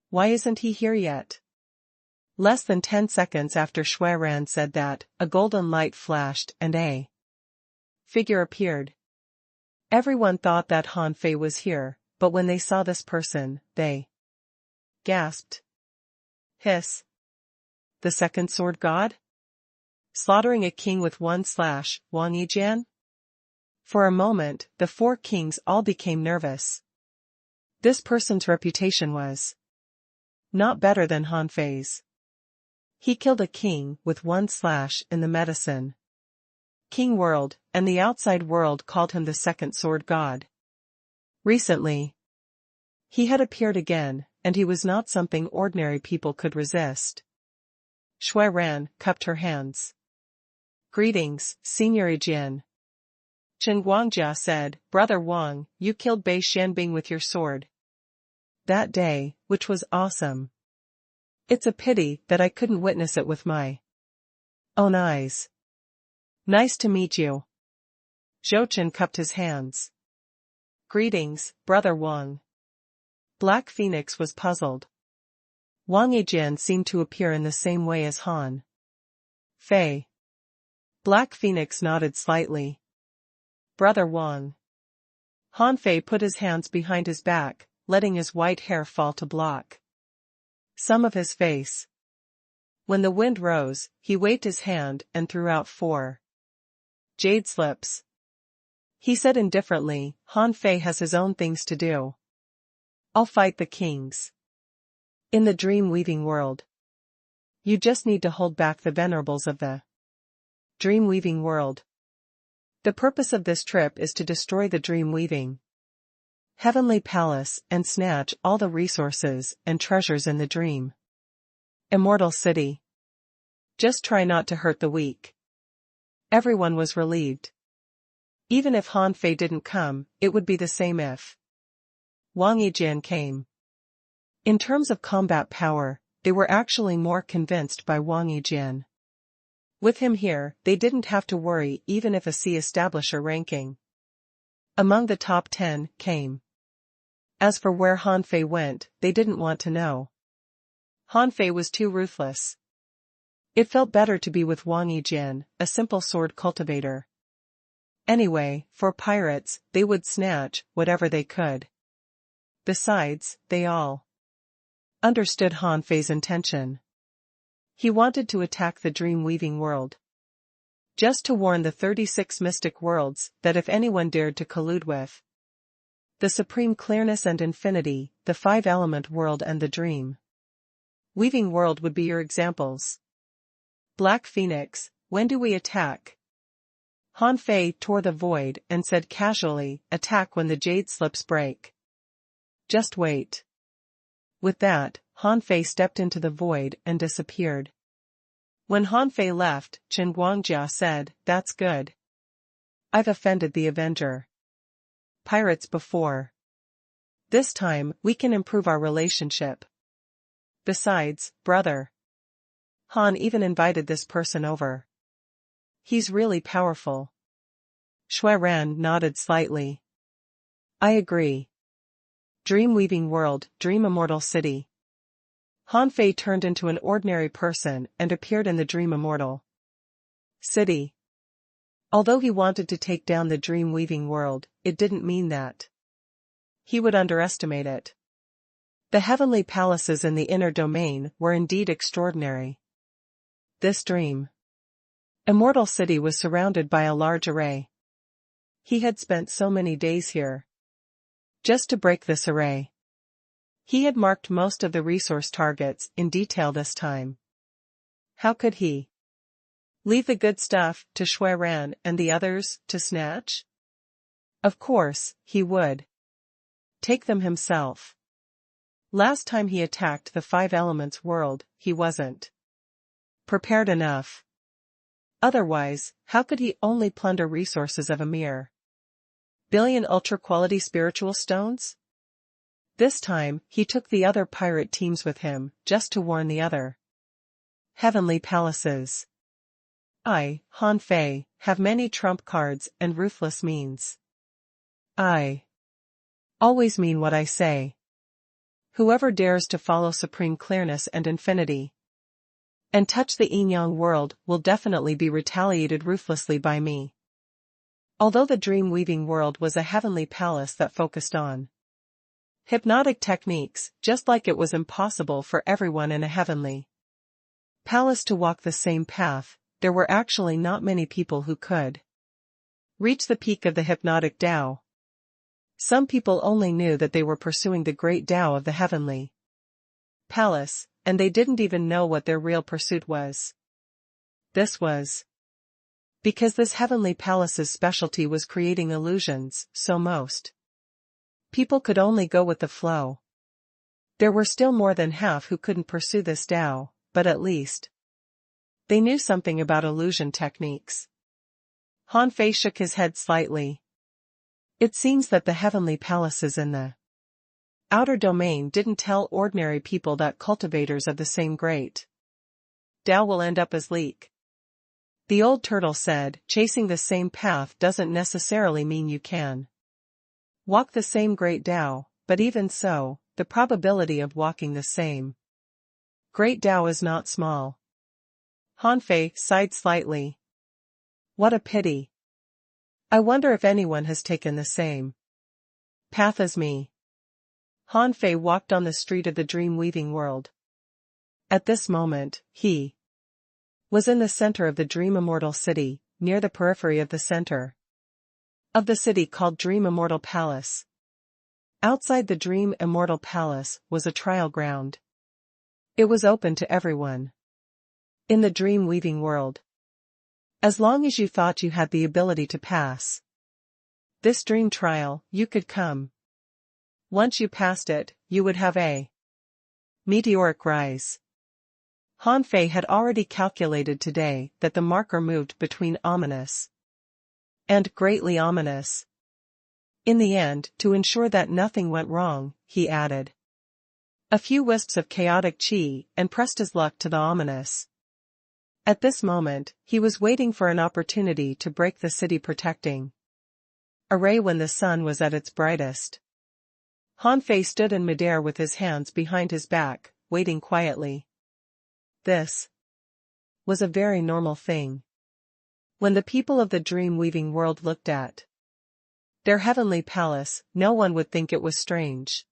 [SPEAKER 1] Why isn't he here yet?" Less than 10 seconds after Shui Ran said that, a golden light flashed and a figure appeared. Everyone thought that Han Fei was here, but when they saw this person, they gasped. Hiss. The second sword god? Slaughtering a king with 1/ Wang Yijian? For a moment, the 4 kings all became nervous. This person's reputation was not better than Han Fei's. He killed a king with one slash in the medicine King world, and the outside world called him the second sword god. Recently, he had appeared again, and he was not something ordinary people could resist. Shui Ran cupped her hands. Greetings, Senior Jin. Chen Guangjia said, Brother Wang, you killed Bei Xianbing with your sword that day, which was awesome. It's a pity that I couldn't witness it with my own eyes. Nice to meet you. Zhou Chen cupped his hands. Greetings, Brother Wang. Black Phoenix was puzzled. Wang Yijian seemed to appear in the same way as Han Fei. Black Phoenix nodded slightly. Brother Wang. Han Fei put his hands behind his back, letting his white hair fall to block some of his face. When the wind rose, he waved his hand and threw out 4 jade slips. He said indifferently, Han Fei has his own things to do. I'll fight the kings. In the dream-weaving world. You just need to hold back the venerables of the dream-weaving world. The purpose of this trip is to destroy the dream-weaving heavenly palace and snatch all the resources and treasures in the dream immortal city. Just try not to hurt the weak. Everyone was relieved. Even if Han Fei didn't come, it would be the same if Wang Yijian came. In terms of combat power, they were actually more convinced by Wang Yijian. With him here, they didn't have to worry even if a C establisher ranking among the top 10 came. As for where Han Fei went, they didn't want to know. Han Fei was too ruthless. It felt better to be with Wang Yijian, a simple sword cultivator. Anyway, for pirates, they would snatch whatever they could. Besides, they all understood Han Fei's intention. He wanted to attack the dream-weaving world. Just to warn the 36 mystic worlds that if anyone dared to collude with the supreme clearness and infinity, the 5-element world and the dream-weaving world would be your examples. Black Phoenix, when do we attack? Han Fei tore the void and said casually, attack when the jade slips break. Just wait. With that, Han Fei stepped into the void and disappeared. When Han Fei left, Chen Guangjia said, that's good. I've offended the Avenger pirates before. This time, we can improve our relationship. Besides, brother, Han even invited this person over. He's really powerful. Shui Ran nodded slightly. I agree. Dream-weaving world, dream immortal city. Han Fei turned into an ordinary person and appeared in the dream immortal city. Although he wanted to take down the dream-weaving world, it didn't mean that he would underestimate it. The heavenly palaces in the inner domain were indeed extraordinary. This dream immortal city was surrounded by a large array. He had spent so many days here just to break this array. He had marked most of the resource targets in detail this time. How could he leave the good stuff to Shui Ran and the others to snatch? Of course, he would take them himself. Last time he attacked the 5 elements world, he wasn't prepared enough. Otherwise, how could he only plunder resources of a mere billion ultra-quality spiritual stones? This time, he took the other pirate teams with him, just to warn the other heavenly palaces. I, Han Fei, have many trump cards and ruthless means. I always mean what I say. Whoever dares to follow supreme clearness and infinity and touch the yin-yang world will definitely be retaliated ruthlessly by me. Although the dream-weaving world was a heavenly palace that focused on hypnotic techniques, just like it was impossible for everyone in a heavenly palace to walk the same path, there were actually not many people who could reach the peak of the hypnotic Tao. Some people only knew that they were pursuing the great Tao of the heavenly palace, and they didn't even know what their real pursuit was. This was because this heavenly palace's specialty was creating illusions, so most people could only go with the flow. There were still more than half who couldn't pursue this Tao, but at least they knew something about illusion techniques. Han Fei shook his head slightly. It seems that the heavenly palaces in the outer domain didn't tell ordinary people that cultivators of the same great Tao will end up as leak. The old turtle said, chasing the same path doesn't necessarily mean you can walk the same great Tao, but even so, the probability of walking the same great Tao is not small. Han Fei sighed slightly. What a pity. I wonder if anyone has taken the same path as me. Han Fei walked on the street of the dream-weaving world. At this moment, he was in the center of the Dream Immortal City, near the periphery of the center of the city called Dream Immortal Palace. Outside the Dream Immortal Palace was a trial ground. It was open to everyone in the dream-weaving world. As long as you thought you had the ability to pass this dream trial, you could come. Once you passed it, you would have a meteoric rise. Han Fei had already calculated today that the marker moved between ominous and greatly ominous. In the end, to ensure that nothing went wrong, he added a few wisps of chaotic chi and pressed his luck to the ominous. At this moment, he was waiting for an opportunity to break the city protecting array when the sun was at its brightest. Han Fei stood in midair with his hands behind his back, waiting quietly. This was a very normal thing. When the people of the dream-weaving world looked at their heavenly palace, no one would think it was strange.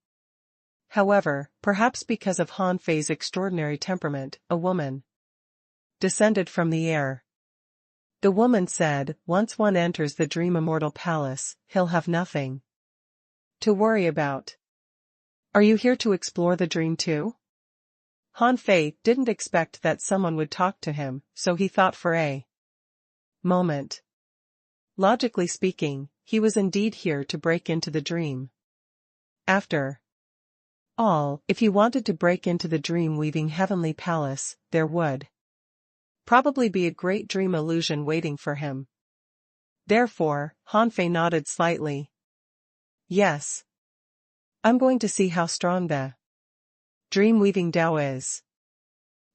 [SPEAKER 1] However, perhaps because of Han Fei's extraordinary temperament, a woman descended from the air. The woman said, once one enters the Dream Immortal Palace, he'll have nothing to worry about. Are you here to explore the dream too? Han Fei didn't expect that someone would talk to him, so he thought for a moment. Logically speaking, he was indeed here to break into the dream. After all, if he wanted to break into the dream-weaving heavenly palace, there would probably be a great dream illusion waiting for him. Therefore, Han Fei nodded slightly. Yes. I'm going to see how strong the dream-weaving Tao is.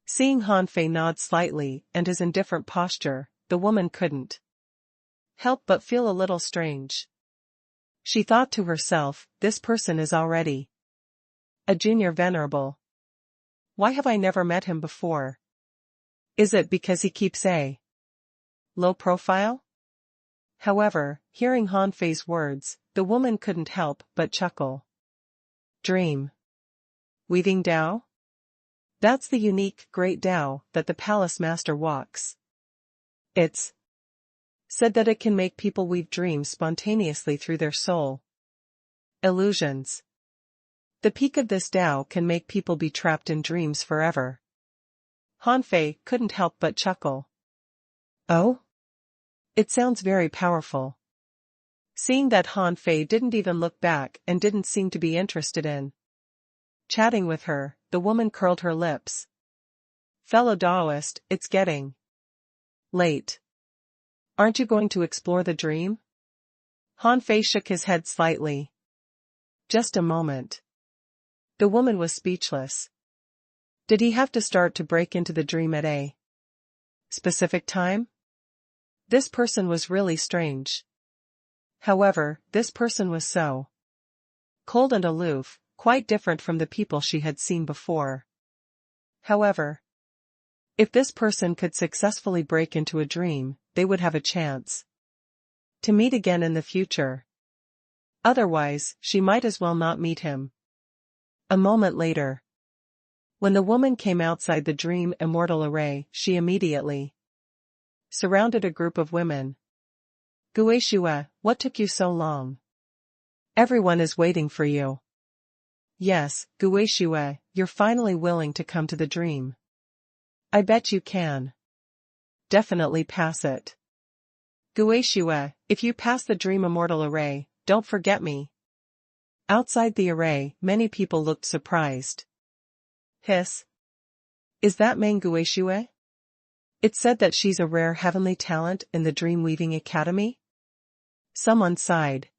[SPEAKER 1] Seeing Han Fei nod slightly and his indifferent posture, the woman couldn't help but feel a little strange. She thought to herself, this person is already a junior venerable. Why have I never met him before? Is it because he keeps a low profile? However, hearing Han Fei's words, the woman couldn't help but chuckle. Dream weaving Tao? That's the unique great Tao that the palace master walks. It's said that it can make people weave dreams spontaneously through their soul illusions. The peak of this Tao can make people be trapped in dreams forever. Han Fei couldn't help but chuckle. Oh? It sounds very powerful. Seeing that Han Fei didn't even look back and didn't seem to be interested in chatting with her, the woman curled her lips. Fellow Taoist, it's getting late. Aren't you going to explore the dream? Han Fei shook his head slightly. Just a moment. The woman was speechless. Did he have to start to break into the dream at a specific time? This person was really strange. However, this person was so cold and aloof, quite different from the people she had seen before. However, if this person could successfully break into a dream, they would have a chance to meet again in the future. Otherwise, she might as well not meet him. A moment later, when the woman came outside the Dream Immortal Array, she immediately surrounded a group of women. Guishua, what took you so long? Everyone is waiting for you. Yes, Guishue, you're finally willing to come to the dream. I bet you can. Definitely pass it. Guishue, if you pass the dream immortal array, don't forget me. Outside the array, many people looked surprised. Hiss. Is that Meng Guishue? It said that she's a rare heavenly talent in the Dream Weaving Academy? Someone sighed.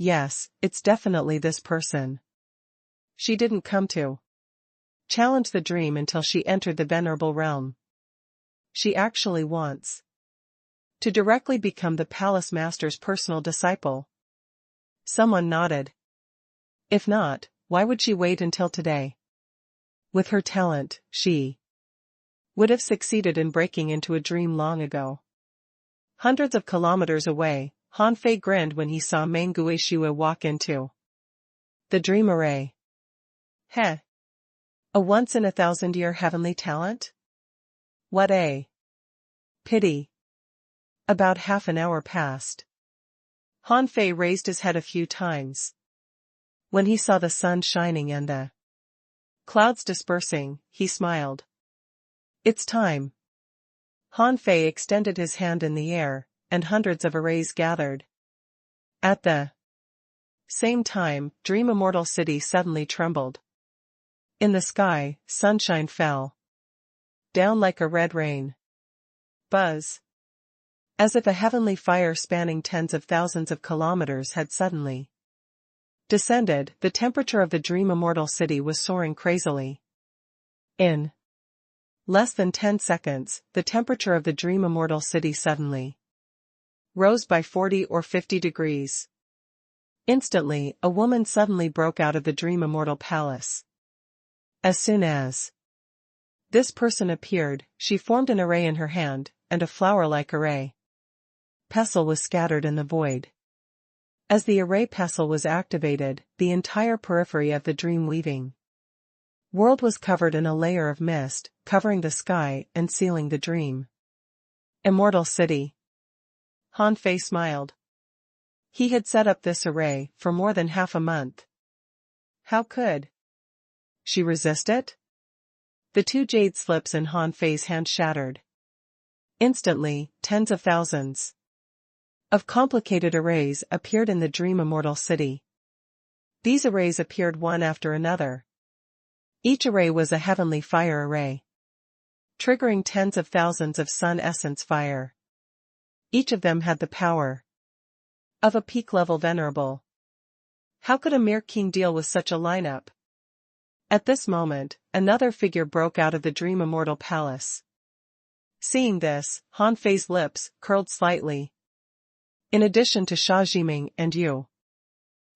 [SPEAKER 1] Yes, it's definitely this person. She didn't come to challenge the dream until she entered the venerable realm. She actually wants to directly become the palace master's personal disciple. Someone nodded. If not, why would she wait until today? With her talent, she would have succeeded in breaking into a dream long ago. Hundreds of kilometers away, Han Fei grinned when he saw Meng Guishue walk into the dream array. Heh. A once-in-a-thousand-year heavenly talent? What a pity. About half an hour passed. Han Fei raised his head a few times. When he saw the sun shining and the clouds dispersing, he smiled. It's time. Han Fei extended his hand in the air, and hundreds of arrays gathered. At the same time, Dream Immortal City suddenly trembled. In the sky, sunshine fell down like a red rain. Buzz. As if a heavenly fire spanning tens of thousands of kilometers had suddenly descended, the temperature of the Dream Immortal City was soaring crazily. In less than 10 seconds, the temperature of the Dream Immortal City suddenly rose by 40 or 50 degrees. Instantly, a woman suddenly broke out of the Dream Immortal Palace. As soon as this person appeared, she formed an array in her hand, and a flower-like array pestle was scattered in the void. As the array pestle was activated, the entire periphery of the dream weaving world was covered in a layer of mist, covering the sky and sealing the dream immortal city. Han Fei smiled. He had set up this array for more than half a month. How could she resist it? The two jade slips in Han Fei's hand shattered. Instantly, tens of thousands of complicated arrays appeared in the Dream Immortal City. These arrays appeared one after another. Each array was a heavenly fire array, triggering tens of thousands of sun essence fire. Each of them had the power of a peak-level venerable. How could a mere king deal with such a lineup? At this moment, another figure broke out of the Dream Immortal Palace. Seeing this, Han Fei's lips curled slightly. In addition to Sha Jiming and Yu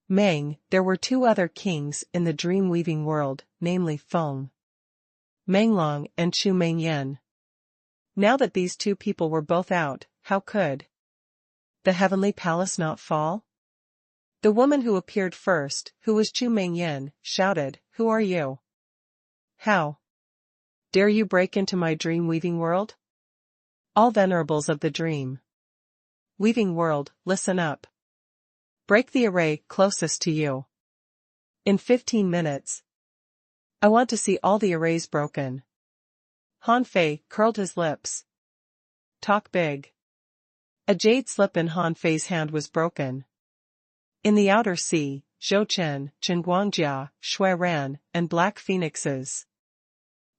[SPEAKER 1] Meng, there were two other kings in the dream-weaving world, namely Feng Menglong and Chu Mengyan. Now that these two people were both out, how could the heavenly palace not fall? The woman who appeared first, who was Chu Mengyan, shouted, "Who are you? How dare you break into my dream-weaving world? All venerables of the dream weaving world, listen up. Break the array closest to you. In 15 minutes. I want to see all the arrays broken." Han Fei curled his lips. Talk big. A jade slip in Han Fei's hand was broken. In the outer sea, Zhou Chen, Guangjia, Shui Ran, and Black Phoenix's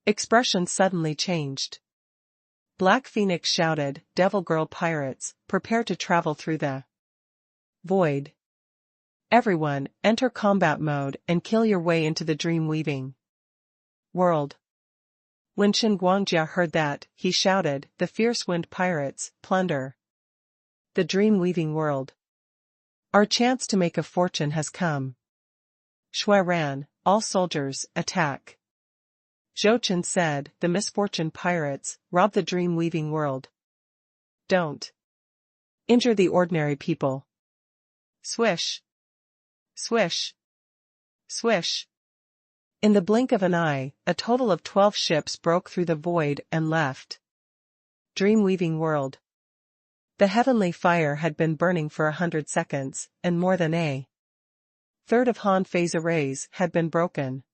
[SPEAKER 1] expressions suddenly changed. Black Phoenix shouted, "Devil Girl pirates, prepare to travel through the void. Everyone, enter combat mode and kill your way into the dream weaving world." When Guangjia heard that, he shouted, "The fierce wind pirates, plunder the dream weaving world. Our chance to make a fortune has come." Shui ran, "All soldiers, attack." Zhou Chen said, "The misfortune pirates, rob the dream-weaving world. Don't injure the ordinary people." Swish. Swish. Swish. In the blink of an eye, a total of 12 ships broke through the void and left dream-weaving world. The heavenly fire had been burning for 100 seconds, and more than a third of Han Fei's arrays had been broken.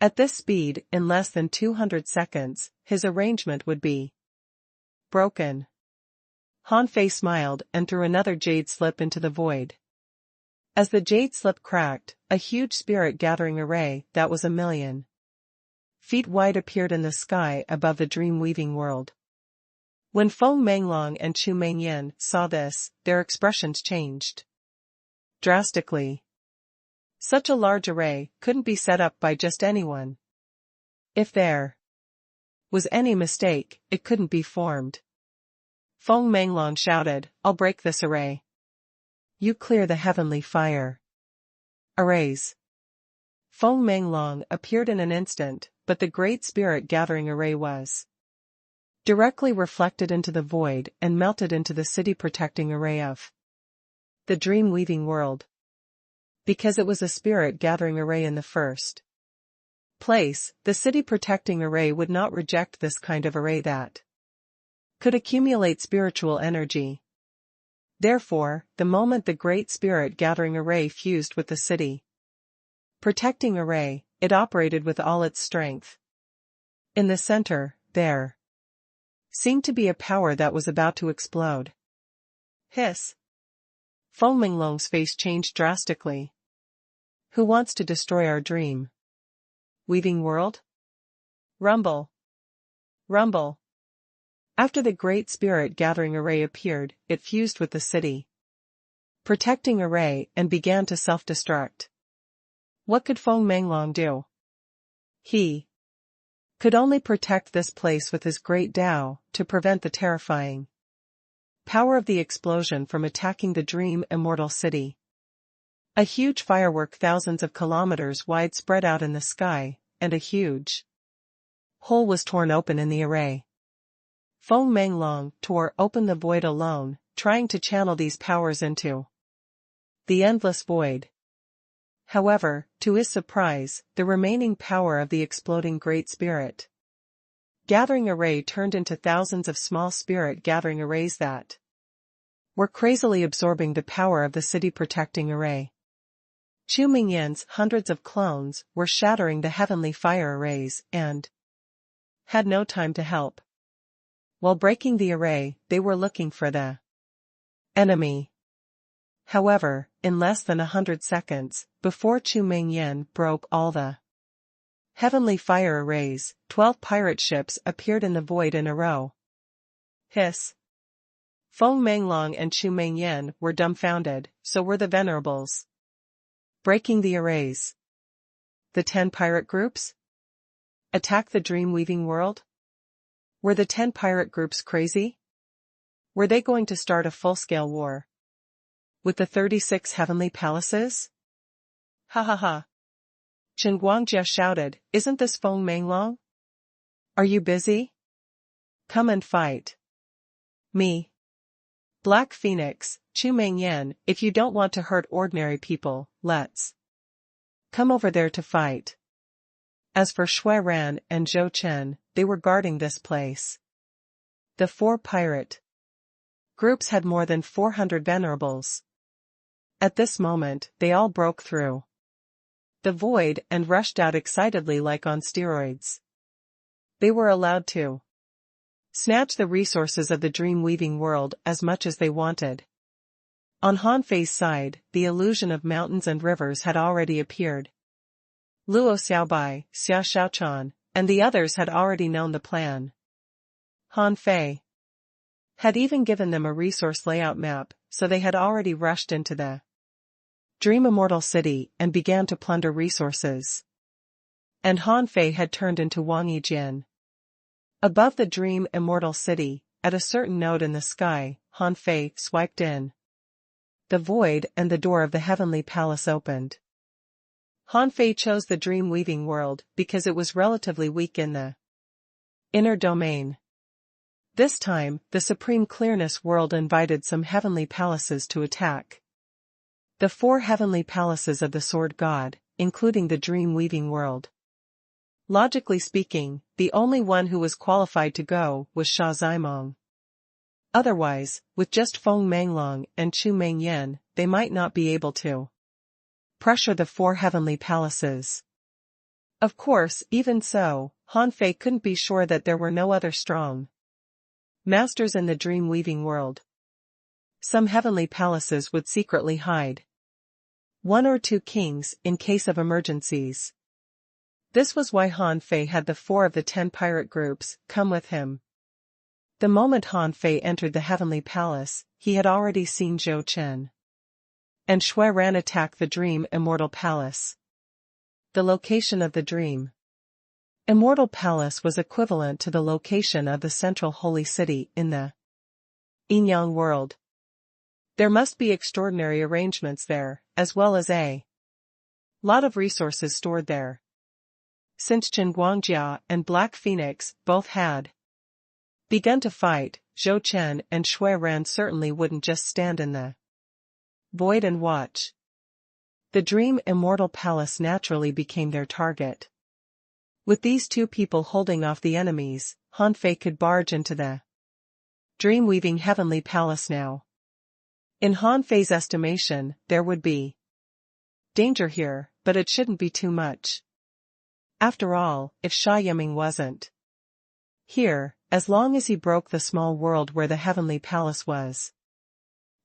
[SPEAKER 1] At this speed, in less than 200 seconds, his arrangement would be broken. Han Fei smiled and threw another jade slip into the void. As the jade slip cracked, a huge spirit-gathering array that was 1,000,000 feet wide appeared in the sky above the dream-weaving world. When Feng Menglong and Chu Mengyan saw this, their expressions changed drastically. Such a large array couldn't be set up by just anyone. If there was any mistake, it couldn't be formed. Feng Menglong shouted, "I'll break this array. You clear the heavenly fire arrays." Feng Menglong appeared in an instant, but the great spirit-gathering array was directly reflected into the void and melted into the city-protecting array of the dream-weaving world. Because it was a spirit-gathering array in the first place, the city-protecting array would not reject this kind of array that could accumulate spiritual energy. Therefore, the moment the great spirit-gathering array fused with the city-protecting array, it operated with all its strength. In the center, there seemed to be a power that was about to explode. Hiss! Feng Menglong's face changed drastically. Who wants to destroy our dream weaving world? Rumble! Rumble! After the great spirit-gathering array appeared, it fused with the city-protecting array and began to self-destruct. What could Feng Menglong do? He could only protect this place with his great Tao to prevent the terrifying power of the explosion from attacking the dream immortal city. A huge firework thousands of kilometers wide spread out in the sky, and a huge hole was torn open in the array. Feng Menglong tore open the void alone, trying to channel these powers into the endless void. However, to his surprise, the remaining power of the exploding Great Spirit Gathering Array turned into thousands of small Spirit Gathering Arrays that were crazily absorbing the power of the City Protecting Array. Chu Mingyan's hundreds of clones were shattering the heavenly fire arrays and had no time to help. While breaking the array, they were looking for the enemy. However, in less than 100 seconds, before Chu Mingyan broke all the heavenly fire arrays, 12 pirate ships appeared in the void in a row. Hiss! Feng Menglong and Chu Mingyan were dumbfounded, so were the venerables. Breaking the arrays. The 10 pirate groups? Attack the dream-weaving world? Were the 10 pirate groups crazy? Were they going to start a full-scale war with the 36 heavenly palaces? Ha ha ha. Chen Guangjia shouted, "Isn't this Feng Menglong? Are you busy? Come and fight me." Black Phoenix, Chu Mingyan, if you don't want to hurt ordinary people, let's come over there to fight. As for Shui Ran and Zhou Chen, they were guarding this place. The 4 pirate groups had more than 400 venerables. At this moment, they all broke through the void and rushed out excitedly like on steroids. They were allowed to snatch the resources of the dream-weaving world as much as they wanted. On Han Fei's side, the illusion of mountains and rivers had already appeared. Luo Xiaobai, Xia Xiaochan, and the others had already known the plan. Han Fei had even given them a resource layout map, so they had already rushed into the Dream Immortal City and began to plunder resources. And Han Fei had turned into Wang Yijian. Above the Dream Immortal City, at a certain node in the sky, Han Fei swiped in the void and the door of the heavenly palace opened. Han Fei chose the dream-weaving world because it was relatively weak in the inner domain. This time, the Supreme Clearness world invited some heavenly palaces to attack. The 4 heavenly palaces of the Sword God, including the dream-weaving world. Logically speaking, the only one who was qualified to go was Sha Zimong. Otherwise, with just Feng Menglong and Chu Mengyan, they might not be able to pressure the four heavenly palaces. Of course, even so, Han Fei couldn't be sure that there were no other strong masters in the dream-weaving world. Some heavenly palaces would secretly hide one or two kings in case of emergencies. This was why Han Fei had the 4 of the 10 pirate groups come with him. The moment Han Fei entered the heavenly palace, he had already seen Zhou Chen and Shui Ran attack the Dream Immortal Palace. The location of the Dream Immortal Palace was equivalent to the location of the central holy city in the Yin-Yang world. There must be extraordinary arrangements there, as well as a lot of resources stored there. Since Chen Guangjia and Black Phoenix both had begun to fight, Zhou Chen and Shui Ran certainly wouldn't just stand in the void and watch. The Dream Immortal Palace naturally became their target. With these two people holding off the enemies, Han Fei could barge into the dream-weaving heavenly palace now. In Han Fei's estimation, there would be danger here, but it shouldn't be too much. After all, if Sha Yiming wasn't here, as long as he broke the small world where the heavenly palace was,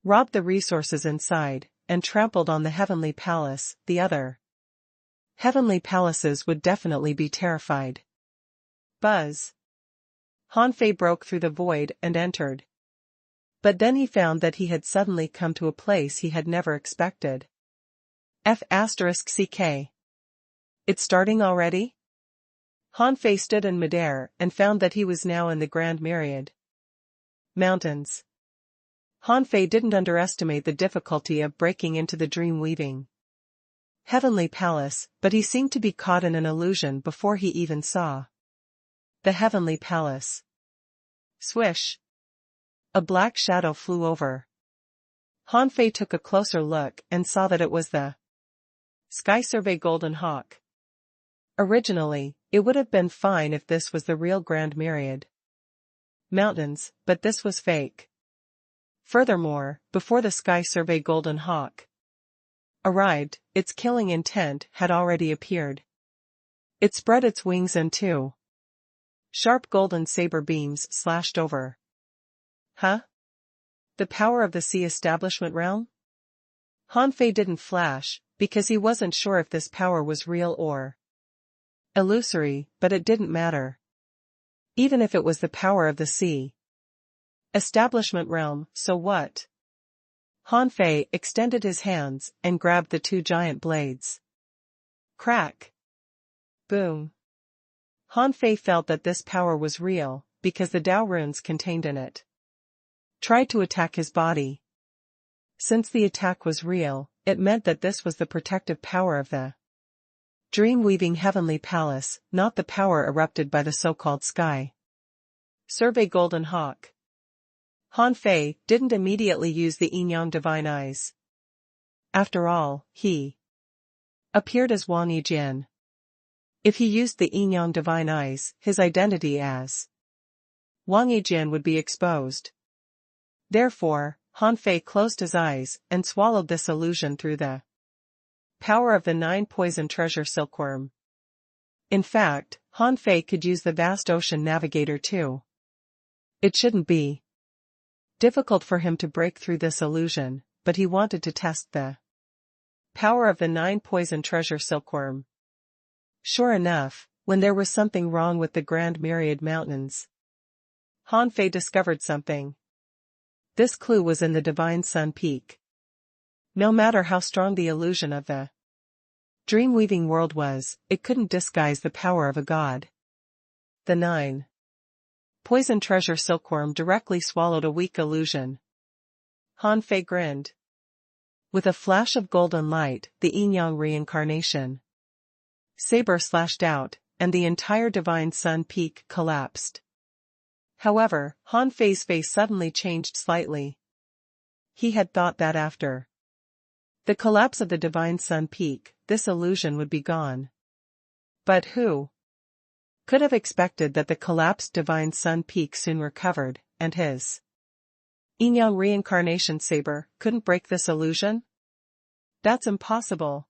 [SPEAKER 1] robbed the resources inside, and trampled on the heavenly palace, the other heavenly palaces would definitely be terrified. Buzz. Han Fei broke through the void and entered. But then he found that he had suddenly come to a place he had never expected. F***CK. It's starting already? Han Fei stood in midair and found that he was now in the Grand Myriad Mountains. Han Fei didn't underestimate the difficulty of breaking into the dream-weaving heavenly palace, but he seemed to be caught in an illusion before he even saw the heavenly palace. Swish! A black shadow flew over. Han Fei took a closer look and saw that it was the Sky Survey Golden Hawk. Originally, it would have been fine if this was the real Grand Myriad Mountains, but this was fake. Furthermore, before the Sky Survey Golden Hawk arrived, its killing intent had already appeared. It spread its wings and 2 sharp golden saber beams slashed over. Huh? The power of the Sea Establishment realm? Han Fei didn't flash, because he wasn't sure if this power was real or illusory, but it didn't matter. Even if it was the power of the Sea Establishment realm, so what? Han Fei extended his hands and grabbed the 2 giant blades. Crack! Boom! Han Fei felt that this power was real, because the Dao runes contained in it tried to attack his body. Since the attack was real, it meant that this was the protective power of the dream-weaving heavenly palace, not the power erupted by the so-called Sky Survey Golden Hawk. Han Fei didn't immediately use the Yin-Yang Divine Eyes. After all, he appeared as Wang Yijian. If he used the Yin-Yang Divine Eyes, his identity as Wang Yijian would be exposed. Therefore, Han Fei closed his eyes and swallowed this illusion through the power of the 9 poison treasure silkworm. In fact, Han Fei could use the vast ocean navigator too. It shouldn't be difficult for him to break through this illusion, but he wanted to test the power of the 9 poison treasure silkworm. Sure enough, when there was something wrong with the Grand Myriad Mountains, Han Fei discovered something. This clue was in the Divine Sun Peak. No matter how strong the illusion of the dream-weaving world was, it couldn't disguise the power of a god. The 9 poison treasure silkworm directly swallowed a weak illusion. Han Fei grinned. With a flash of golden light, the Yin-Yang reincarnation saber slashed out, and the entire Divine Sun Peak collapsed. However, Han Fei's face suddenly changed slightly. He had thought that after the collapse of the Divine Sun Peak, this illusion would be gone. But who could have expected that the collapsed Divine Sun Peak soon recovered, and his Yin-Yang reincarnation saber couldn't break this illusion? That's impossible.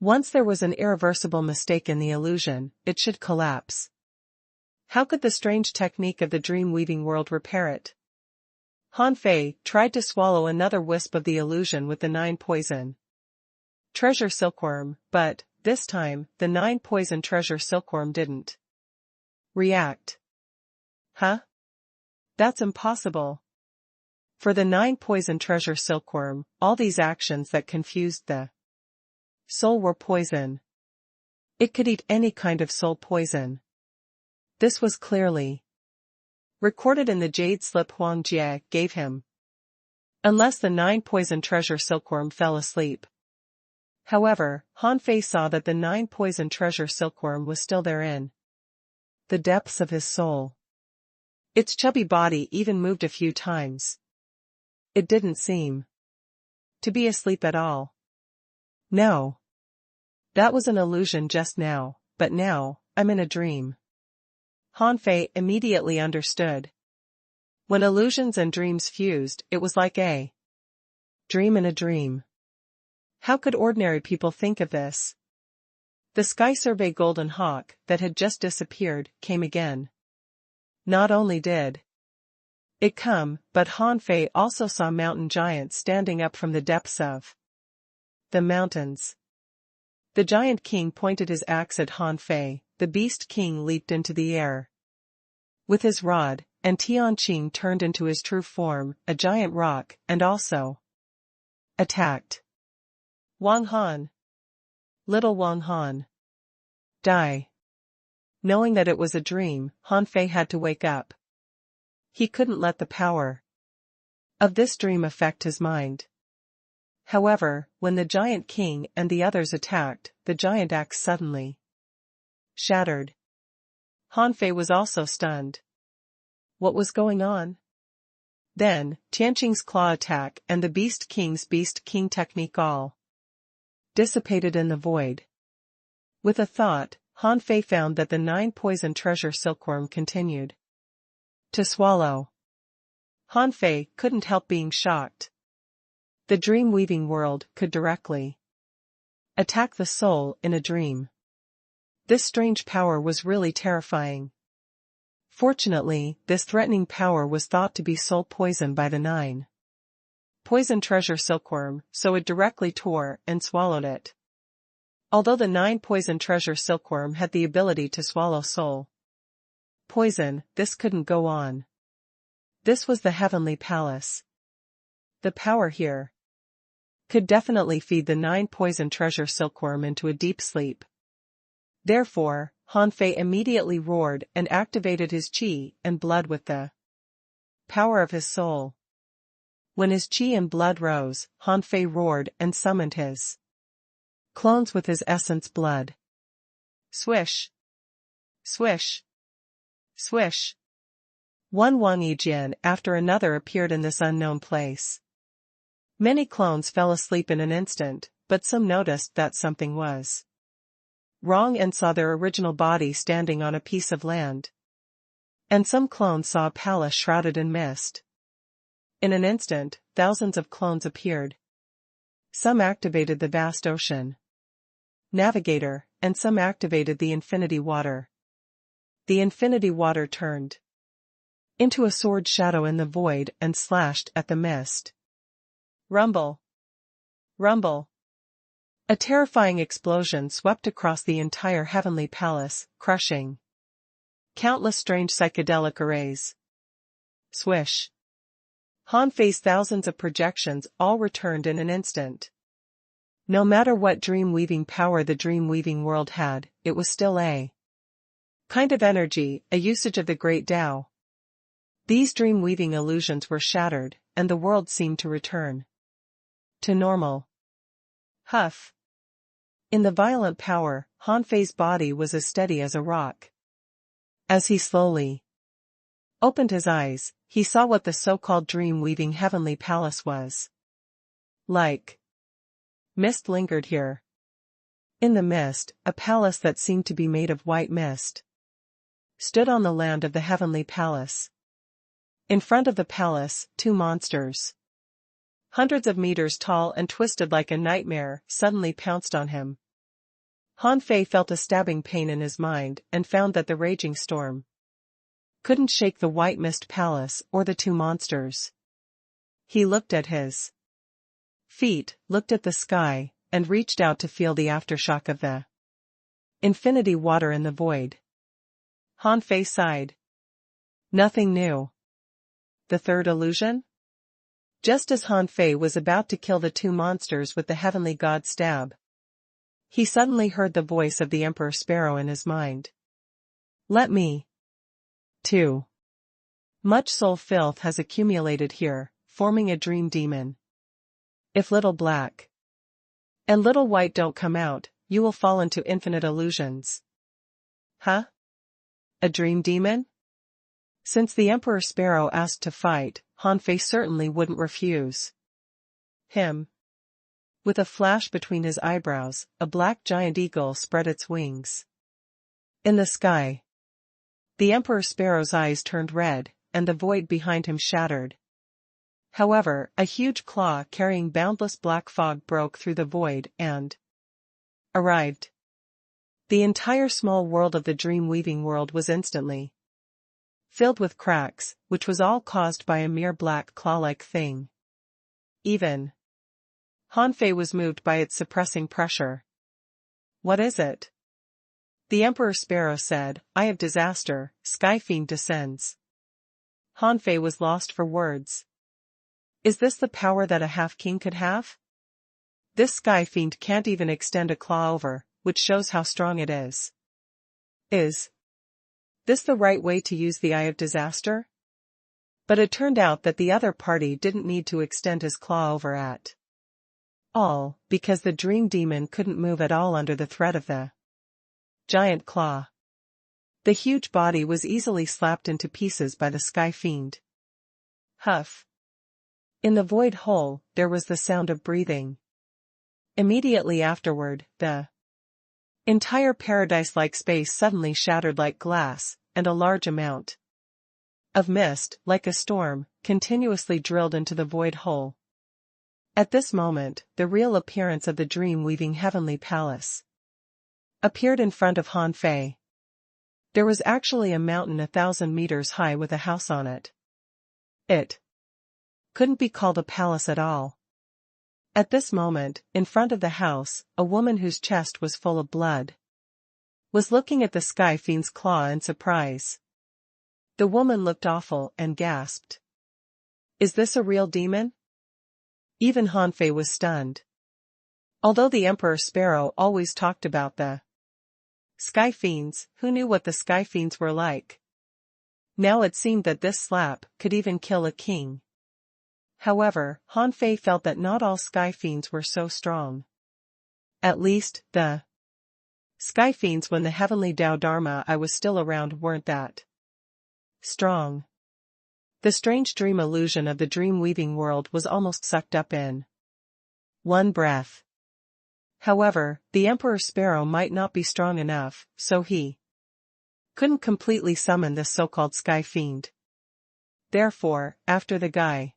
[SPEAKER 1] Once there was an irreversible mistake in the illusion, it should collapse. How could the strange technique of the dream-weaving world repair it? Han Fei tried to swallow another wisp of the illusion with the 9 poison treasure silkworm, but, this time, the 9 poison treasure silkworm didn't react. Huh? That's impossible. For the 9 poison treasure silkworm, all these actions that confused the soul were poison. It could eat any kind of soul poison. This was clearly recorded in the jade slip Huang Jie gave him. Unless the 9 poison treasure silkworm fell asleep. However, Han Fei saw that the 9 poison treasure silkworm was still therein the depths of his soul. Its chubby body even moved a few times. It didn't seem to be asleep at all. No. That was an illusion just now, but now, I'm in a dream. Han Fei immediately understood. When illusions and dreams fused, it was like a dream in a dream. How could ordinary people think of this? The Sky Survey golden hawk, that had just disappeared, came again. Not only did it come, but Han Fei also saw mountain giants standing up from the depths of the mountains. The giant king pointed his axe at Han Fei, the beast king leaped into the air with his rod, and Tianqing turned into his true form, a giant rock, and also attacked Wang Han. Little Wang Han. Die. Knowing that it was a dream, Han Fei had to wake up. He couldn't let the power of this dream affect his mind. However, when the giant king and the others attacked, the giant axe suddenly shattered. Han Fei was also stunned. What was going on? Then, Tianqing's claw attack and the beast king technique all dissipated in the void. With a thought, Han Fei found that the 9 poison treasure silkworm continued to swallow. Han Fei couldn't help being shocked. The dream-weaving world could directly attack the soul in a dream. This strange power was really terrifying. Fortunately, this threatening power was thought to be soul poison by the 9 poison treasure silkworm, so it directly tore and swallowed it. Although the 9 poison treasure silkworm had the ability to swallow soul poison, this couldn't go on. This was the heavenly palace. The power here could definitely feed the 9 poison treasure silkworm into a deep sleep. Therefore, Han Fei immediately roared and activated his qi and blood with the power of his soul. When his qi and blood rose, Han Fei roared and summoned his clones with his essence blood. Swish. Swish. Swish. One Wang Yijian after another appeared in this unknown place. Many clones fell asleep in an instant, but some noticed that something was wrong and saw their original body standing on a piece of land. And some clones saw a palace shrouded in mist. In an instant, thousands of clones appeared. Some activated the vast ocean navigator, and some activated the infinity water. The infinity water turned into a sword shadow in the void and slashed at the mist. Rumble. Rumble. A terrifying explosion swept across the entire heavenly palace, crushing countless strange psychedelic arrays. Swish. Han Fei's thousands of projections all returned in an instant. No matter what dream-weaving power the dream-weaving world had, it was still a kind of energy, a usage of the great Tao. These dream-weaving illusions were shattered, and the world seemed to return to normal. Huff. In the violent power, Han Fei's body was as steady as a rock. As he slowly opened his eyes, he saw what the so-called dream-weaving heavenly palace was like. Mist lingered here. In the mist, a palace that seemed to be made of white mist stood on the land of the heavenly palace. In front of the palace, 2 monsters, hundreds of meters tall and twisted like a nightmare, suddenly pounced on him. Han Fei felt a stabbing pain in his mind and found that the raging storm couldn't shake the white mist palace or the two monsters. He looked at his feet, looked at the sky, and reached out to feel the aftershock of the infinity water in the void. Han Fei sighed. Nothing new. The third illusion? Just as Han Fei was about to kill the two monsters with the heavenly god stab, he suddenly heard the voice of the Emperor Sparrow in his mind. Let me. Too much soul filth has accumulated here, forming a dream demon. If little black and little white don't come out, you will fall into infinite illusions. Huh? A dream demon? Since the Emperor Sparrow asked to fight, Han Fei certainly wouldn't refuse him. With a flash between his eyebrows, a black giant eagle spread its wings in the sky. The Emperor Sparrow's eyes turned red, and the void behind him shattered. However, a huge claw carrying boundless black fog broke through the void and arrived. The entire small world of the dream-weaving world was instantly filled with cracks, which was all caused by a mere black claw-like thing. Even Han Fei was moved by its suppressing pressure. What is it? The Emperor Sparrow said, Eye of Disaster, Sky Fiend descends. Han Fei was lost for words. Is this the power that a half-king could have? This Sky Fiend can't even extend a claw over, which shows how strong it is. Is this the right way to use the Eye of Disaster? But it turned out that the other party didn't need to extend his claw over at all, because the dream demon couldn't move at all under the threat of the giant claw. The huge body was easily slapped into pieces by the Sky Fiend. Huff. In the void hole, there was the sound of breathing. Immediately afterward, the entire paradise-like space suddenly shattered like glass, and a large amount of mist, like a storm, continuously drilled into the void hole. At this moment, the real appearance of the dream-weaving heavenly palace appeared in front of Han Fei. There was actually a mountain 1,000 meters high with a house on it. It couldn't be called a palace at all. At this moment, in front of the house, a woman whose chest was full of blood was looking at the Sky Fiend's claw in surprise. The woman looked awful and gasped. Is this a real demon? Even Han Fei was stunned. Although the Emperor Sparrow always talked about the Sky Fiends, who knew what the Sky Fiends were like? Now it seemed that this slap could even kill a king. However, Han Fei felt that not all Sky Fiends were so strong. At least, the Sky Fiends when the heavenly Tao Dharma I was still around weren't that strong. The strange dream illusion of the dream-weaving world was almost sucked up in one breath. However, the Emperor Sparrow might not be strong enough, so he couldn't completely summon this so-called Sky Fiend. Therefore, after the guy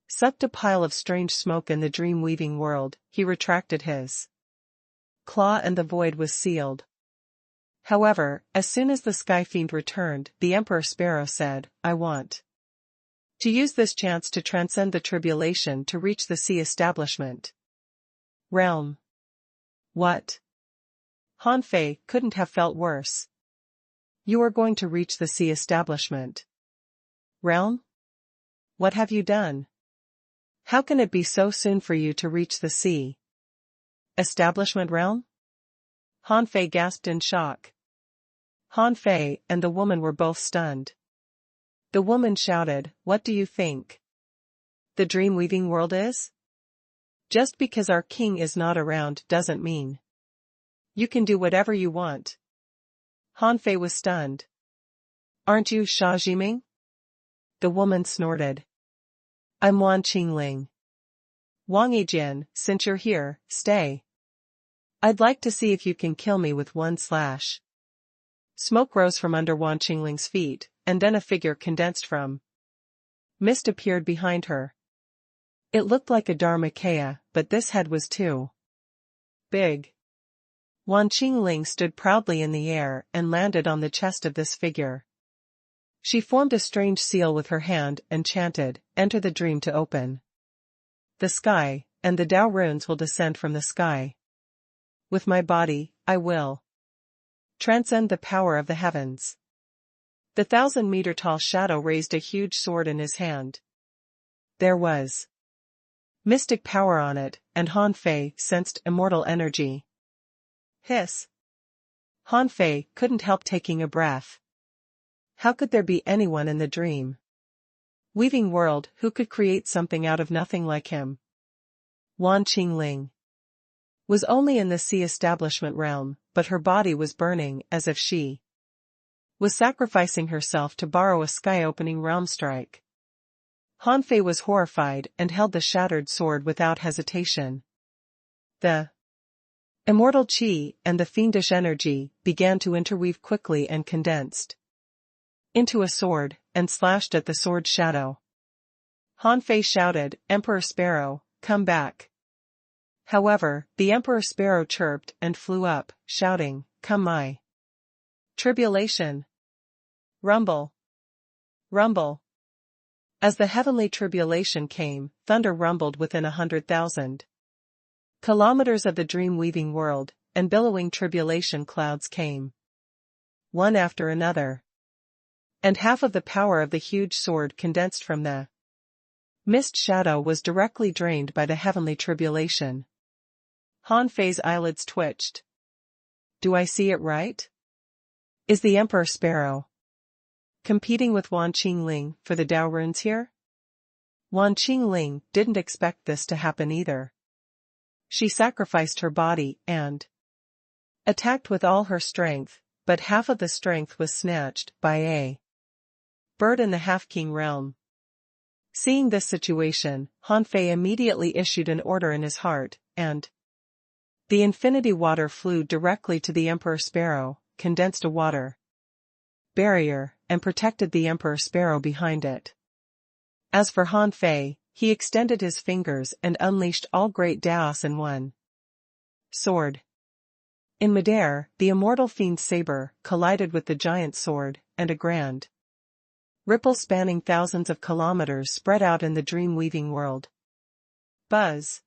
[SPEAKER 1] sucked a pile of strange smoke in the dream-weaving world, he retracted his claw and the void was sealed. However, as soon as the Sky Fiend returned, the Emperor Sparrow said, I want to use this chance to transcend the tribulation to reach the sea establishment realm. What? Han Fei couldn't have felt worse. You are going to reach the sea establishment realm? What have you done? How can it be so soon for you to reach the sea establishment realm? Han Fei gasped in shock. Han Fei and the woman were both stunned. The woman shouted, What do you think the dream-weaving world is? Just because our king is not around doesn't mean you can do whatever you want. Han Fei was stunned. Aren't you Xia Jiming? The woman snorted. I'm Wan Qingling. Wang Yijian, since you're here, stay. I'd like to see if you can kill me with one slash. Smoke rose from under Wan Qingling's feet, and then a figure condensed from mist appeared behind her. It looked like a Dharmakaya, but this head was too big. Wan Qingling stood proudly in the air and landed on the chest of this figure. She formed a strange seal with her hand and chanted, "Enter the dream to open. The sky, and the Tao runes will descend from the sky. With my body, I will transcend the power of the heavens." The 1,000-meter-tall shadow raised a huge sword in his hand. There was mystic power on it, and Han Fei sensed immortal energy. Hiss. Han Fei couldn't help taking a breath. How could there be anyone in the dream weaving world who could create something out of nothing like him? Wan Qingling was only in the sea establishment realm, but her body was burning as if she was sacrificing herself to borrow a sky-opening realm strike. Han Fei was horrified and held the shattered sword without hesitation. The immortal qi and the fiendish energy began to interweave quickly and condensed into a sword, and slashed at the sword's shadow. Han Fei shouted, "Emperor Sparrow, come back." However, the Emperor Sparrow chirped and flew up, shouting, "Come my tribulation. Rumble. Rumble." As the heavenly tribulation came, thunder rumbled within 100,000 kilometers of the dream-weaving world, and billowing tribulation clouds came one after another. And half of the power of the huge sword condensed from the mist shadow was directly drained by the heavenly tribulation. Han Fei's eyelids twitched. Do I see it right? Is the Emperor Sparrow competing with Wan Qingling for the Tao runes here? Wan Qingling didn't expect this to happen either. She sacrificed her body and attacked with all her strength, but half of the strength was snatched by a bird in the half-king realm. Seeing this situation, Han Fei immediately issued an order in his heart, and the infinity water flew directly to the Emperor Sparrow, condensed a water barrier, and protected the Emperor Sparrow behind it. As for Han Fei, he extended his fingers and unleashed all great Daos in one sword. In midair, the immortal fiend's saber collided with the giant sword, and a grand ripple spanning thousands of kilometers spread out in the dream-weaving world. Buzz.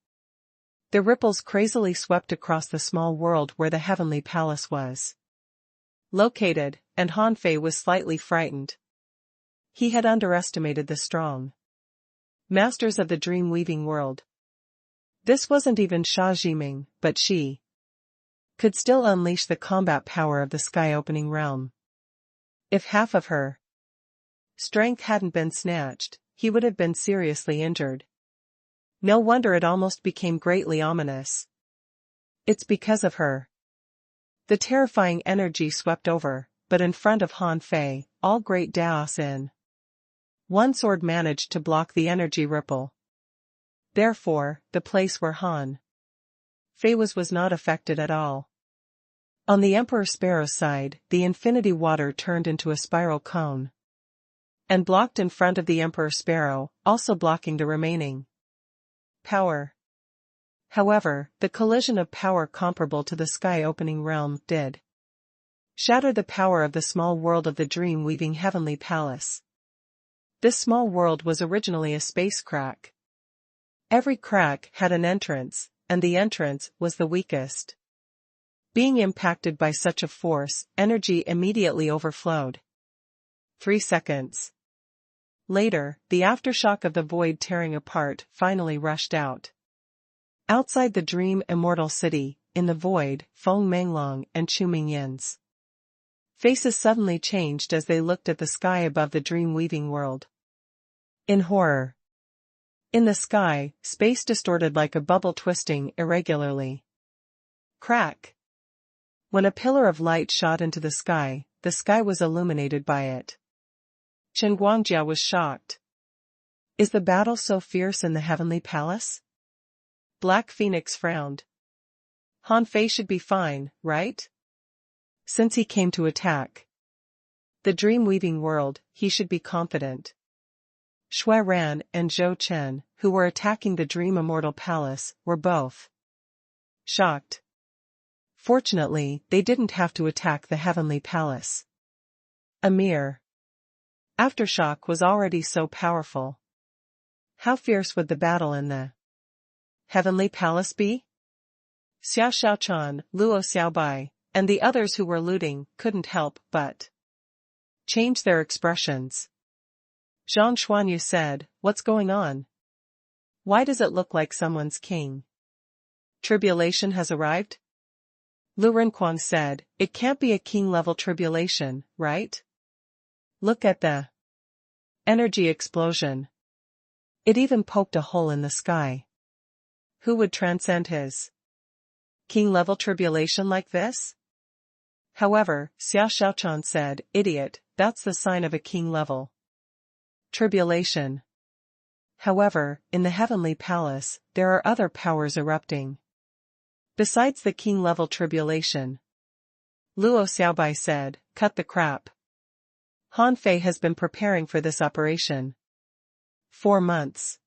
[SPEAKER 1] The ripples crazily swept across the small world where the heavenly palace was located, and Han Fei was slightly frightened. He had underestimated the strong masters of the dream-weaving world. This wasn't even Sha Jiming, but she could still unleash the combat power of the sky-opening realm. If half of her strength hadn't been snatched, he would have been seriously injured. No wonder it almost became greatly ominous. It's because of her. The terrifying energy swept over, but in front of Han Fei, all great Daos in one sword managed to block the energy ripple. Therefore, the place where Han Fei was not affected at all. On the Emperor Sparrow's side, the infinity water turned into a spiral cone and blocked in front of the Emperor Sparrow, also blocking the remaining power. However, the collision of power comparable to the sky-opening realm did shatter the power of the small world of the dream-weaving heavenly palace. This small world was originally a space crack. Every crack had an entrance, and the entrance was the weakest. Being impacted by such a force, energy immediately overflowed. 3 seconds later, the aftershock of the void tearing apart finally rushed out. Outside the dream immortal city, in the void, Feng Menglong and Chu Mingyin's faces suddenly changed as they looked at the sky above the dream-weaving world. In horror. In the sky, space distorted like a bubble twisting irregularly. Crack. When a pillar of light shot into the sky was illuminated by it. Chen Guangjia was shocked. Is the battle so fierce in the heavenly palace? Black Phoenix frowned. Han Fei should be fine, right? Since he came to attack the dream-weaving world, he should be confident. Shui Ran and Zhou Chen, who were attacking the dream immortal palace, were both shocked. Fortunately, they didn't have to attack the heavenly palace. A mere aftershock was already so powerful. How fierce would the battle in the heavenly palace be? Xiao Xiaochan, Luo Xiaobai, and the others who were looting couldn't help but change their expressions. Zhang Xuanyu said, "What's going on? Why does it look like someone's king? Tribulation has arrived?" Lu Renquan said, "It can't be a king-level tribulation, right? Look at the energy explosion. It even poked a hole in the sky. Who would transcend his king-level tribulation like this?" However, Xiao Xiaochan said, "Idiot, that's the sign of a king-level tribulation." However, in the heavenly palace, there are other powers erupting besides the king-level tribulation. Luo Xiaobai said, "Cut the crap. Han Fei has been preparing for this operation 4 months.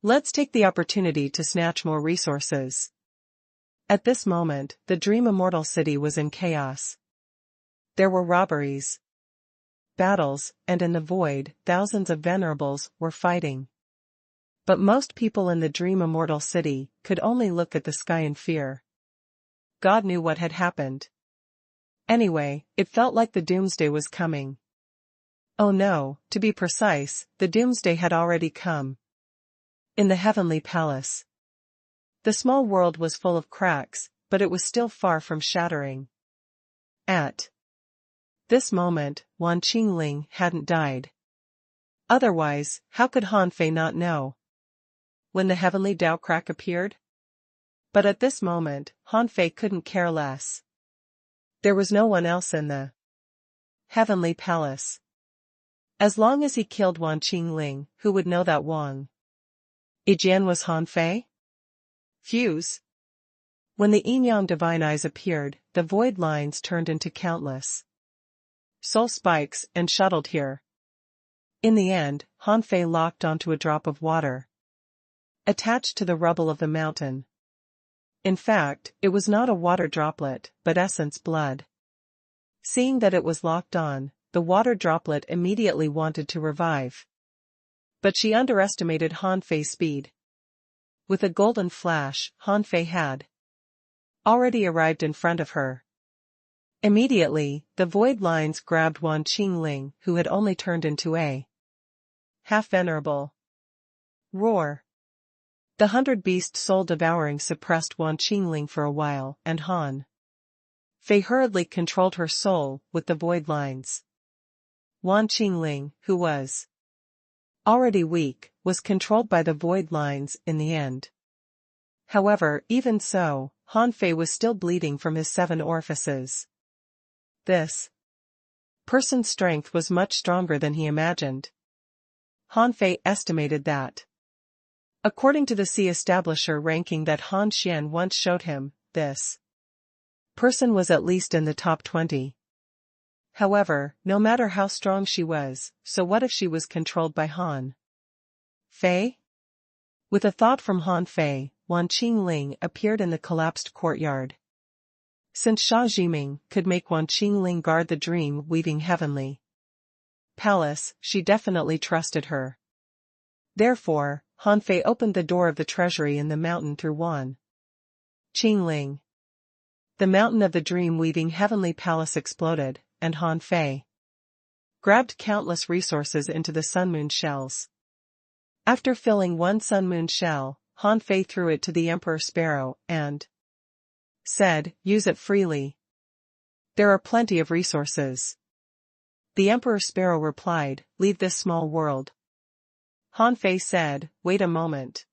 [SPEAKER 1] Let's take the opportunity to snatch more resources." At this moment, the Dream Immortal City was in chaos. There were robberies, battles, and in the void, thousands of venerables were fighting. But most people in the Dream Immortal City could only look at the sky in fear. God knew what had happened. Anyway, it felt like the doomsday was coming. Oh no, to be precise, the doomsday had already come. In the heavenly palace, the small world was full of cracks, but it was still far from shattering. At this moment, Wan Qingling hadn't died. Otherwise, how could Han Fei not know when the heavenly Dao crack appeared? But at this moment, Han Fei couldn't care less. There was no one else in the heavenly palace. As long as he killed Wan Qingling, who would know that Wang Yijian was Han Fei? Fuse. When the Yin-Yang divine eyes appeared, the void lines turned into countless soul spikes and shuttled here. In the end, Han Fei locked onto a drop of water attached to the rubble of the mountain. In fact, it was not a water droplet, but essence blood. Seeing that it was locked on, the water droplet immediately wanted to revive. But she underestimated Han Fei's speed. With a golden flash, Han Fei had already arrived in front of her. Immediately, the void lines grabbed Wan Qingling, who had only turned into a half-venerable. Roar. The 100-beast soul-devouring suppressed Wan Qingling for a while, and Han Fei hurriedly controlled her soul with the void lines. Wan Qingling, who was already weak, was controlled by the void lines in the end. However, even so, Han Fei was still bleeding from his 7 orifices. This person's strength was much stronger than he imagined. Han Fei estimated that, according to the Sea Establisher ranking that Han Xian once showed him, this person was at least in the top 20. However, no matter how strong she was, so what if she was controlled by Han Fei? With a thought from Han Fei, Wan Qingling appeared in the collapsed courtyard. Since Xia Zhiming could make Wan Qingling guard the dream-weaving heavenly palace, she definitely trusted her. Therefore, Han Fei opened the door of the treasury in the mountain through Wan Qingling. The mountain of the dream-weaving heavenly palace exploded, and Han Fei grabbed countless resources into the sun-moon shells. After filling one sun-moon shell, Han Fei threw it to the Emperor Sparrow and said, "Use it freely. There are plenty of resources." The Emperor Sparrow replied, "Leave this small world." Han Fei said, "Wait a moment.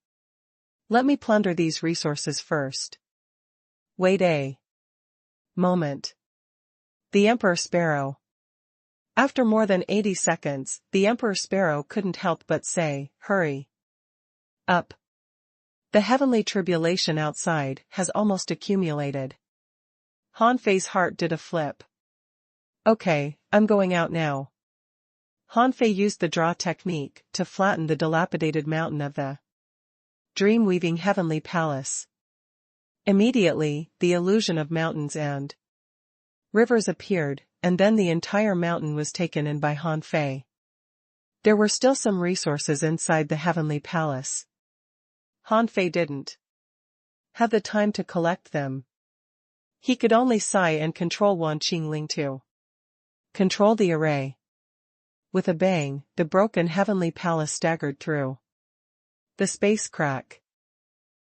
[SPEAKER 1] Let me plunder these resources first." Wait a moment. The Emperor Sparrow. After more than 80 seconds, the Emperor Sparrow couldn't help but say, "Hurry up. The heavenly tribulation outside has almost accumulated." Han Fei's heart did a flip. "Okay, I'm going out now." Han Fei used the draw technique to flatten the dilapidated mountain of the dream-weaving heavenly palace. Immediately, the illusion of mountains and rivers appeared, and then the entire mountain was taken in by Han Fei. There were still some resources inside the heavenly palace. Han Fei didn't have the time to collect them. He could only sigh and control Wan Qingling to control the array. With a bang, the broken heavenly palace staggered through the space crack.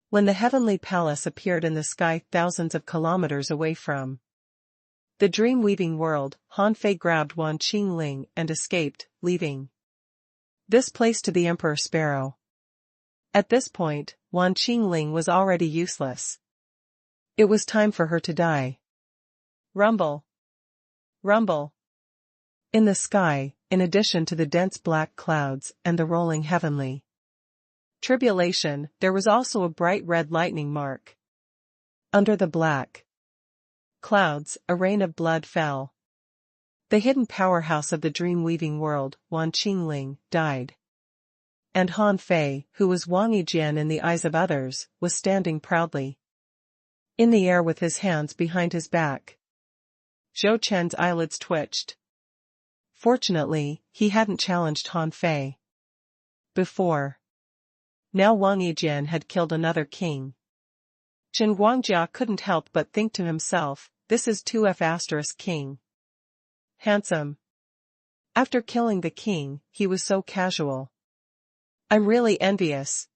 [SPEAKER 1] When the heavenly palace appeared in the sky thousands of kilometers away from the dream-weaving world, Han Fei grabbed Wan Qingling and escaped, leaving this place to the Emperor Sparrow. At this point, Wan Qingling was already useless. It was time for her to die. Rumble. Rumble. In the sky, in addition to the dense black clouds and the rolling heavenly tribulation, there was also a bright red lightning mark. Under the black clouds, a rain of blood fell. The hidden powerhouse of the dream-weaving world, Wan Qingling, died. And Han Fei, who was Wang Yijian in the eyes of others, was standing proudly in the air with his hands behind his back. Zhou Chen's eyelids twitched. Fortunately, he hadn't challenged Han Fei before. Now Wang Yijian had killed another king. Chen Guangjia couldn't help but think to himself, this is 2F** king. Handsome. After killing the king, he was so casual. I'm really envious.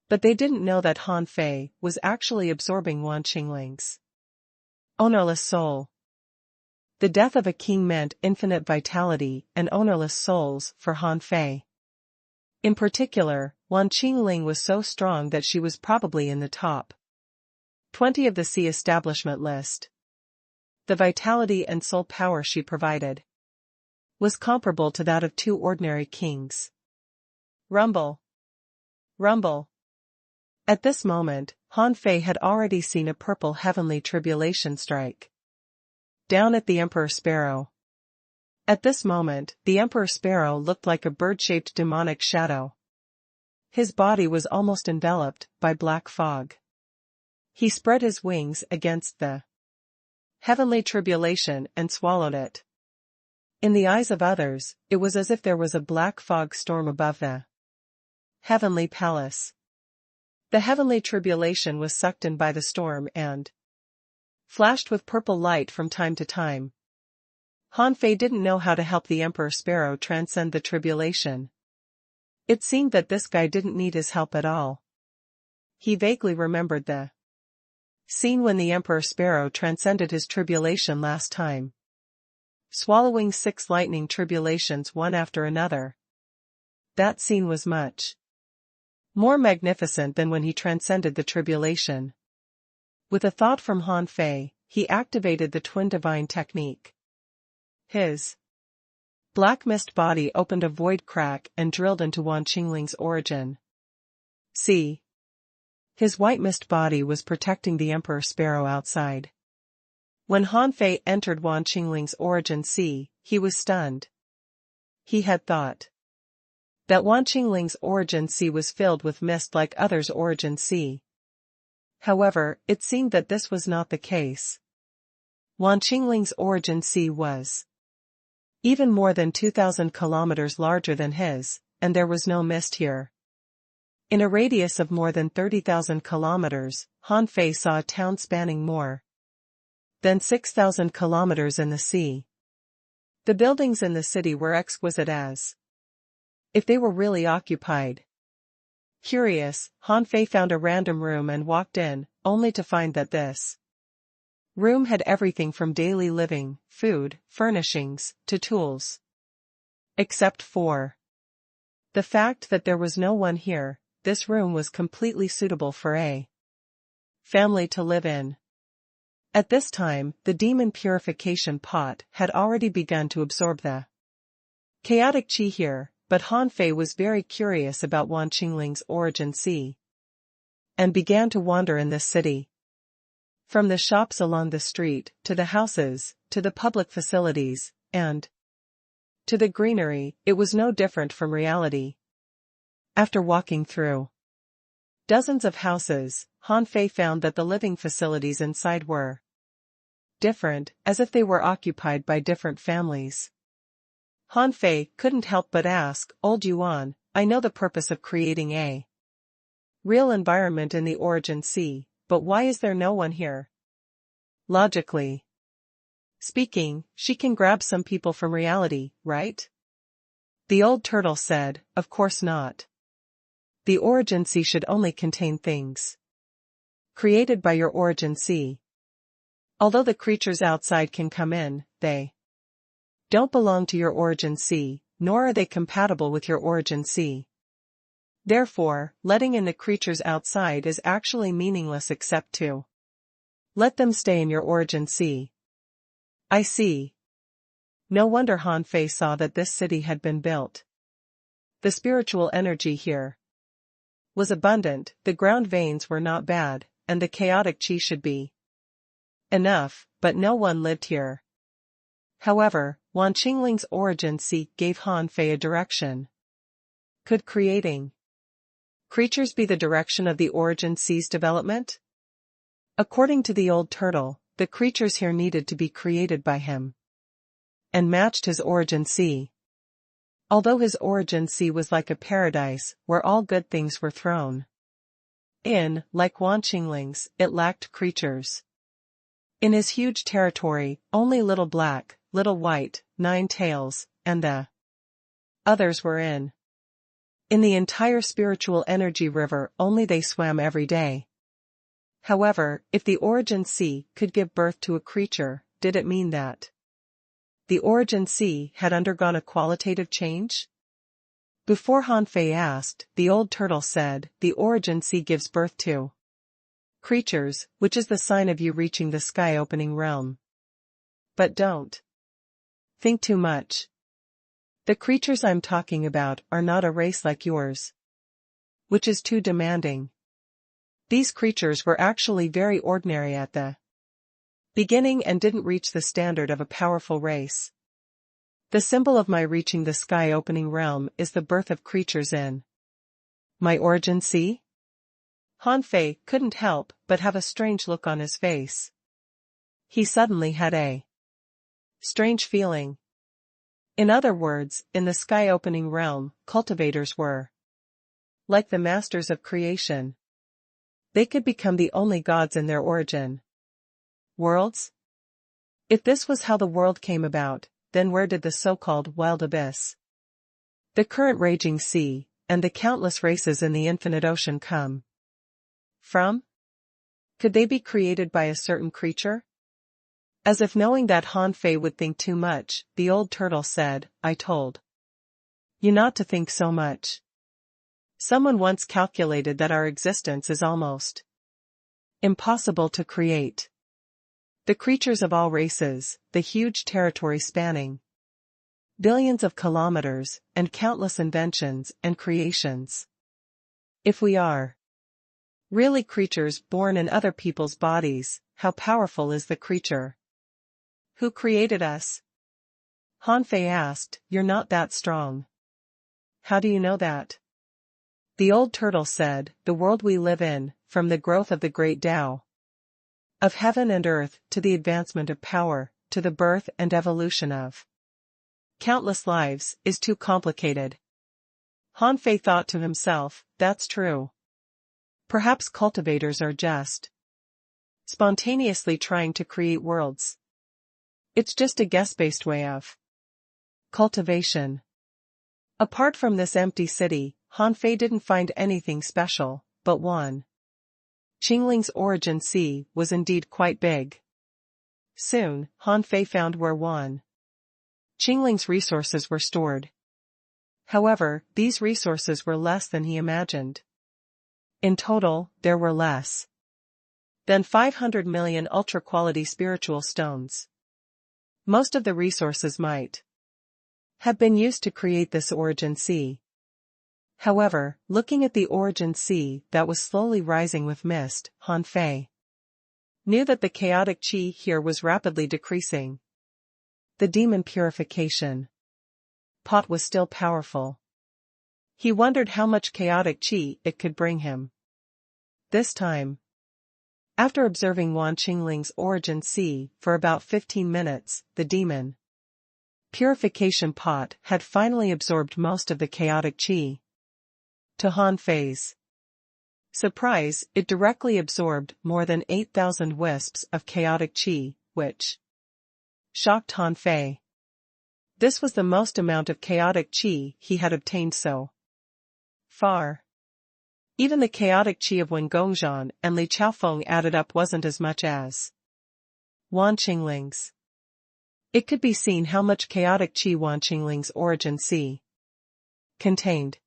[SPEAKER 1] But they didn't know that Han Fei was actually absorbing Wan Qingling's ownerless soul. The death of a king meant infinite vitality and ownerless souls for Han Fei. In particular, Wan Qingling was so strong that she was probably in the top 20 of the sea establishment list. The vitality and soul power she provided was comparable to that of 2 ordinary kings. Rumble. Rumble. At this moment, Han Fei had already seen a purple heavenly tribulation strike down at the Emperor Sparrow. At this moment, the Emperor Sparrow looked like a bird-shaped demonic shadow. His body was almost enveloped by black fog. He spread his wings against the heavenly tribulation and swallowed it. In the eyes of others, it was as if there was a black fog storm above the heavenly palace. The heavenly tribulation was sucked in by the storm and flashed with purple light from time to time. Han Fei didn't know how to help the Emperor Sparrow transcend the tribulation. It seemed that this guy didn't need his help at all. He vaguely remembered the scene when the Emperor Sparrow transcended his tribulation last time, swallowing 6 lightning tribulations one after another. That scene was much more magnificent than when he transcended the tribulation. With a thought from Han Fei, he activated the Twin Divine technique. His black mist body opened a void crack and drilled into Wan Qingling's origin. See. His white mist body was protecting the Emperor Sparrow outside. When Han Fei entered Wan Qingling's origin sea, he was stunned. He had thought that Wan Qingling's origin sea was filled with mist like others' origin sea. However, it seemed that this was not the case. Wan Qingling's origin sea was even more than 2,000 kilometers larger than his, and there was no mist here. In a radius of more than 30,000 kilometers, Han Fei saw a town spanning more than 6,000 kilometers in the sea. The buildings in the city were exquisite as if they were really occupied. Curious, Han Fei found a random room and walked in, only to find that this room had everything from daily living, food, furnishings, to tools. Except for the fact that there was no one here, this room was completely suitable for a family to live in. At this time, the demon purification pot had already begun to absorb the chaotic qi here, but Han Fei was very curious about Wan Qingling's origin sea and began to wander in this city. From the shops along the street, to the houses, to the public facilities, and to the greenery, it was no different from reality. After walking through dozens of houses, Han Fei found that the living facilities inside were different, as if they were occupied by different families. Han Fei couldn't help but ask, Old Yuan, I know the purpose of creating a real environment in the Origin Sea, but why is there no one here? Logically speaking, she can grab some people from reality, right? The old turtle said, Of course not. The Origin Sea should only contain things created by your Origin Sea. Although the creatures outside can come in, they don't belong to your Origin Sea, nor are they compatible with your Origin Sea. Therefore, letting in the creatures outside is actually meaningless except to let them stay in your Origin Sea. I see. No wonder Han Fei saw that this city had been built. The spiritual energy here was abundant, the ground veins were not bad, and the chaotic chi should be enough, but no one lived here. However, Wan Qingling's Origin Sea gave Han Fei a direction. Could creating creatures be the direction of the Origin Sea's development? According to the old turtle, the creatures here needed to be created by him and matched his Origin Sea. Although his Origin Sea was like a paradise where all good things were thrown in, like Wan Qingling's, it lacked creatures. In his huge territory, only Little Black, Little White, Nine Tails, and the others were in. In the entire spiritual energy river only they swam every day. However, if the Origin Sea could give birth to a creature, did it mean that the Origin Sea had undergone a qualitative change? Before Han Fei asked, the old turtle said, the Origin Sea gives birth to creatures, which is the sign of you reaching the sky-opening realm. But don't think too much. The creatures I'm talking about are not a race like yours, which is too demanding. These creatures were actually very ordinary at the beginning and didn't reach the standard of a powerful race. The symbol of my reaching the sky-opening realm is the birth of creatures in my Origin Sea? Han Fei couldn't help but have a strange look on his face. He suddenly had a strange feeling. In other words, in the sky-opening realm, cultivators were like the masters of creation. They could become the only gods in their origin worlds? If this was how the world came about, then where did the so-called wild abyss, the current raging sea, and the countless races in the infinite ocean come from? Could they be created by a certain creature? As if knowing that Han Fei would think too much, the old turtle said, I told you not to think so much. Someone once calculated that our existence is almost impossible to create. The creatures of all races, the huge territory spanning billions of kilometers, and countless inventions and creations. If we are really creatures born in other people's bodies, how powerful is the creature who created us? Han Fei asked, You're not that strong. How do you know that? The old turtle said, The world we live in, from the growth of the great Tao of heaven and earth, to the advancement of power, to the birth and evolution of countless lives, is too complicated. Han Fei thought to himself, That's true. Perhaps cultivators are just spontaneously trying to create worlds. It's just a guess-based way of cultivation. Apart from this empty city, Han Fei didn't find anything special, but Wan Qingling's Origin Sea was indeed quite big. Soon, Han Fei found where Wan Qingling's resources were stored. However, these resources were less than he imagined. In total, there were less than 500 million ultra-quality spiritual stones. Most of the resources might have been used to create this Origin Sea. However, looking at the Origin Sea that was slowly rising with mist, Han Fei knew that the chaotic chi here was rapidly decreasing. The demon purification pot was still powerful. He wondered how much chaotic chi it could bring him. This time, After observing Wan Qingling's origin sea for about 15 minutes, the demon purification pot had finally absorbed most of the chaotic qi. To Han Fei's surprise, it directly absorbed more than 8,000 wisps of chaotic qi, which shocked Han Fei. This was the most amount of chaotic qi he had obtained so far. Even the chaotic qi of Wen Gongzhan and Li Chaofeng added up wasn't as much as Wan Qingling's. It could be seen how much chaotic qi Wan Qingling's origin sea contained.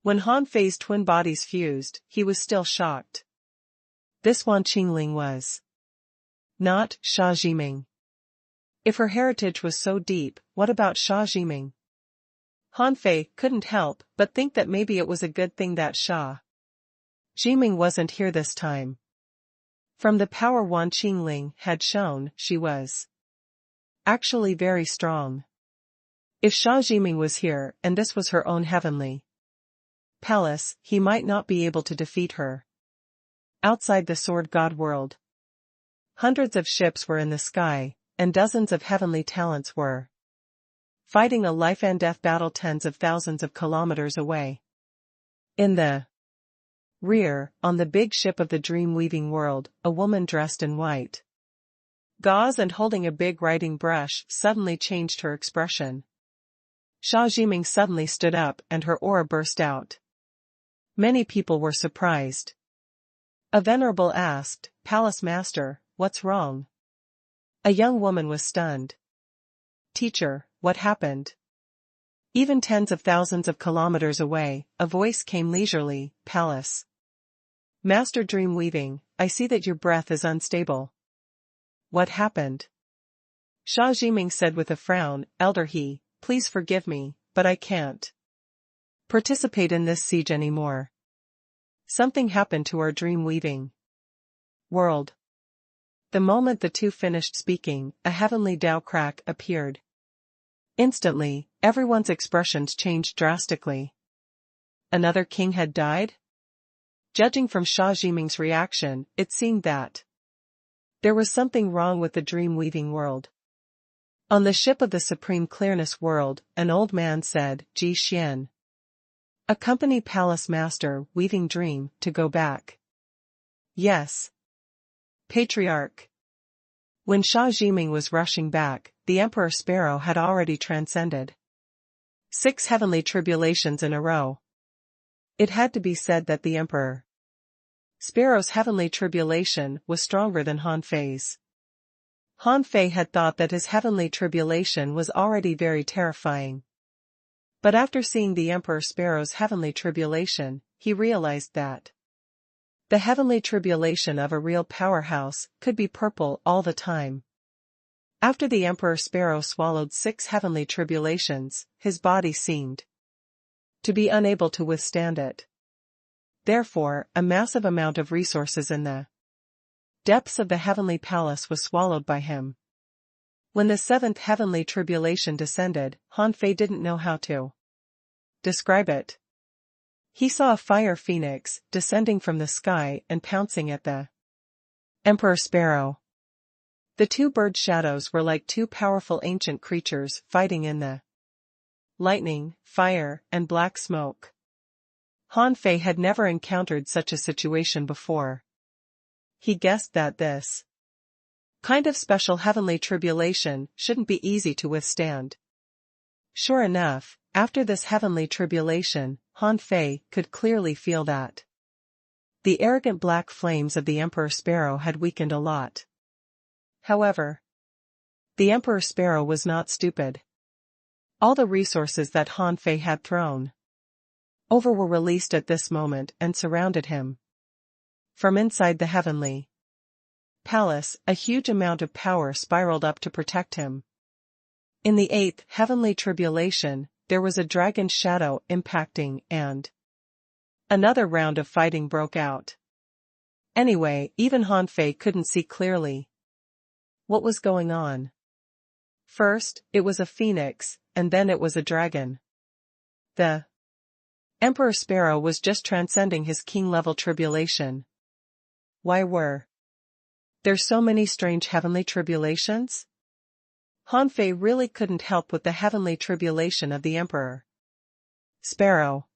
[SPEAKER 1] When Han Fei's twin bodies fused, he was still shocked. This Wan Qingling was not Xia Zhiming. If her heritage was so deep, what about Xia Zhiming? Han Fei couldn't help but think that maybe it was a good thing that Xia Zhiming wasn't here this time. From the power Wan Qingling had shown, she was actually very strong. If Xia Zhiming was here and this was her own heavenly palace, he might not be able to defeat her. Outside the Sword God world, hundreds of ships were in the sky, and dozens of heavenly talents were fighting a life-and-death battle tens of thousands of kilometers away. In the rear, on the big ship of the dream-weaving world, a woman dressed in white gauze and holding a big writing brush suddenly changed her expression. Xia Zhiming suddenly stood up and her aura burst out. Many people were surprised. A venerable asked, "Palace Master, what's wrong?" A young woman was stunned. "Teacher, what happened?" Even tens of thousands of kilometers away, a voice came leisurely, "Palace Master Dream Weaving, I see that your breath is unstable." "What happened?" Xia Zhiming said with a frown, "Elder He, please forgive me, but I can't participate in this siege anymore. Something happened to our dream weaving world." The moment the two finished speaking, a heavenly Tao crack appeared. Instantly, everyone's expressions changed drastically. Another king had died? Judging from Xia Zhiming's reaction, it seemed that there was something wrong with the dream-weaving world. On the ship of the Supreme Clearness world, an old man said, "Ji Xian, accompany Palace Master Weaving Dream to go back." "Yes, Patriarch." When Xia Zhiming was rushing back, the Emperor Sparrow had already transcended 6 heavenly tribulations in a row. It had to be said that the Emperor Sparrow's heavenly tribulation was stronger than Han Fei's. Han Fei had thought that his heavenly tribulation was already very terrifying. But after seeing the Emperor Sparrow's heavenly tribulation, he realized that the heavenly tribulation of a real powerhouse could be purple all the time. After the Emperor Sparrow swallowed 6 heavenly tribulations, his body seemed to be unable to withstand it. Therefore, a massive amount of resources in the depths of the heavenly palace was swallowed by him. When the 7th heavenly tribulation descended, Han Fei didn't know how to describe it. He saw a fire phoenix descending from the sky and pouncing at the Emperor Sparrow. The 2 bird shadows were like 2 powerful ancient creatures fighting in the lightning, fire, and black smoke. Han Fei had never encountered such a situation before. He guessed that this kind of special heavenly tribulation shouldn't be easy to withstand. Sure enough, after this heavenly tribulation, Han Fei could clearly feel that the arrogant black flames of the Emperor Sparrow had weakened a lot. However, the Emperor Sparrow was not stupid. All the resources that Han Fei had thrown over were released at this moment and surrounded him. From inside the heavenly palace, a huge amount of power spiraled up to protect him. In the 8th heavenly tribulation, there was a dragon shadow impacting and another round of fighting broke out. Anyway, even Han Fei couldn't see clearly what was going on. First, it was a phoenix, and then it was a dragon. The Emperor Sparrow was just transcending his king-level tribulation. Why were There's so many strange heavenly tribulations? Han Fei really couldn't help with the heavenly tribulation of the Emperor Sparrow.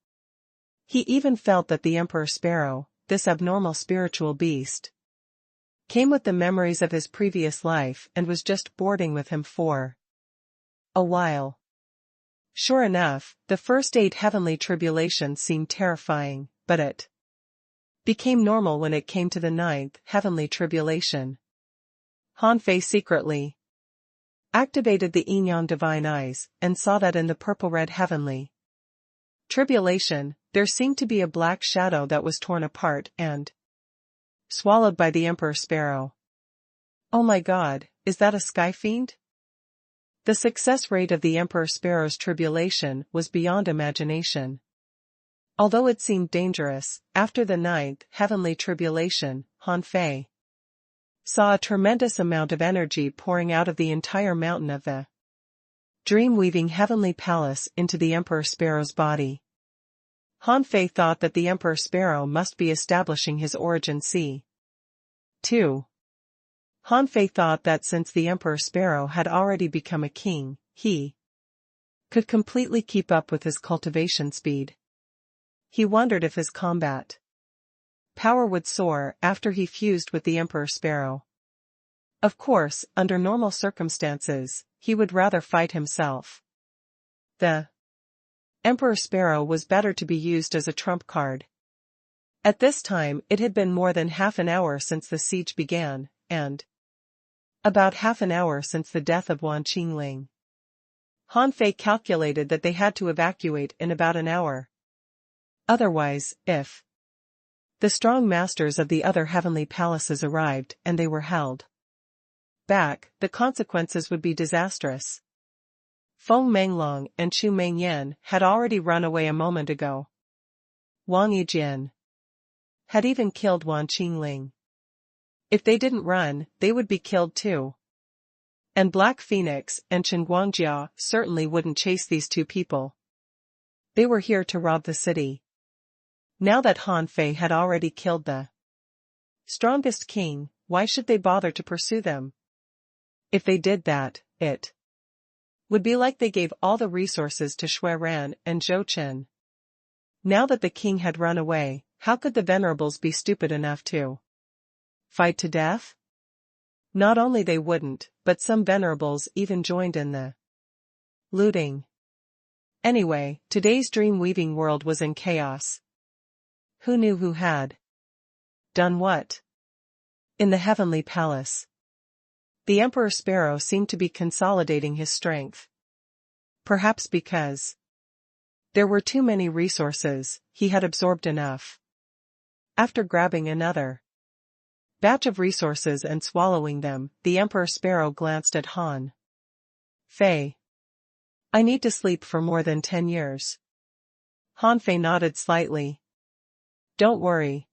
[SPEAKER 1] He even felt that the Emperor Sparrow, this abnormal spiritual beast, came with the memories of his previous life and was just boarding with him for a while. Sure enough, the first 8 heavenly tribulations seemed terrifying, but it became normal when it came to the 9th heavenly tribulation. Han Fei secretly activated the Yin divine eyes and saw that in the purple-red heavenly tribulation, there seemed to be a black shadow that was torn apart and swallowed by the Emperor Sparrow. Oh my God, is that a sky fiend? The success rate of the Emperor Sparrow's tribulation was beyond imagination. Although it seemed dangerous, after the 9th heavenly tribulation, Han Fei saw a tremendous amount of energy pouring out of the entire mountain of the dream-weaving heavenly palace into the Emperor Sparrow's body. Han Fei thought that the Emperor Sparrow must be establishing his origin too. Han Fei thought that since the Emperor Sparrow had already become a king, he could completely keep up with his cultivation speed. He wondered if his combat power would soar after he fused with the Emperor Sparrow. Of course, under normal circumstances, he would rather fight himself. The Emperor Sparrow was better to be used as a trump card. At this time it had been more than half an hour since the siege began, and about half an hour since the death of Wan Qingling. Han Fei calculated that they had to evacuate in about an hour. Otherwise, if the strong masters of the other heavenly palaces arrived and they were held back, the consequences would be disastrous. Feng Menglong and Chu Mengyan had already run away a moment ago. Wang Yijian had even killed Wan Qingling. If they didn't run, they would be killed too. And Black Phoenix and Chen Guangjia certainly wouldn't chase these 2 people. They were here to rob the city. Now that Han Fei had already killed the strongest king, why should they bother to pursue them? If they did that, it would be like they gave all the resources to Shui Ran and Zhou Chen. Now that the king had run away, how could the venerables be stupid enough to fight to death? Not only they wouldn't, but some venerables even joined in the looting. Anyway, today's dream-weaving world was in chaos. Who knew who had done what? In the heavenly palace, the Emperor Sparrow seemed to be consolidating his strength. Perhaps because there were too many resources, he had absorbed enough. After grabbing another batch of resources and swallowing them, the Emperor Sparrow glanced at Han Fei. I need to sleep for more than 10 years. Han Fei nodded slightly. Don't worry.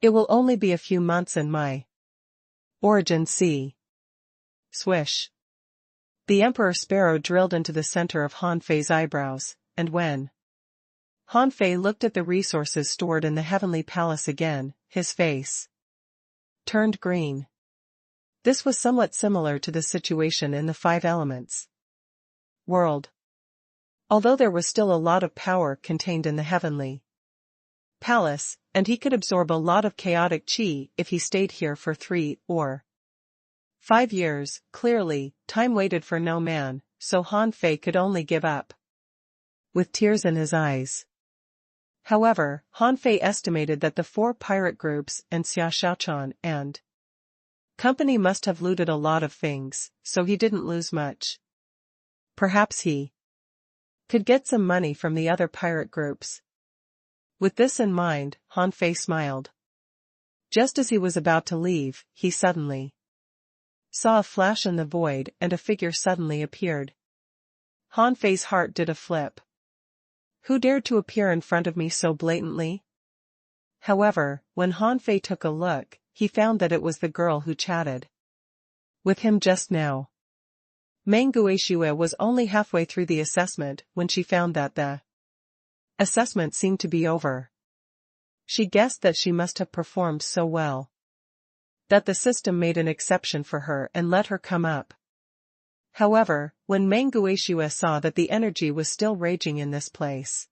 [SPEAKER 1] It will only be a few months in my origin sea. Swish. The Emperor Sparrow drilled into the center of Han Fei's eyebrows, and when Han Fei looked at the resources stored in the heavenly palace again, his face turned green. This was somewhat similar to the situation in the 5 elements world. Although there was still a lot of power contained in the heavenly palace, and he could absorb a lot of chaotic qi if he stayed here for 3 or 5 years, clearly, time waited for no man, so Han Fei could only give up with tears in his eyes. However, Han Fei estimated that the 4 pirate groups and Xia Xiaochan and company must have looted a lot of things, so he didn't lose much. Perhaps he could get some money from the other pirate groups. With this in mind, Han Fei smiled. Just as he was about to leave, he suddenly saw a flash in the void and a figure suddenly appeared. Han Fei's heart did a flip. Who dared to appear in front of me so blatantly? However, when Han Fei took a look, he found that it was the girl who chatted with him just now. Meng Guishue was only halfway through the assessment when she found that the assessment seemed to be over. She guessed that she must have performed so well. that the system made an exception for her and let her come up. However, when Mangueshua saw that the energy was still raging in this place,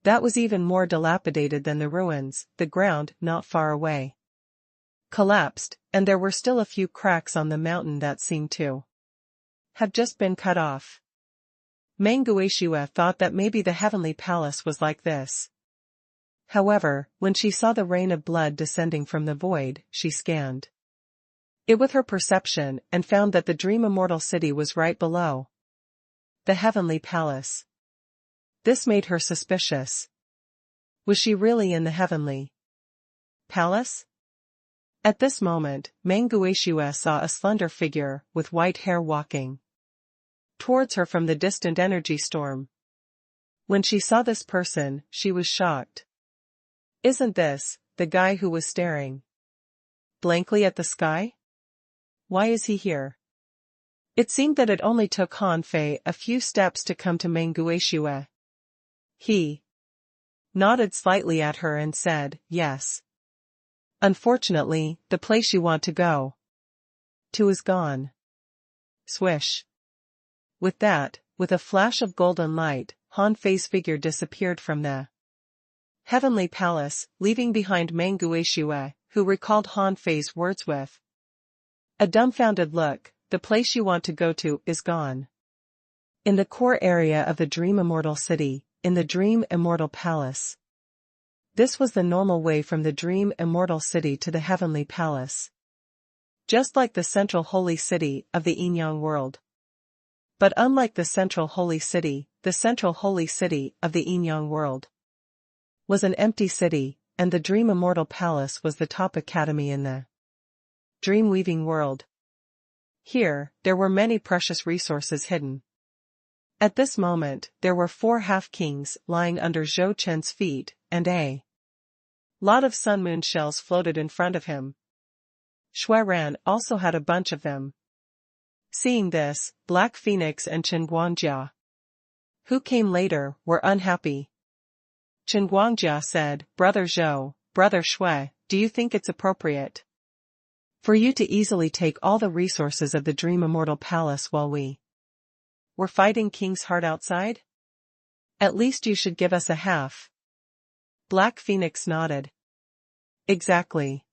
[SPEAKER 1] that was even more dilapidated than the ruins, the ground not far away collapsed, and there were still a few cracks on the mountain that seemed to have just been cut off. Mangueshua thought that maybe the heavenly palace was like this. However, when she saw the rain of blood descending from the void, she scanned it with her perception and found that the dream immortal city was right below the heavenly palace. This made her suspicious. Was she really in the heavenly palace? At this moment, Mangueshua saw a slender figure with white hair walking towards her from the distant energy storm. When she saw this person, she was shocked. Isn't this the guy who was staring blankly at the sky? Why is he here? It seemed that it only took Han Fei a few steps to come to Mangueshua. He nodded slightly at her and said, yes. Unfortunately, the place you want to go to is gone. Swish. With that, with a flash of golden light, Han Fei's figure disappeared from the heavenly palace, leaving behind Mangueshua, who recalled Han Fei's words with a dumbfounded look. The place you want to go to is gone. In the core area of the Dream Immortal City, in the Dream Immortal Palace. This was the normal way from the Dream Immortal City to the Heavenly Palace. Just like the Central Holy City of the Yin-Yang world. But unlike the Central Holy City of the Yin-Yang world was an empty city, and the Dream Immortal Palace was the top academy in the dream-weaving world. Here, there were many precious resources hidden. At this moment, there were 4 half-kings lying under Zhou Chen's feet, and a lot of sun-moon shells floated in front of him. Shui Ran also had a bunch of them. Seeing this, Black Phoenix and Chen Guangjia, who came later, were unhappy. Chen Guangjia said, Brother Zhou, Brother Shui, do you think it's appropriate for you to easily take all the resources of the Dream Immortal Palace while we're fighting King's Heart outside? At least you should give us a half. Black Phoenix nodded. Exactly.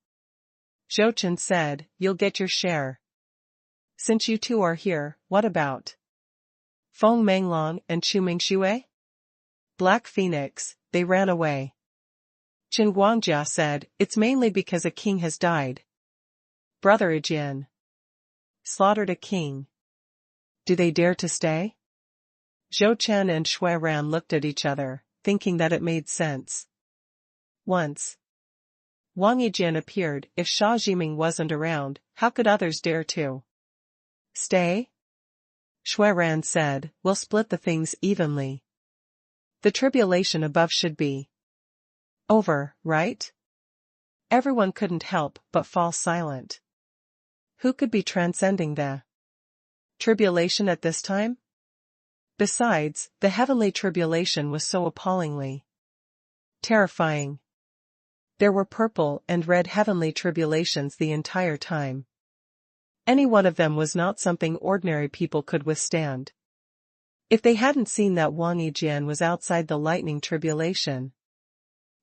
[SPEAKER 1] Zhou Chen said, you'll get your share. Since you two are here, what about Feng Menglong and Chu Mingxue? Black Phoenix, they ran away. Chen Guangjia said, it's mainly because a king has died. Brother Ijian slaughtered a king. Do they dare to stay? Zhou Chen and Shui Ran looked at each other, thinking that it made sense. Once Wang Yijian appeared. If Sha Jiming wasn't around, how could others dare to stay? Shui Ran said, we'll split the things evenly. The tribulation above should be over, right? Everyone couldn't help but fall silent. Who could be transcending the tribulation at this time? Besides, the heavenly tribulation was so appallingly terrifying. There were purple and red heavenly tribulations the entire time. Any one of them was not something ordinary people could withstand. If they hadn't seen that Wang Yijian was outside the lightning tribulation,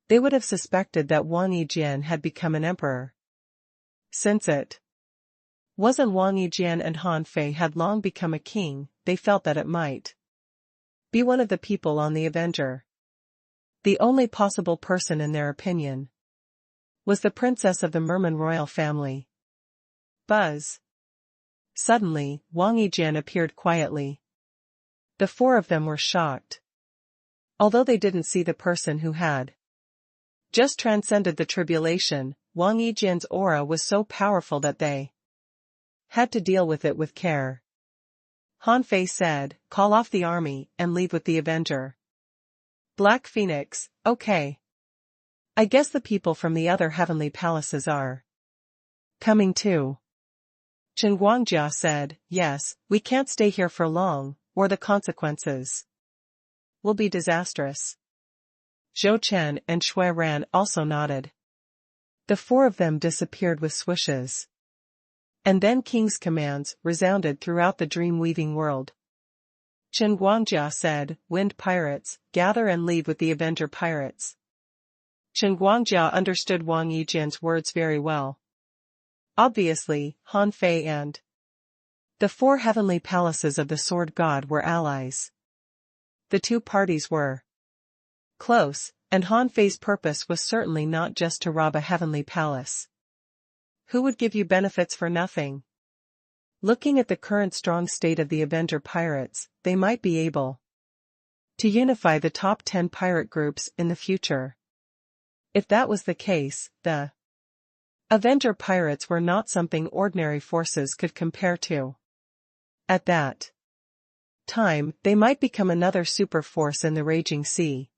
[SPEAKER 1] they would have suspected that Wang Yijian had become an emperor. Since it wasn't Wang Yijian and Han Fei had long become a king, they felt that it might be one of the people on the Avenger. The only possible person in their opinion was the princess of the Merman royal family. Buzz. Suddenly, Wang Yijian appeared quietly. The 4 of them were shocked. Although they didn't see the person who had just transcended the tribulation, Wang Yijian's aura was so powerful that they had to deal with it with care. Han Fei said, call off the army and leave with the Avenger. Black Phoenix, okay. I guess the people from the other heavenly palaces are coming too. Chen Guangjia said, yes, we can't stay here for long, or the consequences will be disastrous. Zhou Chen and Shui Ran also nodded. The four of them disappeared with swishes. And then King's commands resounded throughout the dream-weaving world. Chen Guangjia said, "Wind pirates, gather and leave with the Avenger pirates." Chen Guangjia understood Wang Yijian's words very well. Obviously, Han Fei and the four heavenly palaces of the Sword God were allies. The two parties were close, and Han Fei's purpose was certainly not just to rob a heavenly palace. Who would give you benefits for nothing? Looking at the current strong state of the Avenger pirates, they might be able to unify the top 10 pirate groups in the future. If that was the case, the Avenger pirates were not something ordinary forces could compare to. At that time, they might become another super force in the raging sea.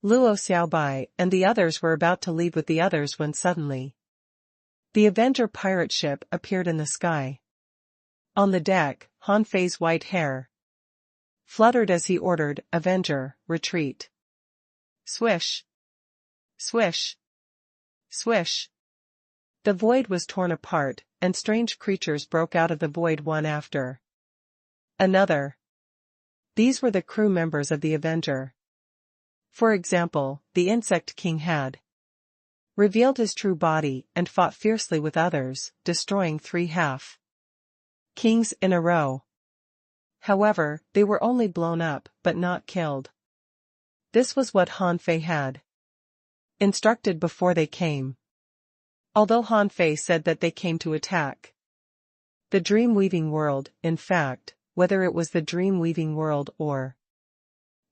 [SPEAKER 1] Luo Xiaobai and the others were about to leave with the others when suddenly the Avenger pirate ship appeared in the sky. On the deck, Han Fei's white hair fluttered as he ordered, "Avenger, retreat." Swish! Swish! Swish! The void was torn apart, and strange creatures broke out of the void one after another. These were the crew members of the Avenger. For example, the Insect King had revealed his true body and fought fiercely with others, destroying 3 half-kings in a row. However, they were only blown up, but not killed. This was what Han Fei had instructed before they came. Although Han Fei said that they came to attack the dream-weaving world, in fact, whether it was the dream-weaving world or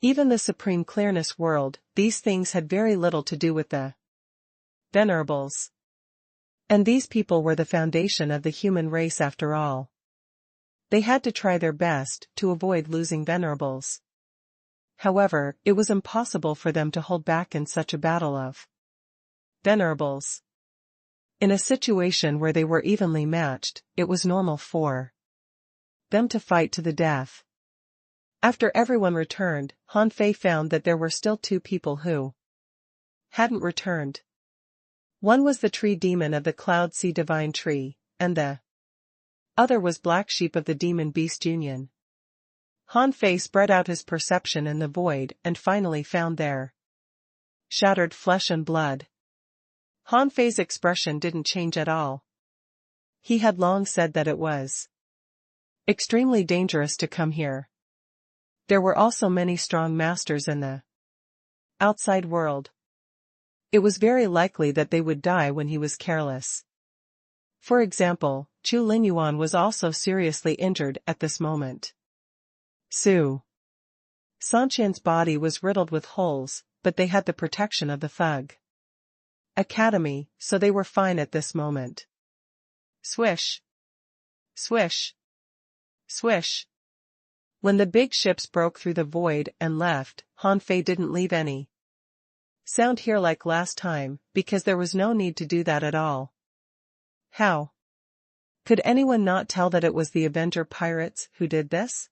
[SPEAKER 1] even the supreme clearness world, these things had very little to do with the venerables. And these people were the foundation of the human race after all. They had to try their best to avoid losing venerables. However, it was impossible for them to hold back in such a battle of venerables. In a situation where they were evenly matched, it was normal for them to fight to the death. After everyone returned, Han Fei found that there were still 2 people who hadn't returned. One was the tree demon of the Cloud Sea Divine Tree, and the other was Black Sheep of the Demon Beast Union. Han Fei spread out his perception in the void and finally found their shattered flesh and blood. Han Fei's expression didn't change at all. He had long said that it was extremely dangerous to come here. There were also many strong masters in the outside world. It was very likely that they would die when he was careless. For example, Chu Linyuan was also seriously injured at this moment. Su Sanqian's body was riddled with holes, but they had the protection of the Thug Academy, so they were fine at this moment. Swish! Swish! Swish! When the big ships broke through the void and left, Han Fei didn't leave any sound here like last time, because there was no need to do that at all. How could anyone not tell that it was the Avenger pirates who did this?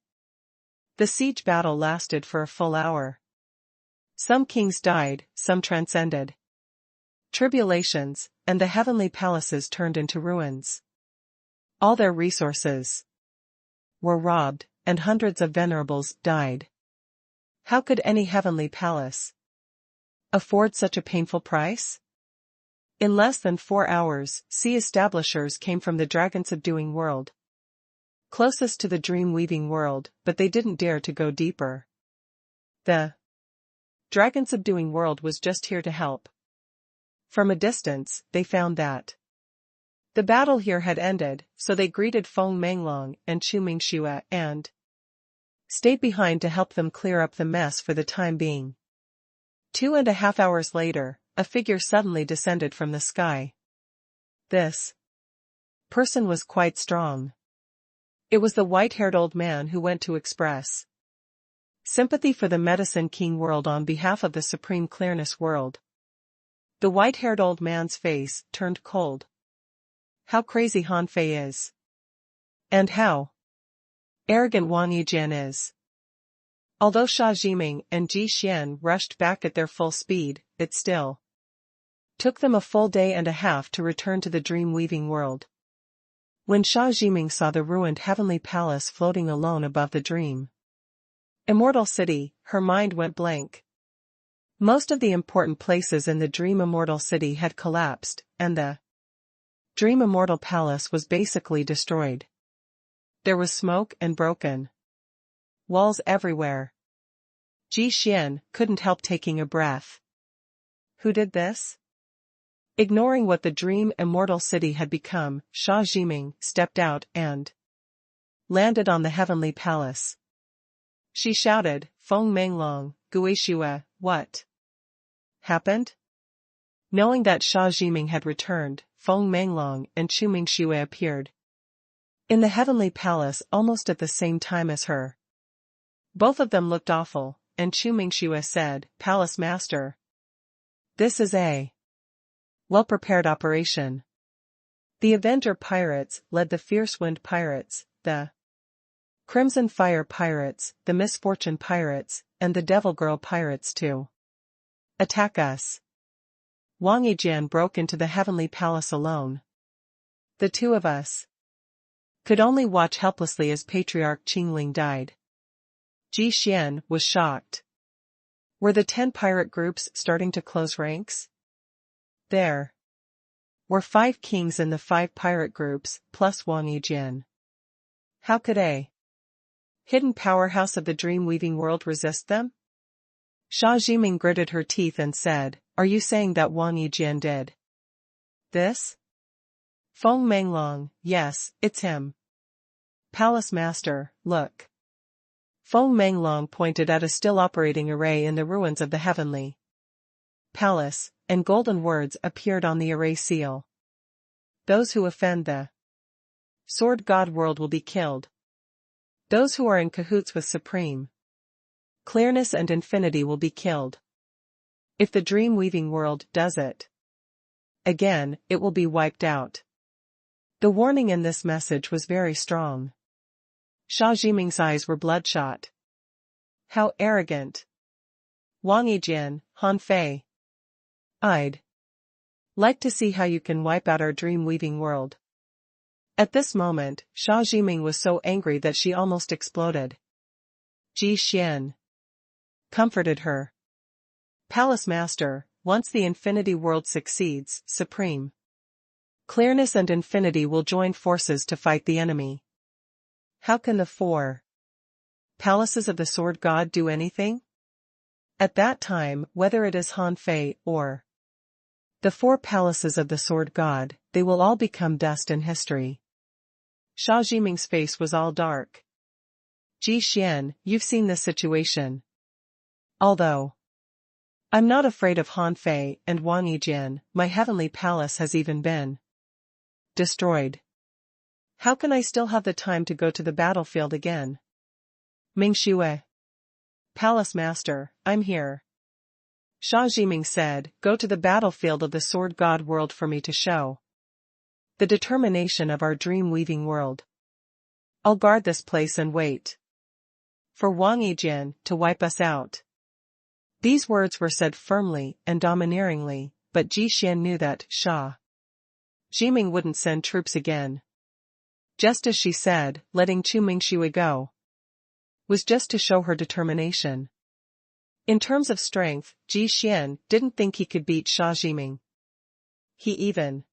[SPEAKER 1] The siege battle lasted for a full hour. Some kings died, some transcended tribulations, and the heavenly palaces turned into ruins. All their resources were robbed, and hundreds of venerables died. How could any heavenly palace afford such a painful price? In less than 4 hours, sea establishers came from the dragon-subduing world, closest to the dream-weaving world, but they didn't dare to go deeper. The dragon-subduing world was just here to help. From a distance, they found that the battle here had ended, so they greeted Feng Menglong and Chu Mingxue and stayed behind to help them clear up the mess for the time being. 2.5 hours later, a figure suddenly descended from the sky. This person was quite strong. It was the white-haired old man who went to express sympathy for the Medicine King world on behalf of the Supreme Clearness world. The white-haired old man's face turned cold. How crazy Han Fei is. And how arrogant Wang Yijian is. Although Xia Jiming and Ji Xian rushed back at their full speed, it still Took them a full day and a half to return to the dream-weaving world. When Sha Jiming saw the ruined heavenly palace floating alone above the dream immortal city, her mind went blank. Most of the important places in the dream immortal city had collapsed, and the dream immortal palace was basically destroyed. There was smoke and broken walls everywhere. Ji Xian couldn't help taking a breath. Who did this? Ignoring what the dream immortal city had become, Sha Jiming stepped out and landed on the heavenly palace. She shouted, Feng Menglong, Guishue, what happened? Knowing that Sha Jiming had returned, Feng Menglong and Chu Mingxue appeared in the heavenly palace almost at the same time as her. Both of them looked awful, and Chu Mingxue said, Palace Master, this is a well-prepared operation. The Avenger Pirates led the Fierce Wind Pirates, the Crimson Fire Pirates, the Misfortune Pirates, and the Devil Girl Pirates to attack us. Wang Yijian broke into the heavenly palace alone. The two of us could only watch helplessly as Patriarch Qingling died. Ji Xian was shocked. Were the 10 pirate groups starting to close ranks? There were 5 kings in the 5 pirate groups, plus Wang Yijian. How could a hidden powerhouse of the dream-weaving world resist them? Sha Jiming gritted her teeth and said, Are you saying that Wang Yijian did this? Feng Menglong, yes, it's him. Palace Master, look. Feng Menglong pointed at a still operating array in the ruins of the heavenly palace, and golden words appeared on the array seal. Those who offend the Sword God world will be killed. Those who are in cahoots with Supreme Clearness and Infinity will be killed. If the dream-weaving world does it again, it will be wiped out. The warning in this message was very strong. Sha Jiming's eyes were bloodshot. How arrogant. Wang Yijian, Han Fei, I'd like to see how you can wipe out our dream-weaving world. At this moment, Sha Jiming was so angry that she almost exploded. Ji Xian comforted her. Palace Master, once the Infinity World succeeds, Supreme Clearness and Infinity will join forces to fight the enemy. How can the 4 palaces of the Sword God do anything? At that time, whether it is Han Fei or the 4 palaces of the Sword God, they will all become dust in history. Sha Jiming's face was all dark. Ji Xian, you've seen this situation. Although I'm not afraid of Han Fei and Wang Yijian, my heavenly palace has even been destroyed. How can I still have the time to go to the battlefield again? Mingxue. Palace Master, I'm here. Sha Jiming said, Go to the battlefield of the Sword God world for me to show the determination of our dream-weaving world. I'll guard this place and wait for Wang Yijian to wipe us out. These words were said firmly and domineeringly, but Ji Xian knew that Sha Jiming wouldn't send troops again. Just as she said, letting Chu Mingxue go was just to show her determination. In terms of strength, Ji Xian didn't think he could beat Sha Jiming. He even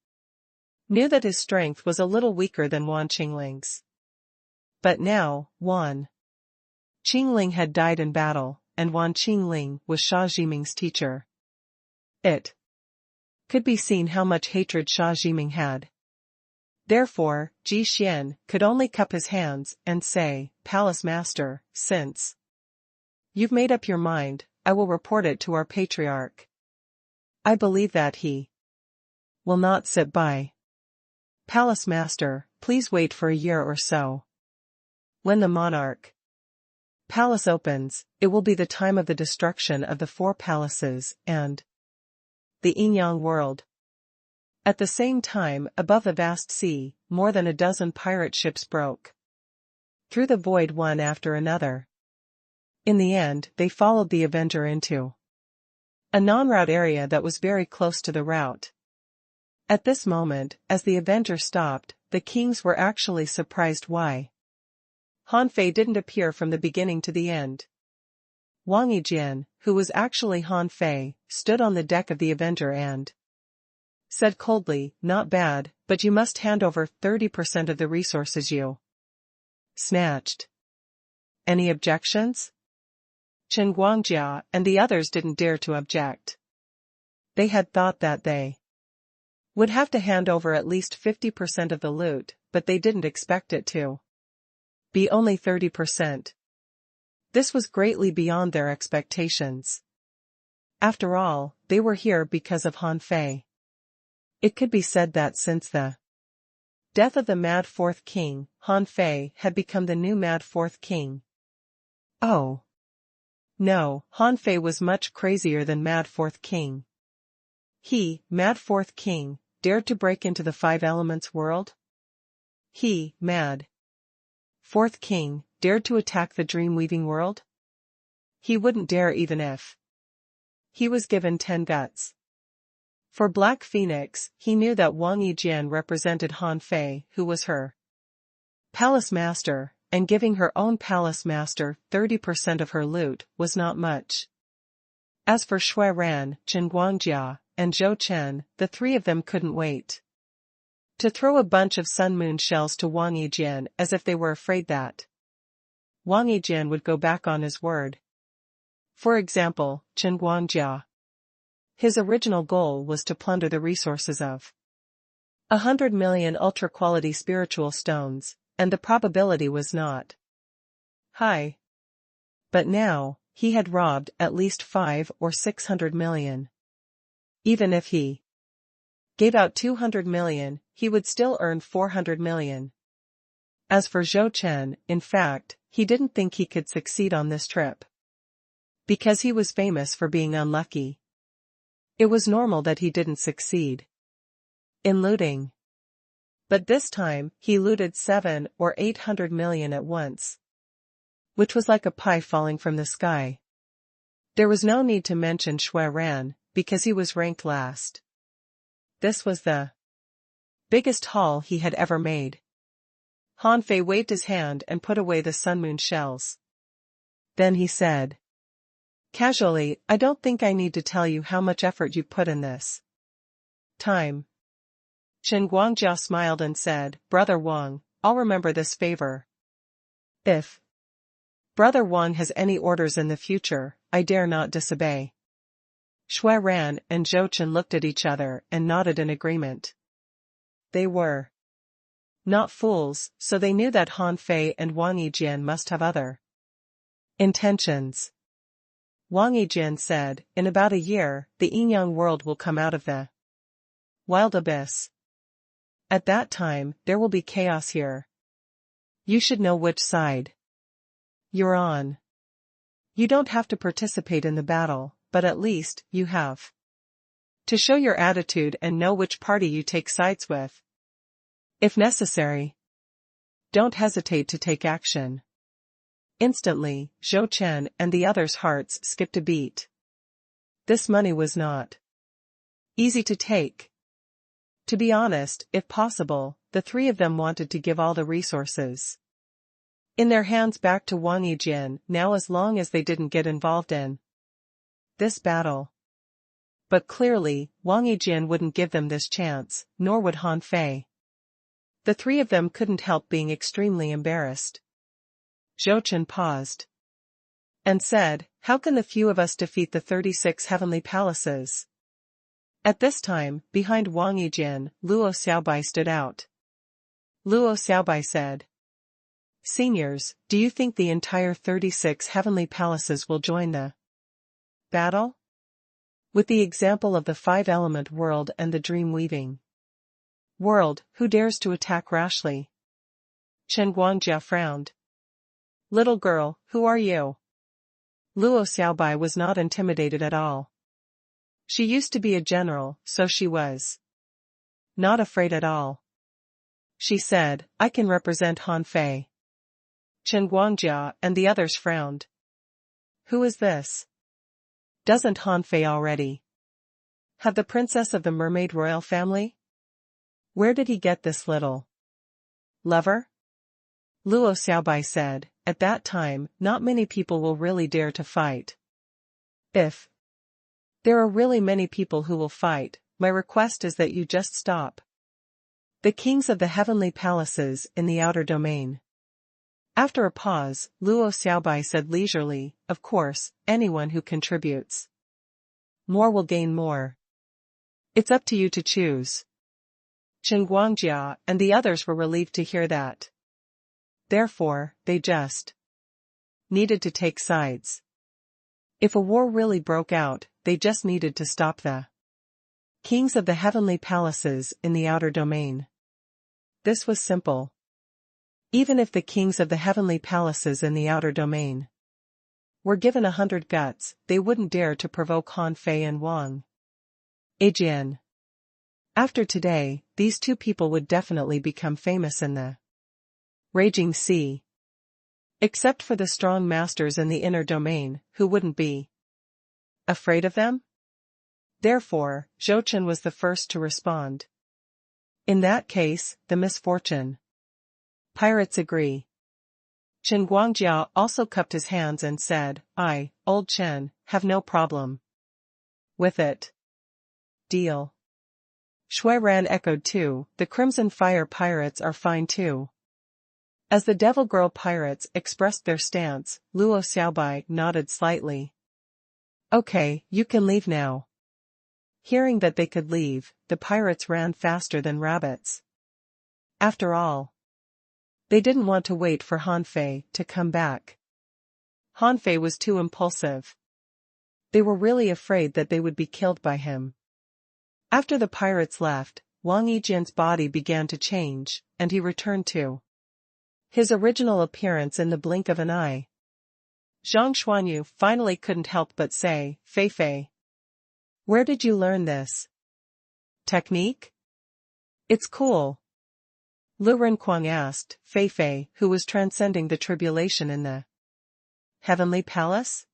[SPEAKER 1] knew that his strength was a little weaker than Wan Qingling's. But now, Wan Qingling had died in battle, and Wan Qingling was Sha Jiming's teacher. It could be seen how much hatred Sha Jiming had. Therefore, Ji Xian could only cup his hands and say, Palace Master, since you've made up your mind, I will report it to our patriarch. I believe that he will not sit by. Palace Master, please wait for a year or so. When the monarch palace opens, it will be the time of the destruction of the 4 palaces and the yin-yang world. At the same time, above the vast sea, more than a dozen pirate ships broke through the void one after another. In the end, they followed the Avenger into a non-route area that was very close to the route. At this moment, as the Avenger stopped, the kings were actually surprised why Han Fei didn't appear from the beginning to the end. Wang Yijian, who was actually Han Fei, stood on the deck of the Avenger and said coldly, "Not bad, but you must hand over 30% of the resources you snatched." Any objections? Chen Guangjia and the others didn't dare to object. They had thought that they would have to hand over at least 50% of the loot, but they didn't expect it to be only 30%. This was greatly beyond their expectations. After all, they were here because of Han Fei. It could be said that since the death of the Mad Fourth King, Han Fei had become the new Mad Fourth King. Oh. No, Han Fei was much crazier than Mad Fourth King. He, Mad Fourth King, dared to break into the Five Elements world? He, Mad Fourth King, dared to attack the dream-weaving world? He wouldn't dare even if he was given 10 guts. For Black Phoenix, he knew that Wang Yijian represented Han Fei, who was her palace master, and giving her own palace master 30% of her loot was not much. As for Shui Ran, Chen Guangjia, and Zhou Chen, the three of them couldn't wait to throw a bunch of Sun Moon shells to Wang Yijian as if they were afraid that Wang Yijian would go back on his word. For example, Chen Guangjia. His original goal was to plunder the resources of 100 million ultra-quality spiritual stones, and the probability was not high. But now, he had robbed at least 500 or 600 million. Even if he gave out 200 million, he would still earn 400 million. As for Zhou Chen, in fact, he didn't think he could succeed on this trip, because he was famous for being unlucky. It was normal that he didn't succeed in looting. But this time, he looted 700 or 800 million at once, which was like a pie falling from the sky. There was no need to mention Shui Ran, because he was ranked last. This was the biggest haul he had ever made. Han Fei waved his hand and put away the Sun Moon shells. Then he said casually, "I don't think I need to tell you how much effort you put in this time." Chen Guangjia smiled and said, "Brother Wang, I'll remember this favor. If Brother Wang has any orders in the future, I dare not disobey." Shui Ran and Zhou Chen looked at each other and nodded in agreement. They were not fools, so they knew that Han Fei and Wang Yijian must have other intentions. Wang Yijian said, "In about a year, the Yin-Yang world will come out of the wild abyss. At that time, there will be chaos here. You should know which side you're on. You don't have to participate in the battle, but at least, you have to show your attitude and know which party you take sides with. If necessary, don't hesitate to take action." Instantly, Zhou Chen and the others' hearts skipped a beat. This money was not easy to take. To be honest, if possible, the three of them wanted to give all the resources in their hands back to Wang Yijian now, as long as they didn't get involved in this battle. But clearly, Wang Yijian wouldn't give them this chance, nor would Han Fei. The three of them couldn't help being extremely embarrassed. Zhou Chen paused and said, "How can the few of us defeat the 36 heavenly palaces?" At this time, behind Wang Yijian, Luo Xiaobai stood out. Luo Xiaobai said, "Seniors, do you think the entire 36 heavenly palaces will join the battle? With the example of the five-element world and the dream-weaving world, who dares to attack rashly?" Chen Guangjia frowned. "Little girl, who are you?" Luo Xiaobai was not intimidated at all. She used to be a general, so she was not afraid at all. She said, "I can represent Han Fei." Chen Guangjia and the others frowned. "Who is this?" Doesn't Han Fei already have the princess of the mermaid royal family? Where did he get this little lover? Luo Xiaobai said, at that time, not many people will really dare to fight. If there are really many people who will fight, my request is that you just stop. The kings of the heavenly palaces in the outer domain. After a pause, Luo Xiaobai said leisurely, of course, anyone who contributes more will gain more. It's up to you to choose. Chen Guangjia and the others were relieved to hear that. Therefore, they just needed to take sides. If a war really broke out, they just needed to stop the kings of the heavenly palaces in the outer domain. This was simple. Even if the kings of the heavenly palaces in the outer domain were given 100 guts, they wouldn't dare to provoke Han Fei and Wang Ajian. After today, these two people would definitely become famous in the raging sea. Except for the strong masters in the inner domain, who wouldn't be afraid of them? Therefore, Zhou Chen was the first to respond. In that case, the misfortune. Pirates agree. Chen Guangjia also cupped his hands and said, I, old Chen, have no problem with it. Deal. Shui Ran echoed too, the Crimson Fire pirates are fine too. As the Devil Girl pirates expressed their stance, Luo Xiaobai nodded slightly. Okay, you can leave now. Hearing that they could leave, the pirates ran faster than rabbits. After all, they didn't want to wait for Han Fei to come back. Han Fei was too impulsive. They were really afraid that they would be killed by him. After the pirates left, Wang Yijian's body began to change, and he returned to his original appearance in the blink of an eye. Zhang Xuanyu finally couldn't help but say, Fei Fei, where did you learn this technique? It's cool. Lu Renkuang asked Fei Fei, who was transcending the tribulation in the heavenly palace.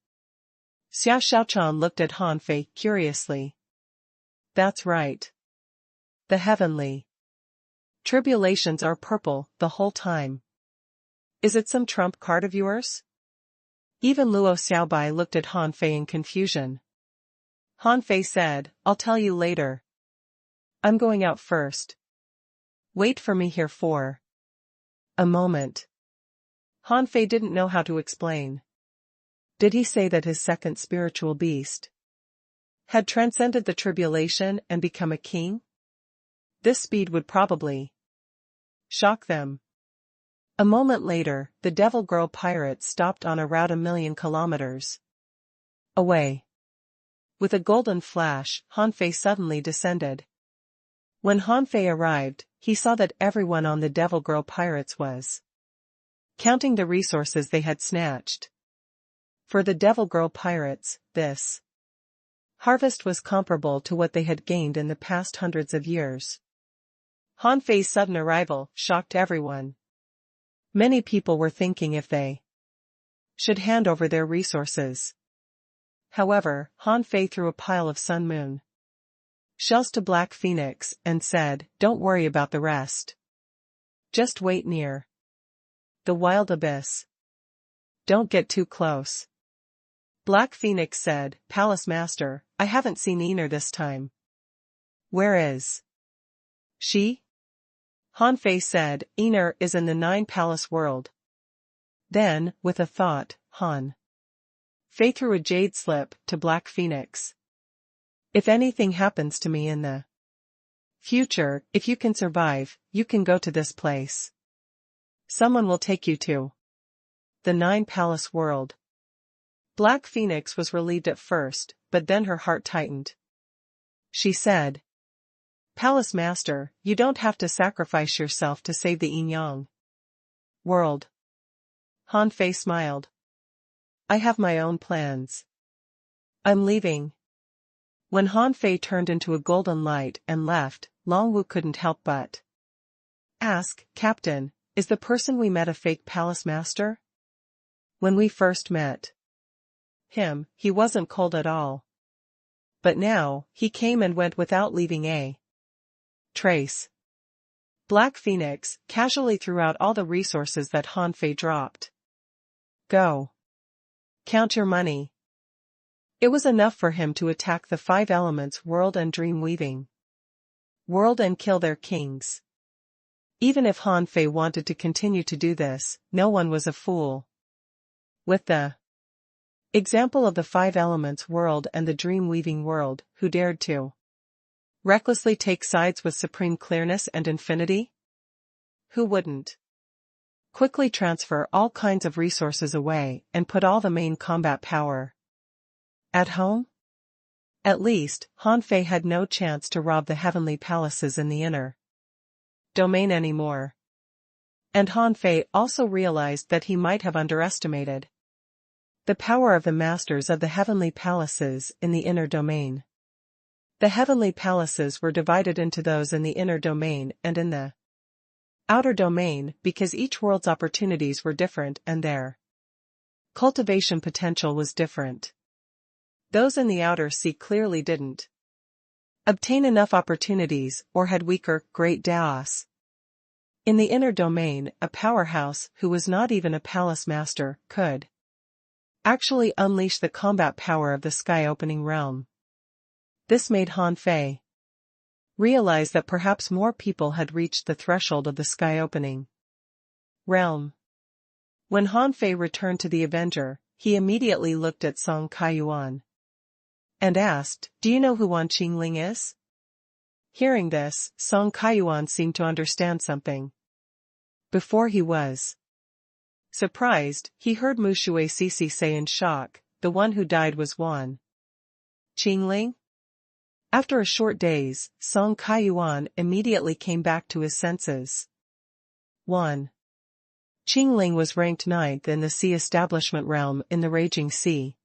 [SPEAKER 1] Xia Xiaochan looked at Han Fei curiously. That's right. The heavenly tribulations are purple the whole time. Is it some trump card of yours? Even Luo Xiaobai looked at Han Fei in confusion. Han Fei said, I'll tell you later. I'm going out first. Wait for me here for a moment. Han Fei didn't know how to explain. Did he say that his second spiritual beast had transcended the tribulation and become a king? This speed would probably shock them. A moment later, the Devil Girl pirates stopped on a route 1,000,000 kilometers away. With a golden flash, Han Fei suddenly descended. When Han Fei arrived, he saw that everyone on the Devil Girl pirates was counting the resources they had snatched. For the Devil Girl pirates, this harvest was comparable to what they had gained in the past hundreds of years. Han Fei's sudden arrival shocked everyone. Many people were thinking if they should hand over their resources. However, Han Fei threw a pile of Sun Moon shells to Black Phoenix and said, don't worry about the rest. Just wait near the wild abyss. Don't get too close. Black Phoenix said, Palace Master, I haven't seen Ener this time. Where is she? Han Fei said, Ener is in the 9-palace world. Then, with a thought, Han Fei threw a jade slip to Black Phoenix. If anything happens to me in the future, if you can survive, you can go to this place. Someone will take you to the 9-palace world. Black Phoenix was relieved at first, but then her heart tightened. She said, Palace Master, you don't have to sacrifice yourself to save the Yin-Yang world. Han Fei smiled. I have my own plans. I'm leaving. When Han Fei turned into a golden light and left, Long Wu couldn't help but ask, Captain, is the person we met a fake Palace Master? When we first met, he wasn't cold at all. But now, he came and went without leaving a trace. Black Phoenix casually threw out all the resources that Han Fei dropped. Go. Count your money. It was enough for him to attack the 5 elements world and dream weaving world and kill their kings. Even if Han Fei wanted to continue to do this, no one was a fool. With the example of the 5 elements world and the dream weaving world, who dared to recklessly take sides with supreme clearness and infinity? Who wouldn't quickly transfer all kinds of resources away and put all the main combat power at home? At least, Han Fei had no chance to rob the heavenly palaces in the inner domain anymore. And Han Fei also realized that he might have underestimated the power of the masters of the heavenly palaces in the inner domain. The heavenly palaces were divided into those in the inner domain and in the outer domain because each world's opportunities were different and their cultivation potential was different. Those in the outer sea clearly didn't obtain enough opportunities or had weaker great daos. In the inner domain, a powerhouse who was not even a palace master could actually unleash the combat power of the sky-opening realm. This made Han Fei realize that perhaps more people had reached the threshold of the sky-opening realm. When Han Fei returned to the Avenger, he immediately looked at Song Kaiyuan and asked, "Do you know who Wan Qingling is?" Hearing this, Song Kaiyuan seemed to understand something. Before he was surprised, he heard Mu Shui Sisi say in shock, "The one who died was Wan Qingling?" After a short daze, Song Kaiyuan immediately came back to his senses. Wan Qingling was ranked 9th in the sea establishment realm in the Raging Sea.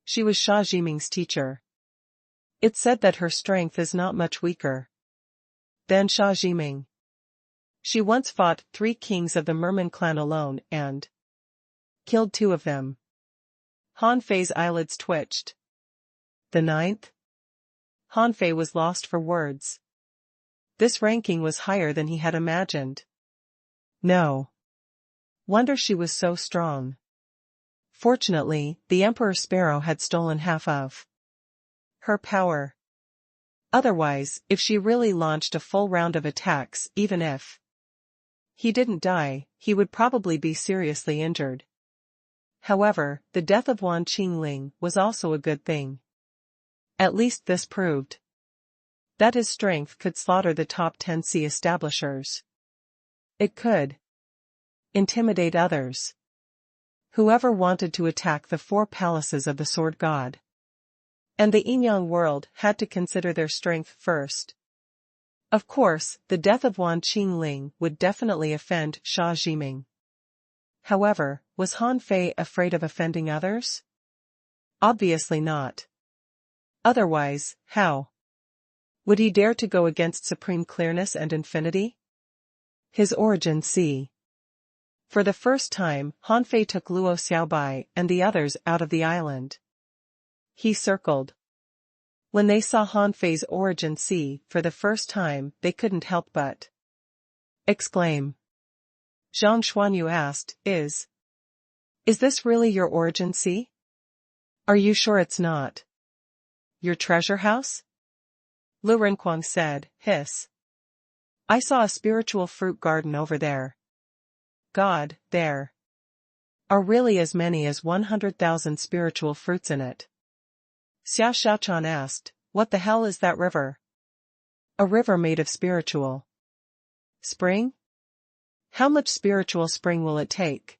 [SPEAKER 1] She was Xia Jiming's teacher. It's said that her strength is not much weaker than Xia Jiming. She once fought 3 kings of the Merman clan alone and killed 2 of them. Han Fei's eyelids twitched. The 9th? Han Fei was lost for words. This ranking was higher than he had imagined. No wonder she was so strong. Fortunately, the Emperor Sparrow had stolen half of her power. Otherwise, if she really launched a full round of attacks, even if he didn't die, he would probably be seriously injured. However, the death of Wan Qingling was also a good thing. At least this proved that his strength could slaughter the top 10 sea establishers. It could intimidate others. Whoever wanted to attack the 4 palaces of the Sword God and the Yinyang world had to consider their strength first. Of course, the death of Wan Qingling would definitely offend Xia Jiming. However, was Han Fei afraid of offending others? Obviously not. Otherwise, how would he dare to go against supreme clearness and infinity? His origin see. For the first time, Han Fei took Luo Xiaobai and the others out of the island. He circled. When they saw Han Fei's origin see for the first time, they couldn't help but exclaim. Zhang Xuanyu asked, Is this really your origin see? Are you sure it's not your treasure house? Lu Renquang said, hiss. I saw a spiritual fruit garden over there. God, there are really as many as 100,000 spiritual fruits in it. Xia Xiaochan asked, what the hell is that river? A river made of spiritual spring? How much spiritual spring will it take?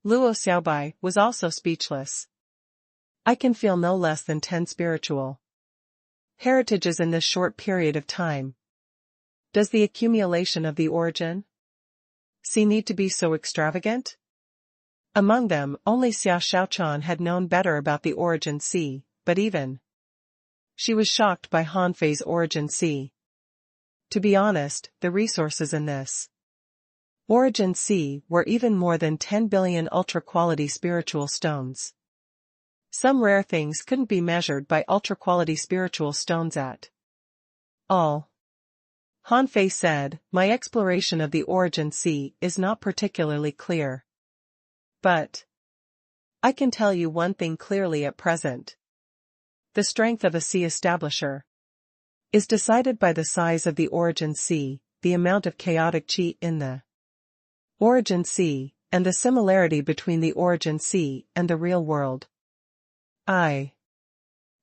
[SPEAKER 1] Luo Xiaobai was also speechless. I can feel no less than 10 spiritual heritages in this short period of time. Does the accumulation of the origin see need to be so extravagant? Among them, only Xia Xiaochan had known better about the origin sea, but even she was shocked by Han Fei's origin sea. To be honest, the resources in this origin sea were even more than 10 billion ultra-quality spiritual stones. Some rare things couldn't be measured by ultra-quality spiritual stones at all. Han Fei said, my exploration of the Origin Sea is not particularly clear. But I can tell you one thing clearly at present. The strength of a sea establisher is decided by the size of the Origin Sea, the amount of chaotic chi in the Origin Sea, and the similarity between the Origin Sea and the real world. I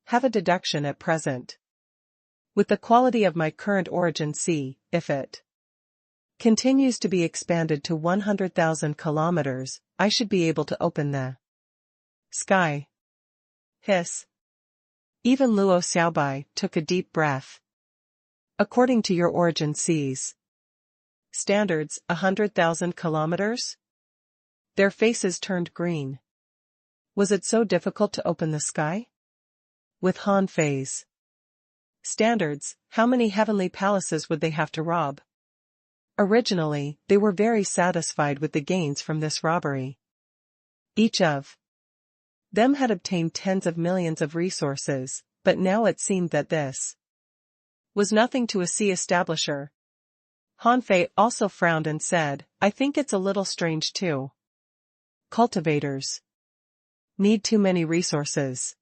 [SPEAKER 1] have a deduction at present. With the quality of my current Origin Sea, if it continues to be expanded to 100,000 kilometers, I should be able to open the sky. Hiss. Even Luo Xiaobai took a deep breath. According to your Origin Sea's standards, 100,000 kilometers? Their faces turned green. Was it so difficult to open the sky? With Han Fei's standards, how many heavenly palaces would they have to rob? Originally, they were very satisfied with the gains from this robbery. Each of them had obtained tens of millions of resources, but now it seemed that this was nothing to a sea establisher. Han Fei also frowned and said, I think it's a little strange too. Cultivators need too many resources.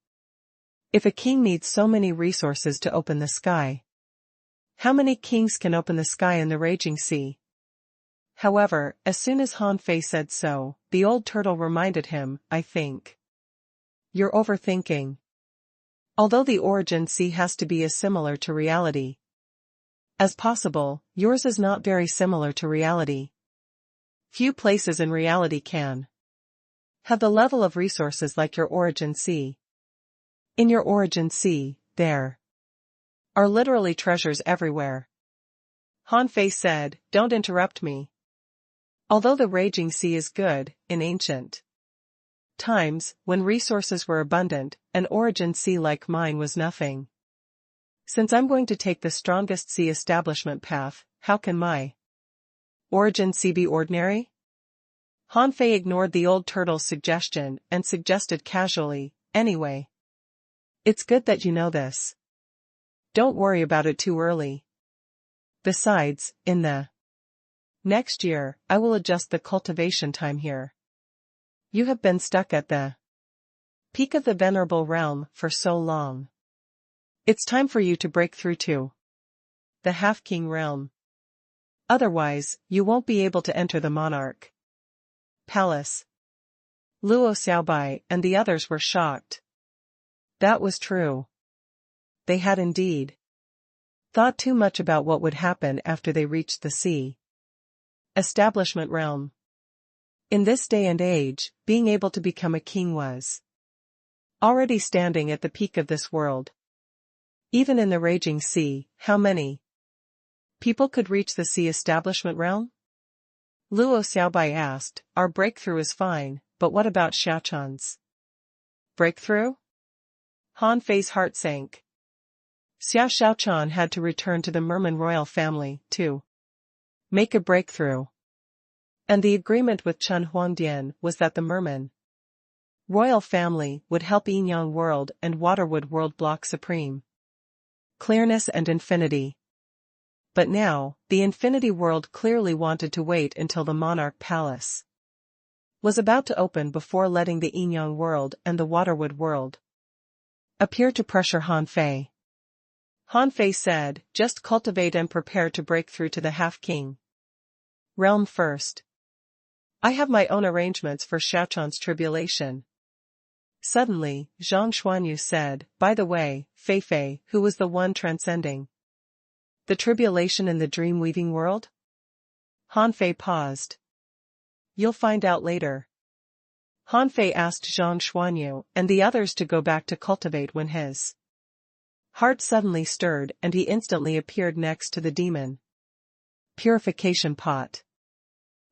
[SPEAKER 1] If a king needs so many resources to open the sky, how many kings can open the sky in the raging sea? However, as soon as Han Fei said so, the old turtle reminded him, I think you're overthinking. Although the Origin Sea has to be as similar to reality as possible, yours is not very similar to reality. Few places in reality can have the level of resources like your Origin Sea. In your Origin Sea, there are literally treasures everywhere. Han Fei said, don't interrupt me. Although the raging sea is good, in ancient times, when resources were abundant, an Origin Sea like mine was nothing. Since I'm going to take the strongest sea establishment path, how can my Origin Sea be ordinary? Han Fei ignored the old turtle's suggestion and suggested casually, anyway. It's good that you know this. Don't worry about it too early. Besides, in the next year, I will adjust the cultivation time here. You have been stuck at the peak of the venerable realm for so long. It's time for you to break through to the half-king realm. Otherwise, you won't be able to enter the monarch palace. Luo Xiaobai and the others were shocked. That was true. They had indeed thought too much about what would happen after they reached the sea establishment realm. In this day and age, being able to become a king was already standing at the peak of this world. Even in the raging sea, how many people could reach the sea establishment realm? Luo Xiaobai asked, our breakthrough is fine, but what about Xiaochan's breakthrough? Han Fei's heart sank. Xiaochan had to return to the Merman royal family, to make a breakthrough. And the agreement with Chen Huangdian was that the Merman royal family would help Yin-Yang World and Waterwood World block supreme clearness and infinity. But now, the Infinity World clearly wanted to wait until the Monarch Palace was about to open before letting the Yin-Yang World and the Waterwood World appear to pressure Han Fei. Han Fei said, just cultivate and prepare to break through to the half-king realm first. I have my own arrangements for Xiaochan's tribulation. Suddenly, Zhang Xuanyu said, by the way, Fei Fei, who was the one transcending the tribulation in the dream-weaving world? Han Fei paused. You'll find out later. Han Fei asked Zhang Xuanyu and the others to go back to cultivate when his heart suddenly stirred and he instantly appeared next to the demon purification pot.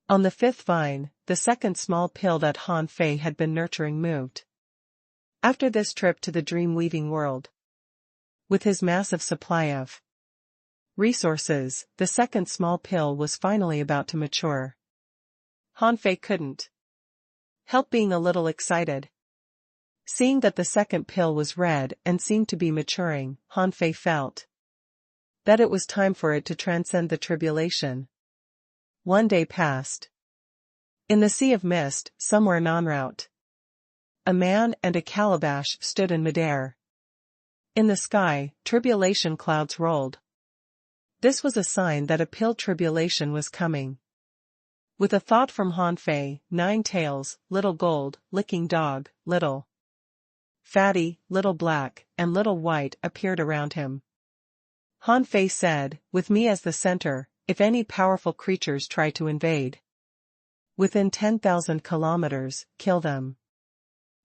[SPEAKER 1] On the fifth vine, the second small pill that Han Fei had been nurturing moved. After this trip to the dream-weaving world, with his massive supply of resources, the second small pill was finally about to mature. Han Fei couldn't help being a little excited. Seeing that the second pill was red and seemed to be maturing, Hanfei felt that it was time for it to transcend the tribulation. 1 day passed. In the sea of mist, somewhere en route, a man and a calabash stood in midair. In the sky, tribulation clouds rolled. This was a sign that a pill tribulation was coming. With a thought from Hanfei, 9 tails, little gold, licking dog, little fatty, little black, and little white appeared around him. Hanfei said, with me as the center, if any powerful creatures try to invade within 10,000 kilometers, kill them.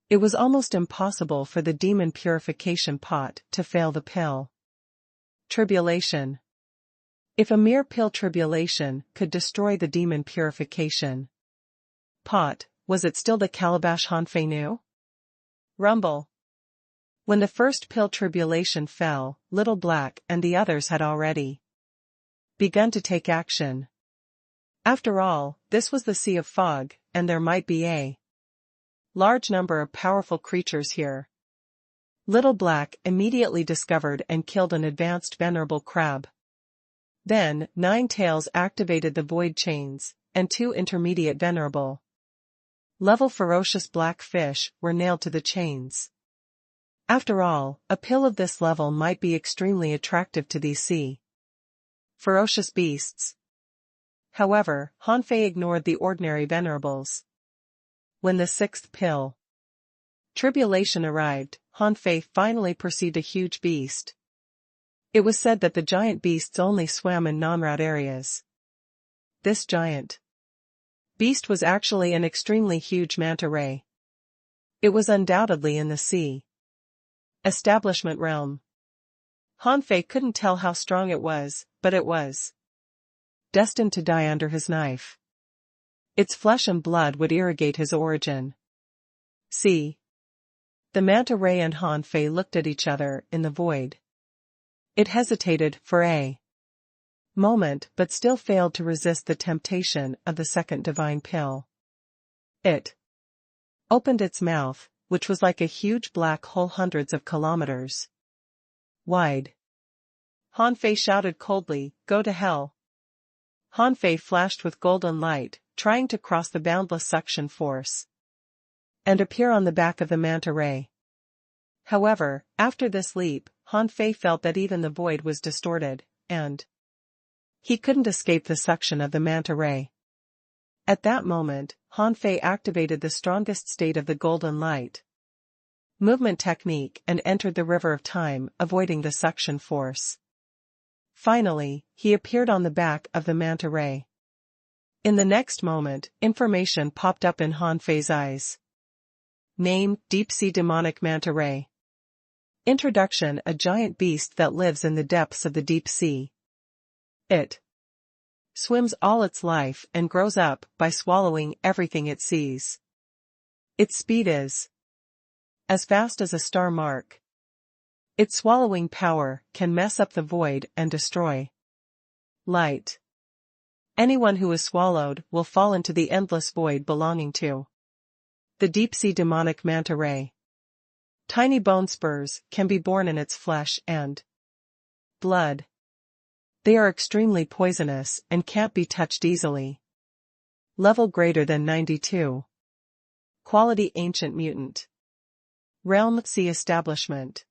[SPEAKER 1] It was almost impossible for the demon purification pot to fail the pill tribulation. If a mere pill tribulation could destroy the demon purification pot, was it still the calabash Hanfei knew? Rumble. When the first pill tribulation fell, Little Black and the others had already begun to take action. After all, this was the Sea of Fog, and there might be a large number of powerful creatures here. Little Black immediately discovered and killed an advanced venerable crab. Then, 9 tails activated the void chains, and 2 intermediate venerable level ferocious black fish were nailed to the chains. After all, a pill of this level might be extremely attractive to these sea ferocious beasts. However, Hanfei ignored the ordinary venerables. When the 6th pill tribulation arrived, Hanfei finally perceived a huge beast. It was said that the giant beasts only swam in non-route areas. This giant beast was actually an extremely huge manta ray. It was undoubtedly in the sea establishment realm. Hanfei couldn't tell how strong it was, but it was destined to die under his knife. Its flesh and blood would irrigate his origin. See. The manta ray and Hanfei looked at each other in the void. It hesitated for a moment but still failed to resist the temptation of the second divine pill. It opened its mouth, which was like a huge black hole hundreds of kilometers wide. Hanfei shouted coldly, "Go to hell." Hanfei flashed with golden light, trying to cross the boundless suction force and appear on the back of the manta ray. However, after this leap, Hanfei felt that even the void was distorted, and he couldn't escape the suction of the manta ray. At that moment, Hanfei activated the strongest state of the golden light movement technique and entered the river of time, avoiding the suction force. Finally, he appeared on the back of the manta ray. In the next moment, information popped up in Hanfei's eyes. Name, Deep-Sea Demonic Manta Ray. Introduction: a giant beast that lives in the depths of the deep sea. It swims all its life and grows up by swallowing everything it sees. Its speed is as fast as a star mark. Its swallowing power can mess up the void and destroy light. Anyone who is swallowed will fall into the endless void belonging to the deep-sea demonic manta ray. Tiny bone spurs can be born in its flesh and blood. They are extremely poisonous and can't be touched easily. Level greater than 92. Quality ancient mutant. Realm sea establishment.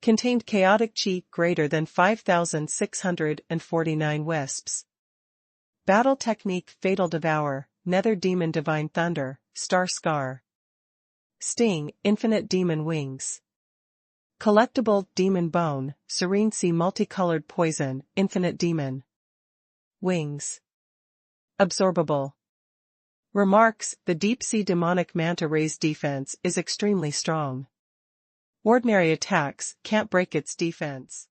[SPEAKER 1] Contained chaotic chi greater than 5,649 wisps. Battle technique fatal devour, nether demon divine thunder, star scar. Sting, infinite demon wings. Collectible, demon bone, serene sea multicolored poison, infinite demon wings. Absorbable. Remarks: the deep-sea demonic manta ray's defense is extremely strong. Ordinary attacks can't break its defense.